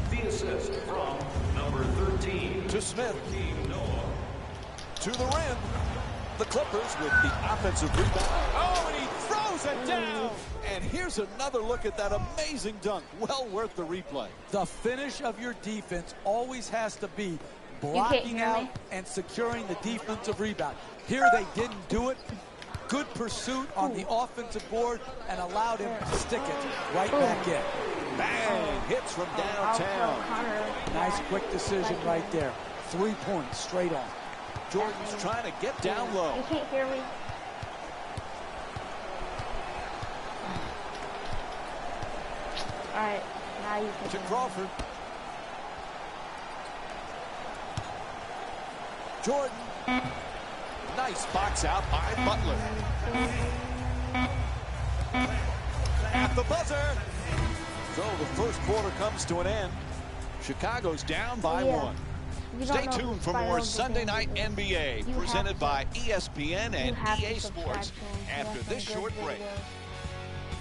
The assist from number 13. To Smith. To the rim. The Clippers with the offensive rebound. Oh, and he throws it down. And here's another look at that amazing dunk. Well worth the replay. The finish of your defense always has to be blocking out and securing the defensive rebound. Here they didn't do it. Good pursuit on the offensive board and allowed him to stick it right back in. Bang! Hits from downtown. Nice quick decision right there. 3 points straight on. Jordan's trying to get down low. You can't hear me. All right, now you can. To Crawford. Jordan. Nice box out by Butler. At the buzzer. So the first quarter comes to an end. Chicago's down by one. Stay tuned for more Sunday Night NBA presented by ESPN and EA Sports after this short break.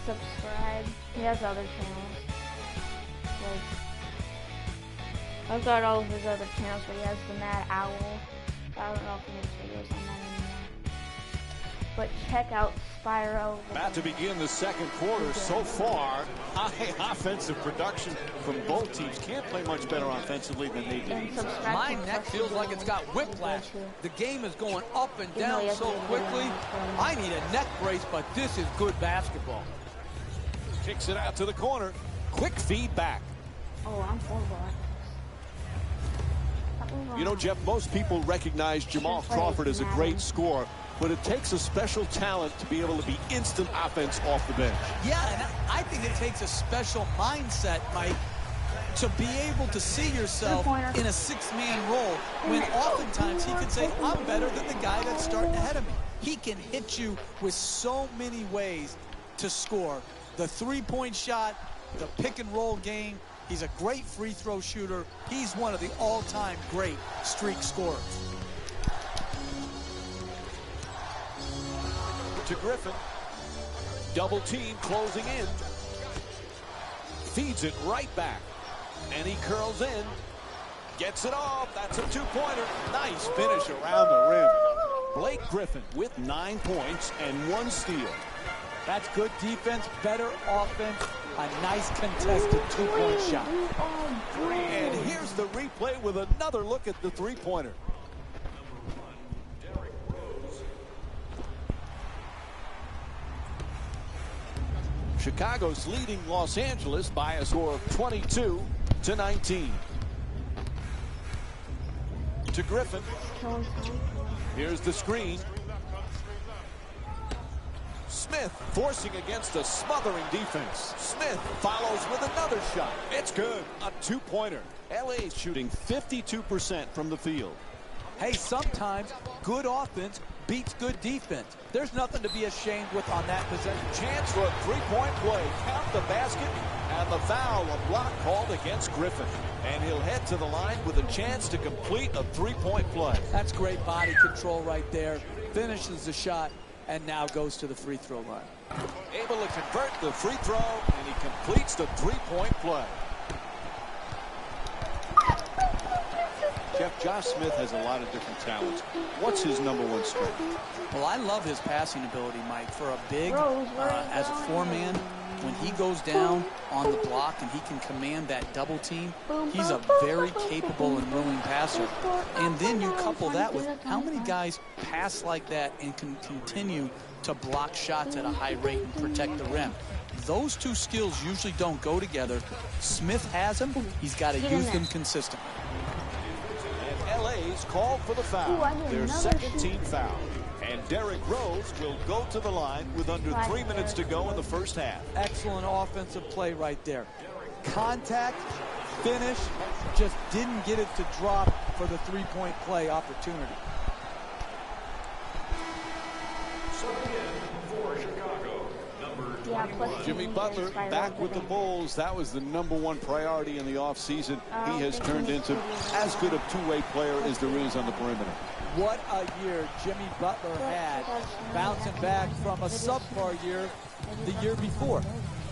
Subscribe. He has other channels. Like, I've got all of his other channels, but he has the Mad Owl. I don't know if he makes videos on that anymore. But check out Spyro. About to begin the second quarter. So far, high offensive production from both teams. Can't play much better offensively than they did. My neck feels like it's got whiplash. The game is going up and down so quickly. I need a neck brace, but this is good basketball. Kicks it out to the corner. Quick feedback. Oh, I'm horrible. You know, Jeff, most people recognize Jamal Crawford as a great scorer, but it takes a special talent to be able to be instant offense off the bench. Yeah, and I think it takes a special mindset, Mike, to be able to see yourself in a six-man role when oftentimes he can say, I'm better than the guy that's starting ahead of me. He can hit you with so many ways to score. The three-point shot, the pick-and-roll game. He's a great free throw shooter. He's one of the all-time great streak scorers. To Griffin. Double team closing in. Feeds it right back. And he curls in. Gets it off. That's a two-pointer. Nice finish around the rim. Blake Griffin with 9 points and 1 steal. That's good defense, better offense, a nice contested two-point shot. And here's the replay with another look at the three-pointer. Chicago's leading Los Angeles by a score of 22-19. To Griffin. Here's the screen. Smith forcing against a smothering defense. Smith follows with another shot. It's good. A two-pointer. LA shooting 52% from the field. Hey, sometimes good offense beats good defense. There's nothing to be ashamed with on that possession. Chance for a three-point play. Count the basket and the foul, a block called against Griffin. And he'll head to the line with a chance to complete a three-point play. That's great body control right there. Finishes the shot and now goes to the free throw line. Able to convert the free throw, and he completes the three-point play. Jeff, Josh Smith has a lot of different talents. What's his #1 strength? Well, I love his passing ability, Mike. For a big, as a four-man, when he goes down on the block and he can command that double team, he's a very capable and willing passer. And then you couple that with how many guys pass like that and can continue to block shots at a high rate and protect the rim. Those two skills usually don't go together. Smith has them. He's got to use them consistently. And LA's called for the foul. Their second team foul. And Derrick Rose will go to the line with under 3 minutes to go in the first half. Excellent offensive play right there. Contact, finish, just didn't get it to drop for the three-point play opportunity. For Chicago, number 21. Jimmy Butler back with the Bulls. That was the #1 priority in the offseason. He has turned into as good a two-way player as there is on the perimeter. What a year Jimmy Butler had, bouncing back from a subpar year the year before.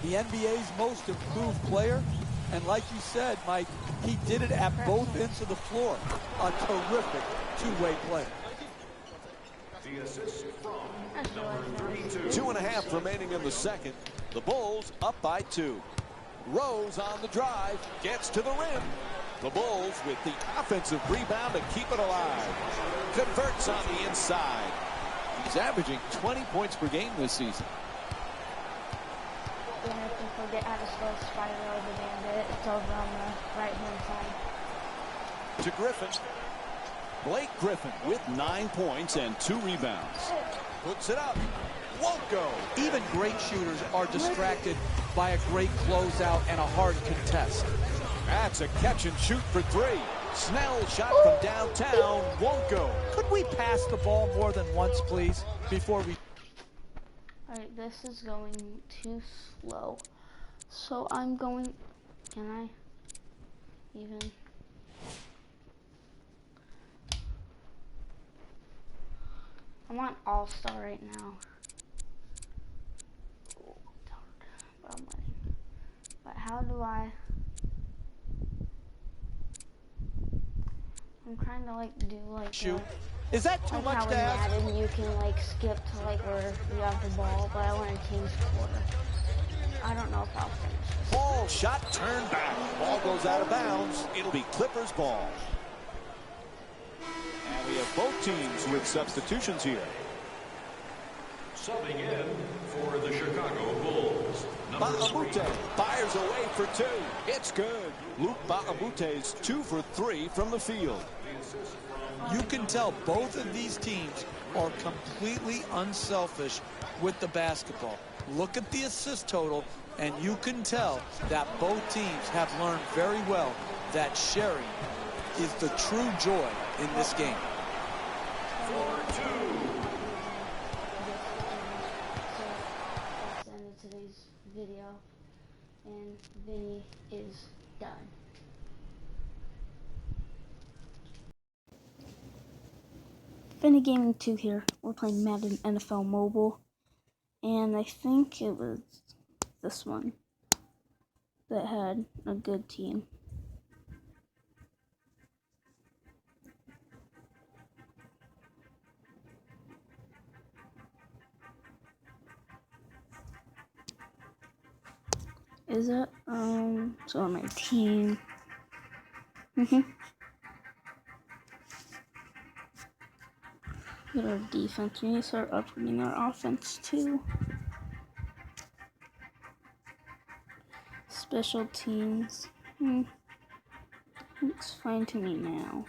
The NBA's most improved player, and like you said, Mike, he did it at both ends of the floor. A terrific two-way player. The assist from number 32. 2.5 remaining in the second. The Bulls up by 2. Rose on the drive, gets to the rim. The Bulls with the offensive rebound to keep it alive. Converts on the inside. He's averaging 20 points per game this season. Then if you forget how to spell spiral the bandit, it's over on the right-hand side. To Griffin. Blake Griffin with 9 points and 2 rebounds. Puts it up. Won't go. Even great shooters are distracted by a great closeout and a hard contest. That's a catch and shoot for 3. Snell shot from downtown. Won't go. Could we pass the ball more than once, please, before we... Alright, this is going too slow. So I'm going... Can I even... I want All-Star right now. Oh, but I'm letting... But how do I... I'm trying to like do like shoot. Is that too much to ask? Madden, you can like skip to like where you have the ball, but I want to change the order. I don't know if I'll finish this. Ball shot turned back. Ball goes out of bounds. It'll be Clippers ball. And we have both teams with substitutions here. Subbing in for the Chicago Bulls. Ba'amute fires away for 2. It's good. Luke Ba'amute's 2 for 3 from the field. You can tell both of these teams are completely unselfish with the basketball. Look at the assist total, and you can tell that both teams have learned very well that sharing is the true joy in this game. Let's end today's video, and Vinny is done. Vinny Gaming 2 here. We're playing Madden NFL Mobile, and I think it was this one that had a good team. Is it? So on my team. Get our defense. We need to start upgrading our offense too. Special teams. Looks fine to me now.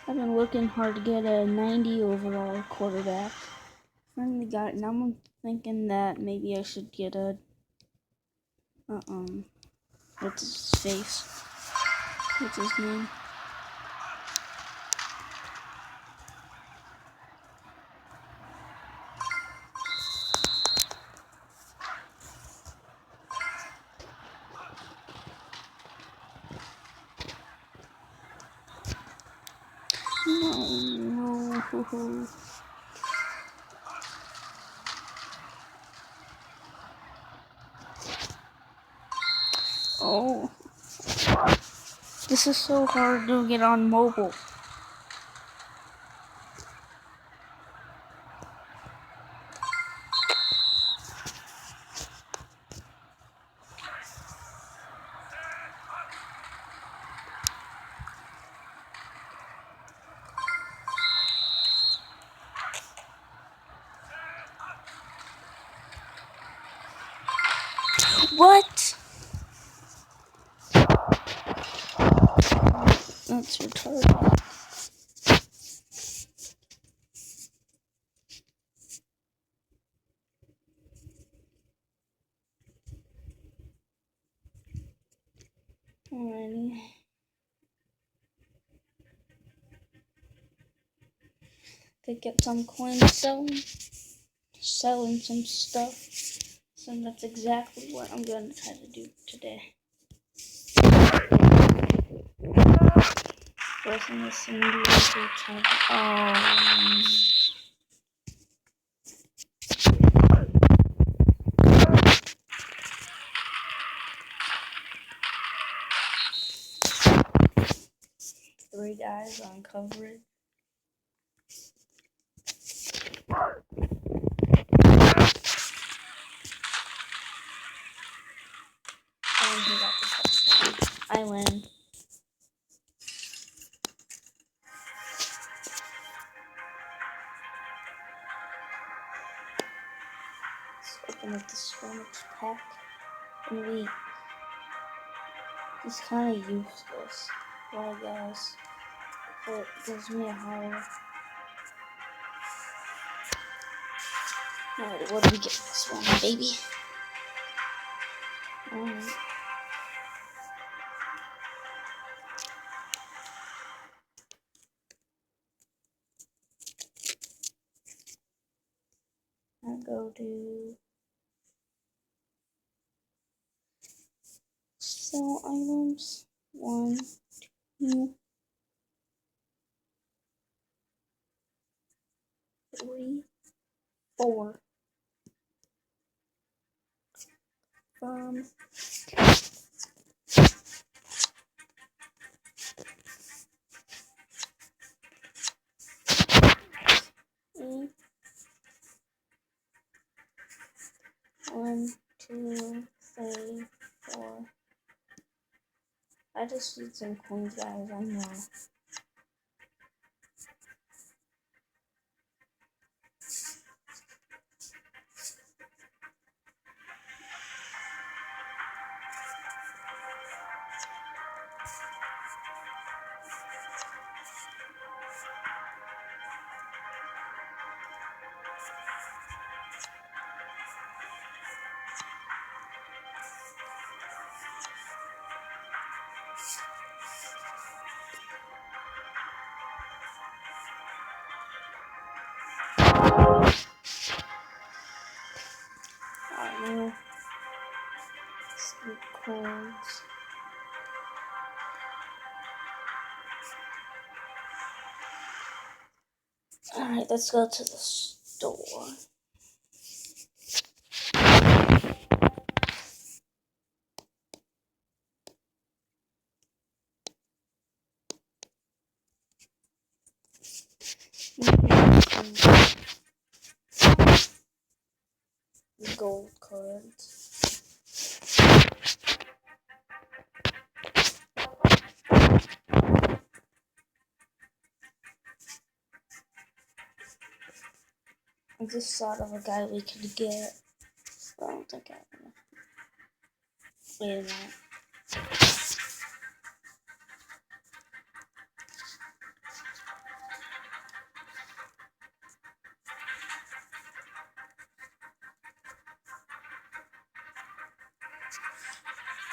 I've been working hard to get a 90 overall quarterback. Finally got it. Now I'm thinking that maybe I should get a what's his face? What's his name? No. Oh. This is so hard to get on mobile. What? That's retarded. Alrighty. Pick up some coins, selling some stuff. So that's exactly what I'm going to try to do today. Forcing this into time. Three guys on coverage. And he got the touchdown. I win. Let's open up the scrimmage pack. And he's kind of useless. Well, guys, it gives me a holler. Alright, what do we get this one, baby? Alright. I'll go to sell items. 1, 2, 3, 4. From 1, 2, 3, 4. I just need some coins, guys. I know. I know. Some coins. Alright, let's go to the store. Gold cards. I just thought of a guy we could get. I don't think I have enough. Wait a minute.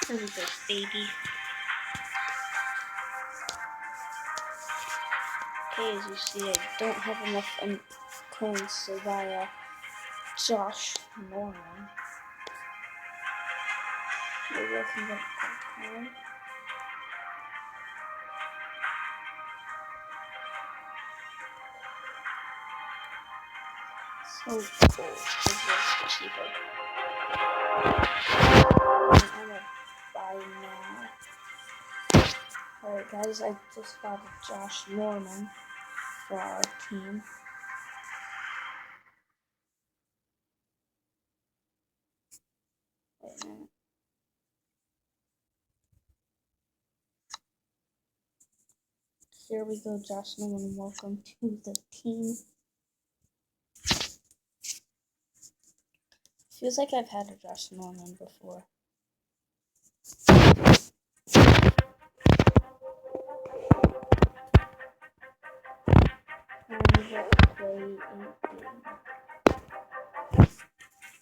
Here we go, baby. Okay, as you see, I don't have enough coins to buy a Josh Norman. Maybe I can get a coin. So cool. It's cheaper. I'm gonna buy now. Alright guys, I just bought a Josh Norman for our team. Wait a minute. Here we go, Josh Norman. Welcome to the team. Feels like I've had a Josh Norman before.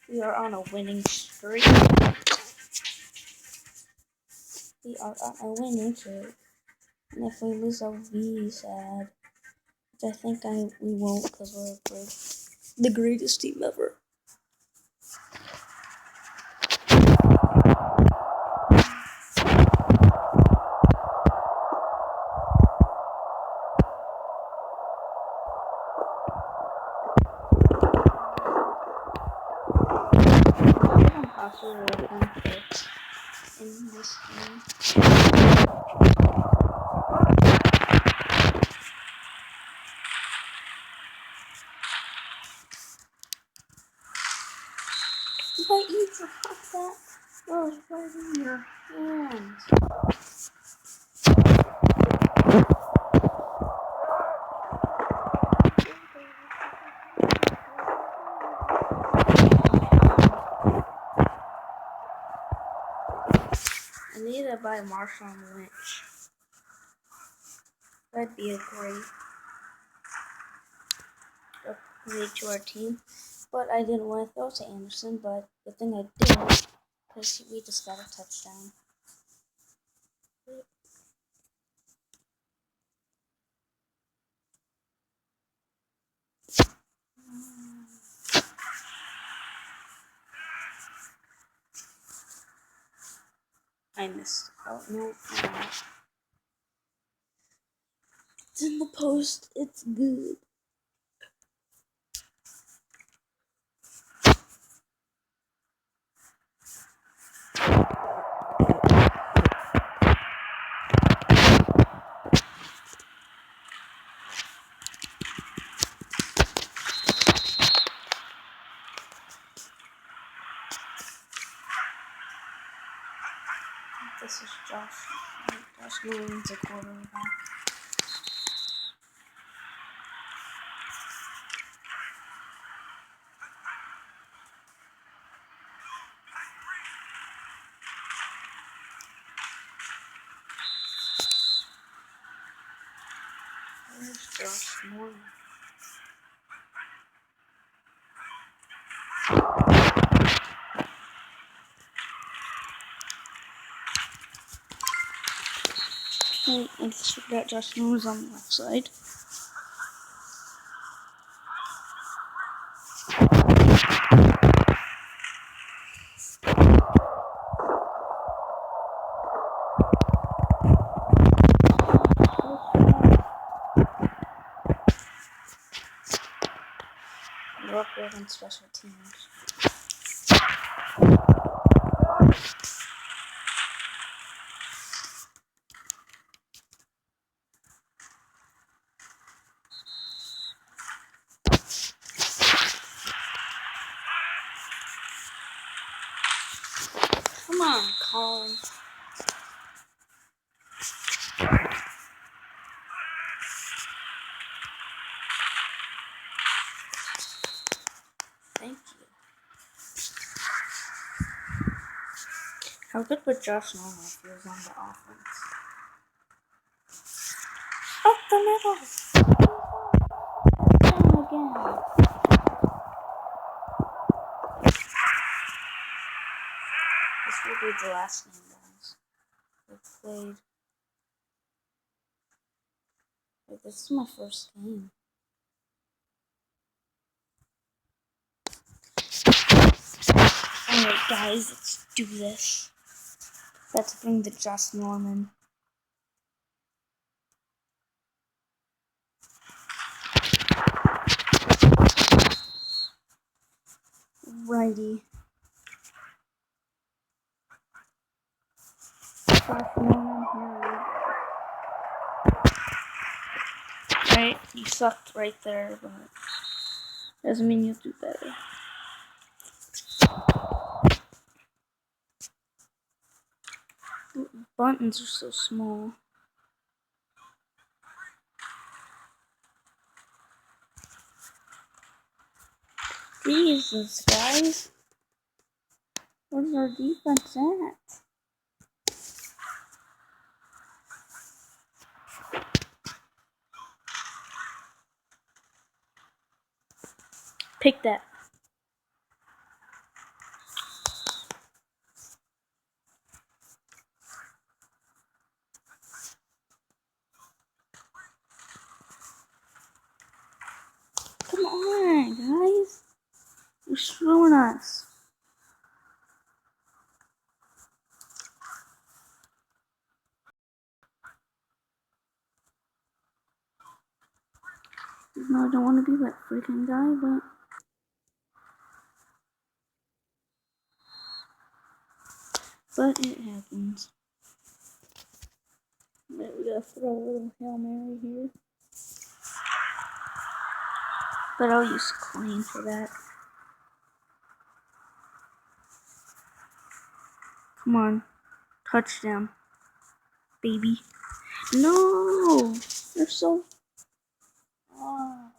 We are on a winning streak. We are on a winning streak. And if we lose, I'll be sad. Which I think we won't, because we're the greatest team ever. In this game. But you forgot that was right in your hands. I need to buy Marshawn Lynch. That'd be a great upgrade to our team. But I didn't want to throw to Anderson, but the thing I did, because we just got a touchdown. I missed. Oh, no. It's in the post. It's good. This is Josh. Josh Norman's a quarterback. Where's Josh Norman? I just forgot Josh Norman's on the left side. We're up there on special teams. Come on, Colin. Thank you. How good would Josh Norman if he was on the offense? Up the middle! Down again. This will be the last game, guys. We've played. Wait, this is my first game. Alright, guys, let's do this. Let's bring the Josh Norman. Righty. Josh Norman, here we go. Right, you sucked right there, but doesn't mean you'll do better. Buttons are so small. Jesus, guys. Where's our defense at? Pick that. Come on, guys. You're screwing us. No, I don't want to be that freaking guy, but it happens. Right, we gotta throw a little Hail Mary here. But I'll use clean for that. Come on. Touchdown. Baby. No! They're so... Oh.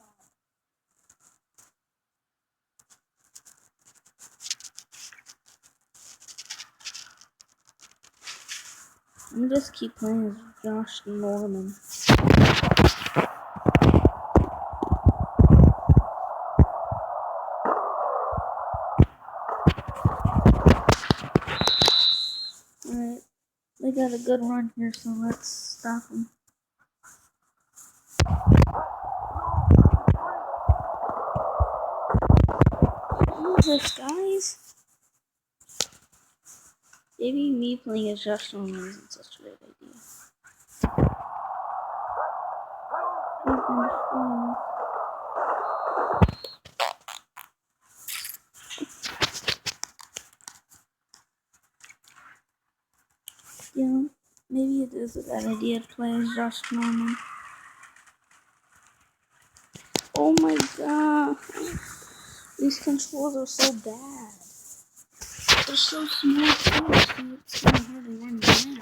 I'm just keep playing as Josh Norman. Alright. They got a good run here, so let's stop them. What is this, guys? Maybe me playing as Josh Norman isn't such a great idea. Yeah, maybe it is a bad idea to play as Josh Norman. Oh my god. These controls are so bad. They're so small too, so it's kind of hard to run down.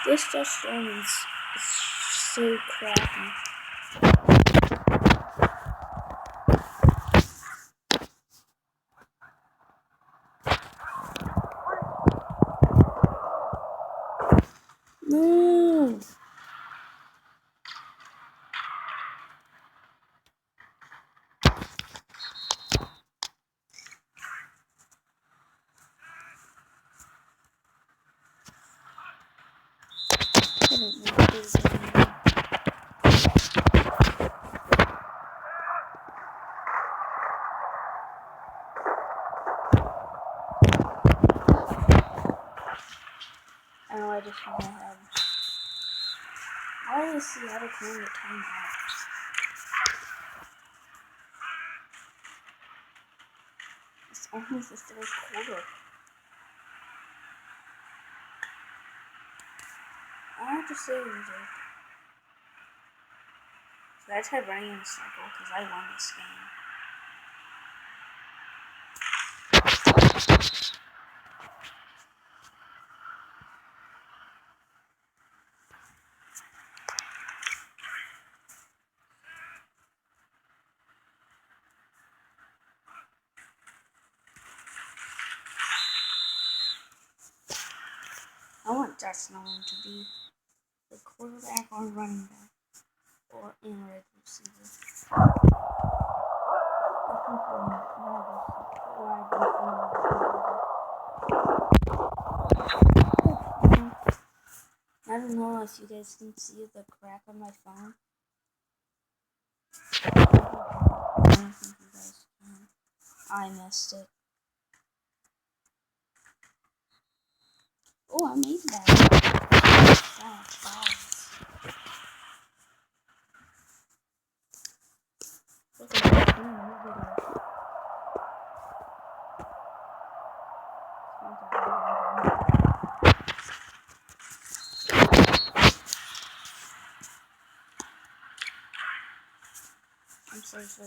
This Josh Norman is so crappy. No! I don't know what this is anymore. Oh, I just went ahead. Why is Seattle playing the timeouts? It's almost the third quarter. I have to say, Joe. So I tried running in a circle because I won this game. I want Josh Norman to be the quarterback or running back or in a red receiver. I don't know if you guys can see the crack on my phone. I don't think you guys can. I missed it. Oh, I made that. seriously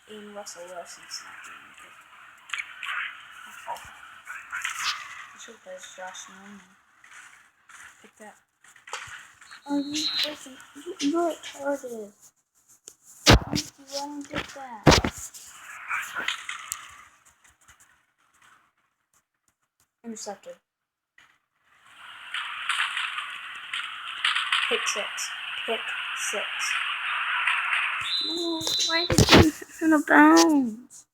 in Russell Wilson's not doing good. I should play Josh Norman. Pick that. Oh, you're retarded. Thank you, I don't get that. Intercepted. Pick six. Pick six. No, why did you hit out of bounds?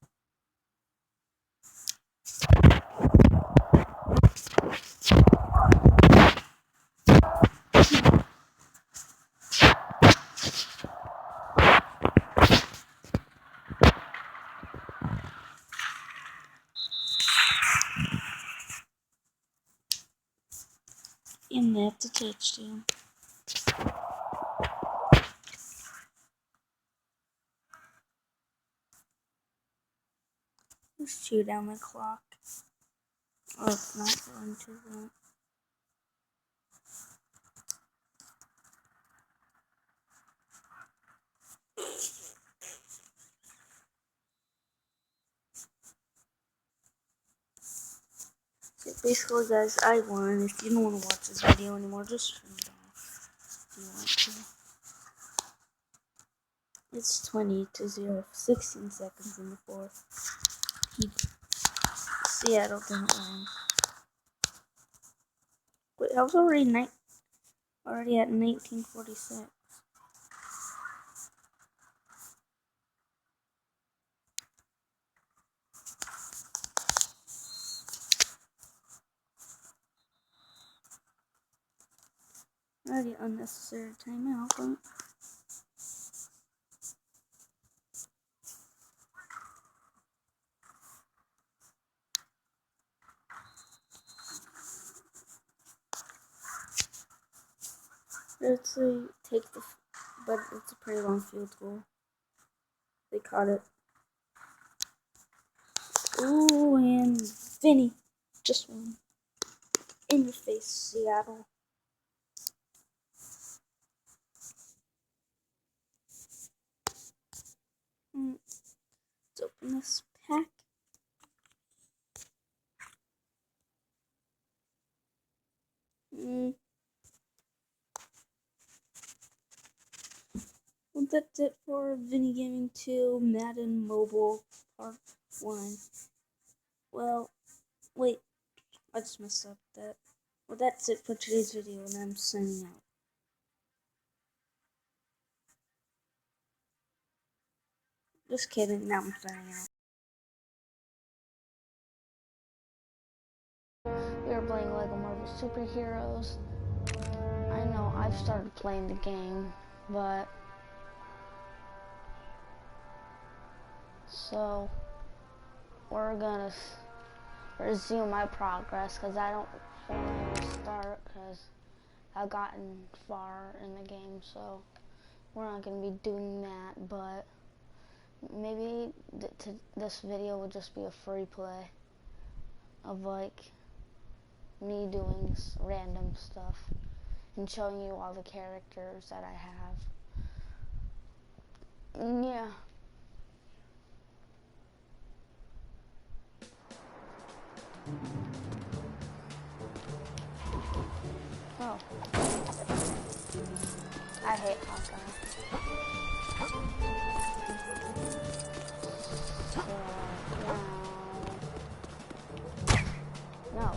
And that's a touchdown. Let's chew down the clock. Oh, it's not going to that. So basically, guys, I won. If you don't want to watch this video anymore, just turn it off if you want to. It's 20-0, 16 seconds in the fourth. Seattle didn't win. Wait, I was already at 1946. Already unnecessary timeout, but it's a pretty long field goal. They caught it. Ooh, and Vinny just won. In your face, Seattle. Let's open this pack. Well, that's it for Vinny Gaming 2 Madden Mobile Part 1. Well, wait, I just messed up that. Well, that's it for today's video, and I'm signing out. Just kidding, now I'm signing out. We are playing Lego Marvel Superheroes. I know I've started playing the game, but so we're gonna resume my progress because I don't want to start because I've gotten far in the game, so we're not gonna be doing that. But maybe this video will just be a free play of like me doing random stuff and showing you all the characters that I have. Yeah. Oh. I hate Hawkeye. So, no.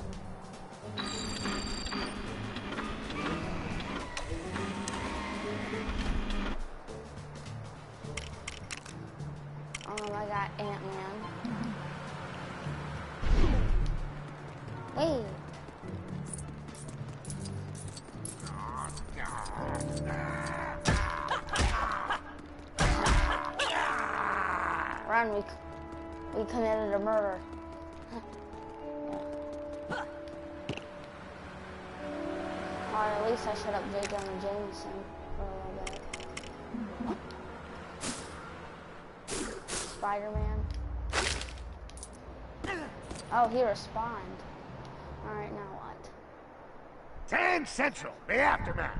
I got Ant-Man. Hey. Run, we committed a murder. Or at least I shut up J. Jonah Jameson for a little bit. Spider-Man. Oh, he respawned. Alright, now what? 10 Central, the aftermath.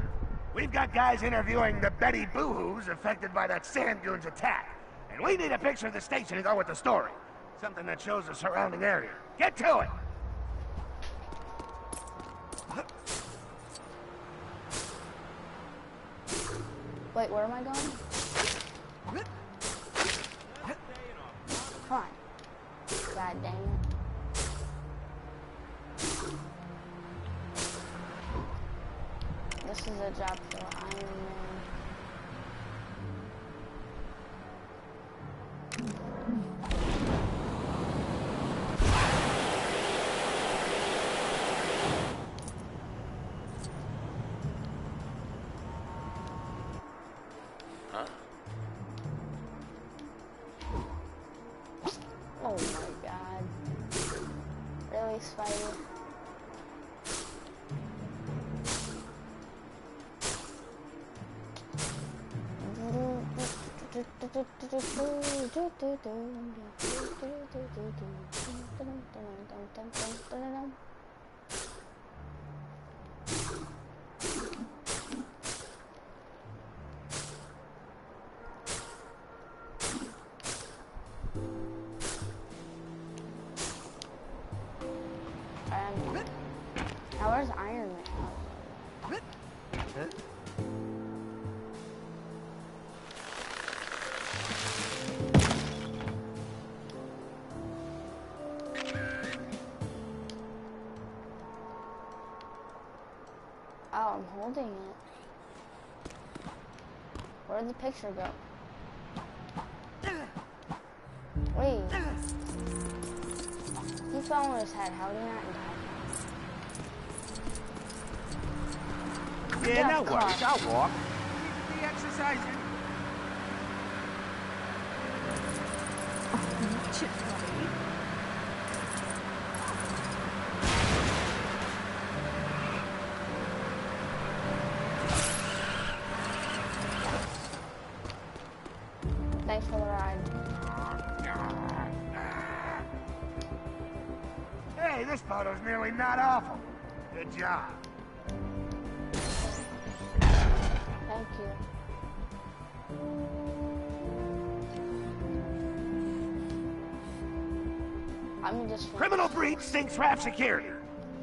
We've got guys interviewing the Betty Boo-Hoos affected by that Sand Dunes attack. And we need a picture of the station to go with the story. Something that shows the surrounding area. Get to it! Wait, where am I going? Come on. God dang it. This is a job for Iron Man. Huh? Oh my god. Really, Spidey? Now where's Iron Man? Oh, I'm holding it. Where'd the picture go? Wait. He fell on his head. How did he not die? Yeah, no worries. I'll walk. Be exercising. Thanks for the ride. Hey, this photo's nearly not awful. Good job. Thank you. I'm just... Criminal breach sinks trap security.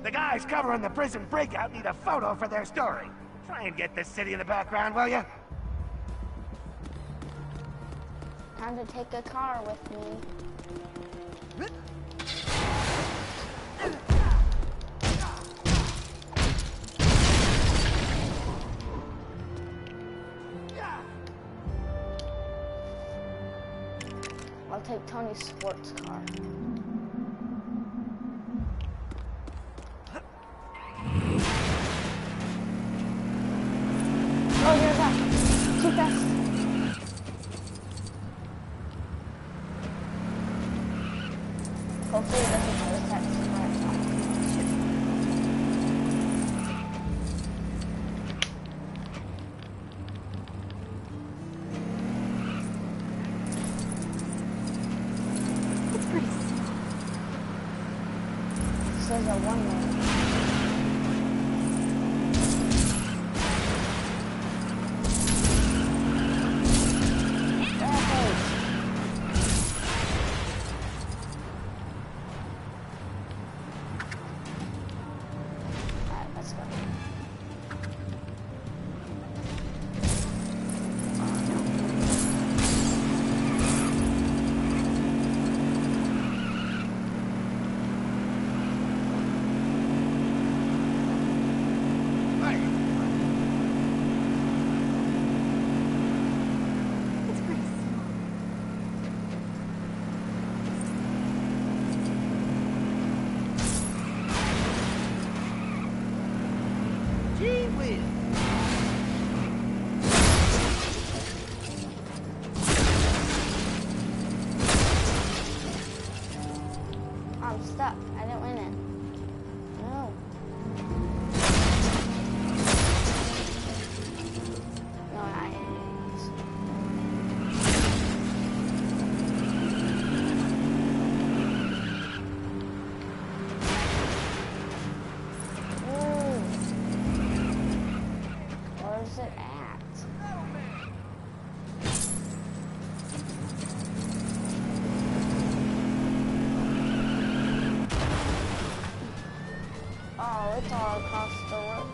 The guys covering the prison breakout need a photo for their story. Try and get this city in the background, will you? Time to take a car with me. I'll take Tony's sports car. Oh, you're back. Too fast. Hopefully it doesn't have a text. It's pretty simple. It says a one-way. It's all across the river.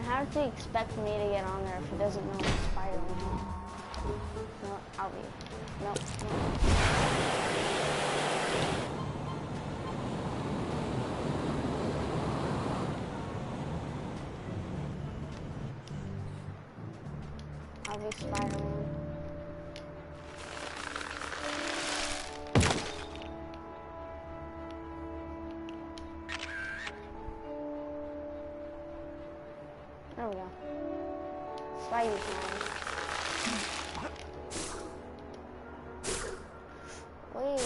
How does he expect me to get on there if he doesn't know it's Spider-Man? No, I'll be. Nope. I'll be Spider-Man. There we go. Spidey time. Wait.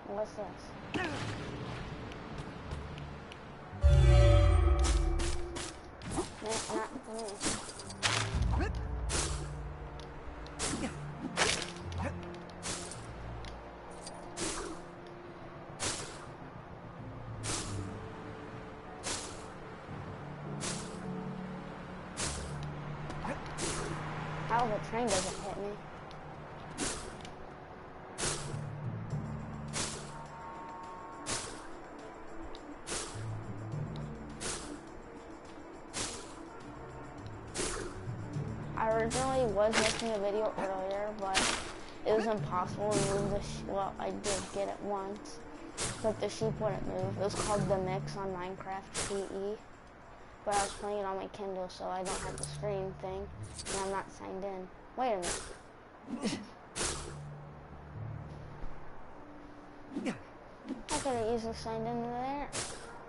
What's this? Not for me. How the train doesn't hit me. I originally was making a video earlier, but it was impossible to move the sheep. Well, I did get it once, but the sheep wouldn't move. It was called The Mix on Minecraft PE, but I was playing it on my Kindle, so I don't have the screen thing, and I'm not signed in. Wait a minute. I could have easily signed into there.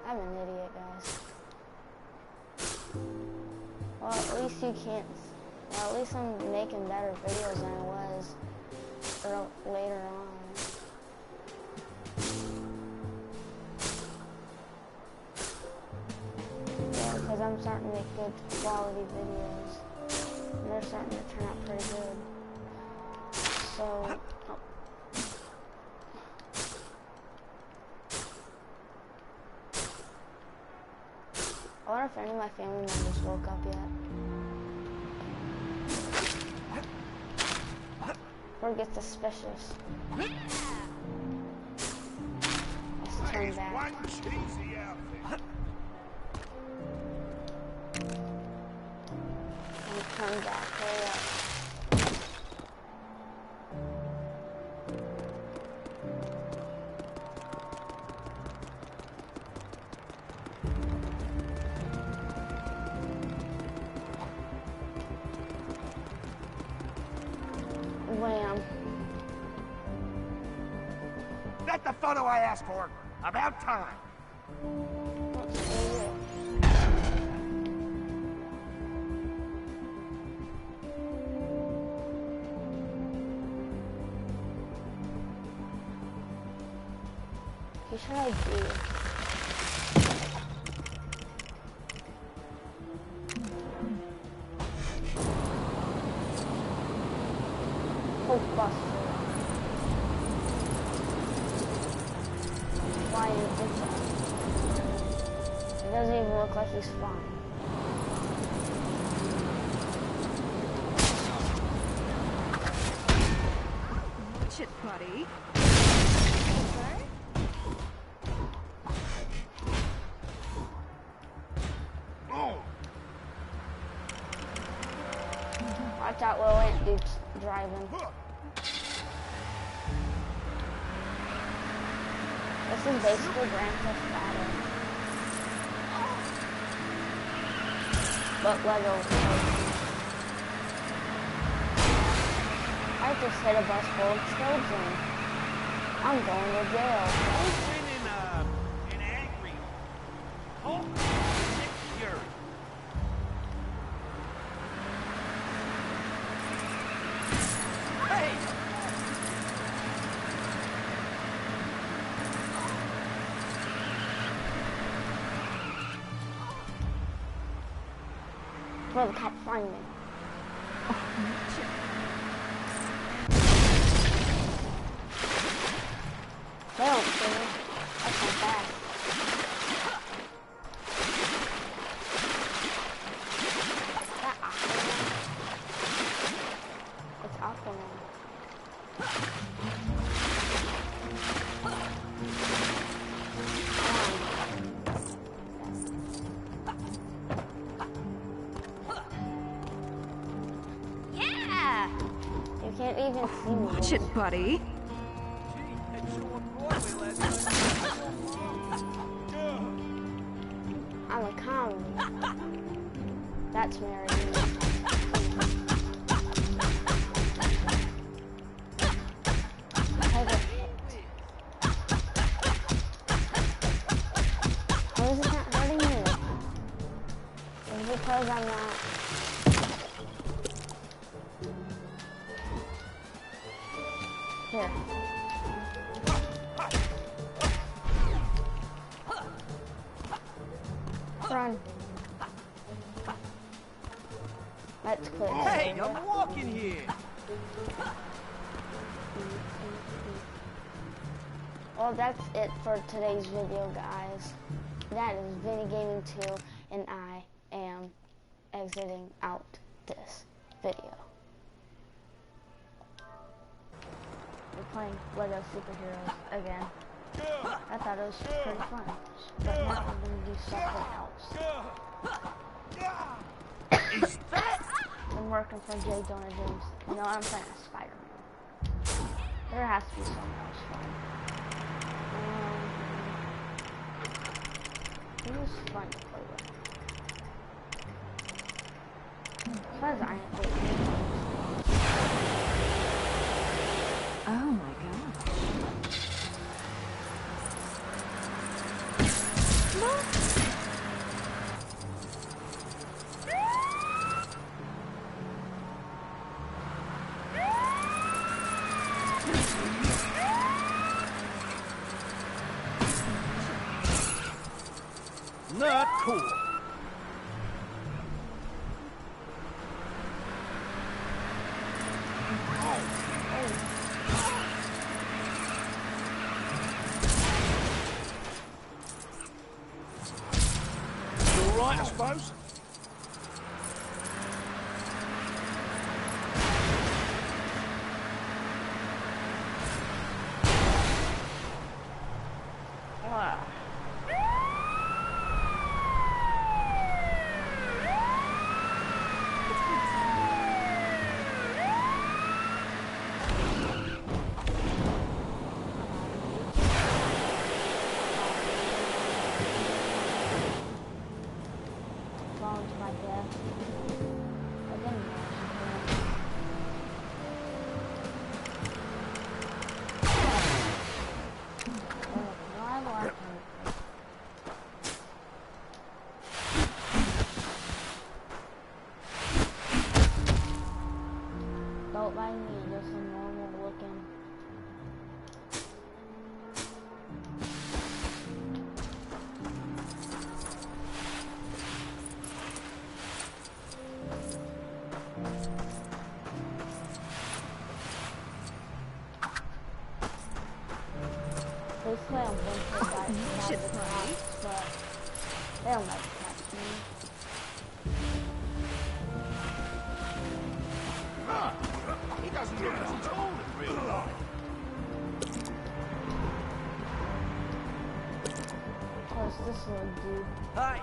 I'm an idiot, guys. Well, at least you can't. Well, at least I'm making better videos than I was later on. Yeah, because I'm starting to make good quality videos. And they're starting to turn out pretty good. So, oh. I wonder if any of my family members woke up yet. Or get suspicious. Let's turn back. One cheesy outfit. And turn back. Hurry up. Wham. That's the photo I asked for. About time. What should I do? Hulkbuster. Flying insect. It doesn't even look like he's flying. Watch it, buddy. Watch out, little ant dude's driving. This is basically Grand Theft Auto. But Lego. I just hit a bus full of children. I'm going to jail. Who's winning an angry Hulk Fury? Hey! Before the cops find me. They don't see me. That's not bad. Is that Aquaman? It's Aquaman. Yeah! You can't even see me. Watch it, buddy. I'm a comedy. That's Mary. How is it not hurting me? It's because I'm not. Here. Run. Let's quit. Hey, I'm walking here. Well, that's it for today's video, guys. That is Vinny Gaming 2, and I am exiting out this video. We're playing Lego Superheroes again. I thought it was pretty fun, but now we're going to do something else. I'm working for J. Jonah James. You know, I'm playing as Spider-Man. There has to be something else fun. He was fun to play with. Besides Iron Man. Oh my god. Not cool. All right, I suppose. Don't mind me, just a normal looking. Basically, I'm going to the guy out of the box, but they'll never catch me. He doesn't look as tall in real life. What's this little dude? Hi.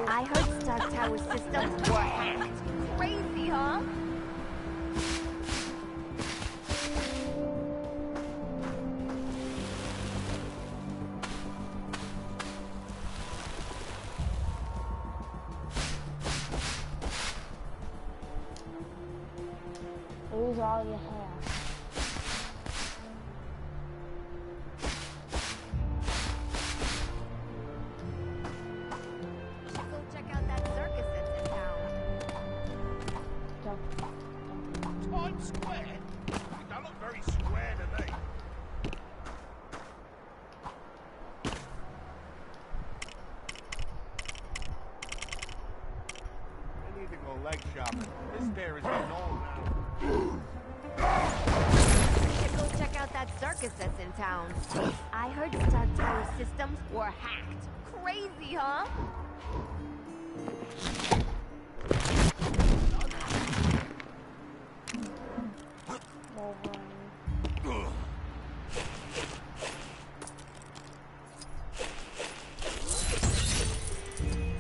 I heard Stark Tower systems were hacked. Crazy, huh? Lose all you have. Go check out that circus that's in town. Times Square? It don't look very square to me. I need to go leg shopping. This there is getting old now. Go check out that circus that's in town. I heard Stark Tower systems were hacked. Crazy, huh?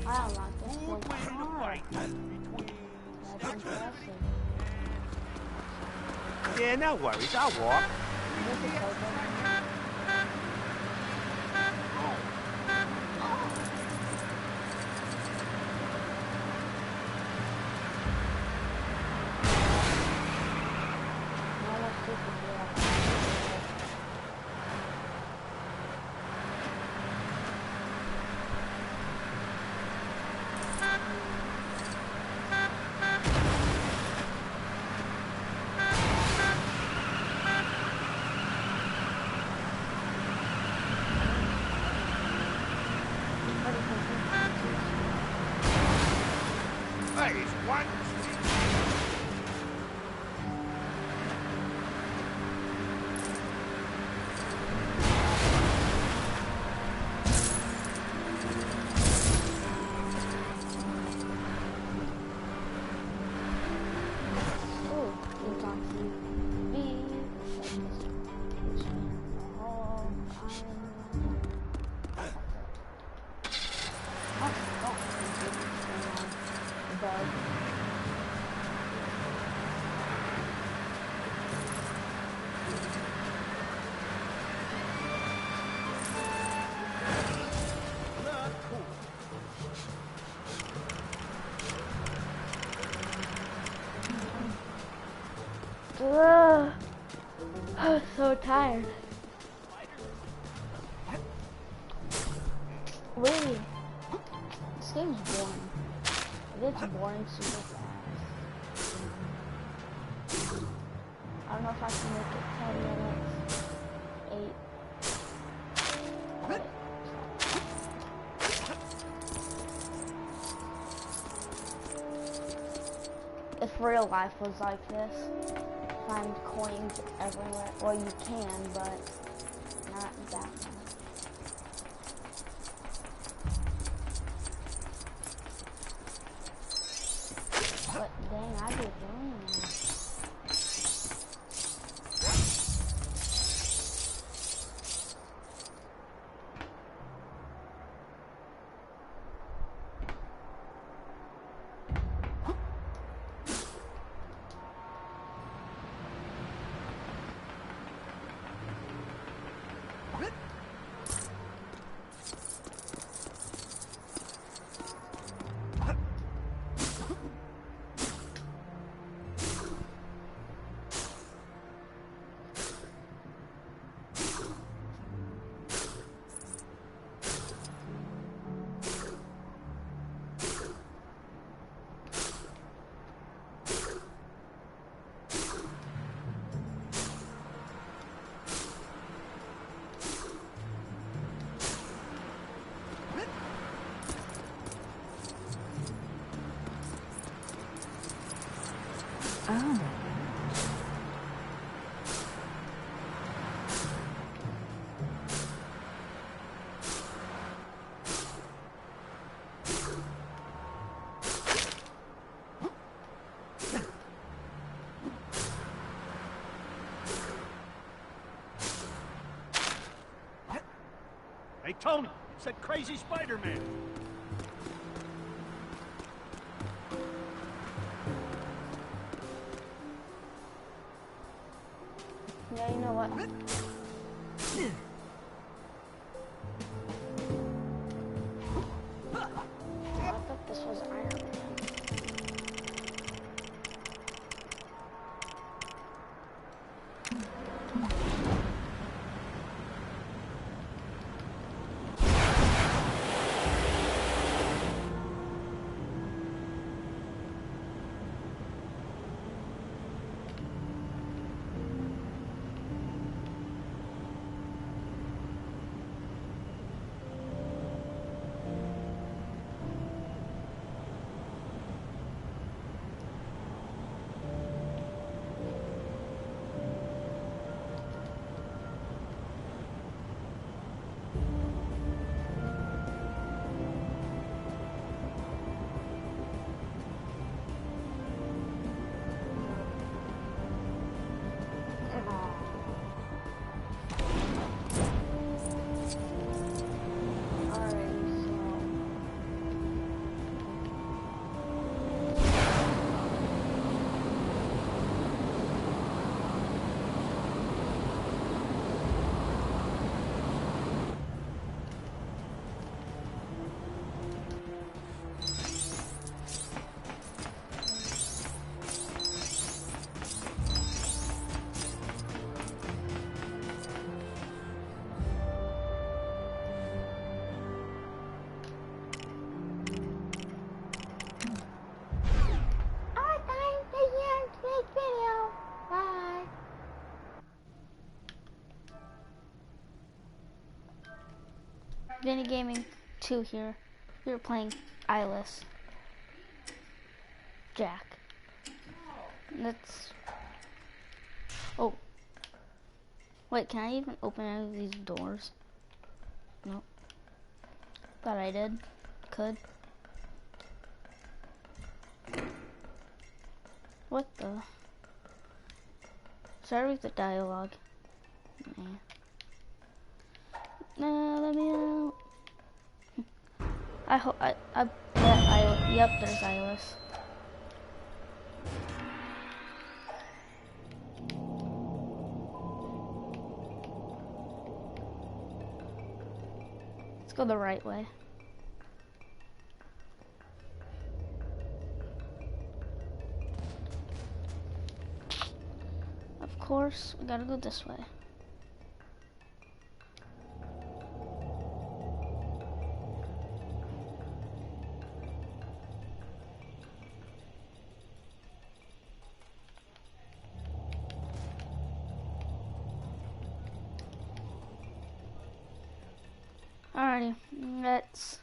I don't like this so hard. That's impressive. Yeah, no worries. I'll walk. This is so good. Hey, it's one. Ugh. I'm so tired. Really? This game's boring. It gets boring super fast. I don't know if I can make it 10 minutes. 8. If real life was like this, find coins everywhere. Well, you can, but not that much. But dang, I'd be doing that. Oh. Tony, it said Crazy Spider-Man. Yeah, you know what? I thought this was Iron Man. Vinny Gaming 2 here. We were playing Eyeless. Jack. Let's... Oh. Wait, can I even open any of these doors? Nope. Thought I did. Could. What the? Should I read the dialogue? Nah. No, let me out. I hope I bet yep, there's Eyeless. Let's go the right way. Of course, we gotta go this way. Alrighty, let's,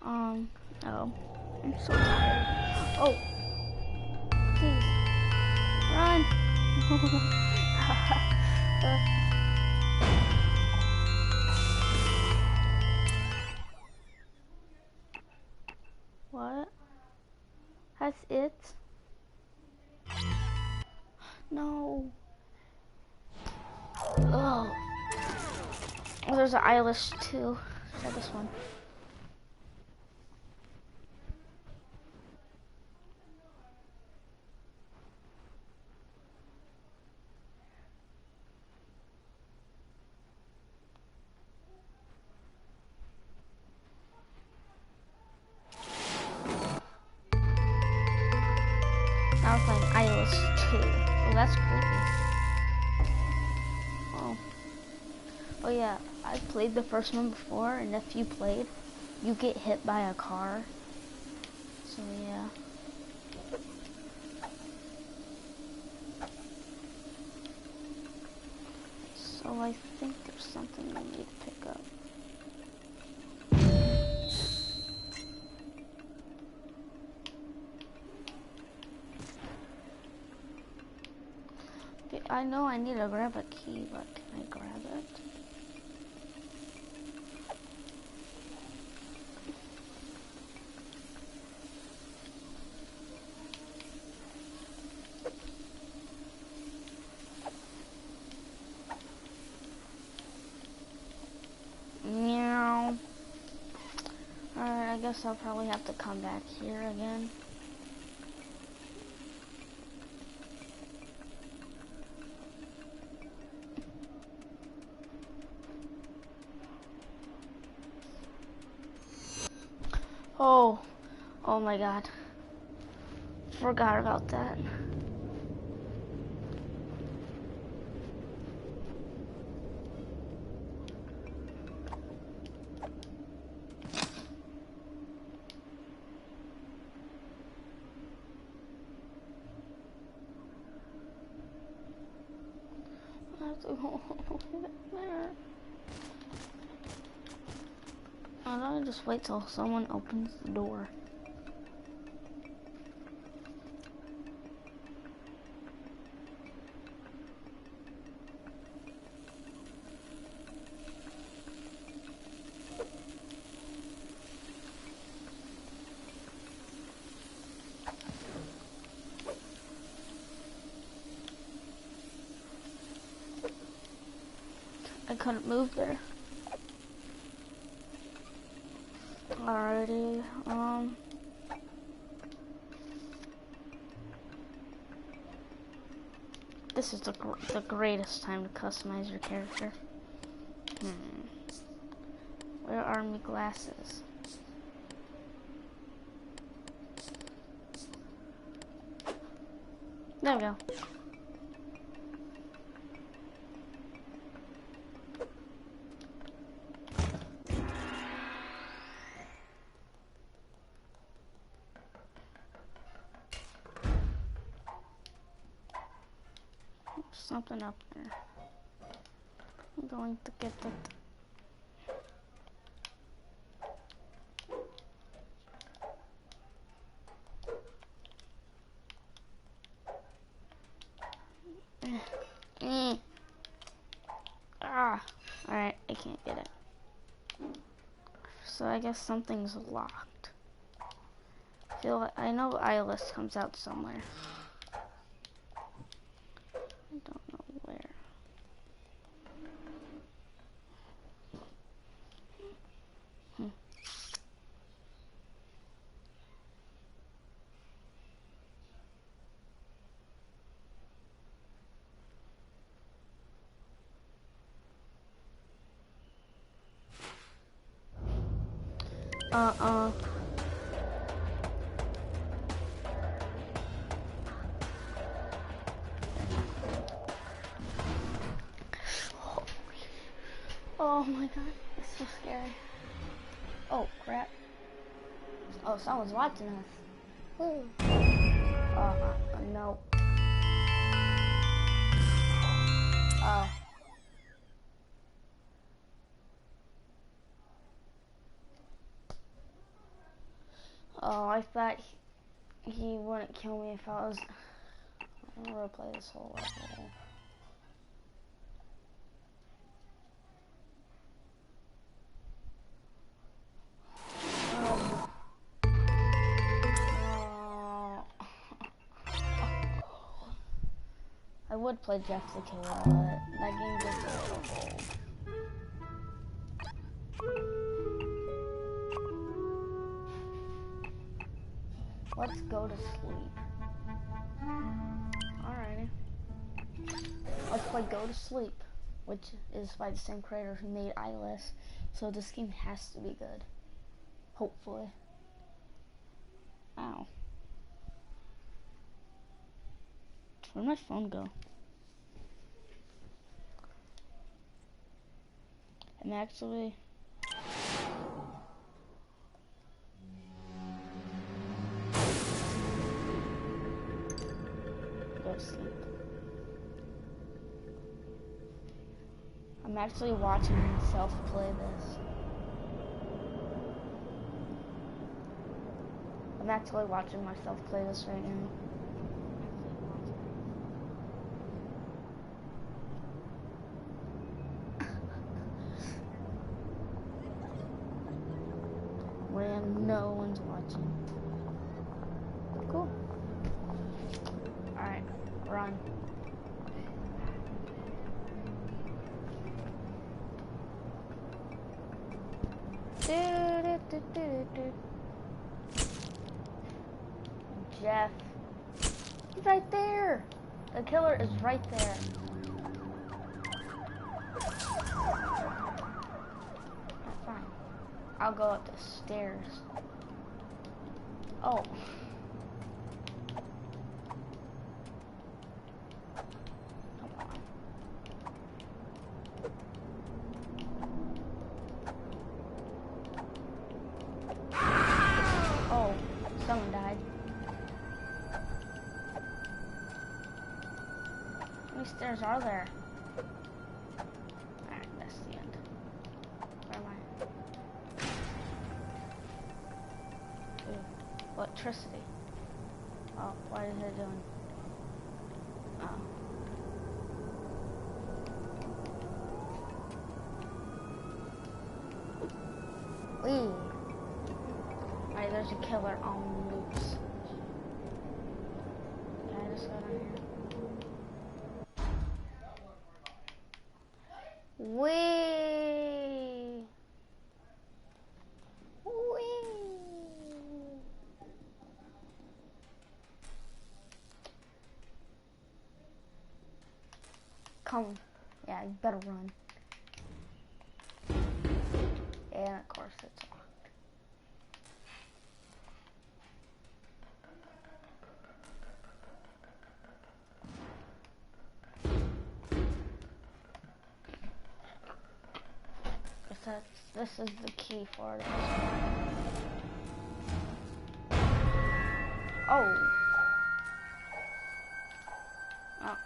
oh, I'm so tired. Oh, please, run. What? That's it? No. Oh. Oh, there's an eyelash too. Try this one. Now we're playing eyelash too. Oh, that's creepy. Oh. Oh yeah, I played the first one before, and if you played, you get hit by a car. So yeah. So I think there's something I need to pick up. I know I need to grab a key, but can I grab it? Yeah. guess I'll probably have to come back here again. Oh my god. Forgot about that. I have to go there. Why don't I just wait till someone opens the door? I couldn't move there. Alrighty, this is the greatest time to customize your character. Where are my glasses? There we go. Something up there. I'm going to get the alright, I can't get it. So I guess something's locked. I know Eyeless comes out somewhere. I don't know where. Oh my god, it's so scary. Oh crap. Oh, someone's watching us. Woo. No. Oh. Oh, I thought he wouldn't kill me if I was... I'm gonna replay this whole level. I would play Jeff the Killer, but that game gets a little old. Let's go to sleep. Alrighty. Let's play Go to Sleep, which is by the same creator who made Eyeless, so this game has to be good. Hopefully. Ow. Where'd my phone go? I'm actually... Go to sleep. I'm actually watching myself play this. I'm actually watching myself play this right now. When no one's watching. Cool. Alright, run. Do, do, do, do, do. Jeff. He's right there. The killer is right there. That's fine. I'll go up the stairs. Oh. Oh, someone died. How many stairs are there? Alright, that's the end. Where am I? Ooh, electricity. Oh, what is it doing? Oh. Wee. Alright, there's a killer on loose. Can I just go down here? Wee. Wee. Come. Yeah, you better run. And of course it's locked. This is the key for it. Oh. Oh.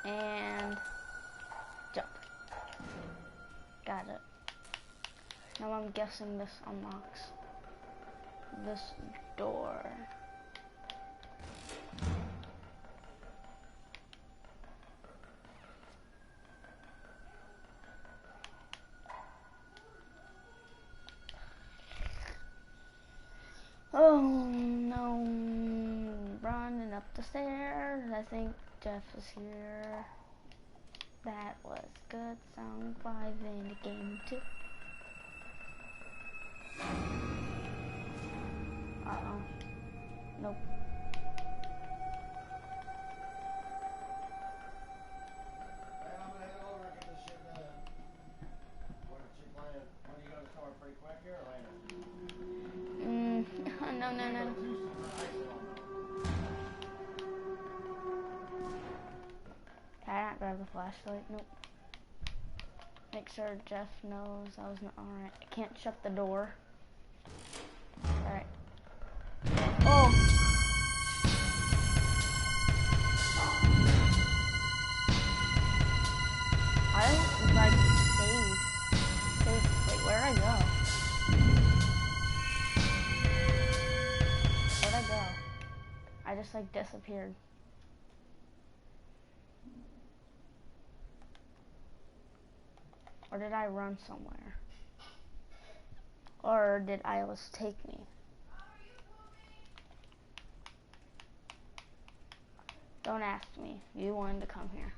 And jump. Got it. Now I'm guessing this unlocks this door. Oh no, running up the stairs. I think Jeff is here. That was good. Song 5 in game 2. Uh-oh. Nope. No. Can I not grab the flashlight? Nope. Make sure Jeff knows I was not alright. I can't shut the door. Alright. Oh! I was like saved. Wait, where'd I go? Where'd I go? I just like disappeared. Or did I run somewhere? Or did Iris take me? Don't ask me. You wanted to come here.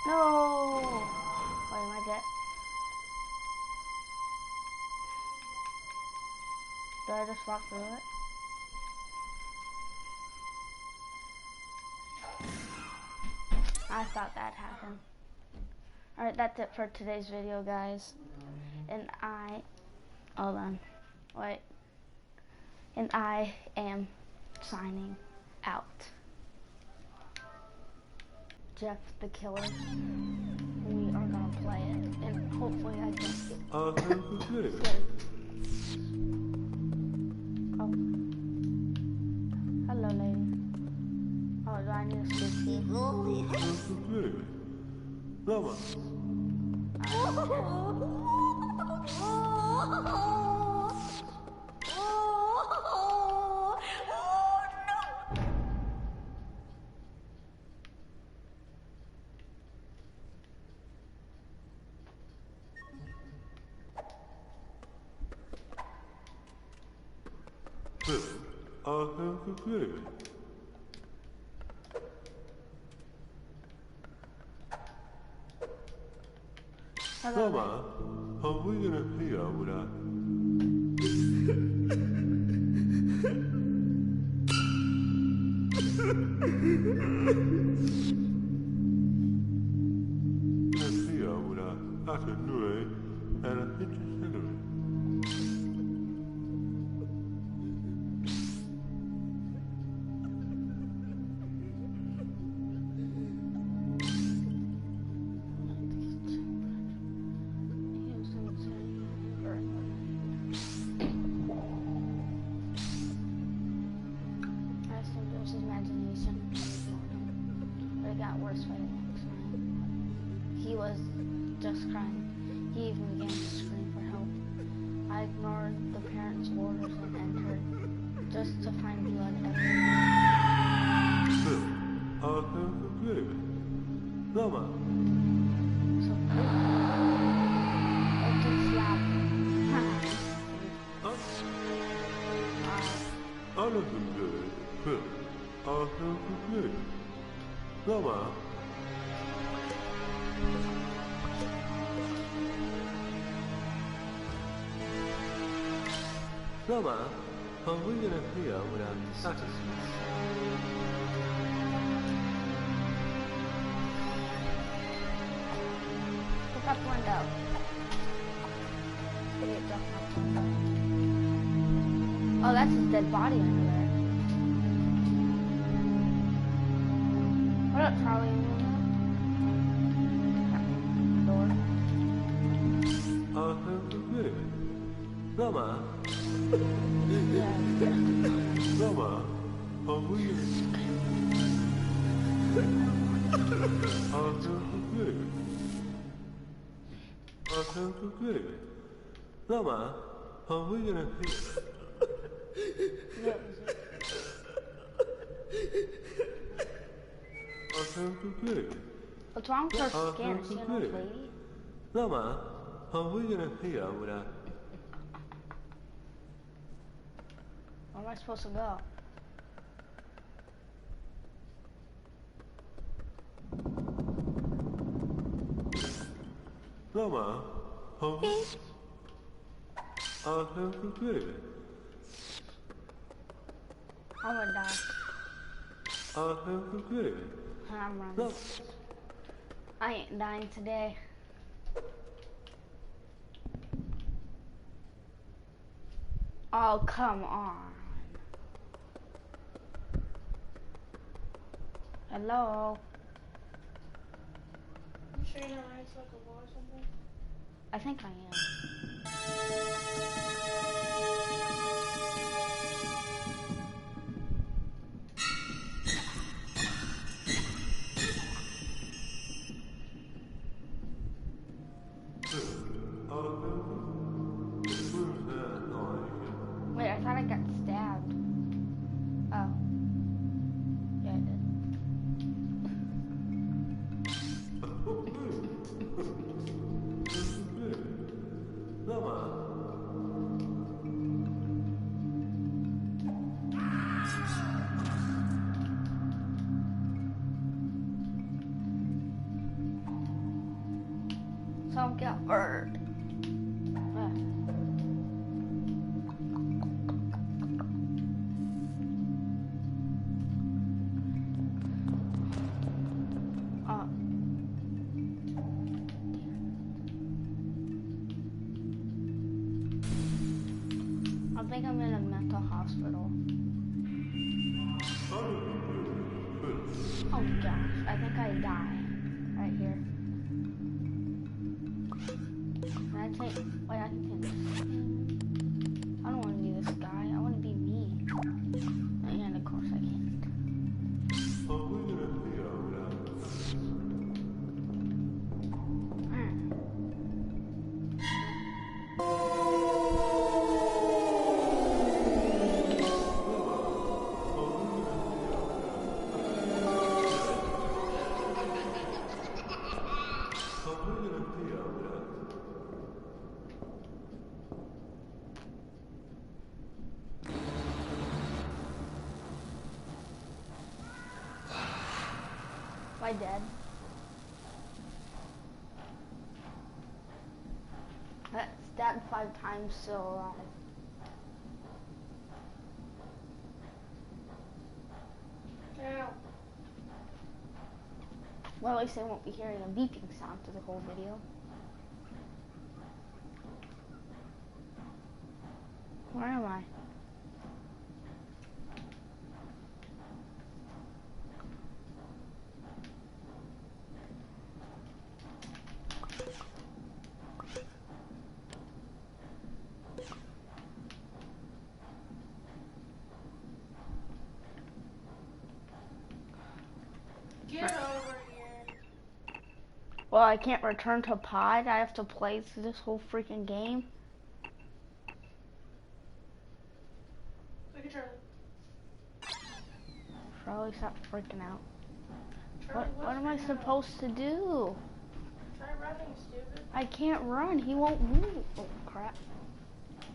No! Wait, am I dead? Did I just walk through it? I thought that happened. Alright, that's it for today's video, guys. And hold on. Wait. And I am signing out. Jeff the Killer. We are gonna play it, and hopefully I can get good. scared. Oh. Hello, lady. Oh, do I need to speak to you? Good. Lama. Good. Lama, are we gonna hear what I... Hear what I got to do it, and I hit the cigarette. He was just crying. He even began to scream for help. I ignored the parents' orders and entered, just to find blood everywhere. Lama. So it just slapped. Good. Lama. Lama, are we gonna hear what I'm satisfied? Look up window. Oh, that's his dead body under there. What up, Charlie? Door. Good. Lama. Lama, are we good? Good. Lama, are we gonna hear? Good. What's wrong with her skin? Is she an old lady? Lama, are we gonna hear what I... Where am I supposed to go? Lama, are we... Good. I'm gonna die. Good. I'm running. I ain't dying today. Oh, come on. Hello? You sure you're not right to like a wall or something? I think I am. Wait, I thought I got stabbed. Oh. Yeah, I did. Don't get hurt. I think I'm in a mental hospital. Oh gosh, I think I die right here. Can I take? Wait, I can. I don't want to be this guy. I want to be me. And of course I can't. Am I dead? Stabbed 5 times, still alive. Ow. Well, at least I won't be hearing a beeping sound through the whole video. Where am I? Get over here. Well, I can't return to pod. I have to play through this whole freaking game. Look at Charlie. Charlie, stop freaking out. Charlie, What am I supposed to do? Try running, stupid. I can't run. He won't move. Oh, crap.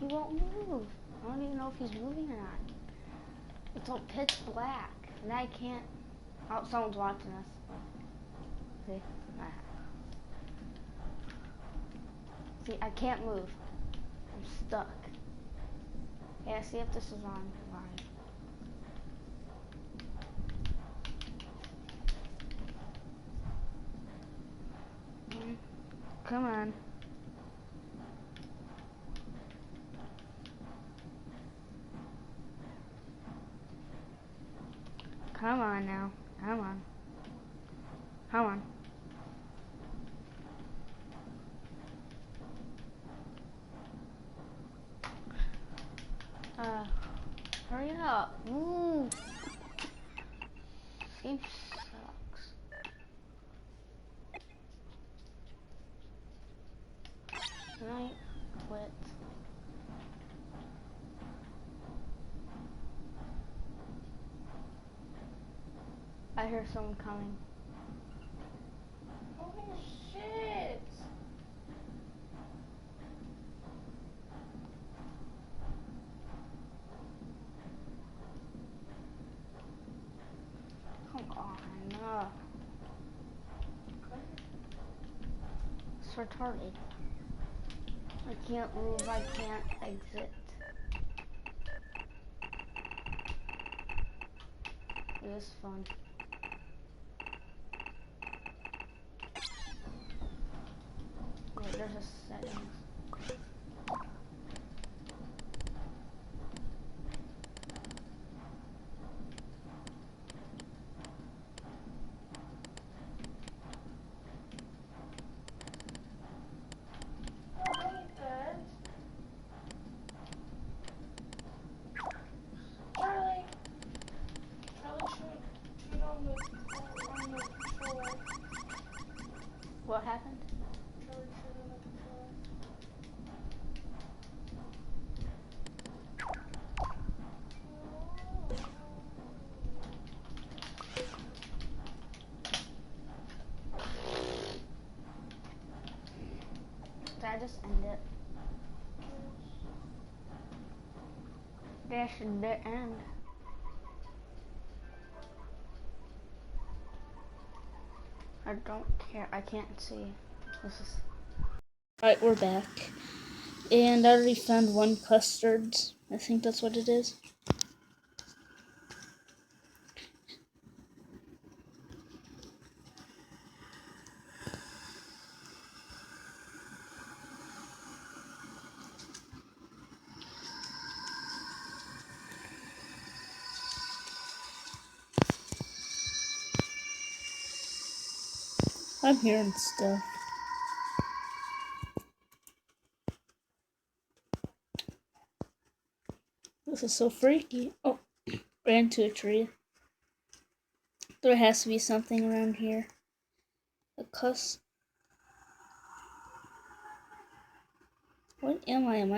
He won't move. I don't even know if he's moving or not. It's all pitch black. And I can't... Oh, someone's watching us. See? See, I can't move. I'm stuck. Yeah, see if this is on live. Come on. Come on now. Come on. Come on. Hurry up. Move. Game sucks. Can I quit? I hear someone coming. Holy shit! Come on, no. It's retarded. I can't move, I can't exit. It is fun. Wait, there's a settings. What happened? Did I just end it? That should end. I don't care. I can't see. This is. Alright, we're back. And I already found 1 custard. I think that's what it is. I'm hearing stuff. This is so freaky. Oh, ran into a tree. There has to be something around here. A cuss. What am I? Am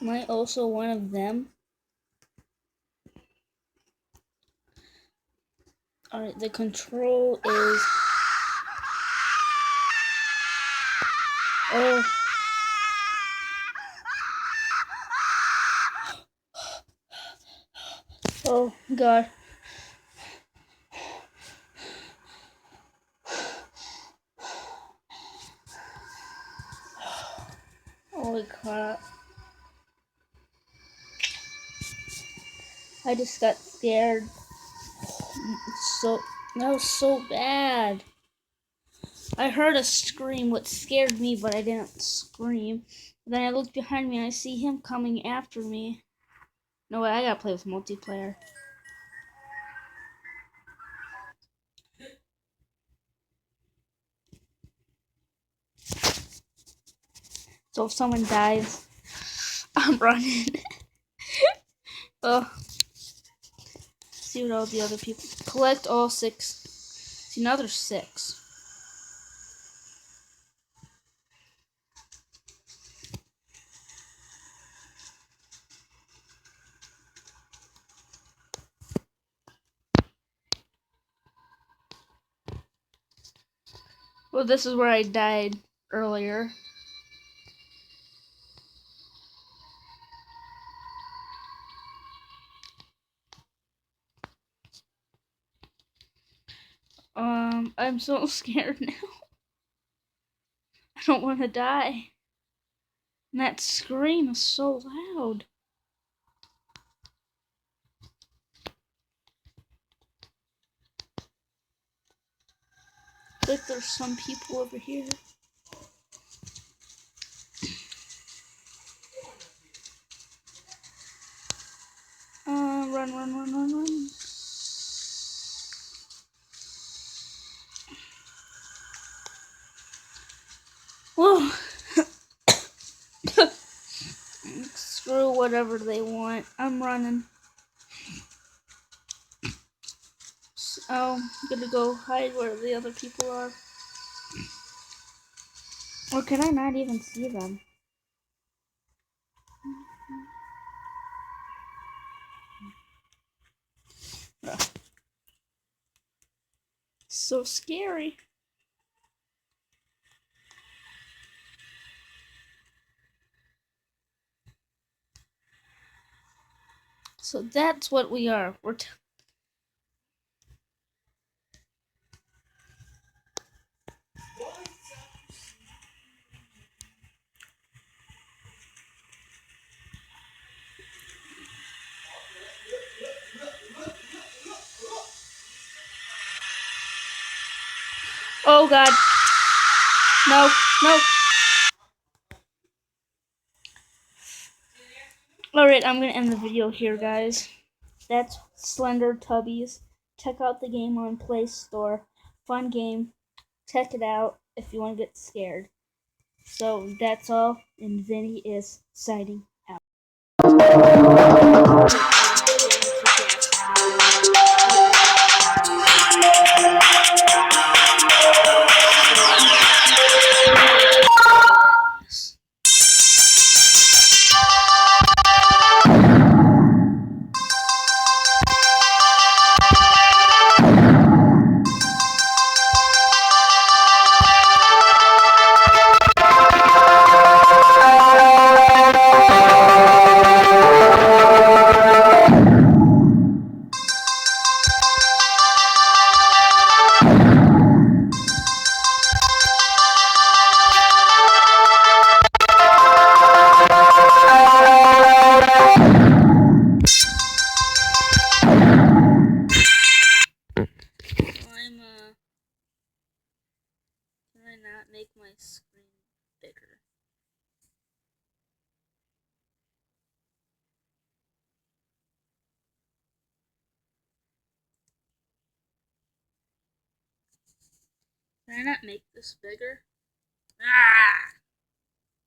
I also one of them? Alright, the control is... Oh. Oh, God. Holy crap. I just got scared. That was so bad. I heard a scream, what scared me, but I didn't scream. Then I looked behind me and I see him coming after me. No way, I gotta play with multiplayer. So if someone dies, I'm running. Oh. See what all the other people... Collect all 6. See, now there's 6. Well, this is where I died earlier. I'm so scared now. I don't want to die. And that scream is so loud. I think there's some people over here. Run. Whoa. Screw whatever they want. I'm running. I'm gonna go hide where the other people are. Or can I not even see them? So scary. So that's what we are. Oh God. No. Alright, I'm gonna end the video here, guys. That's Slender Tubbies. Check out the game on Play Store. Fun game. Check it out if you want to get scared. So that's all, and Vinny is signing out. Can I not make my screen bigger? Can I not make this bigger? Ah!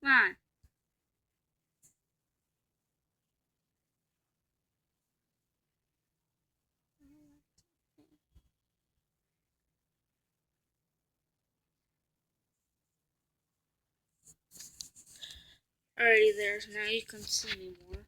Come on. Alrighty there, now you can see me more.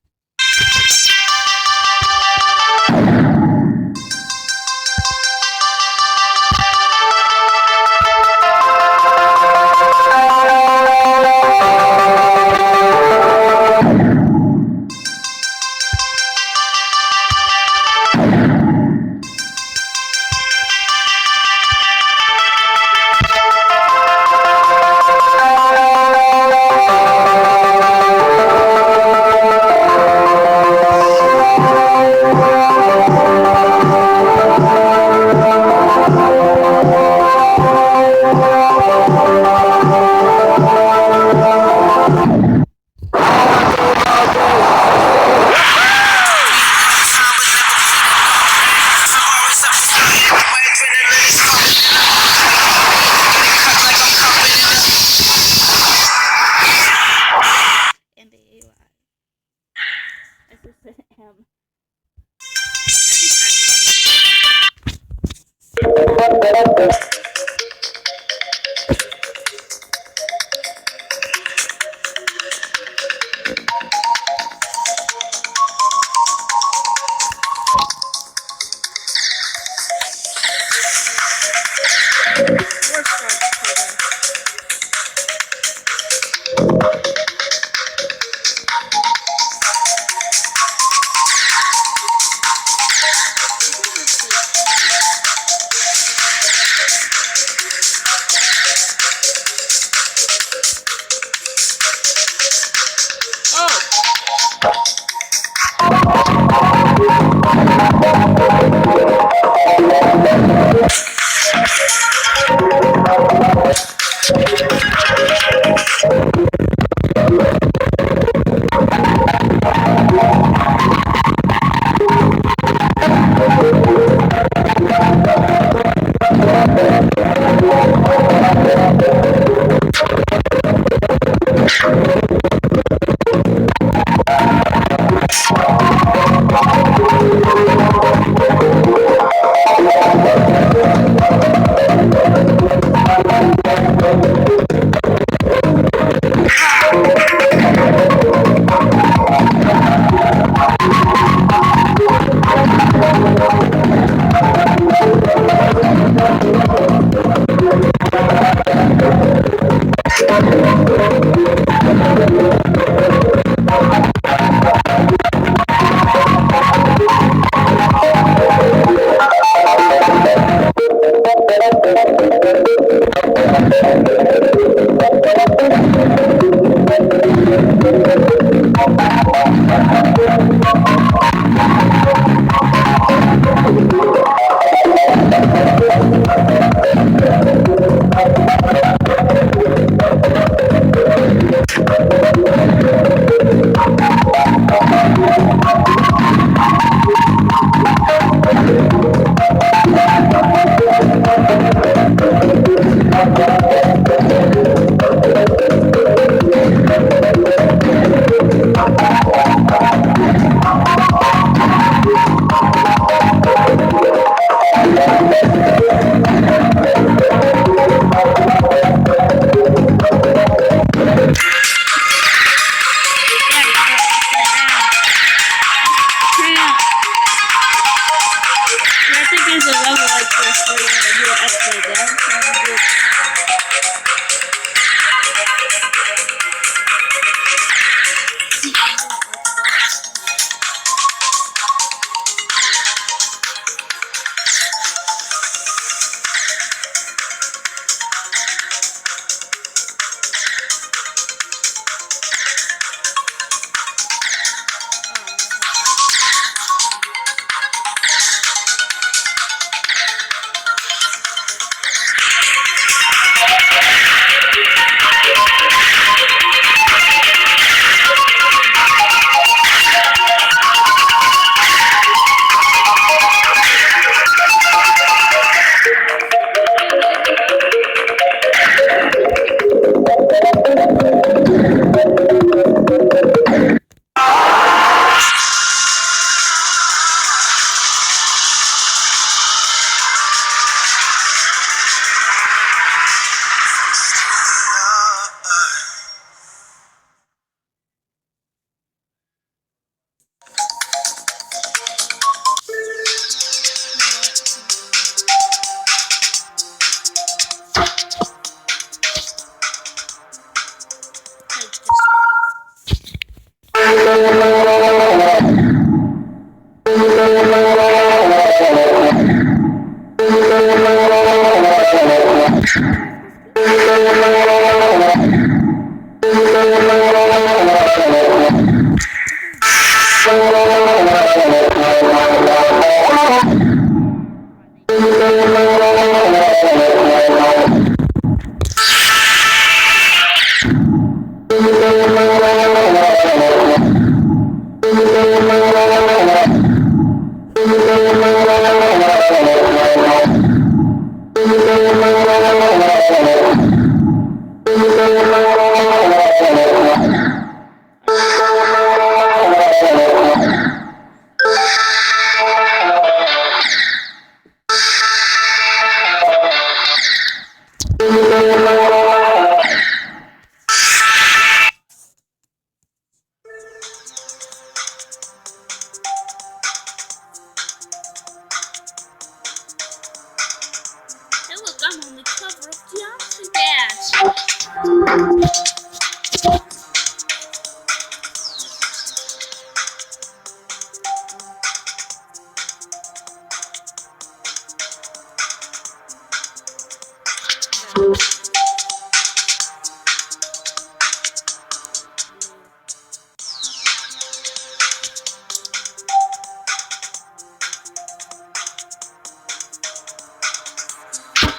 Hey look, I'm on the cover of Geometry Dash.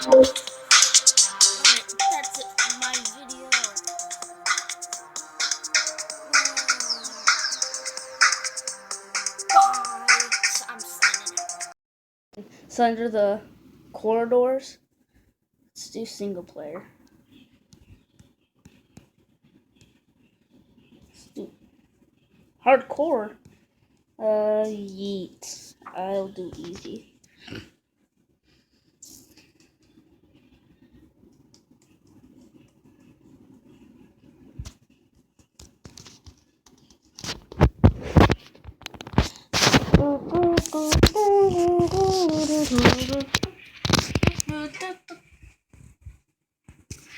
Alright, that's it for my video. Bye. I'm signing out. So under the corridors, let's do single player. Let's do hardcore. Yeet. I'll do easy.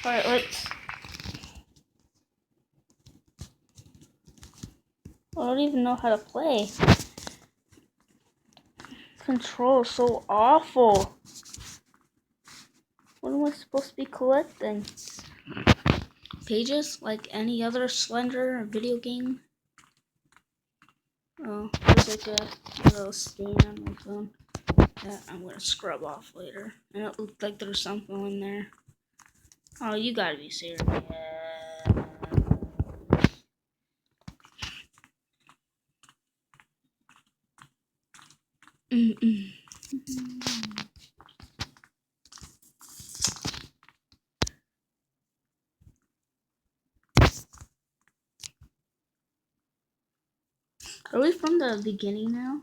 Alright, let's. I don't even know how to play. Control so awful. What am I supposed to be collecting? Pages like any other Slender video game? Oh, there's like a little stain on my phone that I'm gonna scrub off later. And it looked like there was something in there. Oh, you gotta be serious. Are we from the beginning now?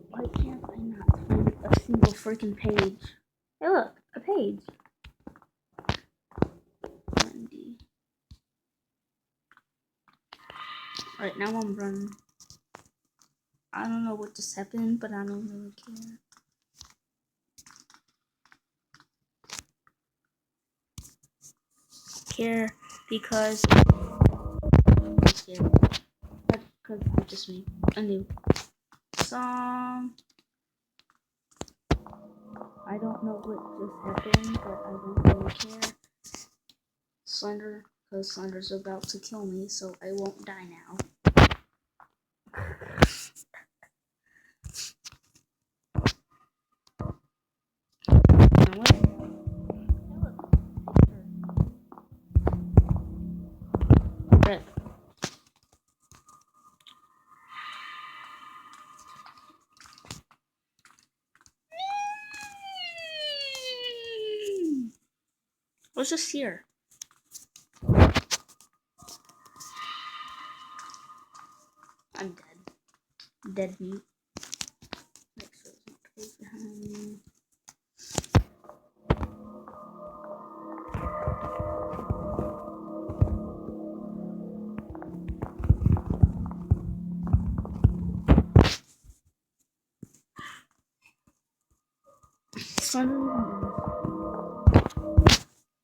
Why can't I not find a single freaking page? Hey look, a page. Alright, now I'm running. I don't know what just happened, but I don't really care because I'm just me. A new song. I don't know what just happened, but I don't really care. Slender, because Slender's about to kill me, so I won't die now. Okay. What's this here? I'm dead. Dead meat. Next there's no page behind me.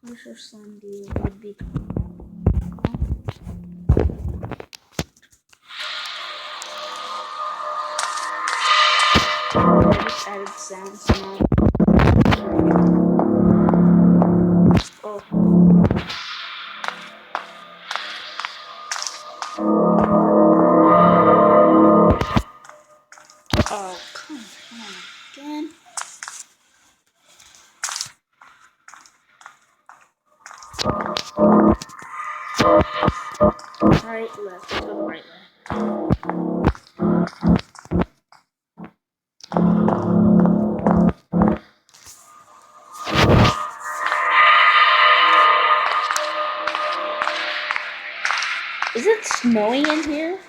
I'm sure Sunday would be coming out. I just added sounds now. Oh. Oh, come on again. Right, left. Let's go right, left. Is it snowing in here?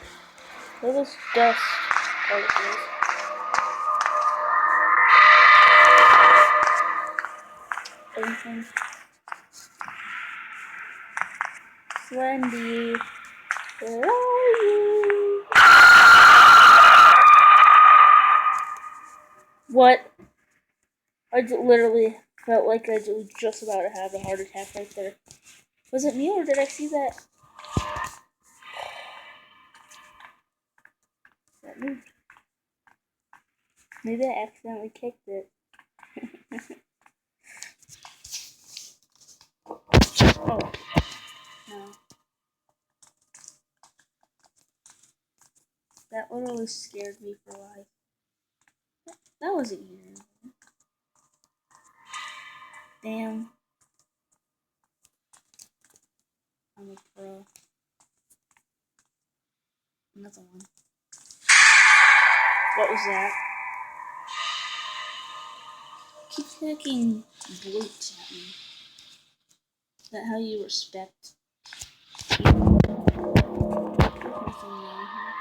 Look at this dust particles. Anything? Wendy, where are you? What? I literally felt like I was just about to have a heart attack right there. Was it me or did I see that? That moved. Maybe I accidentally kicked it. Oh. No. That literally scared me for life. That wasn't you. Damn. I'm a pro. Another one. What was that? Keep clicking bleeps at me. Is that how you respect people? There's nothing wrong here.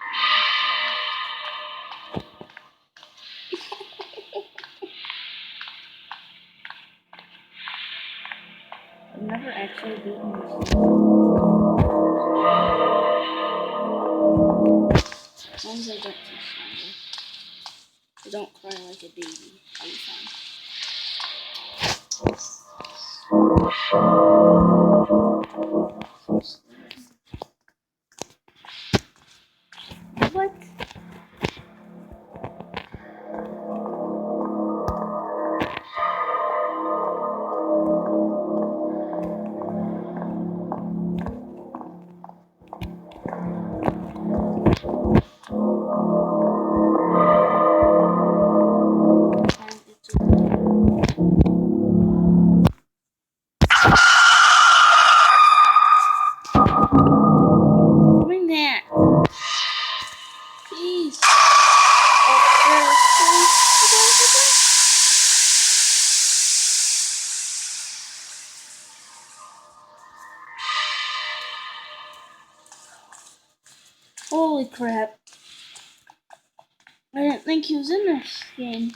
I've never actually beaten this game. As long as I don't too strongly. I don't cry like a baby. I'll be fine. What? Bring that. Please. Holy crap. I didn't think he was in this game.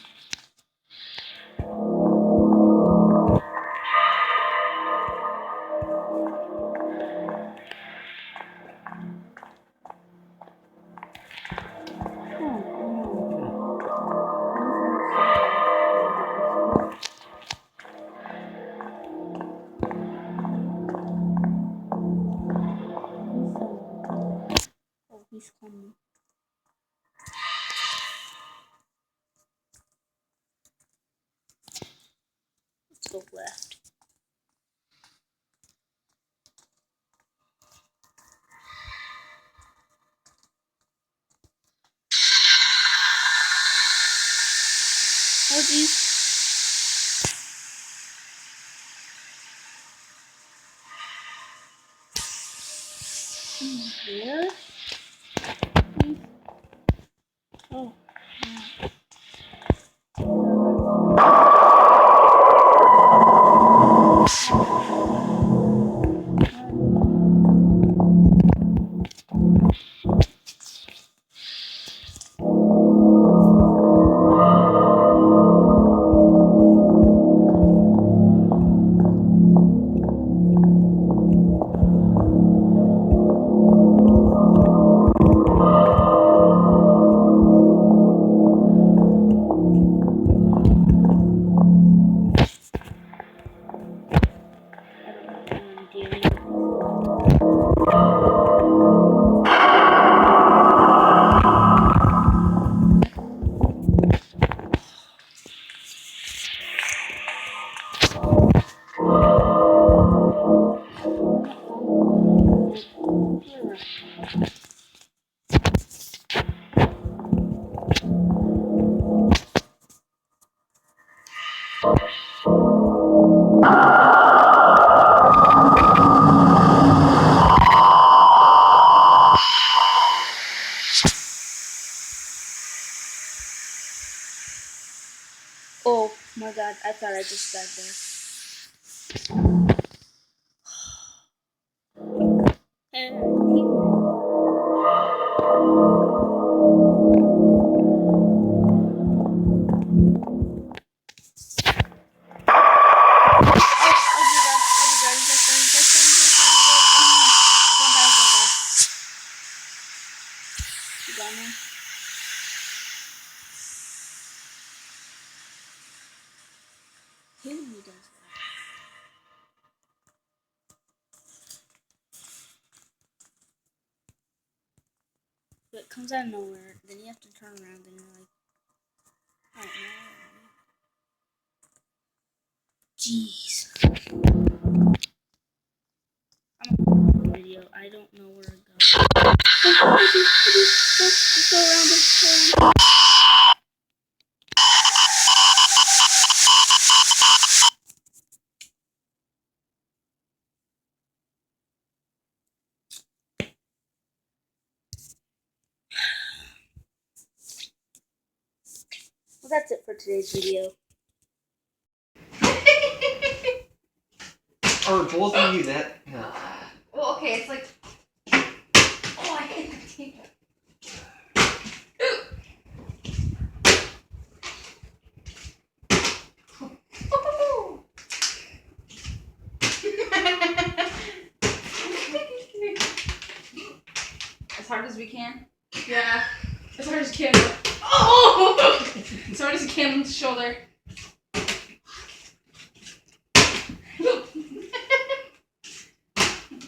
Oh, he's coming. Let's go left. What's he? There? Oh. Oh my god, I thought I just died there. Who does that? But it comes out of nowhere, then you have to turn around, and you're like, I don't know. Jeez. I'm on the video. I don't know where to go. Just go around this turn. Well, that's it for today's video. Are both of you that? No. Well, okay, it's like. Oh, I hate the tape. As hard as we can? Yeah. As hard as you can. Oh! As hard as you can on the shoulder.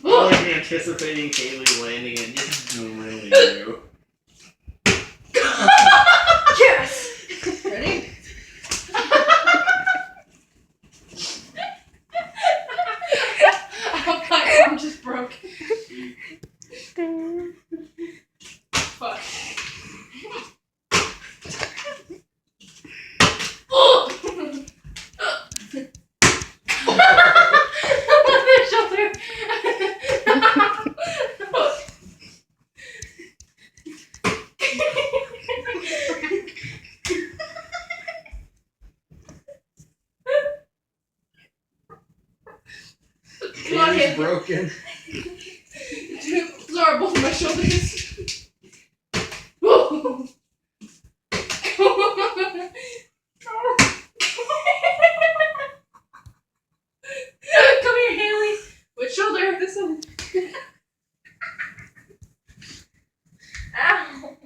I was anticipating Kaylee landing and just drilling you. Yes! Ready? My arm just broke. Fuck. Their shoulder. Come on, It's hit. broken. Those are both of my shoulders. Whoa. Come here, Haley. Which shoulder? This one. Ow.